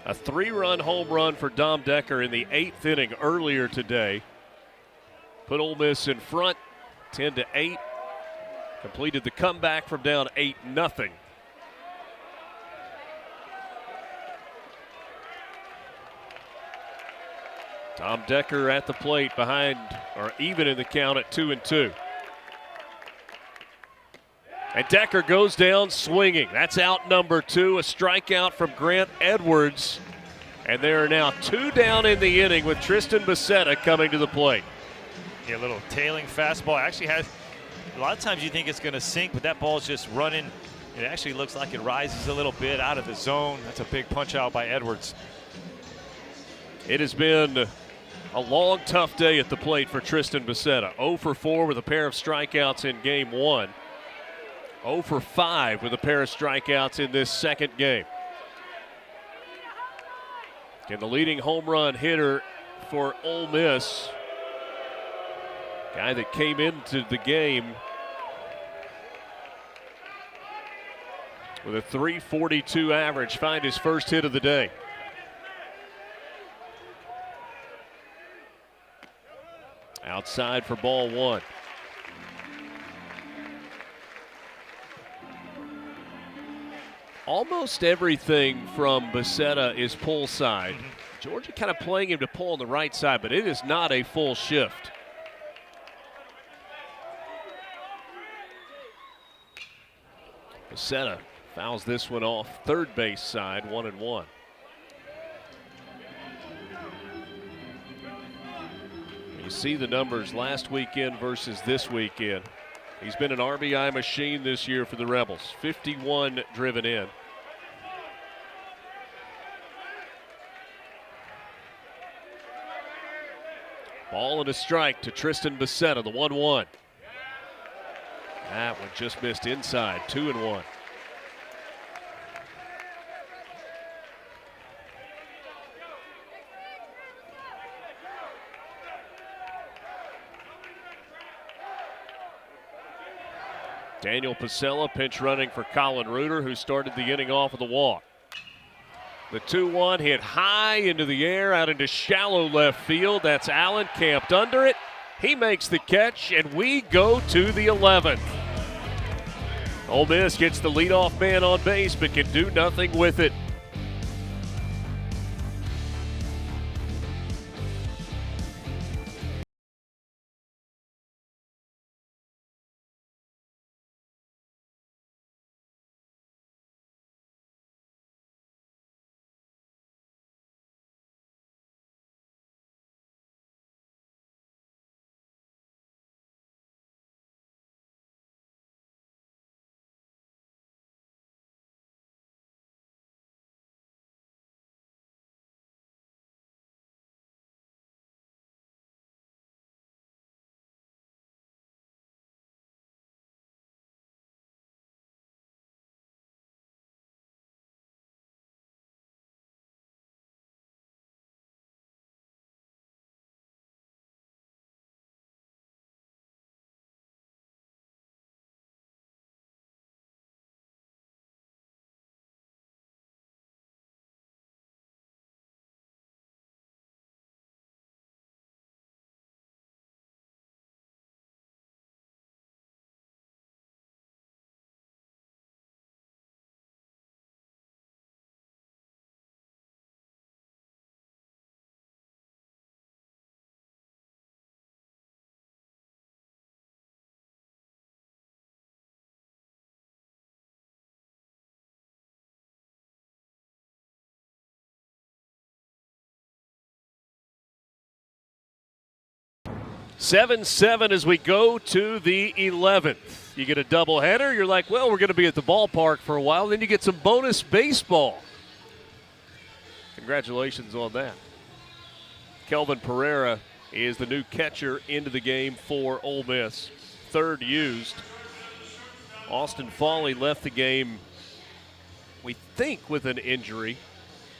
[SPEAKER 1] A 3-run home run for Dom Decker in the 8th inning earlier today. Put Ole Miss in front, 10-8. Completed the comeback from down 8-0. Dom Decker at the plate behind, or even in the count at 2-2. And Decker goes down swinging. That's out number 2, a strikeout from Grant Edwards. And there are now 2 down in the inning with Tristan Becerra coming to the plate.
[SPEAKER 2] Yeah, a little tailing fastball. Actually has, a lot of times you think it's going to sink, but that ball's just running. It actually looks like it rises a little bit out of the zone. That's a big punch out by Edwards.
[SPEAKER 1] It has been a long, tough day at the plate for Tristan Becerra. 0 for 4 with a pair of strikeouts in game 1. 0 for 5 with a pair of strikeouts in this second game. And the leading home run hitter for Ole Miss, guy that came into the game with a .342 average, find his first hit of the day. Outside for ball 1. Almost everything from Becerra is pull side. Georgia kind of playing him to pull on the right side, but it is not a full shift. Becerra fouls this one off third base side, 1-1. You see the numbers last weekend versus this weekend. He's been an RBI machine this year for the Rebels. 51 driven in. Ball and a strike to Tristan Becerra, the 1-1. That one just missed inside, 2-1. Daniel Pasella pinch running for Colin Reuter, who started the inning off with a walk. The 2-1 hit high into the air, out into shallow left field. That's Allen camped under it. He makes the catch, and we go to the 11th. Ole Miss gets the leadoff man on base, but can do nothing with it. Seven as we go to the 11th. You get a doubleheader. You're like, well, we're going to be at the ballpark for a while. Then you get some bonus baseball. Congratulations on that. Kelvin Pereira is the new catcher into the game for Ole Miss. Third used. Austin Foley left the game, we think, with an injury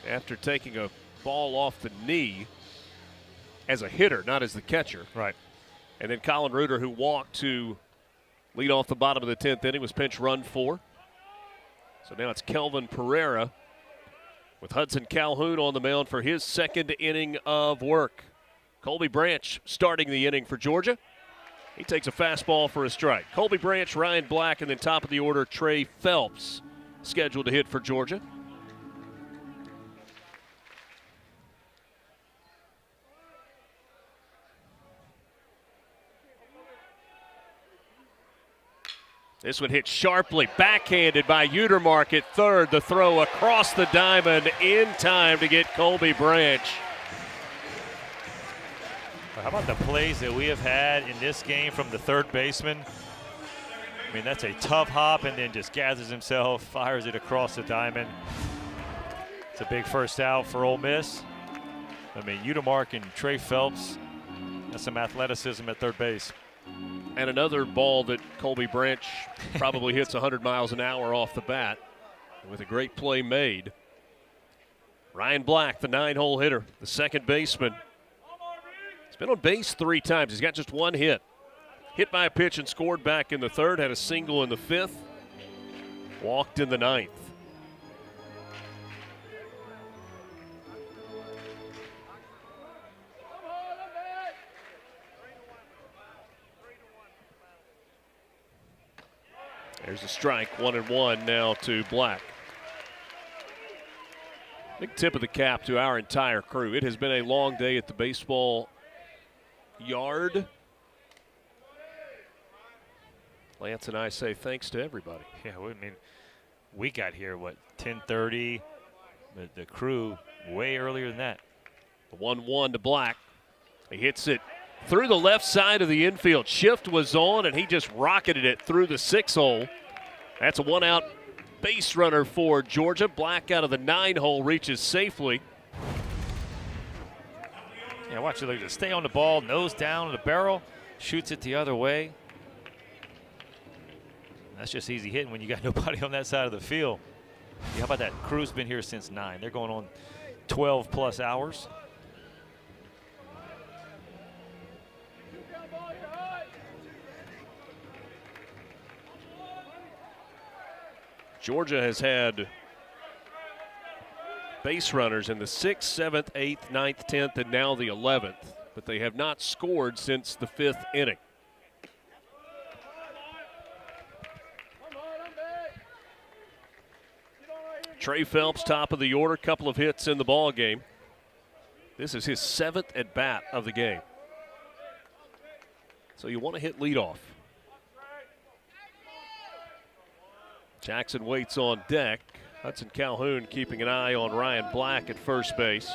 [SPEAKER 1] after taking a ball off the knee as a hitter, not as the catcher.
[SPEAKER 2] Right.
[SPEAKER 1] And then Colin Reuter, who walked to lead off the bottom of the 10th inning, was pinch run 4. So now it's Kelvin Pereira with Hudson Calhoun on the mound for his second inning of work. Colby Branch starting the inning for Georgia. He takes a fastball for a strike. Colby Branch, Ryan Black, and then top of the order, Trey Phelps, scheduled to hit for Georgia. This one hit sharply, backhanded by Utermark at third. The throw across the diamond in time to get Colby Branch.
[SPEAKER 2] How about the plays that we have had in this game from the third baseman? I mean, that's a tough hop and then just gathers himself, fires it across the diamond. It's a big first out for Ole Miss. I mean, Utermark and Trey Phelps, that's some athleticism at third base.
[SPEAKER 1] And another ball that Colby Branch probably hits 100 miles an hour off the bat with a great play made. Ryan Black, the 9-hole hitter, the second baseman. He's been on base 3 times. He's got just 1 hit. Hit by a pitch and scored back in the 3rd, had a single in the 5th, walked in the 9th. There's a strike, 1-1 now to Black. Big tip of the cap to our entire crew. It has been a long day at the baseball yard. Lance and I say thanks to everybody.
[SPEAKER 2] Yeah, I mean, we got here, 10:30? The crew way earlier than that.
[SPEAKER 1] The 1-1 to Black. He hits it through the left side of the infield. Shift was on, and he just rocketed it through the 6-hole. That's a 1-out base runner for Georgia. Black out of the 9-hole reaches safely.
[SPEAKER 2] Yeah, watch it. Look, just stay on the ball, nose down in the barrel, shoots it the other way. That's just easy hitting when you got nobody on that side of the field. Yeah, how about that? Crew's been here since 9. They're going on 12+ hours.
[SPEAKER 1] Georgia has had base runners in the 6th, 7th, 8th, 9th, 10th, and now the 11th, but they have not scored since the 5th inning. Trey Phelps, top of the order, couple of hits in the ball game. This is his 7th at bat of the game. So you want to hit leadoff. Jackson waits on deck. Hudson Calhoun keeping an eye on Ryan Black at first base.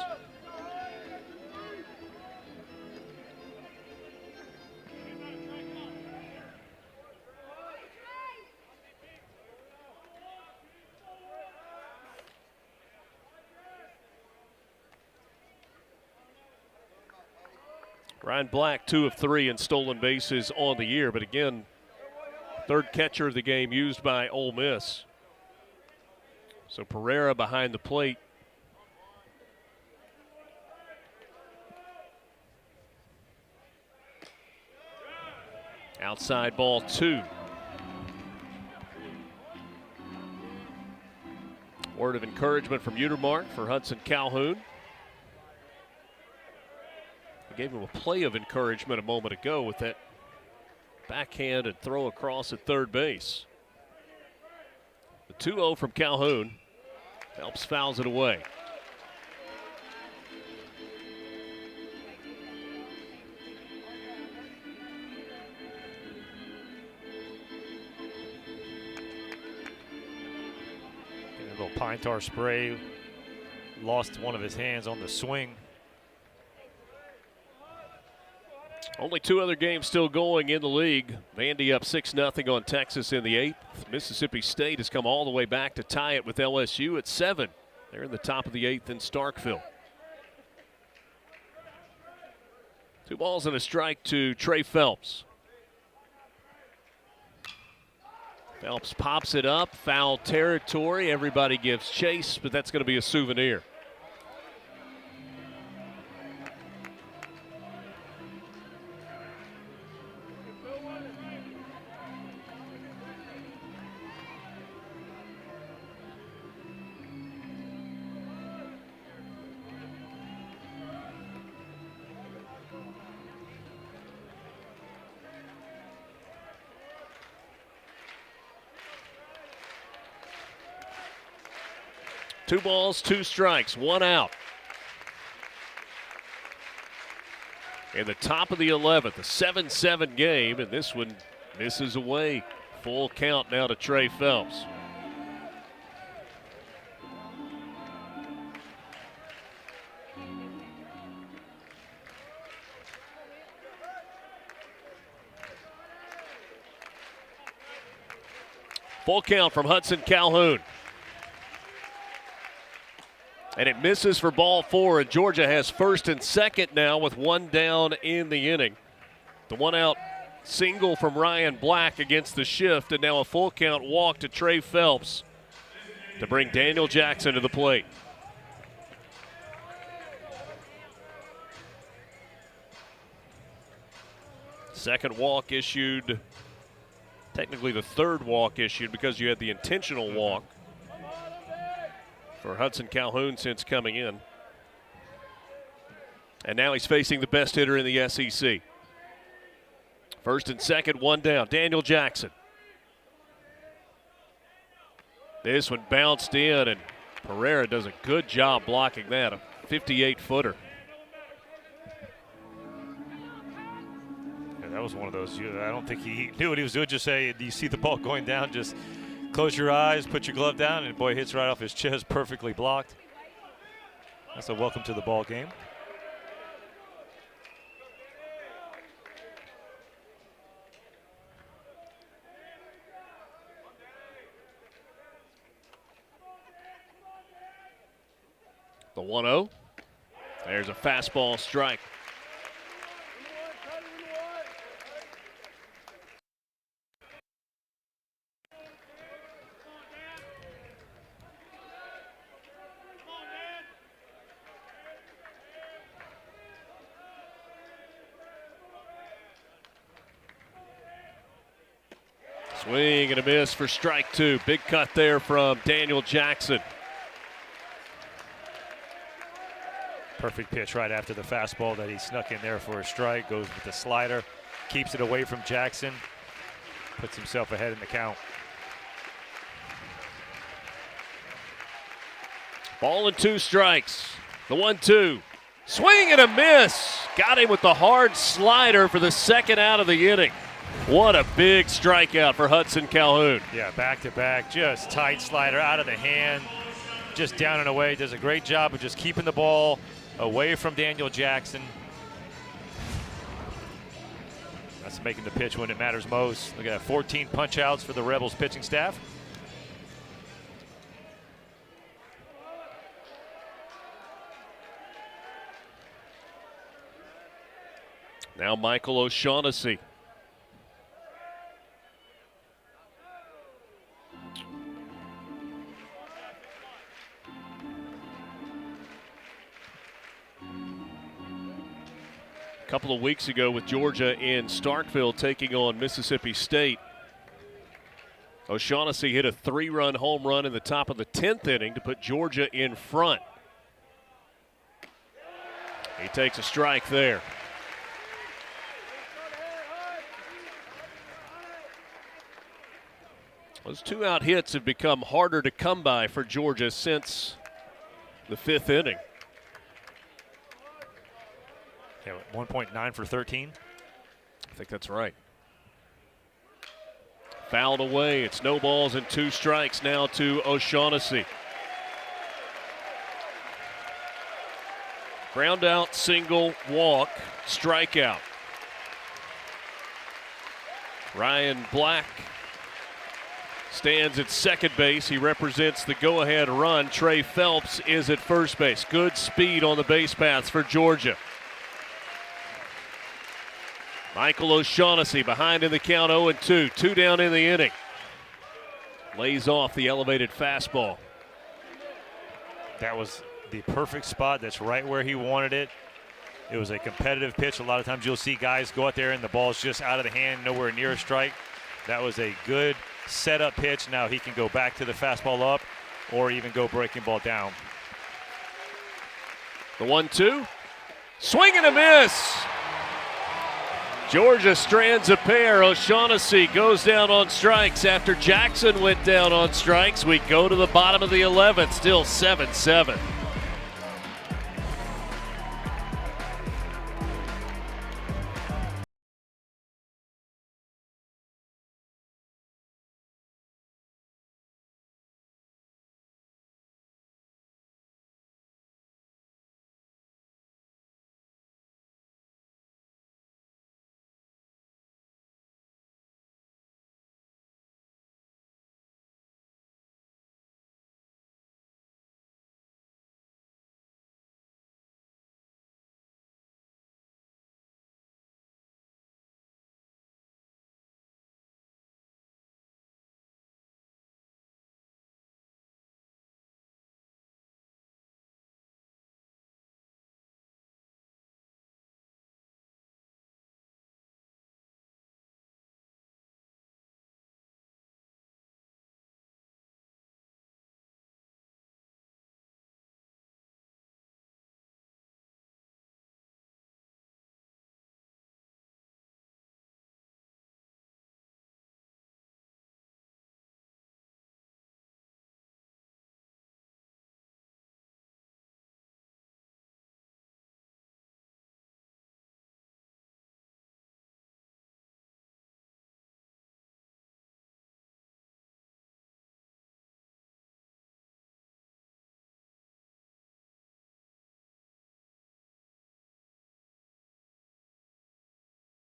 [SPEAKER 1] Ryan Black, 2 of 3 in stolen bases on the year, but again, 3rd catcher of the game used by Ole Miss. So Pereira behind the plate. Outside ball 2. Word of encouragement from Utermark for Hudson Calhoun. I gave him a play of encouragement a moment ago with that backhand and throw across at third base. The 2-0 from Calhoun. Phelps fouls it away.
[SPEAKER 2] A little pine tar spray. Lost one of his hands on the swing.
[SPEAKER 1] Only 2 other games still going in the league. Vandy up 6-0 on Texas in the 8th. Mississippi State has come all the way back to tie it with LSU at 7. They're in the top of the 8th in Starkville. 2 balls and a strike to Trey Phelps. Phelps pops it up, foul territory. Everybody gives chase, but that's going to be a souvenir. 2 balls, 2 strikes, 1 out. In the top of the 11th, a 7-7 game, and this one misses away. Full count now to Trey Phelps. Full count from Hudson Calhoun. And it misses for ball 4, and Georgia has first and second now with 1 down in the inning. The 1-out single from Ryan Black against the shift, and now a full count walk to Trey Phelps to bring Daniel Jackson to the plate. Second walk issued. Technically the third walk issued because you had the intentional walk for Hudson Calhoun since coming in. And now he's facing the best hitter in the SEC. First and second, 1 down. Daniel Jackson. This one bounced in, and Pereira does a good job blocking that, a 58-footer.
[SPEAKER 2] That was one of those, I don't think he knew what he was doing. Just say, do you see the ball going down? Just close your eyes, put your glove down, and boy, hits right off his chest, perfectly blocked. That's a welcome to the ball game.
[SPEAKER 1] The 1-0. There's a fastball strike. Swing and a miss for strike 2. Big cut there from Daniel Jackson.
[SPEAKER 2] Perfect pitch right after the fastball that he snuck in there for a strike. Goes with the slider, keeps it away from Jackson, puts himself ahead in the count.
[SPEAKER 1] Ball and 2 strikes. The 1-2. Swing and a miss. Got him with the hard slider for the second out of the inning. What a big strikeout for Hudson Calhoun.
[SPEAKER 2] Yeah, back-to-back, just tight slider out of the hand, just down and away. Does a great job of just keeping the ball away from Daniel Jackson. That's making the pitch when it matters most. Look at that, 14 punch-outs for the Rebels pitching staff.
[SPEAKER 1] Now Michael O'Shaughnessy. A couple of weeks ago with Georgia in Starkville taking on Mississippi State, O'Shaughnessy hit a 3-run home run in the top of the 10th inning to put Georgia in front. He takes a strike there. Those 2-out hits have become harder to come by for Georgia since the 5th inning.
[SPEAKER 2] Yeah, 1.9 for 13.
[SPEAKER 1] I think that's right. Fouled away. It's no balls and 2 strikes now to O'Shaughnessy. Ground out, single, walk, strikeout. Ryan Black stands at second base. He represents the go-ahead run. Trey Phelps is at first base. Good speed on the base paths for Georgia. Michael O'Shaughnessy behind in the count, 0-2. 2 down in the inning. Lays off the elevated fastball.
[SPEAKER 2] That was the perfect spot. That's right where he wanted it. It was a competitive pitch. A lot of times you'll see guys go out there and the ball's just out of the hand, nowhere near a strike. That was a good setup pitch. Now he can go back to the fastball up or even go breaking ball down.
[SPEAKER 1] The 1-2. Swing and a miss. Georgia strands a pair. O'Shaughnessy goes down on strikes after Jackson went down on strikes. We go to the bottom of the 11th, still 7-7.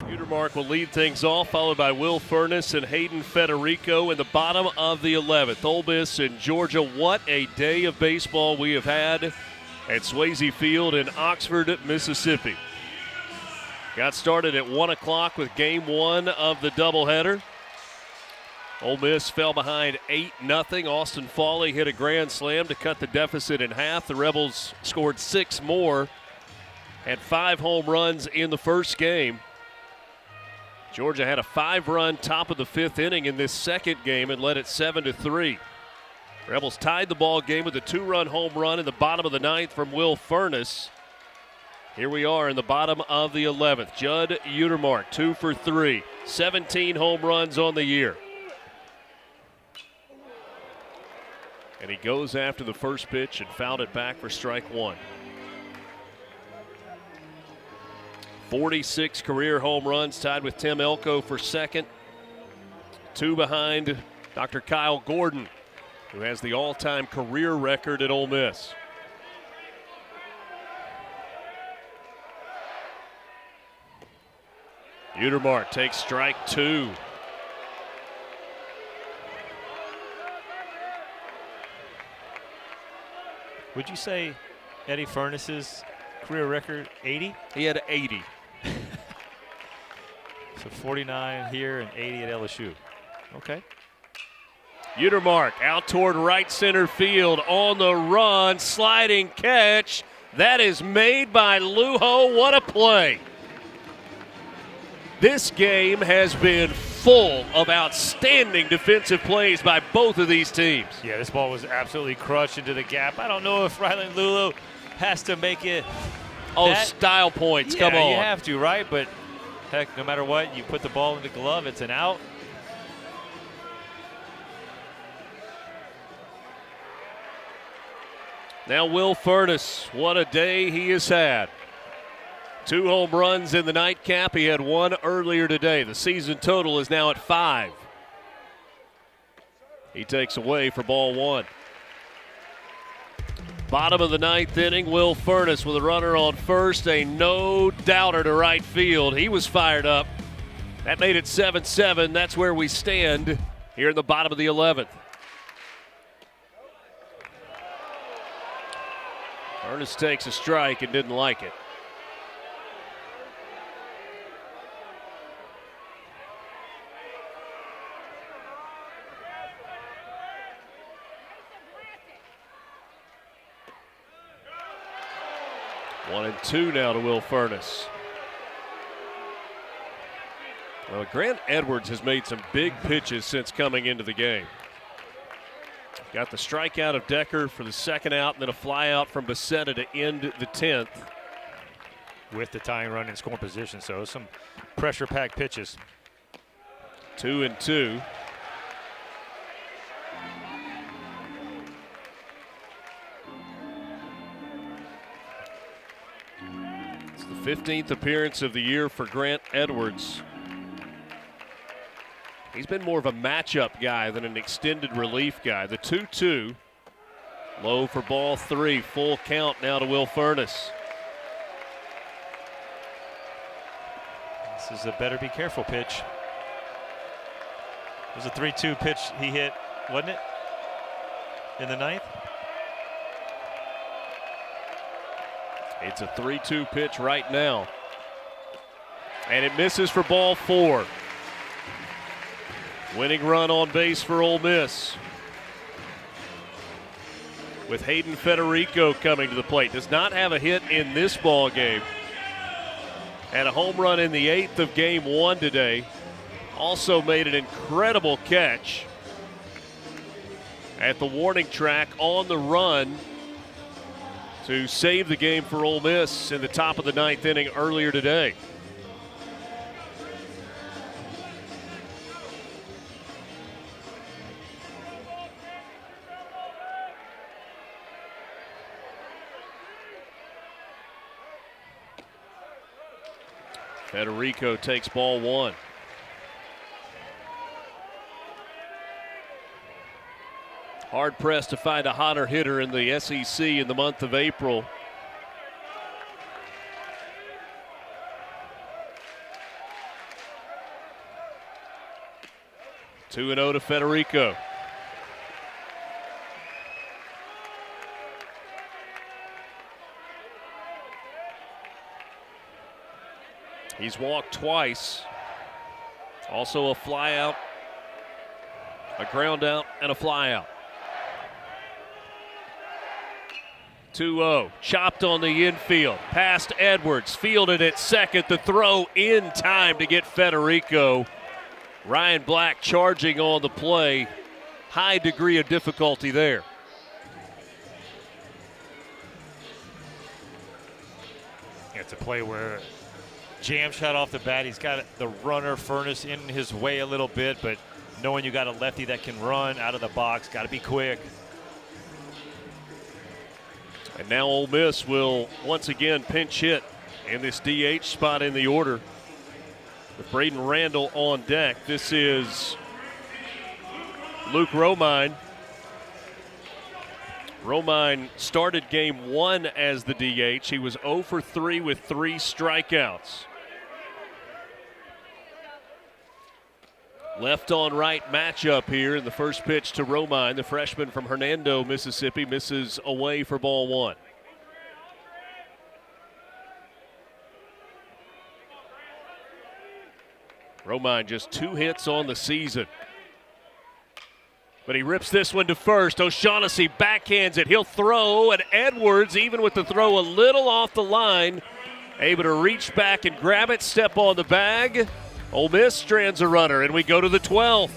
[SPEAKER 1] Utermark will lead things off, followed by Will Furness and Hayden Federico in the bottom of the 11th. Ole Miss and Georgia, what a day of baseball we have had at Swayze Field in Oxford, Mississippi. Got started at 1 o'clock with game one of the doubleheader. Ole Miss fell behind 8-0. Austin Fawley hit a grand slam to cut the deficit in half. The Rebels scored 6 more, had 5 home runs in the first game. Georgia had a 5-run top of the 5th inning in this second game and led it 7-3. Rebels tied the ball game with a 2-run home run in the bottom of the 9th from Will Furness. Here we are in the bottom of the 11th. Judd Utermark, 2 for 3, 17 home runs on the year. And he goes after the first pitch and fouled it back for strike one. 46 career home runs, tied with Tim Elko for second. 2 behind Dr. Kyle Gordon, who has the all-time career record at Ole Miss. Utermark takes strike 2.
[SPEAKER 6] Would you say Eddie Furness's career record 80?
[SPEAKER 1] He had 80.
[SPEAKER 6] So 49 here and 80 at LSU. Okay.
[SPEAKER 1] Utermark out toward right center field on the run, sliding catch. That is made by Lujo. What a play. This game has been full of outstanding defensive plays by both of these teams.
[SPEAKER 6] Yeah, this ball was absolutely crushed into the gap. I don't know if Ryland Lulo has to make it.
[SPEAKER 1] Style points,
[SPEAKER 6] yeah,
[SPEAKER 1] come on.
[SPEAKER 6] You have to, right? But heck, no matter what, you put the ball in the glove, it's an out.
[SPEAKER 1] Now Will Furness, what a day he has had. 2 home runs in the nightcap. He had 1 earlier today. The season total is now at 5. He takes away for ball 1. Bottom of the 9th inning, Will Furness with a runner on first, a no-doubter to right field. He was fired up. That made it 7-7. That's where we stand here in the bottom of the 11th. Furness takes a strike and didn't like it. One and 2 now to Will Furness. Well, Grant Edwards has made some big pitches since coming into the game. Got the strikeout of Decker for the second out, and then a fly out from Becerra to end the 10th.
[SPEAKER 6] with the tying run in scoring position. So some pressure-packed pitches.
[SPEAKER 1] 2-2. It's the 15th appearance of the year for Grant Edwards. He's been more of a matchup guy than an extended relief guy. The 2-2. Low for ball 3. Full count now to Will Furness.
[SPEAKER 2] This is a better be careful pitch. It was a 3-2 pitch he hit, wasn't it? In the ninth?
[SPEAKER 1] It's a 3-2 pitch right now. And it misses for ball 4. Winning run on base for Ole Miss. With Hayden Federico coming to the plate. Does not have a hit in this ball game. Had a home run in the 8th of game 1 today. Also made an incredible catch at the warning track on the run to save the game for Ole Miss in the top of the 9th inning earlier today. Federico takes ball 1. Hard pressed to find a hotter hitter in the SEC in the month of April. Two and 0 to Federico. He's walked twice. Also a fly out, a ground out, and a fly out. 2-0, chopped on the infield, past Edwards, fielded at second, the throw in time to get Federico. Ryan Black charging on the play, high degree of difficulty there.
[SPEAKER 2] It's a play where jam shot off the bat. He's got the runner Furness in his way a little bit, but knowing you got a lefty that can run out of the box, got to be quick.
[SPEAKER 1] And now Ole Miss will once again pinch hit in this DH spot in the order with Braden Randall on deck. This is Luke Romine. Romine started game 1 as the DH. He was 0 for 3 with 3 strikeouts. Left on right matchup here in the first pitch to Romine, the freshman from Hernando, Mississippi, misses away for ball 1. Romine just 2 hits on the season. But he rips this one to first. O'Shaughnessy backhands it. He'll throw, and Edwards, even with the throw a little off the line, able to reach back and grab it, step on the bag. Ole Miss strands a runner, and we go to the 12th.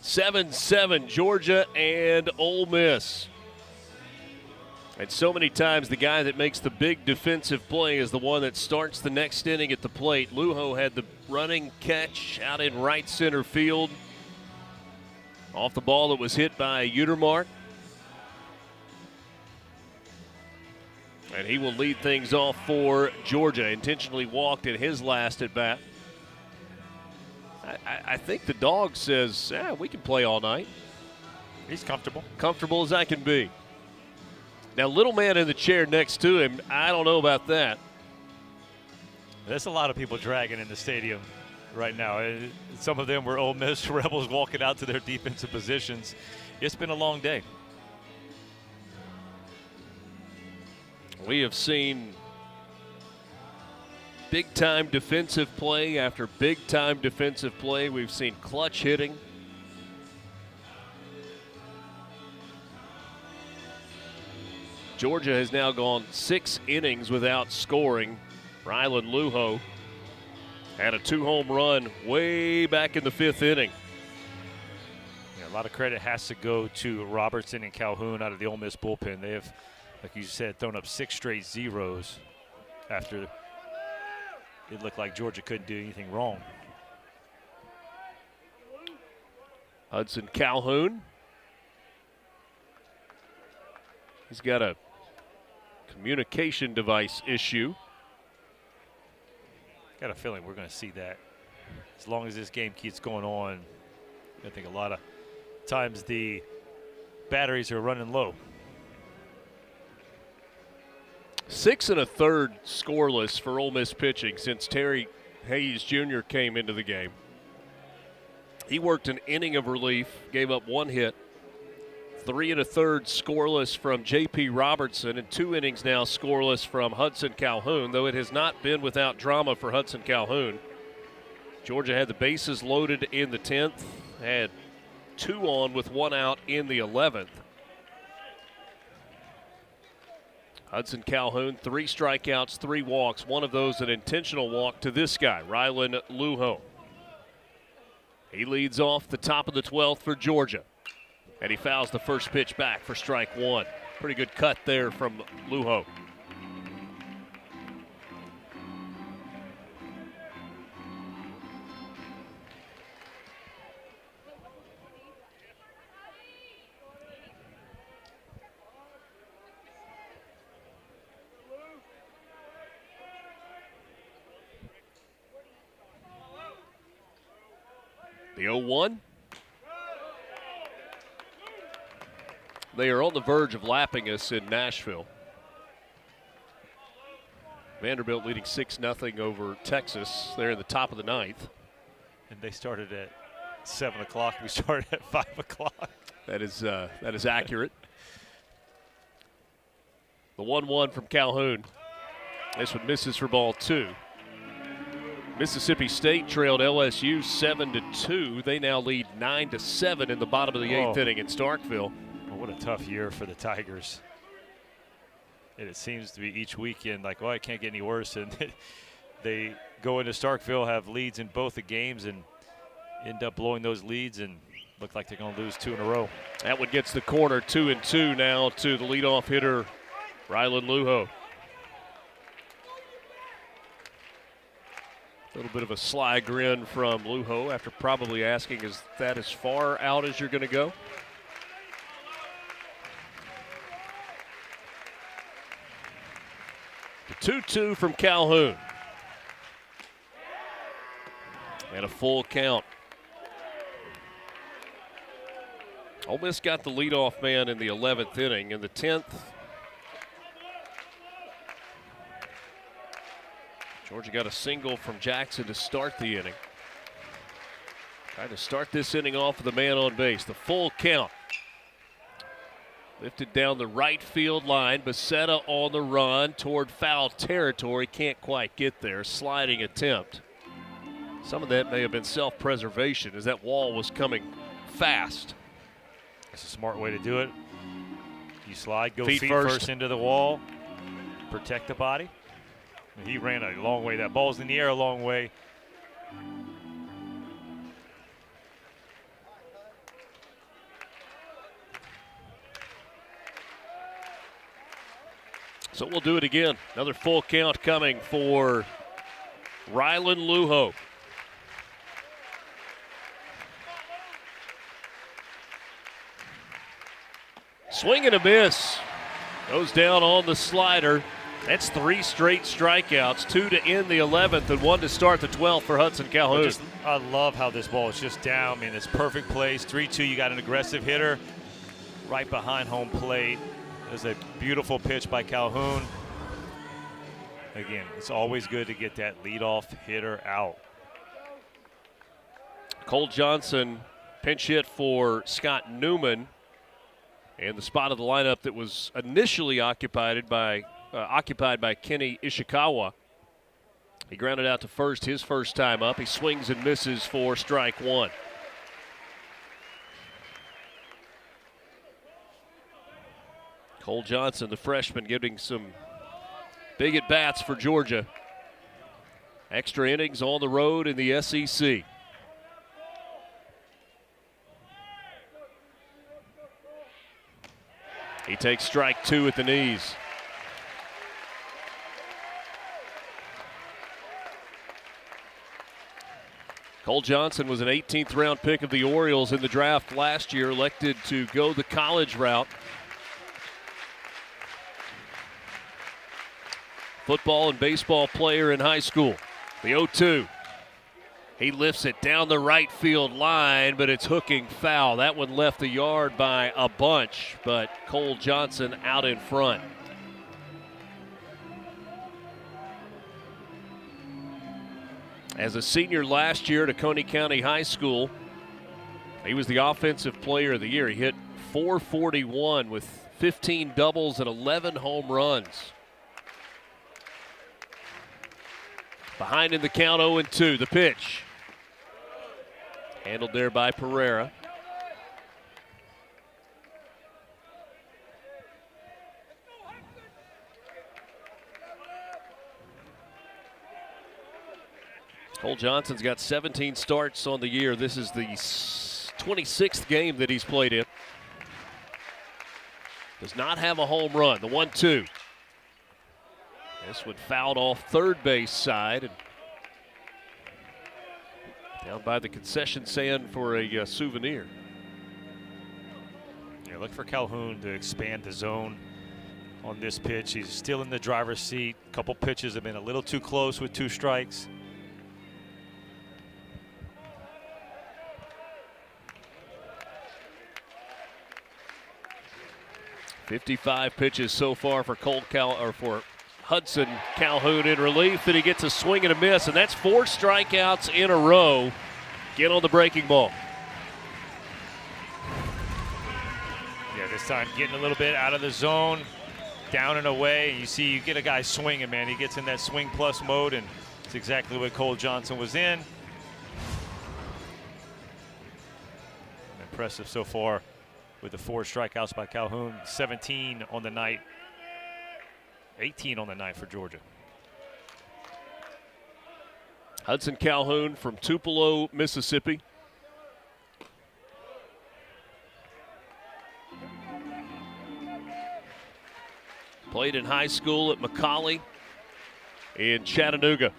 [SPEAKER 1] 7-7, Georgia and Ole Miss. And so many times the guy that makes the big defensive play is the one that starts the next inning at the plate. Lujo had the running catch out in right center field off the ball that was hit by Utermark. And he will lead things off for Georgia. Intentionally walked in his last at bat. I think the dog says, we can play all night.
[SPEAKER 2] He's comfortable.
[SPEAKER 1] Comfortable as I can be. Now, little man in the chair next to him, I don't know about that.
[SPEAKER 2] There's a lot of people dragging in the stadium right now. Some of them were Ole Miss Rebels walking out to their defensive positions. It's been a long day.
[SPEAKER 1] We have seen big-time defensive play after big-time defensive play. We've seen clutch hitting. Georgia has now gone 6 innings without scoring. Rylan Lujo had a 2-home run way back in the 5th inning.
[SPEAKER 2] Yeah, a lot of credit has to go to Robertson and Calhoun out of the Ole Miss bullpen. They have, like you said, thrown up 6 straight zeros after it looked like Georgia couldn't do anything wrong.
[SPEAKER 1] Hudson Calhoun. He's got a communication device issue.
[SPEAKER 2] Got a feeling we're going to see that. As long as this game keeps going on, I think a lot of times the batteries are running low.
[SPEAKER 1] 6 1/3 scoreless for Ole Miss pitching since Terry Hayes Jr. came into the game. He worked an inning of relief, gave up 1 hit. 3 1/3 scoreless from J.P. Robertson, and 2 innings now scoreless from Hudson Calhoun, though it has not been without drama for Hudson Calhoun. Georgia had the bases loaded in the 10th, had 2 on with 1 out in the 11th. Hudson Calhoun, 3 strikeouts, 3 walks, one of those an intentional walk to this guy, Rylan Lujo. He leads off the top of the 12th for Georgia. And he fouls the first pitch back for strike 1. Pretty good cut there from Lujo. The 0-1. They are on the verge of lapping us in Nashville. Vanderbilt leading 6-0 over Texas. They're in the top of the 9th.
[SPEAKER 2] And they started at 7 o'clock. We started at 5 o'clock.
[SPEAKER 1] That is accurate. The 1-1 from Calhoun. This one misses for ball 2. Mississippi State trailed LSU 7-2. They now lead 9-7 in the bottom of the 8th inning in Starkville.
[SPEAKER 2] Well, what a tough year for the Tigers. And it seems to be each weekend like, it can't get any worse. And they go into Starkville, have leads in both the games, and end up blowing those leads and look like they're going to lose 2 in a row.
[SPEAKER 1] That one gets the corner, 2-2 now to the leadoff hitter, Rylan Lujo. A little bit of a sly grin from Lujo after probably asking, is that as far out as you're going to go? The 2-2 from Calhoun. And a full count. Ole Miss got the leadoff man in the 11th inning. In the 10th, Georgia got a single from Jackson to start the inning. Trying to start this inning off with a man on base. The full count. Lifted down the right field line. Becerra on the run toward foul territory. Can't quite get there. Sliding attempt. Some of that may have been self-preservation as that wall was coming fast.
[SPEAKER 2] That's a smart way to do it. You slide, go
[SPEAKER 1] feet
[SPEAKER 2] first into the wall, protect the body. He ran a long way. That ball's in the air a long way.
[SPEAKER 1] So we'll do it again. Another full count coming for Rylan Luho. Swing and a miss. Goes down on the slider. That's 3 straight strikeouts, 2 to end the 11th and 1 to start the 12th for Hudson Calhoun.
[SPEAKER 2] I love how this ball is just down. I mean, it's perfect place. 3-2, you got an aggressive hitter right behind home plate. There's a beautiful pitch by Calhoun. Again, it's always good to get that leadoff hitter out.
[SPEAKER 1] Cole Johnson pinch hit for Scott Newman. And the spot of the lineup that was initially occupied by Kenny Ishikawa. He grounded out to first his first time up. He swings and misses for strike 1. Cole Johnson, the freshman, getting some big at-bats for Georgia. Extra innings on the road in the SEC. He takes strike 2 at the knees. Cole Johnson was an 18th round pick of the Orioles in the draft last year, elected to go the college route. Football and baseball player in high school. The 0-2. He lifts it down the right field line, but it's hooking foul. That one left the yard by a bunch, but Cole Johnson out in front. As a senior last year at Coney County High School, he was the offensive player of the year. He hit .441 with 15 doubles and 11 home runs. Behind in the count, 0-2. The pitch. Handled there by Pereira. Cole Johnson's got 17 starts on the year. This is the 26th game that he's played in. Does not have a home run. The 1-2. This one fouled off third base side. And down by the concession stand for a souvenir.
[SPEAKER 2] Yeah, look for Calhoun to expand the zone on this pitch. He's still in the driver's seat. A couple pitches have been a little too close with 2 strikes.
[SPEAKER 1] .55 pitches so far for Hudson Calhoun in relief, and he gets a swing and a miss, and that's 4 strikeouts in a row. Get on the breaking ball.
[SPEAKER 2] Yeah, this time getting a little bit out of the zone, down and away. You see, you get a guy swinging, man. He gets in that swing plus mode, and it's exactly what Cole Johnson was in. Impressive so far with the 4 strikeouts by Calhoun. 17 on the night. 18 on the night for Georgia.
[SPEAKER 1] Hudson Calhoun from Tupelo, Mississippi. Played in high school at McCallie in Chattanooga.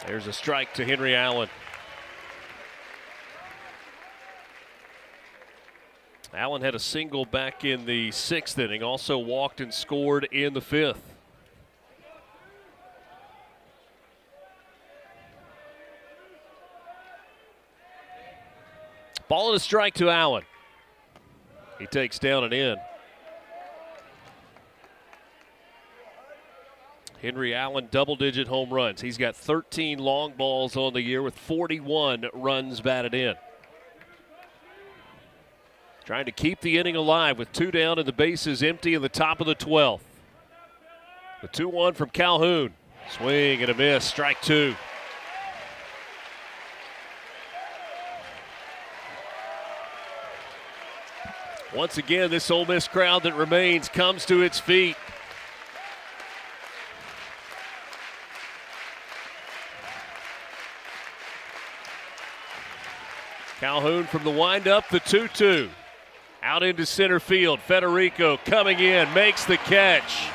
[SPEAKER 1] There's a strike to Henry Allen. Allen had a single back in the 6th inning, also walked and scored in the 5th. Ball and a strike to Allen. He takes down and in. Henry Allen, double-digit home runs. He's got 13 long balls on the year with 41 runs batted in. Trying to keep the inning alive with 2 down and the bases empty in the top of the 12th. The 2-1 from Calhoun. Swing and a miss, strike 2. Once again, this Ole Miss crowd that remains comes to its feet. Calhoun from the windup, the 2-2. Out into center field. Federico coming in, makes the catch.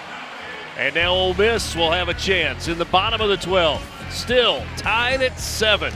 [SPEAKER 1] And now Ole Miss will have a chance in the bottom of the 12th. Still tied at 7.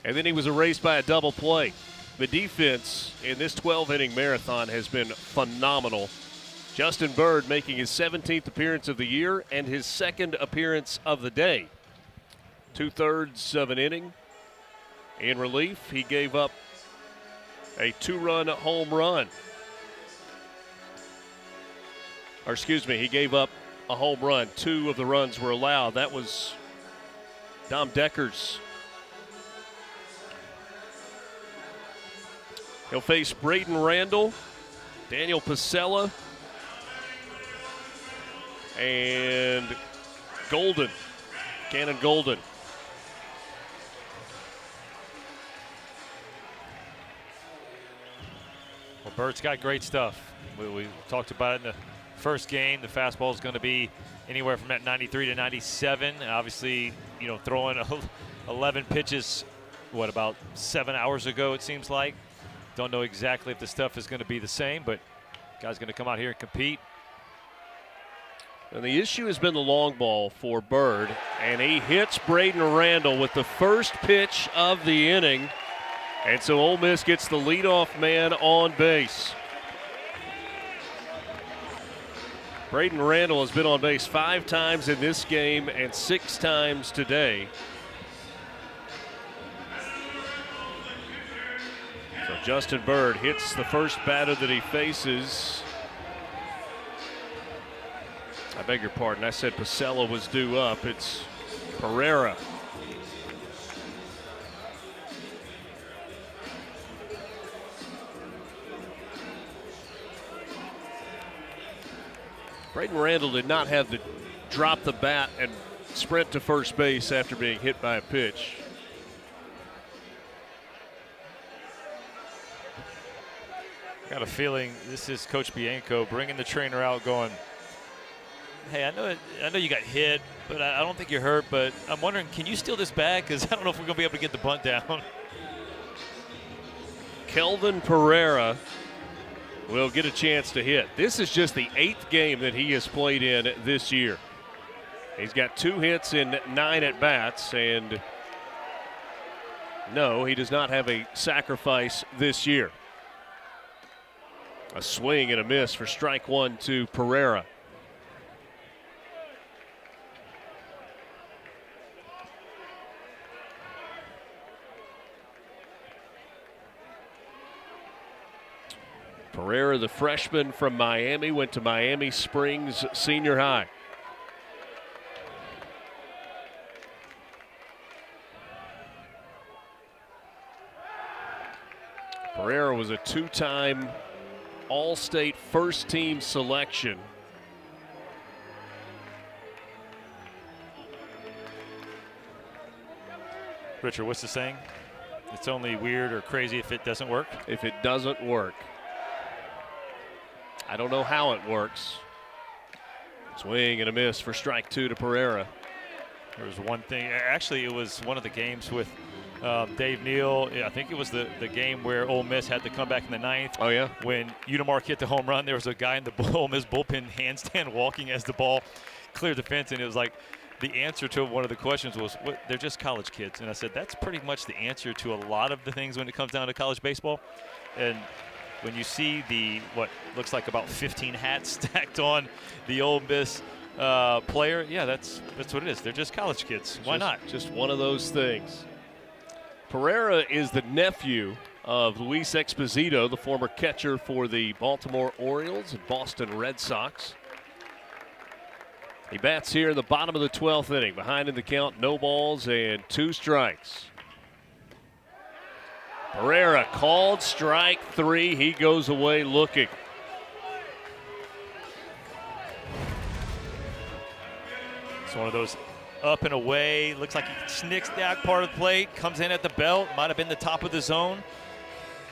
[SPEAKER 1] And then he was erased by a double play. The defense in this 12-inning marathon has been phenomenal. Justin Bird making his 17th appearance of the year and his second appearance of the day. 2/3 of an inning. In relief, he gave up a 2-run home run. Or excuse me, he gave up a home run. 2 of the runs were allowed. That was Dom Deckers. He'll face Braden Randall, Daniel Pasella, and Golden, Cannon Golden.
[SPEAKER 6] Well, Bird's got great stuff. We talked about it in the first game. The fastball is going to be anywhere from that 93 to 97. And obviously, you know, throwing 11 pitches, what, about 7 hours ago, it seems like. Don't know exactly if the stuff is going to be the same, but guy's going to come out here and compete.
[SPEAKER 1] And the issue has been the long ball for Bird, and he hits Braden Randall with the first pitch of the inning. And so Ole Miss gets the leadoff man on base. Braden Randall has been on base 5 times in this game and 6 times today. So Justin Bird hits the first batter that he faces. I beg your pardon, I said Pasella was due up. It's Pereira. Braden Randall did not have to drop the bat and sprint to first base after being hit by a pitch.
[SPEAKER 6] Got a feeling this is Coach Bianco bringing the trainer out going, hey, I know you got hit, but I don't think you're hurt, but I'm wondering, can you steal this bag? Because I don't know if we're going to be able to get the bunt down.
[SPEAKER 1] Kelvin Pereira will get a chance to hit. This is just the 8th game that he has played in this year. He's got 2 hits in 9 at-bats, and no, he does not have a sacrifice this year. A swing and a miss for strike 1 to Pereira. Pereira, the freshman from Miami, went to Miami Springs Senior High. Pereira was a two-time All-State first-team selection.
[SPEAKER 2] Richard, what's the saying? It's only weird or crazy if it doesn't work?
[SPEAKER 1] If it doesn't work. I don't know how it works. Swing and a miss for strike 2 to Pereira.
[SPEAKER 2] There was one thing, actually it was one of the games with Dave Neal. I think it was the game where Ole Miss had to come back in the 9th.
[SPEAKER 1] Oh, yeah?
[SPEAKER 2] When Unimark hit the home run, there was a guy in the Ole Miss bullpen handstand walking as the ball cleared the fence, and it was like the answer to one of the questions was, they're just college kids. And I said, that's pretty much the answer to a lot of the things when it comes down to college baseball. And when you see the, what looks like about 15 hats stacked on the Ole Miss player, yeah, that's what it is. They're just college kids. Why not?
[SPEAKER 1] Just one of those things. Pereira is the nephew of Luis Exposito, the former catcher for the Baltimore Orioles and Boston Red Sox. He bats here in the bottom of the 12th inning. Behind in the count, no balls and 2 strikes. Pereira called strike 3. He goes away looking.
[SPEAKER 2] It's one of those up and away. Looks like he snicks that part of the plate, comes in at the belt, might have been the top of the zone.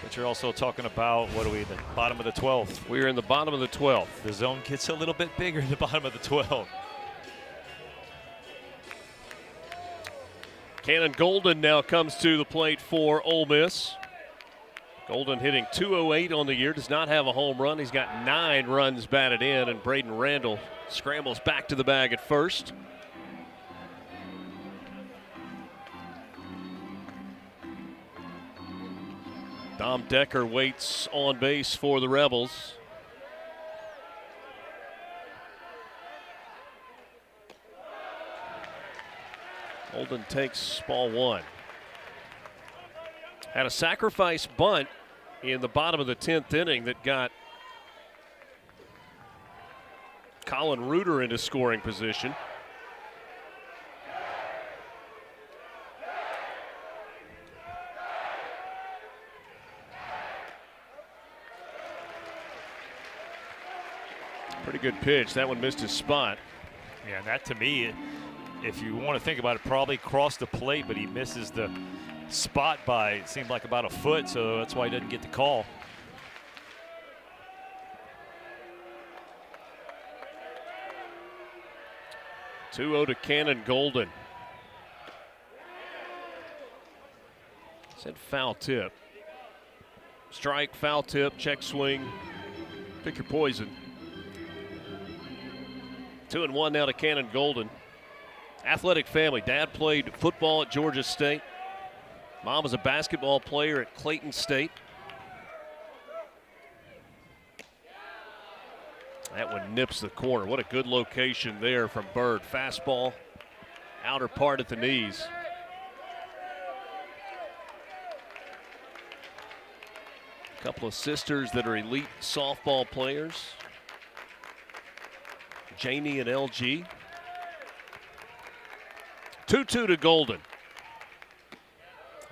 [SPEAKER 2] But you're also talking about, what are we, the bottom of the 12th?
[SPEAKER 1] We're in the bottom of the 12th.
[SPEAKER 2] The zone gets a little bit bigger in the bottom of the 12th.
[SPEAKER 1] Cannon Golden now comes to the plate for Ole Miss. Golden hitting .208 on the year, does not have a home run. He's got 9 runs batted in, and Braden Randall scrambles back to the bag at first. Dom Decker waits on base for the Rebels. Golden takes ball 1. Had a sacrifice bunt in the bottom of the 10th inning that got Colin Reuter into scoring position. Pretty good pitch. That one missed his spot.
[SPEAKER 2] Yeah, and that to me, if you want to think about it, probably crossed the plate, but he misses the spot by, it seemed like about a foot, so that's why he didn't get the call.
[SPEAKER 1] Two-0 to Cannon Golden. Said foul tip. Strike, foul tip, check swing. Pick your poison. 2-1 now to Cannon Golden. Athletic family. Dad played football at Georgia State. Mom was a basketball player at Clayton State. That one nips the corner. What a good location there from Bird. Fastball, outer part at the knees. A couple of sisters that are elite softball players. Janie and LG. 2-2 to Golden.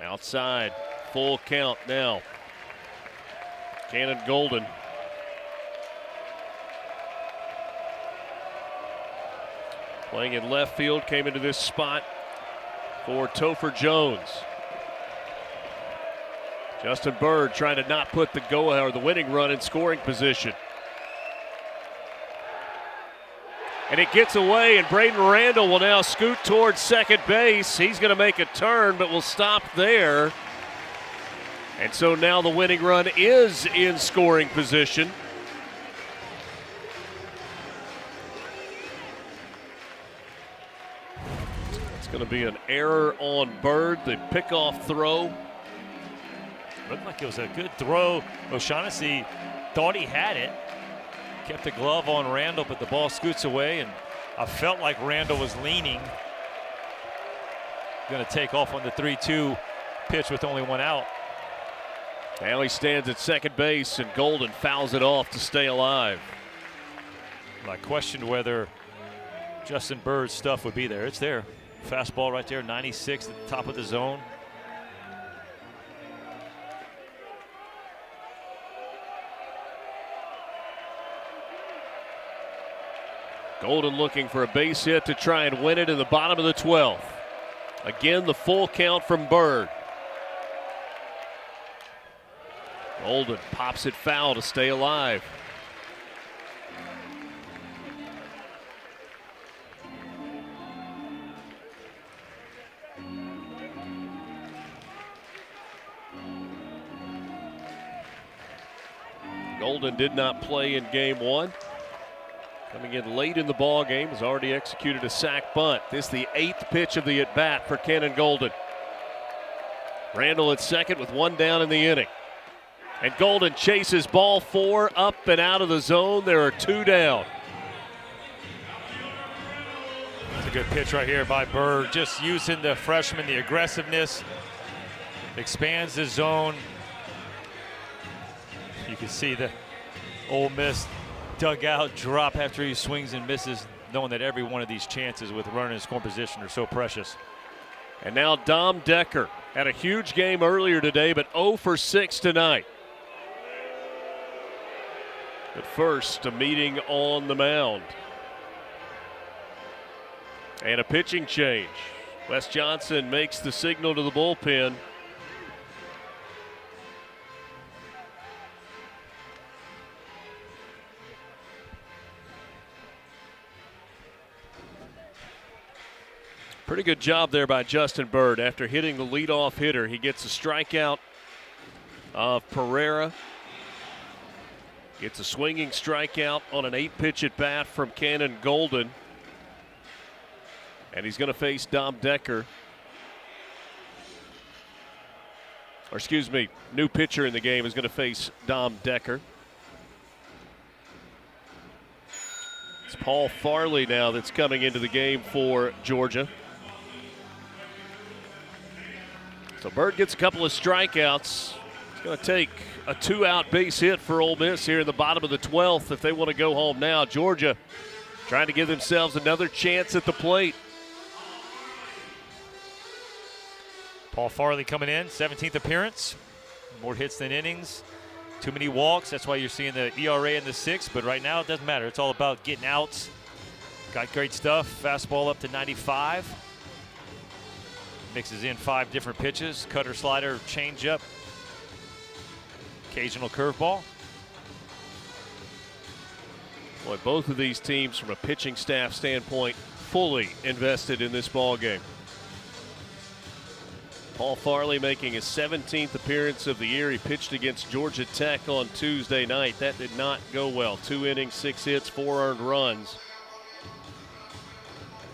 [SPEAKER 1] Outside, full count now. Cannon Golden. Playing in left field, came into this spot for Topher Jones. Justin Bird trying to not put the the winning run in scoring position. And it gets away, and Braden Randall will now scoot towards second base. He's going to make a turn, but will stop there. And so now the winning run is in scoring position. It's going to be an error on Bird, the pickoff throw.
[SPEAKER 2] Looked like it was a good throw. O'Shaughnessy thought he had it. Kept the glove on Randall, but the ball scoots away, and I felt like Randall was leaning. Going to take off on the 3-2 pitch with only 1 out.
[SPEAKER 1] Now he stands at second base, and Golden fouls it off to stay alive.
[SPEAKER 2] I questioned whether Justin Bird's stuff would be there. It's there. Fastball right there, 96 at the top of the zone.
[SPEAKER 1] Golden looking for a base hit to try and win it in the bottom of the 12th. Again, the full count from Bird. Golden pops it foul to stay alive. Golden did not play in game one. Coming in late in the ball game, has already executed a sac bunt. This is the 8th pitch of the at-bat for Cannon Golden. Randall at second with one down in the inning. And Golden chases ball 4 up and out of the zone. There are 2 down.
[SPEAKER 6] It's a good pitch right here by Bird. Just using the freshman, the aggressiveness. Expands the zone. You can see the Ole Miss dugout drop after he swings and misses, knowing that every one of these chances with runner in scoring position are so precious.
[SPEAKER 1] And now Dom Decker had a huge game earlier today, but 0 for 6 tonight. But first, a meeting on the mound. And a pitching change. Wes Johnson makes the signal to the bullpen. Pretty good job there by Justin Bird. After hitting the leadoff hitter, he gets a strikeout of Pereira. Gets a swinging strikeout on an 8-pitch at bat from Cannon Golden. And he's going to face Dom Decker. Or excuse me, new pitcher in the game is going to face Dom Decker. It's Paul Farley now that's coming into the game for Georgia. So Bird gets a couple of strikeouts. It's going to take a 2-out base hit for Ole Miss here in the bottom of the 12th if they want to go home now. Georgia trying to give themselves another chance at the plate.
[SPEAKER 6] Paul Farley coming in, 17th appearance. More hits than innings. Too many walks. That's why you're seeing the ERA in the 6. But right now it doesn't matter. It's all about getting outs. Got great stuff. Fastball up to 95. Mixes in 5 different pitches. Cutter, slider, changeup. Occasional curveball.
[SPEAKER 1] Boy, both of these teams from a pitching staff standpoint fully invested in this ball game. Paul Farley making his 17th appearance of the year. He pitched against Georgia Tech on Tuesday night. That did not go well. 2 innings, 6 hits, 4 earned runs.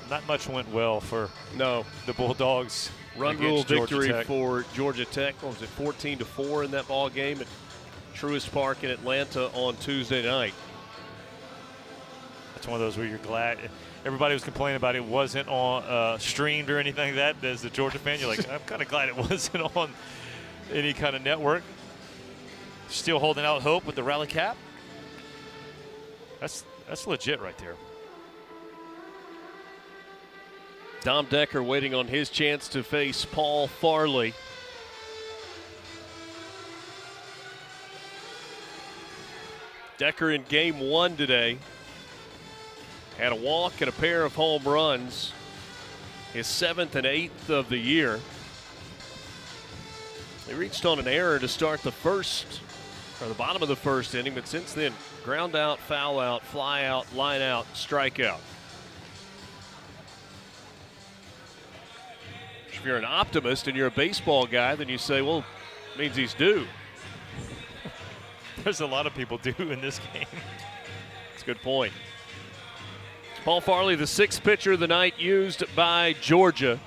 [SPEAKER 6] Not much went well for the Bulldogs.
[SPEAKER 1] Run rule victory for Georgia Tech. What was it, 14-4 in that ball game at Truist Park in Atlanta on Tuesday night.
[SPEAKER 6] That's one of those where you're glad. Everybody was complaining about it wasn't on streamed or anything like that. As a Georgia fan, you're like, I'm kind of glad it wasn't on any kind of network. Still holding out hope with the rally cap. That's legit right there.
[SPEAKER 1] Dom Decker waiting on his chance to face Paul Farley. Decker in game 1 today had a walk and a pair of home runs. His 7th and 8th of the year. He reached on an error to start the bottom of the first inning, but since then, ground out, foul out, fly out, line out, strikeout. If you're an optimist and you're a baseball guy, then you say, well, it means he's due.
[SPEAKER 6] There's a lot of people due in this game.
[SPEAKER 1] That's a good point. Paul Farley, the 6th pitcher of the night used by Georgia.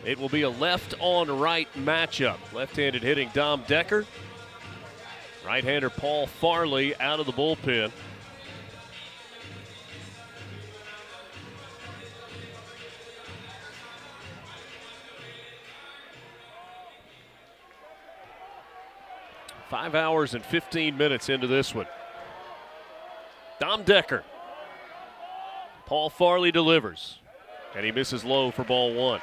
[SPEAKER 1] It will be a left-on-right matchup. Left-handed hitting Dom Decker. Right-hander Paul Farley out of the bullpen. Five hours and 15 minutes into this one. Dom Decker. Paul Farley delivers, and he misses low for ball 1.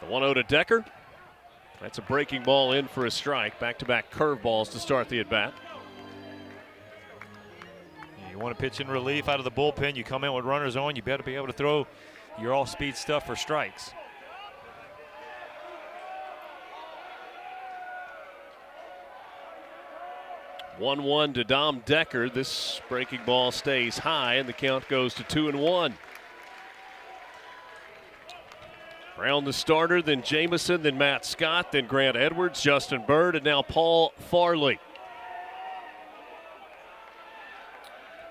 [SPEAKER 1] The 1-0 to Decker. That's a breaking ball in for a strike. Back-to-back curveballs to start the at-bat.
[SPEAKER 6] You want to pitch in relief out of the bullpen. You come in with runners on. You better be able to throw your all-speed stuff for strikes.
[SPEAKER 1] 1-1 to Dom Decker. This breaking ball stays high, and the count goes to 2-1. Brown the starter, then Jamison, then Matt Scott, then Grant Edwards, Justin Bird, and now Paul Farley.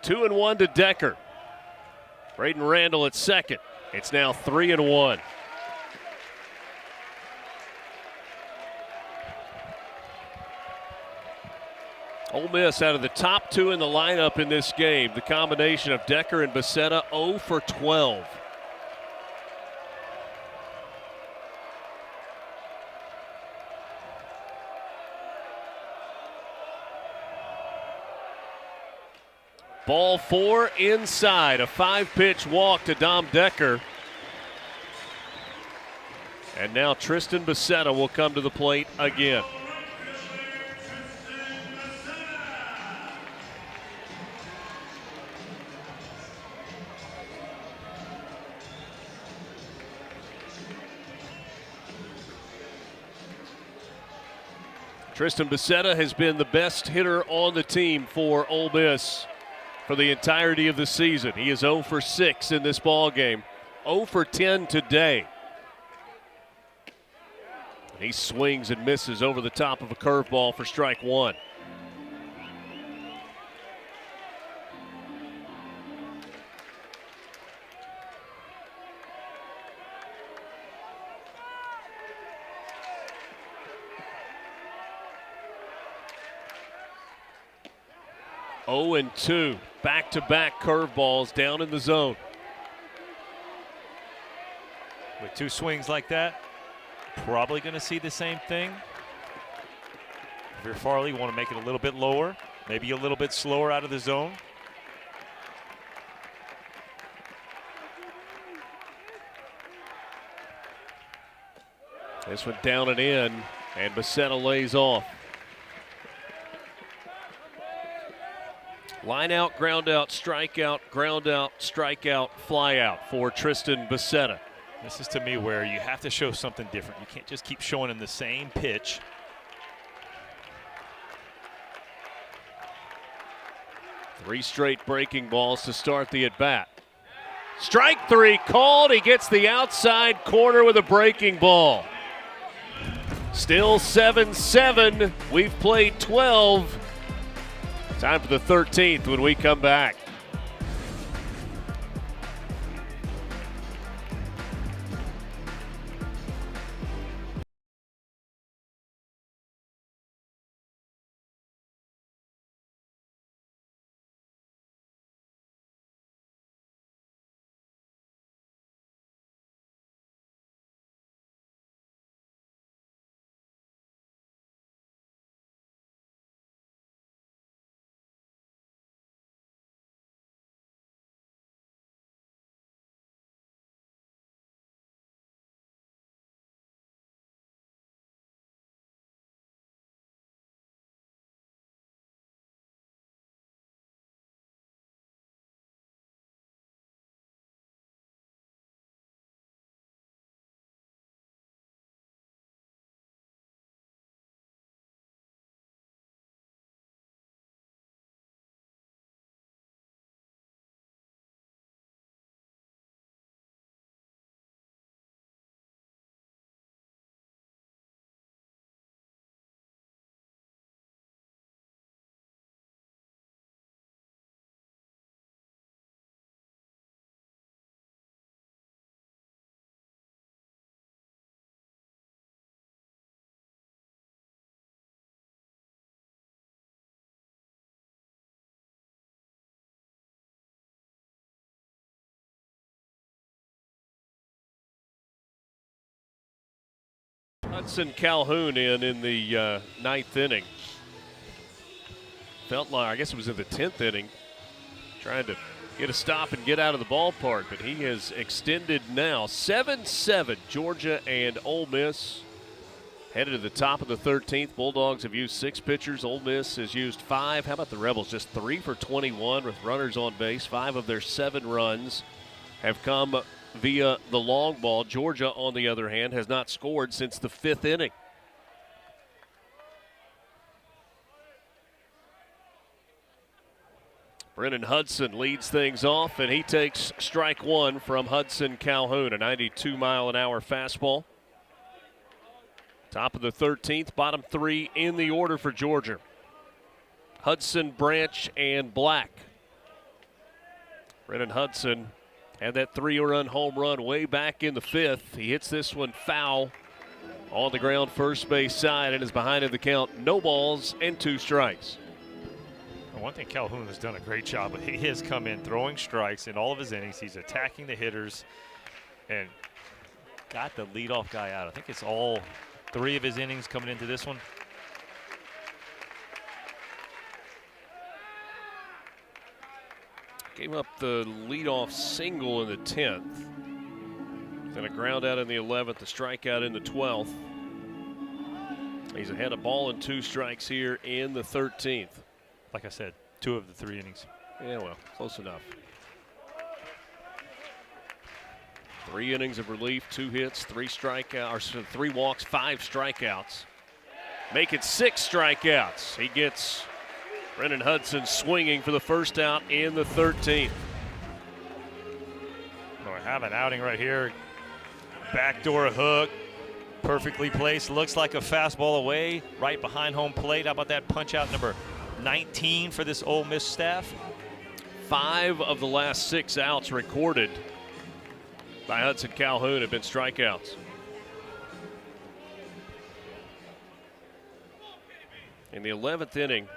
[SPEAKER 1] 2-1 to Decker. Braden Randall at second. It's now 3-1. Ole Miss out of the top two in the lineup in this game. The combination of Decker and Becerra 0 for 12. Ball 4 inside. A 5-pitch walk to Dom Decker. And now Tristan Becerra will come to the plate again. Tristan Becerra has been the best hitter on the team for Ole Miss for the entirety of the season. He is 0 for 6 in this ball game, 0 for 10 today. He swings and misses over the top of a curveball for strike one. Oh and 2, back-to-back curveballs down in the zone.
[SPEAKER 6] With two swings like that, probably going to see the same thing. If you're Farley, you want to make it a little bit lower, maybe a little bit slower out of the zone.
[SPEAKER 1] This one down and in, and Becerra lays off. Line out, ground out, strikeout, ground out, strikeout, fly out for Tristan Becerra.
[SPEAKER 6] This is to me where you have to show something different. You can't just keep showing him the same pitch.
[SPEAKER 1] Three straight breaking balls to start the at-bat. Strike three called. He gets the outside corner with a breaking ball. Still 7-7. We've played 12. Time for the 13th when we come back. Hudson Calhoun in the ninth inning. Felt like, I guess it was in the 10th inning, trying to get a stop and get out of the ballpark, but he has extended now 7-7. Georgia and Ole Miss headed to the top of the 13th. Bulldogs have used 6 pitchers. Ole Miss has used 5. How about the Rebels? Just 3 for 21 with runners on base. 5 of their 7 runs have come via the long ball. Georgia, on the other hand, has not scored since the 5th inning. Brennan Hudson leads things off, and he takes strike 1 from Hudson Calhoun, a 92-mile-an-hour fastball. Top of the 13th, bottom 3 in the order for Georgia. Hudson, Branch, and Black. Brennan Hudson had that 3-run home run way back in the 5th. He hits this one foul on the ground first base side and is behind in the count. No balls and 2 strikes.
[SPEAKER 6] One thing Calhoun has done a great job with, he has come in throwing strikes in all of his innings. He's attacking the hitters and got the leadoff guy out. I think it's all 3 of his innings coming into this one.
[SPEAKER 1] Gave up the leadoff single in the 10th. Then a ground out in the 11th, a strikeout in the 12th. He's ahead of ball and 2 strikes here in the 13th.
[SPEAKER 6] Like I said, 2 of the 3 innings.
[SPEAKER 1] Yeah, well, close enough. 3 innings of relief, 2 hits, 3 strikeouts, or 3 walks, 5 strikeouts. Make it 6 strikeouts. He gets Brennan Hudson swinging for the first out in the 13th.
[SPEAKER 6] We have an outing right here. Backdoor hook, perfectly placed. Looks like a fastball away, right behind home plate. How about that punch out number 19 for this Ole Miss staff?
[SPEAKER 1] 5 of the last 6 outs recorded by Hudson Calhoun have been strikeouts. In the 11th inning,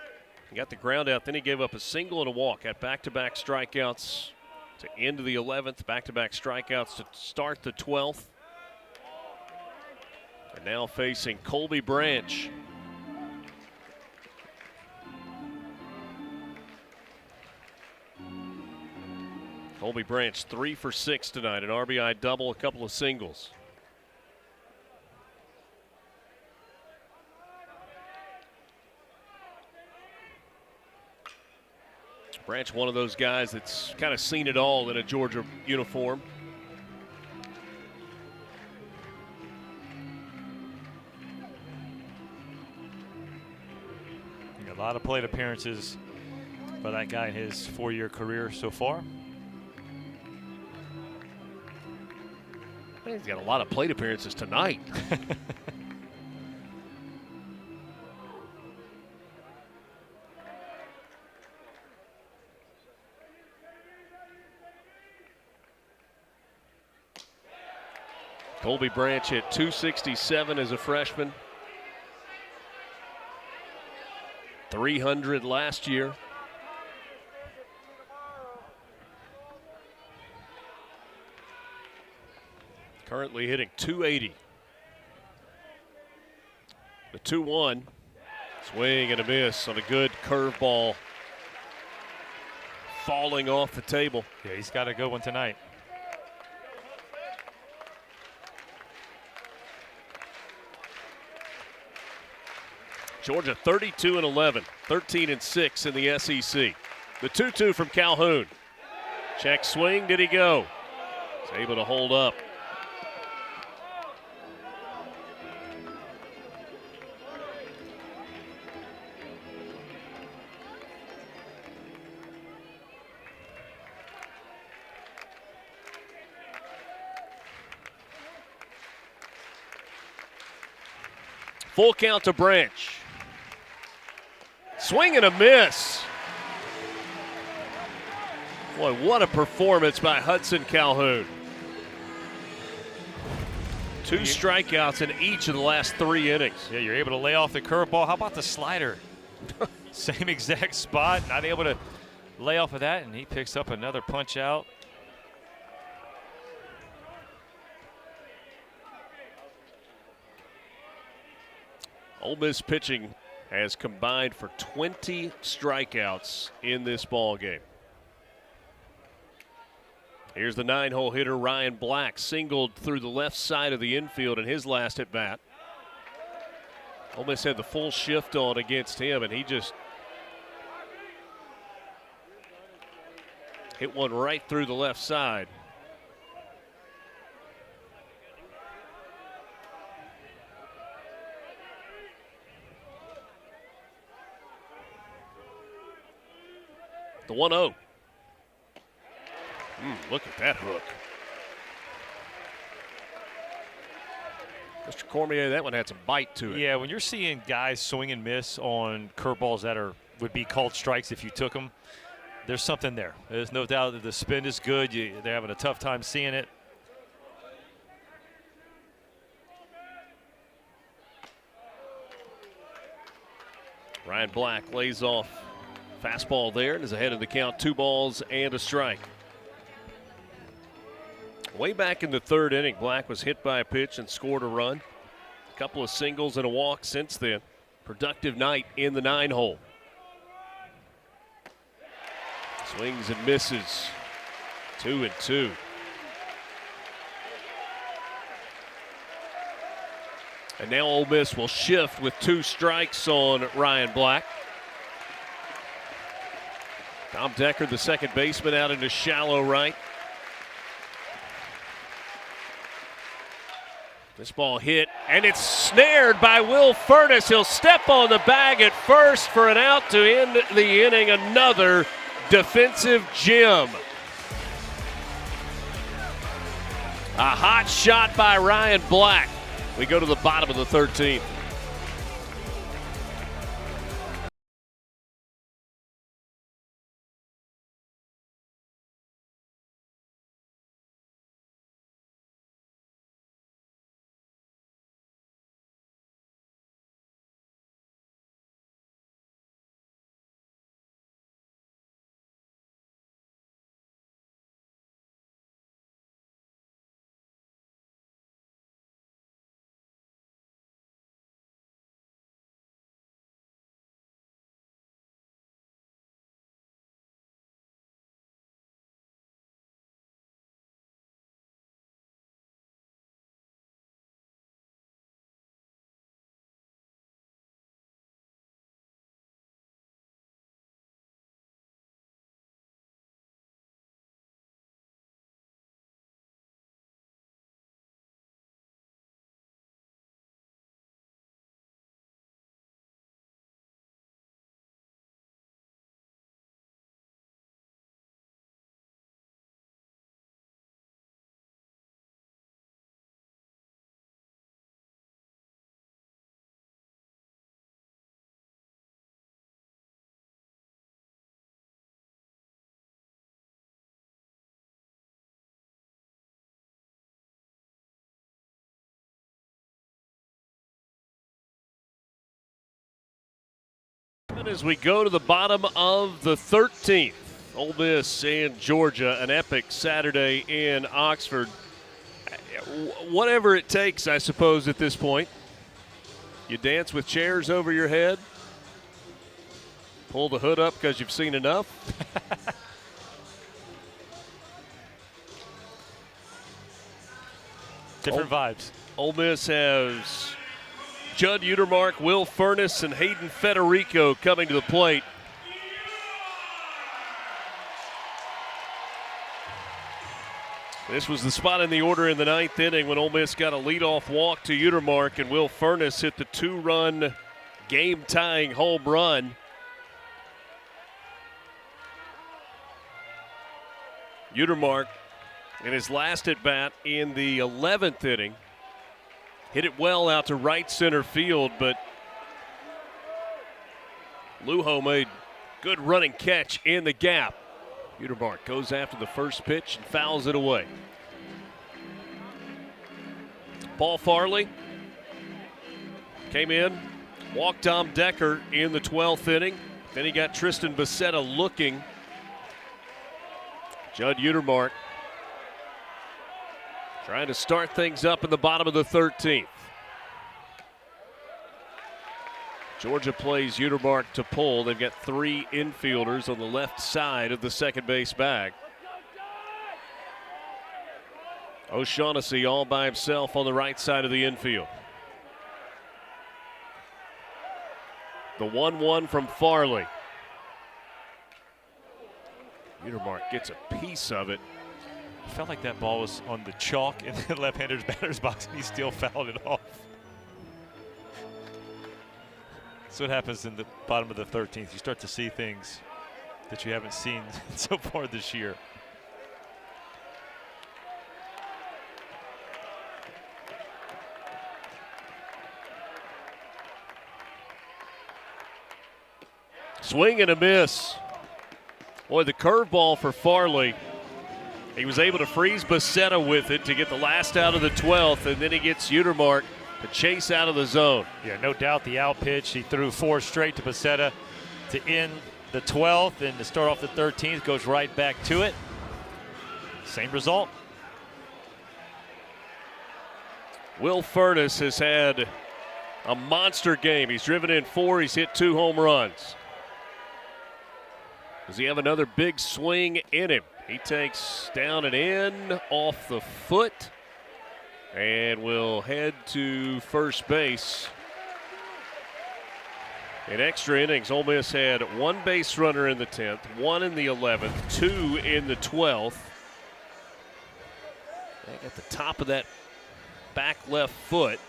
[SPEAKER 1] he got the ground out, then he gave up a single and a walk. Had back-to-back strikeouts to end the 11th, back-to-back strikeouts to start the 12th. And now facing Colby Branch. Colby Branch 3 for 6 tonight, an RBI double, a couple of singles. Branch, one of those guys that's kind of seen it all in a Georgia uniform.
[SPEAKER 6] A lot of plate appearances for that guy in his 4-year career so far.
[SPEAKER 1] He's got a lot of plate appearances tonight. Colby Branch hit .267 as a freshman. 300 last year. Currently hitting .280. The 2-1. Swing and a miss on a good curveball. Falling off the table.
[SPEAKER 6] Yeah, he's got a good one tonight.
[SPEAKER 1] Georgia 32-11, 13-6 in the SEC. The 2-2 from Calhoun. Check swing, did he go? He's able to hold up. Full count to Branch. Swing and a miss. Boy, what a performance by Hudson Calhoun. 2 strikeouts in each of the last 3 innings.
[SPEAKER 6] Yeah, you're able to lay off the curveball. How about the slider? Same exact spot, not able to lay off of that, and he picks up another punch out.
[SPEAKER 1] Ole Miss pitching has combined for 20 strikeouts in this ball game. Here's the 9-hole hitter, Ryan Black, singled through the left side of the infield in his last at bat. Ole Miss had the full shift on against him, and he just hit one right through the left side. The 1-0. Look at that hook. Mr. Cormier, that one had some bite to it.
[SPEAKER 6] Yeah, when you're seeing guys swing and miss on curveballs that would be called strikes if you took them, there's something there. There's no doubt that the spin is good. They're having a tough time seeing it.
[SPEAKER 1] Ryan Black lays off fastball there and is ahead of the count, 2 balls and a strike. Way back in the 3rd inning, Black was hit by a pitch and scored a run. A couple of singles and a walk since then. Productive night in the 9-hole. Swings and misses. 2-2. And now Ole Miss will shift with 2 strikes on Ryan Black. Tom Decker, the second baseman, out into shallow right. This ball hit, and it's snared by Will Furness. He'll step on the bag at first for an out to end the inning. Another defensive gem. A hot shot by Ryan Black. We go to the bottom of the 13th. And as we go to the bottom of the 13th, Ole Miss and Georgia, an epic Saturday in Oxford. Whatever it takes, I suppose, at this point. You dance with chairs over your head. Pull the hood up because you've seen enough.
[SPEAKER 6] Different vibes.
[SPEAKER 1] Ole Miss has Judd Utermark, Will Furness, and Hayden Federico coming to the plate. This was the spot in the order in the 9th inning when Ole Miss got a leadoff walk to Utermark, and Will Furness hit the 2-run game-tying home run. Utermark, in his last at-bat in the 11th inning, hit it well out to right center field, but Lujo made good running catch in the gap. Utermark goes after the first pitch and fouls it away. Paul Farley came in, walked Tom Decker in the 12th inning. Then he got Tristan Becerra looking. Judd Utermark trying to start things up in the bottom of the 13th. Georgia plays Utermark to pull. They've got 3 infielders on the left side of the second base bag. O'Shaughnessy all by himself on the right side of the infield. The 1-1 from Farley. Utermark gets a piece of it.
[SPEAKER 6] I felt like that ball was on the chalk in the left-hander's batter's box, and he still fouled it off. That's what happens in the bottom of the 13th. You start to see things that you haven't seen so far this year.
[SPEAKER 1] Swing and a miss. Boy, the curveball for Farley. He was able to freeze Becerra with it to get the last out of the 12th, and then he gets Utermark to chase out of the zone.
[SPEAKER 6] Yeah, no doubt the out pitch. He threw 4 straight to Becerra to end the 12th, and to start off the 13th, goes right back to it. Same result.
[SPEAKER 1] Will Furness has had a monster game. He's driven in 4. He's hit 2 home runs. Does he have another big swing in him? He takes down and in off the foot and will head to first base. In extra innings, Ole Miss had 1 base runner in the 10th, 1 in the 11th, 2 in the 12th. At the top of that back left foot.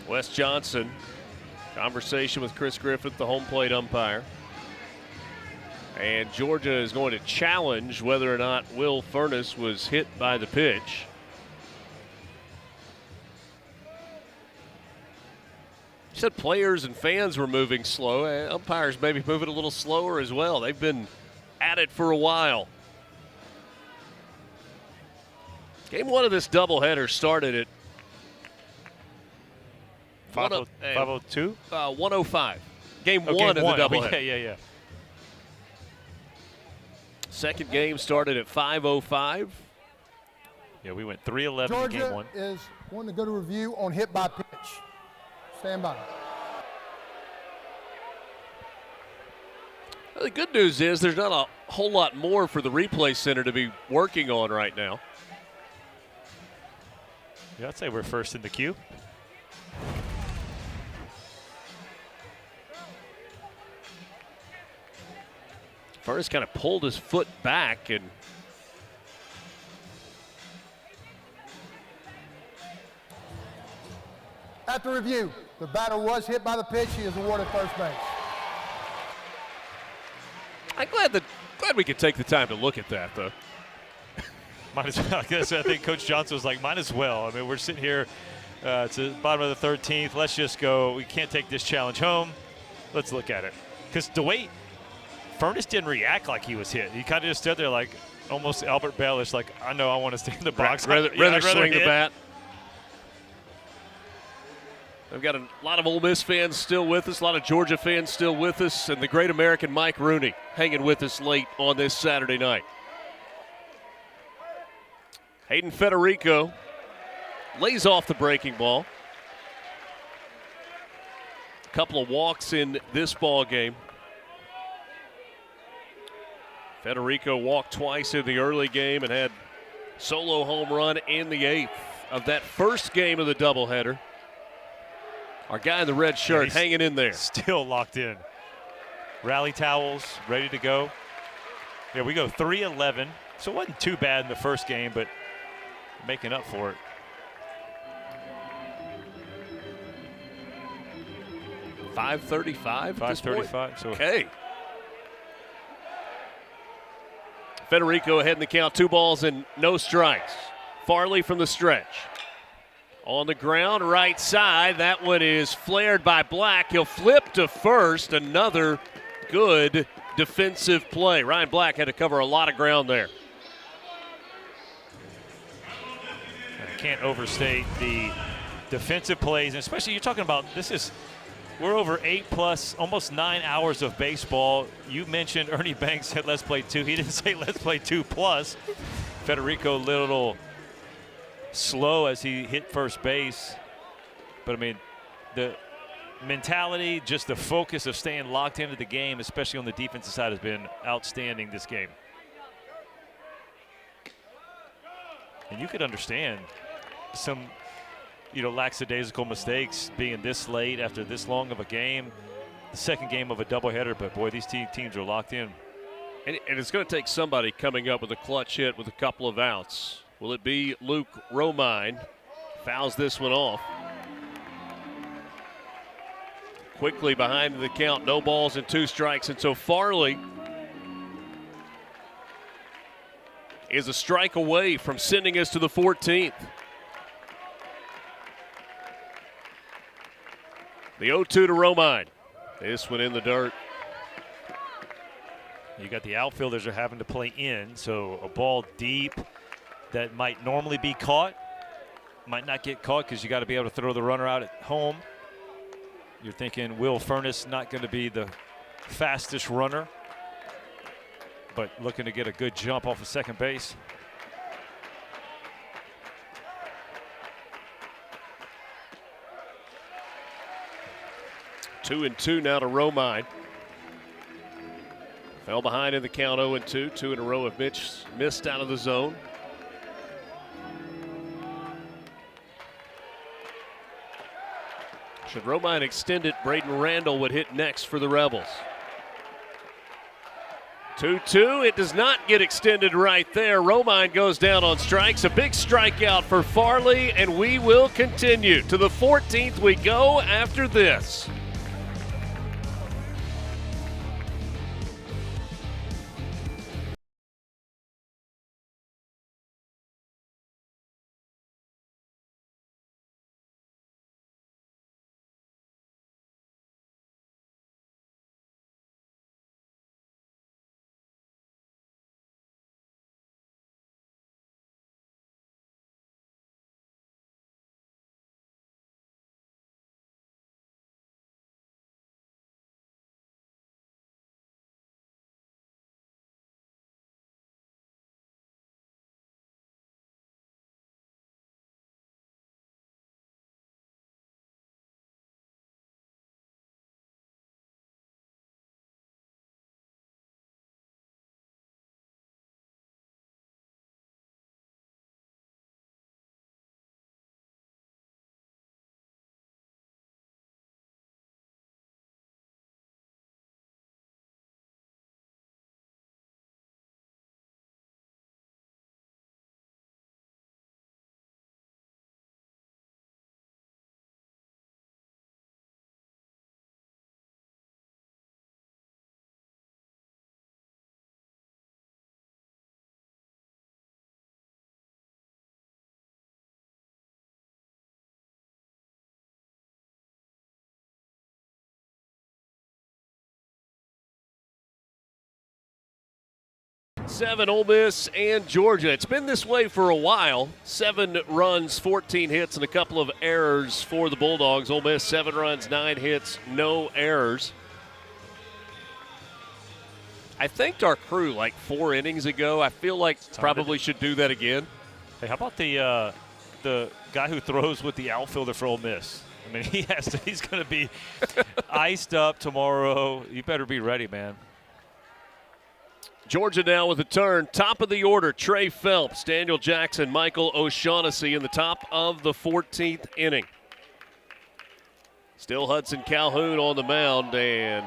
[SPEAKER 1] Wes Johnson, conversation with Chris Griffith, the home plate umpire. And Georgia is going to challenge whether or not Will Furness was hit by the pitch. He said players and fans were moving slow. Umpires maybe moving a little slower as well. They've been at it for a while. Game 1 of this doubleheader started at
[SPEAKER 6] 502?
[SPEAKER 1] 105. Game
[SPEAKER 6] Oh,
[SPEAKER 1] 1
[SPEAKER 6] game
[SPEAKER 1] of the
[SPEAKER 6] one.
[SPEAKER 1] doubleheader.
[SPEAKER 6] Yeah.
[SPEAKER 1] Second game started at 5:05.
[SPEAKER 6] Yeah, we went 3-11 in game
[SPEAKER 5] Georgia
[SPEAKER 6] 1.
[SPEAKER 5] is wanting to go to review on hit by pitch. Stand by.
[SPEAKER 1] Well, the good news is there's not a whole lot more for the replay center to be working on right now.
[SPEAKER 6] Yeah, I'd say we're first in the queue.
[SPEAKER 1] Furness kind of pulled his foot back and
[SPEAKER 5] After review, the batter was hit by the pitch. He is awarded first base.
[SPEAKER 1] I'm glad we could take the time to look at that, though.
[SPEAKER 6] Might as well. I guess I think Coach Johnson was like, might as well. I mean, we're sitting here to the bottom of the 13th. Let's just go. We can't take this challenge home. Let's look at it. Because the way Furness didn't react like he was hit. He kind of just stood there like almost Albert Bellish, like, I know I want to stay in the box.
[SPEAKER 1] Rather swing the
[SPEAKER 6] hit.
[SPEAKER 1] bat. We've got a lot of Ole Miss fans still with us, a lot of Georgia fans still with us, and the great American Mike Rooney hanging with us late on this Saturday night. Hayden Federico lays off the breaking ball. A couple of walks in this ball game. Federico walked twice in the early game and had solo home run in the 8th of that first game of the doubleheader. Our guy in the red shirt hanging in there.
[SPEAKER 6] Still locked in. Rally towels, ready to go. Yeah, we go 3-11. So it wasn't too bad in the first game, but making up for it.
[SPEAKER 1] .535 at this point?
[SPEAKER 6] 5:35. So
[SPEAKER 1] okay. Federico ahead in the count, 2 balls and no strikes. Farley from the stretch. On the ground, right side. That one is flared by Black. He'll flip to first. Another good defensive play. Ryan Black had to cover a lot of ground there.
[SPEAKER 6] I can't overstate the defensive plays, and especially you're talking about this is We're over 8+, almost 9 hours of baseball. You mentioned Ernie Banks said let's play 2. He didn't say let's play 2+. Federico a little slow as he hit first base. But, I mean, the mentality, just the focus of staying locked into the game, especially on the defensive side, has been outstanding this game. And you could understand some, lackadaisical mistakes being this late after this long of a game, the second game of a doubleheader. But, boy, these teams are locked in.
[SPEAKER 1] And it's going to take somebody coming up with a clutch hit with a couple of outs. Will it be Luke Romine? Fouls this one off. Quickly behind the count, no balls and 2 strikes. And so Farley is a strike away from sending us to the 14th. The 0-2 to Romine. This one in the dirt.
[SPEAKER 6] You got the outfielders are having to play in, so a ball deep that might normally be caught might not get caught because you got to be able to throw the runner out at home. You're thinking Will Furnace not going to be the fastest runner, but looking to get a good jump off of second base.
[SPEAKER 1] Two and 2 now to Romine. Fell behind in the count 0-2. 2 in a row of Mitch missed out of the zone. Should Romine extend it, Braden Randall would hit next for the Rebels. 2-2. It does not get extended right there. Romine goes down on strikes. A big strikeout for Farley, and we will continue. To the 14th we go after this. Seven, Ole Miss and Georgia. It's been this way for a while. 7 runs, 14 hits, and a couple of errors for the Bulldogs. Ole Miss 7 runs, 9 hits, no errors. I thanked our crew like 4 innings ago. I feel like probably should do that again.
[SPEAKER 6] Hey, how about the guy who throws with the outfielder for Ole Miss? I mean, he's going to be iced up tomorrow. You better be ready, man.
[SPEAKER 1] Georgia now with a turn. Top of the order, Trey Phelps, Daniel Jackson, Michael O'Shaughnessy in the top of the 14th inning. Still Hudson Calhoun on the mound, and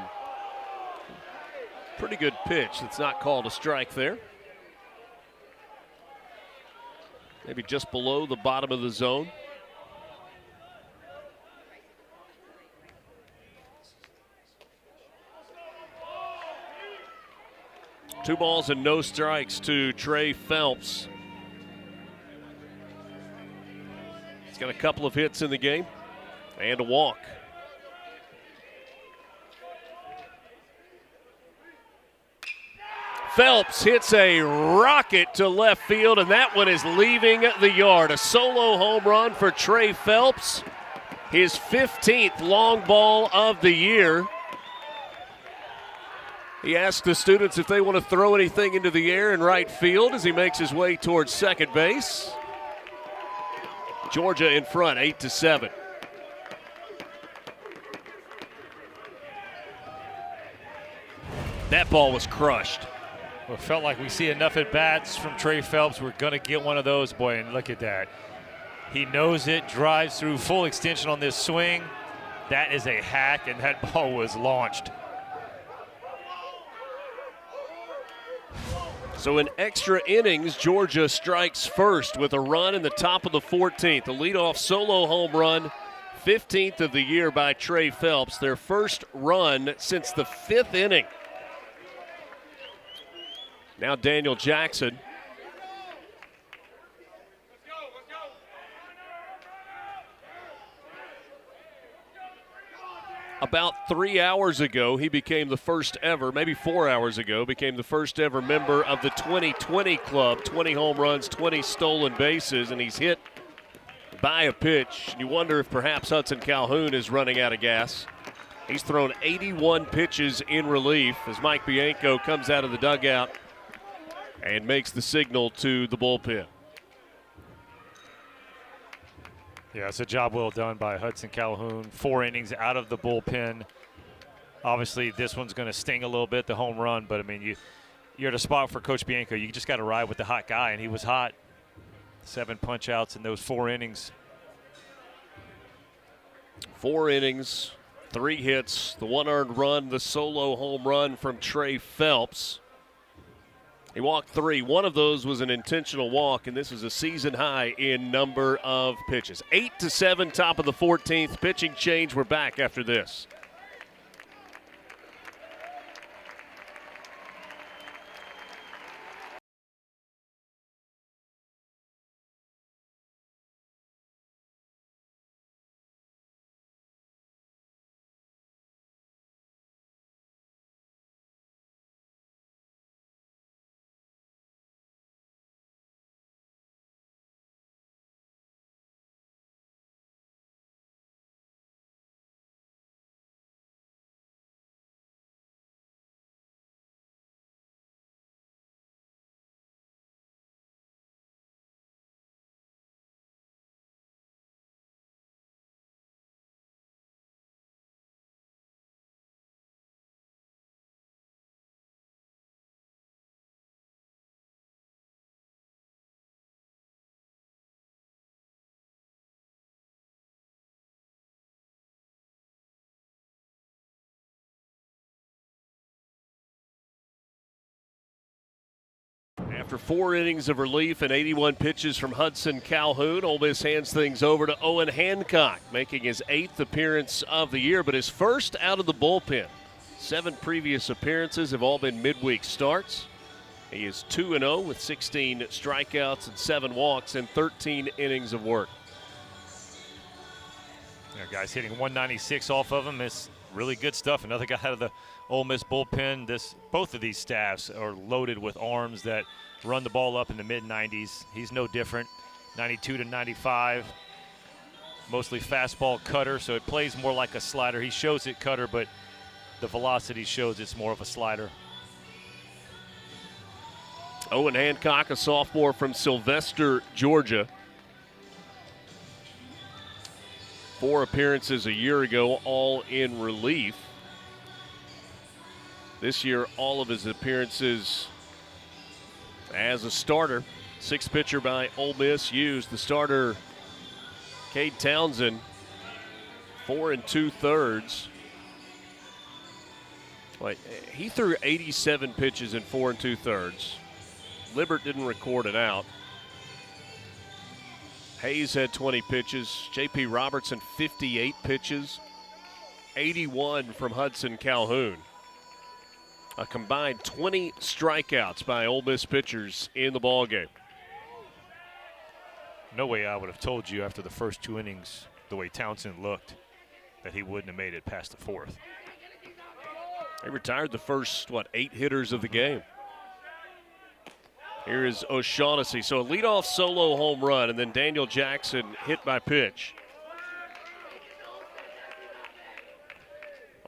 [SPEAKER 1] pretty good pitch. It's not called a strike there. Maybe just below the bottom of the zone. Two balls and no strikes to Trey Phelps. He's got a couple of hits in the game and a walk. Phelps hits a rocket to left field, and that one is leaving the yard. A solo home run for Trey Phelps. his 15th long ball of the year. He asked the students if they want to throw anything into the air in right field as he makes his way towards second base. Georgia in front, 8-7. That ball was crushed.
[SPEAKER 6] Well, it felt like we see enough at-bats from Trey Phelps. We're going to get one of those, boy, and look at that. He knows it, drives through full extension on this swing. That is a hack, and that ball was launched.
[SPEAKER 1] So in extra innings, Georgia strikes first with a run in the top of the 14th. A leadoff solo home run, 15th of the year by Trey Phelps. Their first run since the 5th inning. Now Daniel Jackson. About 3 hours ago, he became the first ever, maybe 4 hours ago, became the first ever member of the 2020 club. 20 home runs, 20 stolen bases, and he's hit by a pitch. You wonder if perhaps Hudson Calhoun is running out of gas. He's thrown 81 pitches in relief as Mike Bianco comes out of the dugout and makes the signal to the bullpen.
[SPEAKER 6] Yeah, it's a job well done by Hudson Calhoun. 4 innings out of the bullpen. Obviously, this one's going to sting a little bit, the home run, but, I mean, you're at a spot for Coach Bianco. You just got to ride with the hot guy, and he was hot. 7 punch-outs in those 4 innings.
[SPEAKER 1] 4 innings, 3 hits, the 1 earned run, the solo home run from Trey Phelps. He walked 3. One of those was an intentional walk, and this is a season high in number of pitches. 8-7, top of the 14th. Pitching change. We're back after this. After 4 innings of relief and 81 pitches from Hudson Calhoun, Ole Miss hands things over to Owen Hancock, making his 8th appearance of the year, but his first out of the bullpen. 7 previous appearances have all been midweek starts. He is 2-0 with 16 strikeouts and 7 walks in 13 innings of work.
[SPEAKER 6] Yeah, guys hitting 196 off of him. It's really good stuff. Another guy out of the Ole Miss bullpen. Both of these staffs are loaded with arms that run the ball up in the mid-90s. He's no different. 92 to 95. Mostly fastball cutter, so it plays more like a slider. He shows it cutter, but the velocity shows it's more of a slider.
[SPEAKER 1] Owen Hancock, a sophomore from Sylvester, Georgia. 4 appearances a year ago, all in relief. This year, all of his appearances as a starter. 6th pitcher by Ole Miss used. The starter, Cade Townsend, 4 2/3. Wait, he threw 87 pitches in 4 2/3. Libbert didn't record it out. Hayes had 20 pitches. J.P. Robertson, 58 pitches. 81 from Hudson Calhoun. A combined 20 strikeouts by Ole Miss pitchers in the ballgame.
[SPEAKER 6] No way I would have told you after the first 2 innings, the way Townsend looked, that he wouldn't have made it past the 4th.
[SPEAKER 1] They retired the first, 8 hitters of the game. Here is O'Shaughnessy. So a leadoff solo home run, and then Daniel Jackson hit by pitch.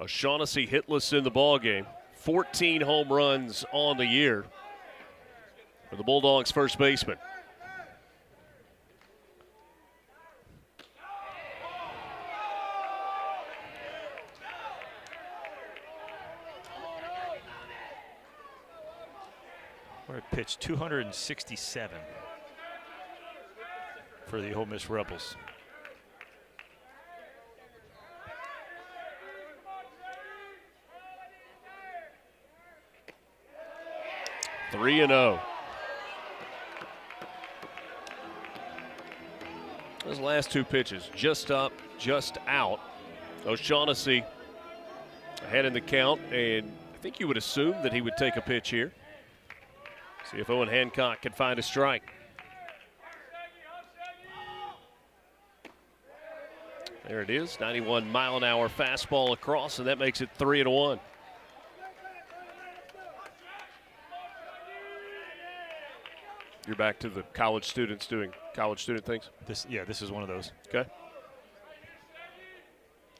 [SPEAKER 1] O'Shaughnessy hitless in the ballgame. 14 home runs on the year for the Bulldogs first baseman.
[SPEAKER 2] We're at pitch 267 for the Ole Miss Rebels.
[SPEAKER 1] Three and 0. Those last two pitches, just up, just out. O'Shaughnessy ahead in the count, and I think you would assume that he would take a pitch here. See if Owen Hancock can find a strike. There it is, 91-mile-an-hour fastball across, and that makes it 3-1. You're back to the college students doing college student things?
[SPEAKER 2] This is one of those.
[SPEAKER 1] Okay.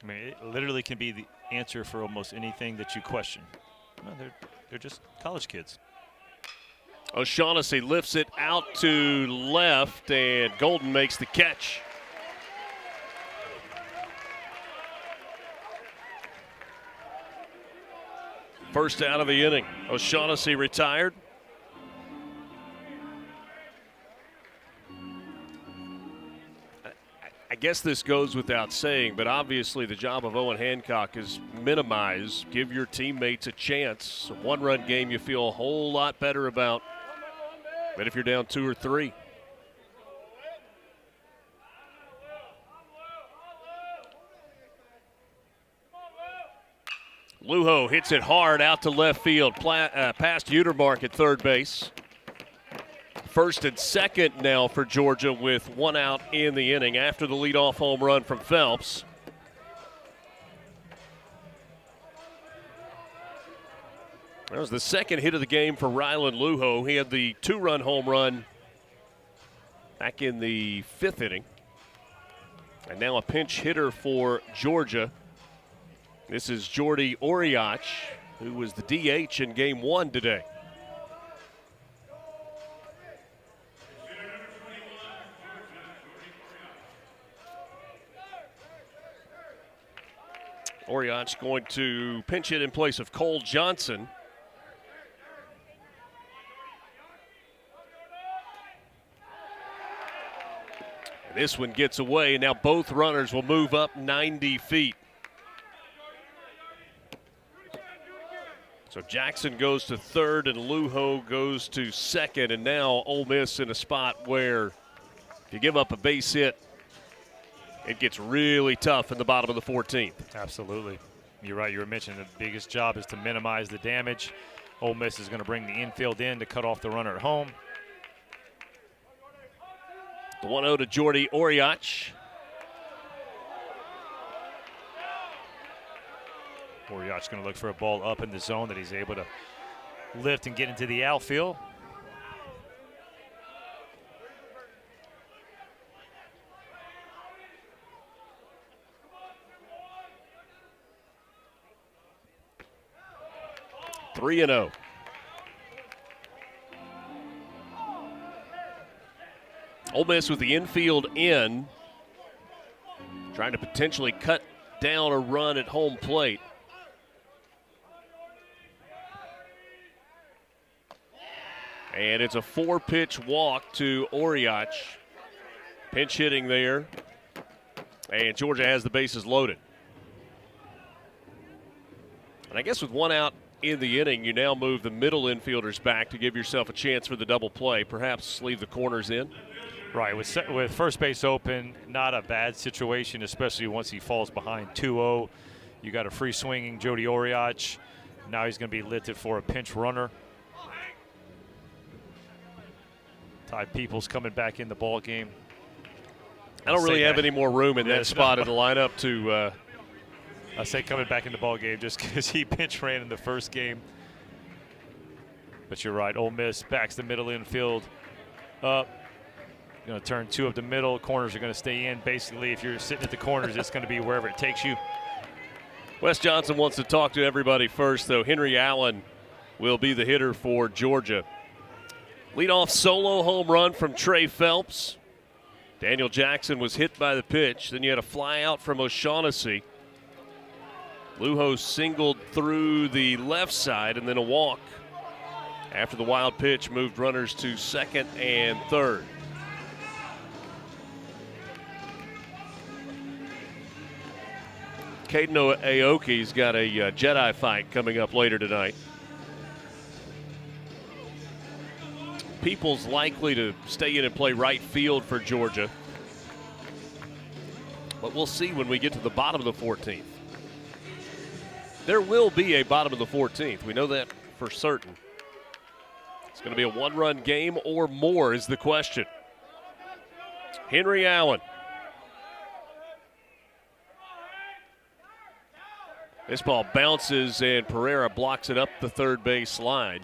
[SPEAKER 2] I mean, it literally can be the answer for almost anything that you question. No, they're just college kids.
[SPEAKER 1] O'Shaughnessy lifts it out to left, and Golden makes the catch. First out of the inning. O'Shaughnessy retired. I guess this goes without saying, but obviously the job of Owen Hancock is minimize, give your teammates a chance. A one-run game you feel a whole lot better about than if you're down 2 or 3. Lujo hits it hard out to left field, past Utermark at third base. First and second now for Georgia with 1 out in the inning after the leadoff home run from Phelps. That was the second hit of the game for Rylan Lujo. He had the 2-run home run back in the 5th inning. And now a pinch hitter for Georgia. This is Jordy Oriach, who was the DH in game 1 today. Oriach going to pinch hit in place of Cole Johnson. And this one gets away. Now both runners will move up 90 feet. So Jackson goes to third and Lujo goes to second. And now Ole Miss in a spot where if you give up a base hit, it gets really tough in the bottom of the 14th.
[SPEAKER 2] Absolutely. You're right. You were mentioning the biggest job is to minimize the damage. Ole Miss is going to bring the infield in to cut off the runner at home.
[SPEAKER 1] The 1-0 to Jordy Oriach.
[SPEAKER 2] Oriach's going to look for a ball up in the zone that he's able to lift and get into the outfield.
[SPEAKER 1] 3-0. Ole Miss with the infield in, trying to potentially cut down a run at home plate. And it's a 4-pitch walk to Oriach. Pinch hitting there. And Georgia has the bases loaded. And I guess with 1 out in the inning, you now move the middle infielders back to give yourself a chance for the double play. Perhaps leave the corners in.
[SPEAKER 2] Right, with first base open, not a bad situation, especially once he falls behind 2-0. You got a free swinging Jordy Oriach. Now he's going to be lifted for a pinch runner. Ty Peoples coming back in the ball game.
[SPEAKER 1] I don't really have any more room in that spot in the lineup to.
[SPEAKER 2] I say coming back in the ball game just because he pinch ran in the first game. But you're right. Ole Miss backs the middle infield up. Going to turn 2 up the middle. Corners are going to stay in. Basically, if you're sitting at the corners, it's going to be wherever it takes you.
[SPEAKER 1] Wes Johnson wants to talk to everybody first, though. Henry Allen will be the hitter for Georgia. Leadoff solo home run from Trey Phelps. Daniel Jackson was hit by the pitch. Then you had a fly out from O'Shaughnessy. Lujo singled through the left side and then a walk. After the wild pitch, moved runners to second and third. Caden Aoki's got a Jedi fight coming up later tonight. People's likely to stay in and play right field for Georgia. But we'll see when we get to the bottom of the 14th. There will be a bottom of the 14th. We know that for certain. It's going to be a one-run game or more is the question. Henry Allen. This ball bounces and Pereira blocks it up the third base line.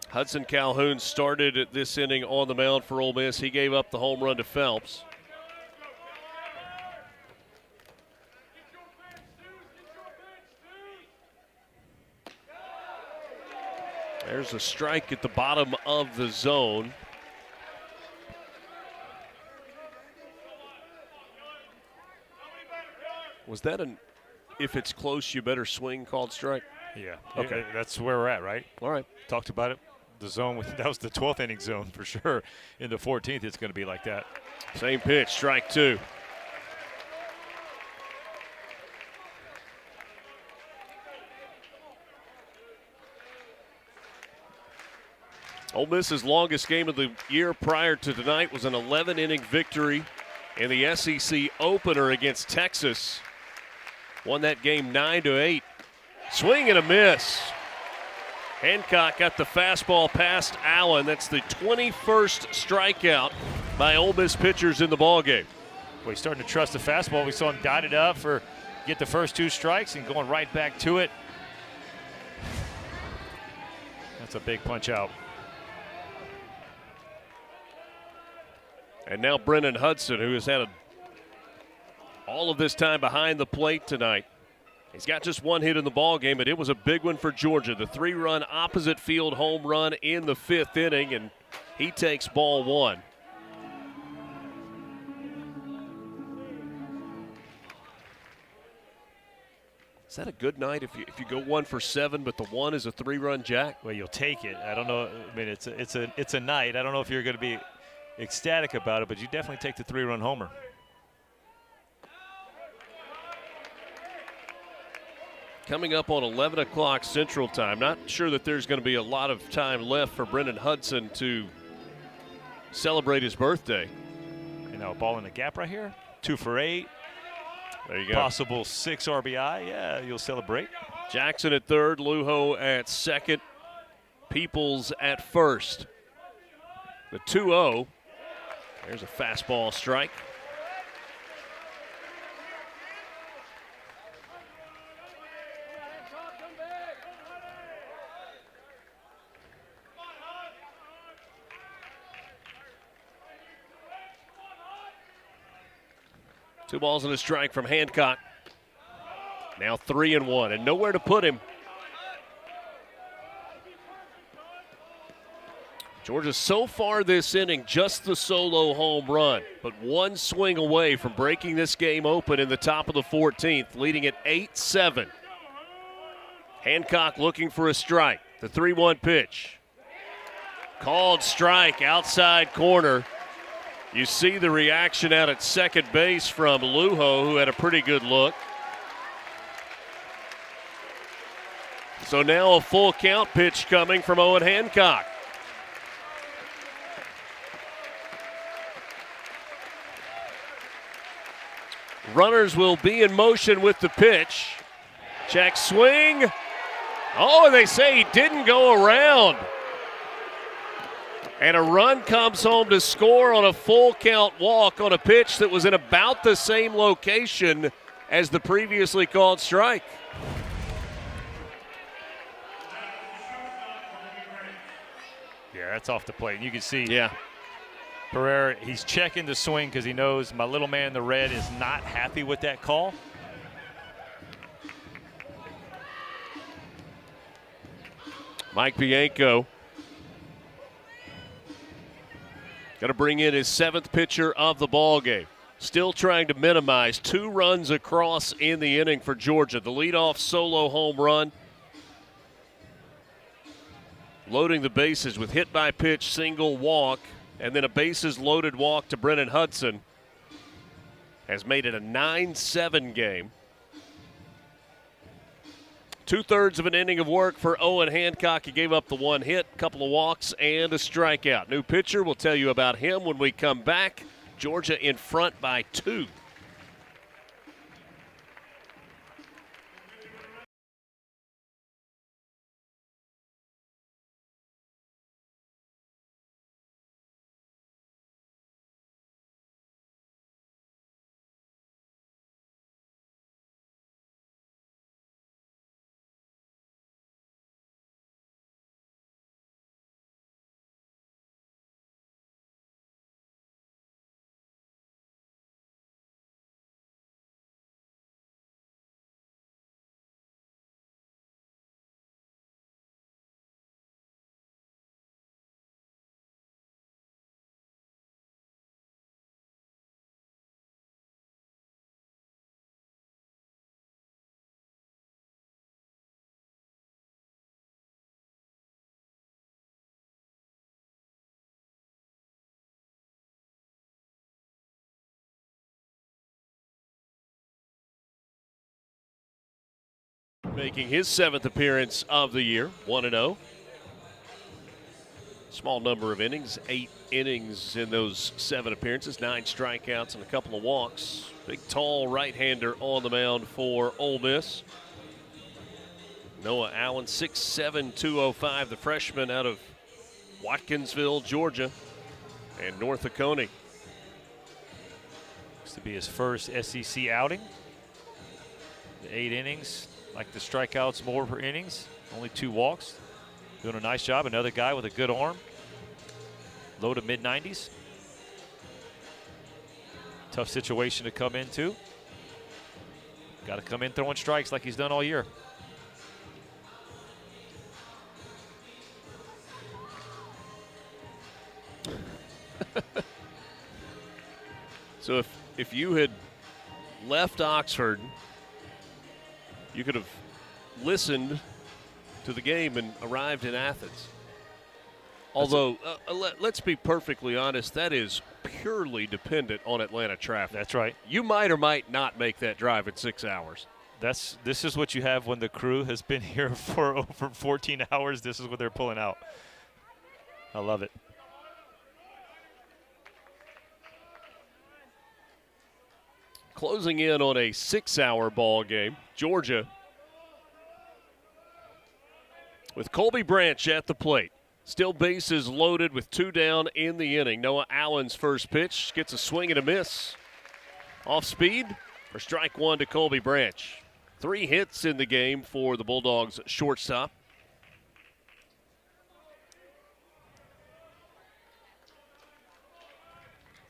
[SPEAKER 1] Hudson Calhoun started this inning on the mound for Ole Miss. He gave up the home run to Phelps. There's a strike at the bottom of the zone. Was that an if it's close, you better swing called strike?
[SPEAKER 6] Yeah.
[SPEAKER 1] Okay.
[SPEAKER 6] That's where we're at, right?
[SPEAKER 1] All right.
[SPEAKER 6] Talked about it. The zone, that was the 12th inning zone for sure. In the 14th, it's going to be like that.
[SPEAKER 1] Same pitch, strike two. Ole Miss's longest game of the year prior to tonight was an 11-inning victory in the SEC opener against Texas. Won that game 9-8. Swing and a miss. Hancock got the fastball past Allen. That's the 21st strikeout by Ole Miss pitchers in the ballgame.
[SPEAKER 6] Well, he's starting to trust the fastball. We saw him dot it up for get the first two strikes and going right back to it. That's a big punch out.
[SPEAKER 1] And now Brennan Hudson, who has had all of this time behind the plate tonight. He's got just one hit in the ballgame, but it was a big one for Georgia. The 3-run opposite field home run in the 5th inning, and he takes ball one. Is that a good night if you go 1 for 7, but the one is a 3-run jack?
[SPEAKER 6] Well, you'll take it. I don't know. I mean, it's a night. I don't know if you're going to be ecstatic about it, but you definitely take the 3-run homer.
[SPEAKER 1] Coming up on 11 o'clock Central Time. Not sure that there's going to be a lot of time left for Brendan Hudson to celebrate his birthday.
[SPEAKER 6] You know, ball in the gap right here. 2 for 8.
[SPEAKER 1] There you go.
[SPEAKER 6] Possible 6 RBI. Yeah, you'll celebrate.
[SPEAKER 1] Jackson at third, Lujo at second, Peoples at first. The 2-0. There's a fastball strike. Two balls and a strike from Hancock. Now 3-1, and nowhere to put him. Georgia so far this inning, just the solo home run, but one swing away from breaking this game open in the top of the 14th, leading at 8-7. Hancock looking for a strike. The 3-1 pitch. Called strike, outside corner. You see the reaction out at second base from Lujo, who had a pretty good look. So now a full count pitch coming from Owen Hancock. Runners will be in motion with the pitch. Check swing. Oh, and they say he didn't go around. And a run comes home to score on a full count walk on a pitch that was in about the same location as the previously called strike.
[SPEAKER 2] Yeah, that's off the plate. And you can see
[SPEAKER 1] Yeah.
[SPEAKER 2] Pereira, he's checking the swing because he knows my little man in the red is not happy with that call.
[SPEAKER 1] Mike Bianco got to bring in his 7th pitcher of the ball game. Still trying to minimize 2 runs across in the inning for Georgia. The leadoff solo home run. Loading the bases with hit by pitch, single, walk, and then a bases loaded walk to Brennan Hudson has made it a 9-7 game. 2/3 of an inning of work for Owen Hancock. He gave up the 1 hit, couple of walks, and a strikeout. New pitcher, we'll tell you about him when we come back. Georgia in front by 2. Making his 7th appearance of the year, 1-0. Small number of innings, 8 innings in those 7 appearances, 9 strikeouts and a couple of walks. Big, tall right-hander on the mound for Ole Miss. Noah Allen, 6'7", 205, the freshman out of Watkinsville, Georgia, and North Oconee.
[SPEAKER 2] This to be his first SEC outing. 8 innings. Like the strikeouts more per innings. Only 2 walks. Doing a nice job. Another guy with a good arm. Low to mid-90s. Tough situation to come into. Got to come in throwing strikes like he's done all year.
[SPEAKER 1] So if you had left Oxford, you could have listened to the game and arrived in Athens. Although, let's be perfectly honest, that is purely dependent on Atlanta traffic.
[SPEAKER 2] That's right.
[SPEAKER 1] You might or might not make that drive in 6 hours.
[SPEAKER 2] This is what you have when the crew has been here for over 14 hours. This is what they're pulling out. I love it.
[SPEAKER 1] Closing in on a 6-hour ball game. Georgia with Colby Branch at the plate. Still bases loaded with 2 down in the inning. Noah Allen's first pitch gets a swing and a miss. Off speed for strike 1 to Colby Branch. 3 hits in the game for the Bulldogs shortstop.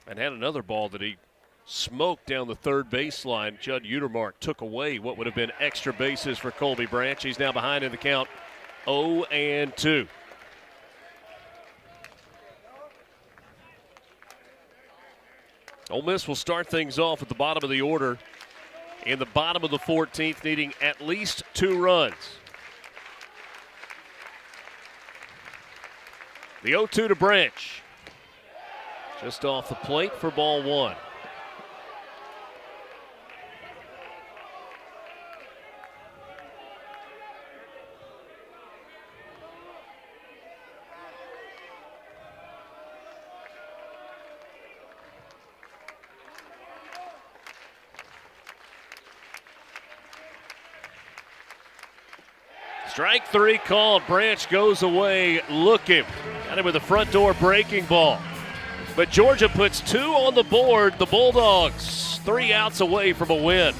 [SPEAKER 1] And had another ball that he smoked down the third baseline. Judd Utermark took away what would have been extra bases for Colby Branch. He's now behind in the count 0-2. Ole Miss will start things off at the bottom of the order in the bottom of the 14th, needing at least 2 runs. The 0-2 to Branch. Just off the plate for ball 1. Strike 3 called. Branch goes away looking. Got him with a front door breaking ball. But Georgia puts 2 on the board. The Bulldogs 3 outs away from a win.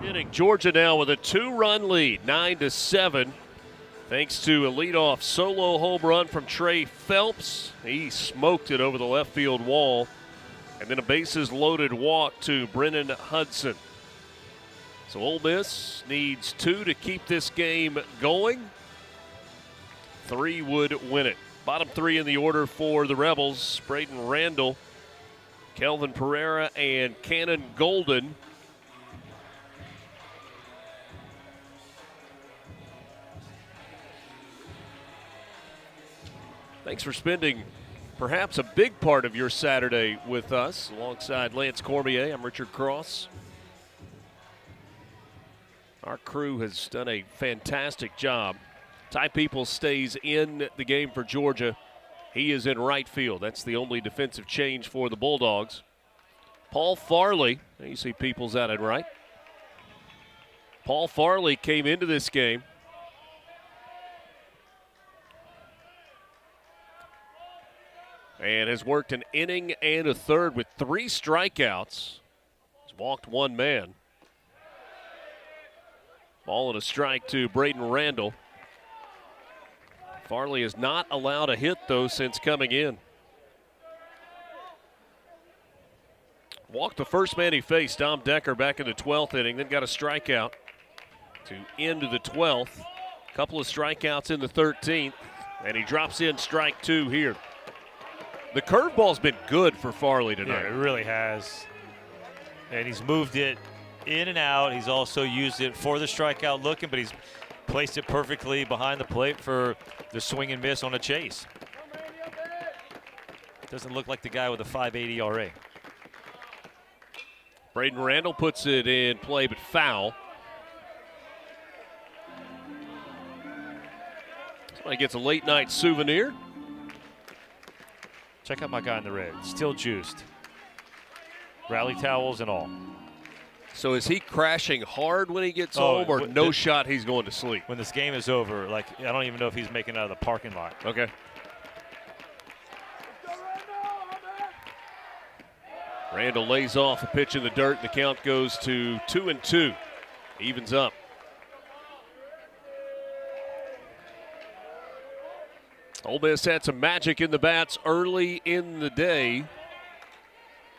[SPEAKER 1] Inning. Georgia now with a 2-run lead, 9-7. Thanks to a leadoff solo home run from Trey Phelps. He smoked it over the left field wall. And then a bases loaded walk to Brennan Hudson. So Ole Miss needs 2 to keep this game going. 3 would win it. Bottom 3 in the order for the Rebels: Braden Randall, Kelvin Pereira, and Cannon Golden. Thanks for spending perhaps a big part of your Saturday with us. Alongside Lance Cormier, I'm Richard Cross. Our crew has done a fantastic job. Ty Peoples stays in the game for Georgia. He is in right field. That's the only defensive change for the Bulldogs. Paul Farley, you see Peoples out in right. Paul Farley came into this game and has worked an inning and a third with 3 strikeouts. He's walked 1 man. Ball and a strike to Braden Randall. Farley is not allowed a hit, though, since coming in. Walked the first man he faced, Dom Decker, back in the 12th inning, then got a strikeout to end the 12th. Couple of strikeouts in the 13th, and he drops in strike 2 here. The curveball's been good for Farley tonight.
[SPEAKER 2] Yeah, it really has. And he's moved it in and out. He's also used it for the strikeout looking, but he's placed it perfectly behind the plate for the swing and miss on a chase. Doesn't look like the guy with a 5.80 ERA.
[SPEAKER 1] Braden Randall puts it in play, but foul. Somebody gets a late night souvenir.
[SPEAKER 2] Check out my guy in the red. Still juiced. Rally towels and all.
[SPEAKER 1] So is he crashing hard when he gets home, or no shot he's going to sleep?
[SPEAKER 2] When this game is over, like, I don't even know if he's making it out of the parking lot.
[SPEAKER 1] Okay. Randall lays off a pitch in the dirt. The count goes to 2-2. Evens up. Ole Miss had some magic in the bats early in the day.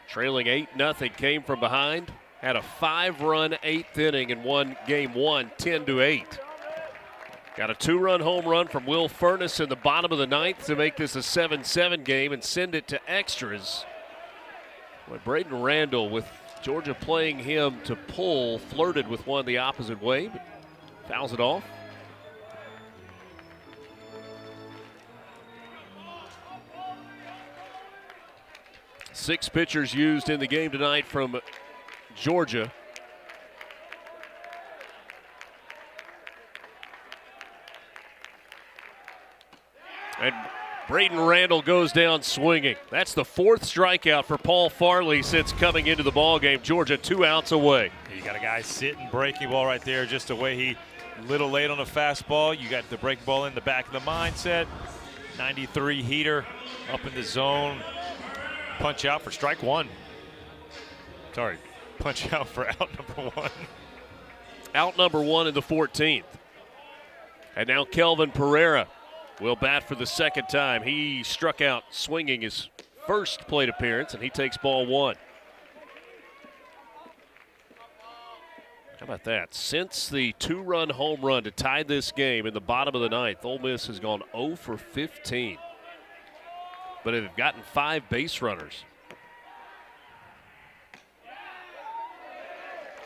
[SPEAKER 1] Trailing 8-0, came from behind. Had a 5-run 8th inning and won game 1, 10-8. Got a 2-run home run from Will Furness in the bottom of the 9th to make this a 7-7 game and send it to extras. But Braden Randall, with Georgia playing him to pull, flirted with one the opposite way, but fouls it off. Six pitchers used in the game tonight from Georgia. And Braden Randall goes down swinging. That's the 4th strikeout for Paul Farley since coming into the ballgame. Georgia 2 outs away.
[SPEAKER 2] You got a guy sitting, breaking ball right there, just the way he little late on the fastball. You got the break ball in the back of the mindset. 93 heater up in the zone. Punch out for strike 1. Sorry, punch out for out number 1.
[SPEAKER 1] Out number 1 in the 14th. And now Kelvin Pereira will bat for the 2nd time. He struck out swinging his first plate appearance, and he takes ball 1. How about that? Since the 2-run home run to tie this game in the bottom of the 9th, Ole Miss has gone 0 for 15. But they've gotten 5 base runners.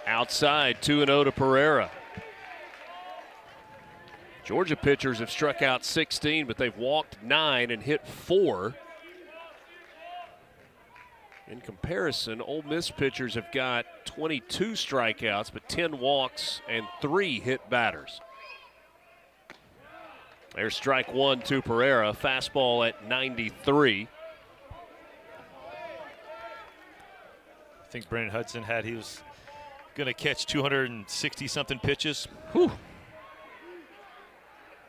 [SPEAKER 1] Outside, 2-0 to Pereira. Georgia pitchers have struck out 16, but they've walked 9 and hit 4. In comparison, Ole Miss pitchers have got 22 strikeouts, but 10 walks and 3 hit batters. There's strike 1 to Pereira. Fastball at 93.
[SPEAKER 2] I think Brennan Hudson he was going to catch 260-something pitches.
[SPEAKER 1] Whew.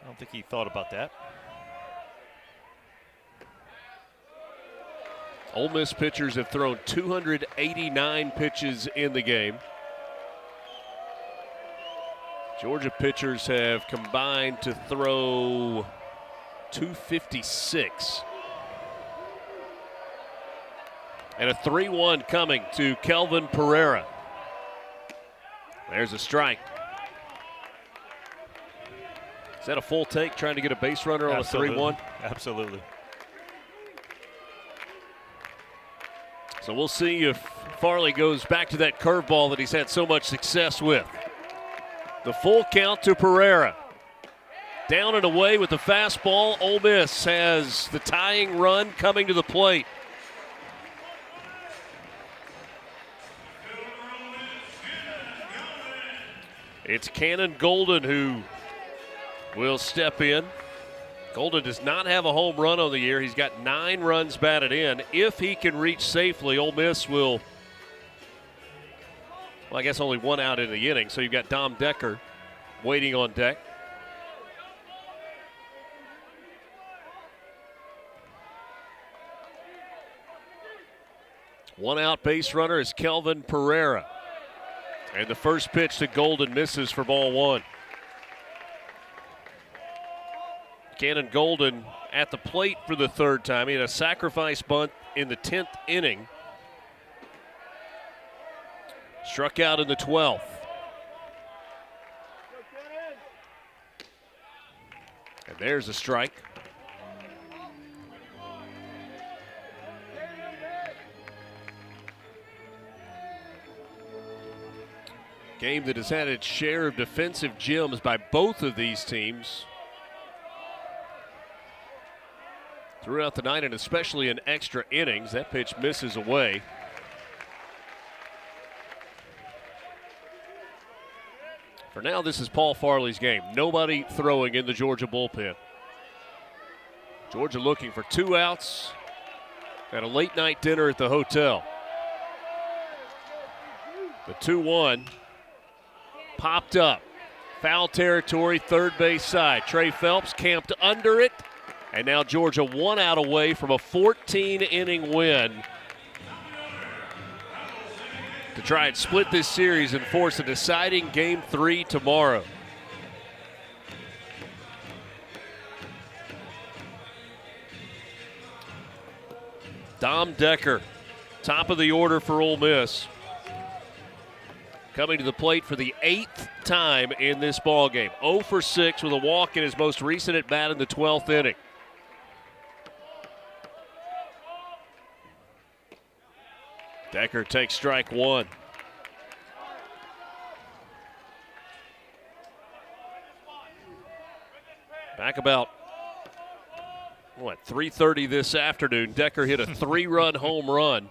[SPEAKER 2] I don't think he thought about that.
[SPEAKER 1] Ole Miss pitchers have thrown 289 pitches in the game. Georgia pitchers have combined to throw 256. And a 3-1 coming to Kelvin Pereira. There's a strike. Is that a full take, trying to get a base runner on a 3-1?
[SPEAKER 2] Absolutely.
[SPEAKER 1] So we'll see if Farley goes back to that curveball that he's had so much success with. The full count to Pereira. Down and away with the fastball. Ole Miss has the tying run coming to the plate. It's Cannon Golden who will step in. Golden does not have a home run on the year. He's got 9 runs batted in. If he can reach safely, Ole Miss will, well, I guess only 1 out in the inning. So you've got Dom Decker waiting on deck. One out base runner is Kelvin Pereira. And the first pitch to Golden misses for ball 1. Cannon Golden at the plate for the 3rd time. He had a sacrifice bunt in the 10th inning. Struck out in the 12th. And there's a strike. Game that has had its share of defensive gems by both of these teams throughout the night, and especially in extra innings. That pitch misses away. For now, this is Paul Farley's game. Nobody throwing in the Georgia bullpen. Georgia looking for 2 outs at a late night dinner at the hotel. The 2-1 popped up. Foul territory, third base side. Trey Phelps camped under it. And now Georgia 1 out away from a 14-inning win to try and split this series and force a deciding Game 3 tomorrow. Dom Decker, top of the order for Ole Miss, coming to the plate for the 8th time in this ballgame. 0 for 6 with a walk in his most recent at bat in the 12th inning. Decker takes strike 1. Back about, 3:30 this afternoon, Decker hit a 3-run home run.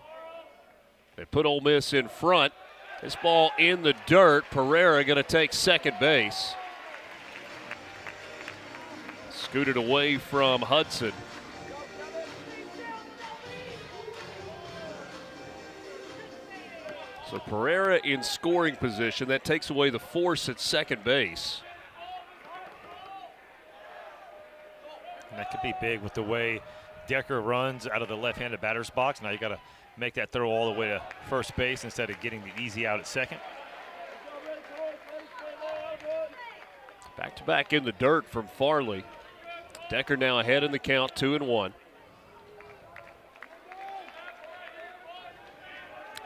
[SPEAKER 1] They put Ole Miss in front. This ball in the dirt. Pereira going to take second base. Scooted away from Hudson. So Pereira in scoring position. That takes away the force at second base.
[SPEAKER 2] And that could be big with the way Decker runs out of the left-handed batter's box. Now you got to make that throw all the way to first base instead of getting the easy out at second.
[SPEAKER 1] Back-to-back in the dirt from Farley. Decker now ahead in the count, 2-1.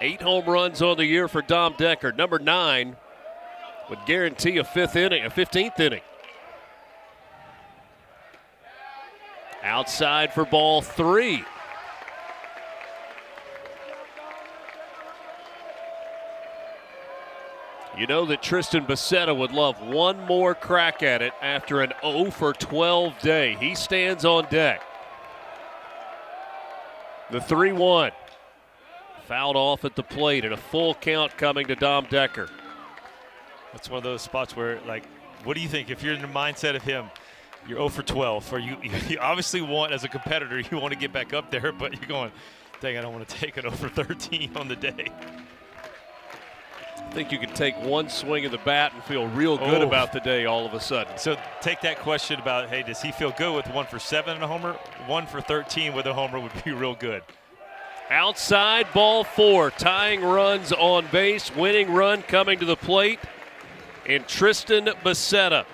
[SPEAKER 1] 8 home runs on the year for Dom Decker. Number 9 would guarantee a 15th inning. Outside for ball 3. You know that Tristan Becerra would love one more crack at it after an 0 for 12 day. He stands on deck. The 3-1. Fouled off at the plate and a full count coming to Dom Decker.
[SPEAKER 2] That's one of those spots where, like, what do you think if you're in the mindset of him? You're 0 for 12, or you obviously want, as a competitor, you want to get back up there, but you're going, dang, I don't want to take an 0 for 13 on the day.
[SPEAKER 1] I think you can take one swing of the bat and feel real good about the day all of a sudden.
[SPEAKER 2] So take that question about, hey, does he feel good with 1 for 7 and a homer? 1 for 13 with a homer would be real good.
[SPEAKER 1] Outside, ball 4. Tying runs on base. Winning run coming to the plate. and Tristan Becerra.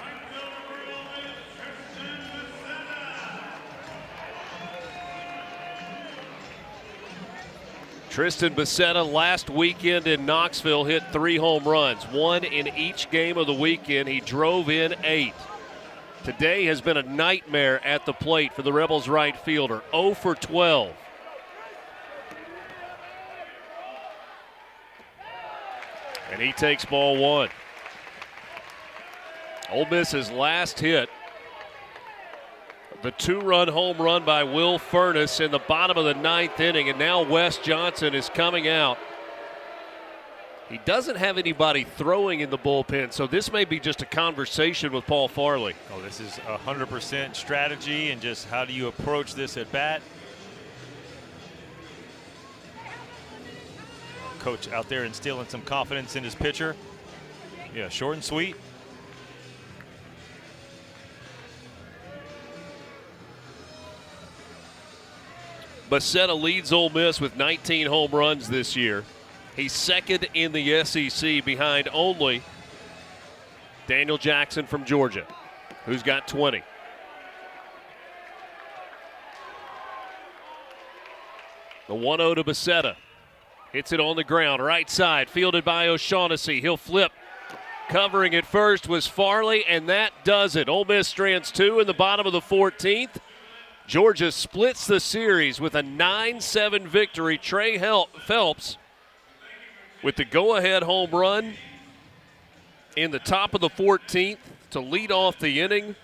[SPEAKER 1] Tristan Becerra last weekend in Knoxville hit 3 home runs, 1 in each game of the weekend. He drove in 8. Today has been a nightmare at the plate for the Rebels right fielder, 0 for 12. And he takes ball 1. Ole Miss's last hit, the 2-run home run by Will Furness in the bottom of the 9th inning, and now Wes Johnson is coming out. He doesn't have anybody throwing in the bullpen, so this may be just a conversation with Paul Farley.
[SPEAKER 2] Oh, this is 100% strategy and just how do you approach this at bat. Coach out there instilling some confidence in his pitcher. Yeah, short and sweet.
[SPEAKER 1] Becerra leads Ole Miss with 19 home runs this year. He's second in the SEC behind only Daniel Jackson from Georgia, who's got 20. The 1-0 to Becerra. Hits it on the ground, right side, fielded by O'Shaughnessy. He'll flip. Covering at first was Farley, and that does it. Ole Miss strands 2 in the bottom of the 14th. Georgia splits the series with a 9-7 victory. Trey Phelps with the go-ahead home run in the top of the 14th to lead off the inning.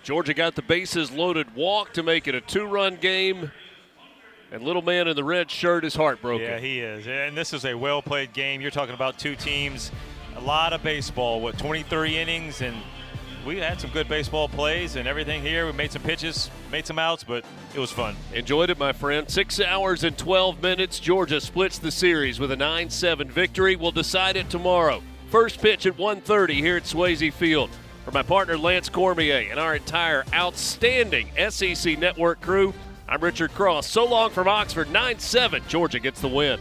[SPEAKER 1] Georgia got the bases loaded walk to make it a 2-run game. And little man in the red shirt is heartbroken.
[SPEAKER 2] Yeah, he is. And this is a well-played game. You're talking about 2 teams, a lot of baseball, 23 innings, and we had some good baseball plays and everything here. We made some pitches, made some outs, but it was fun.
[SPEAKER 1] Enjoyed it, my friend. 6 hours and 12 minutes. Georgia splits the series with a 9-7 victory. We'll decide it tomorrow. First pitch at 1:30 here at Swayze Field. For my partner Lance Cormier and our entire outstanding SEC Network crew, I'm Richard Cross. So long from Oxford. 9-7. Georgia gets the win.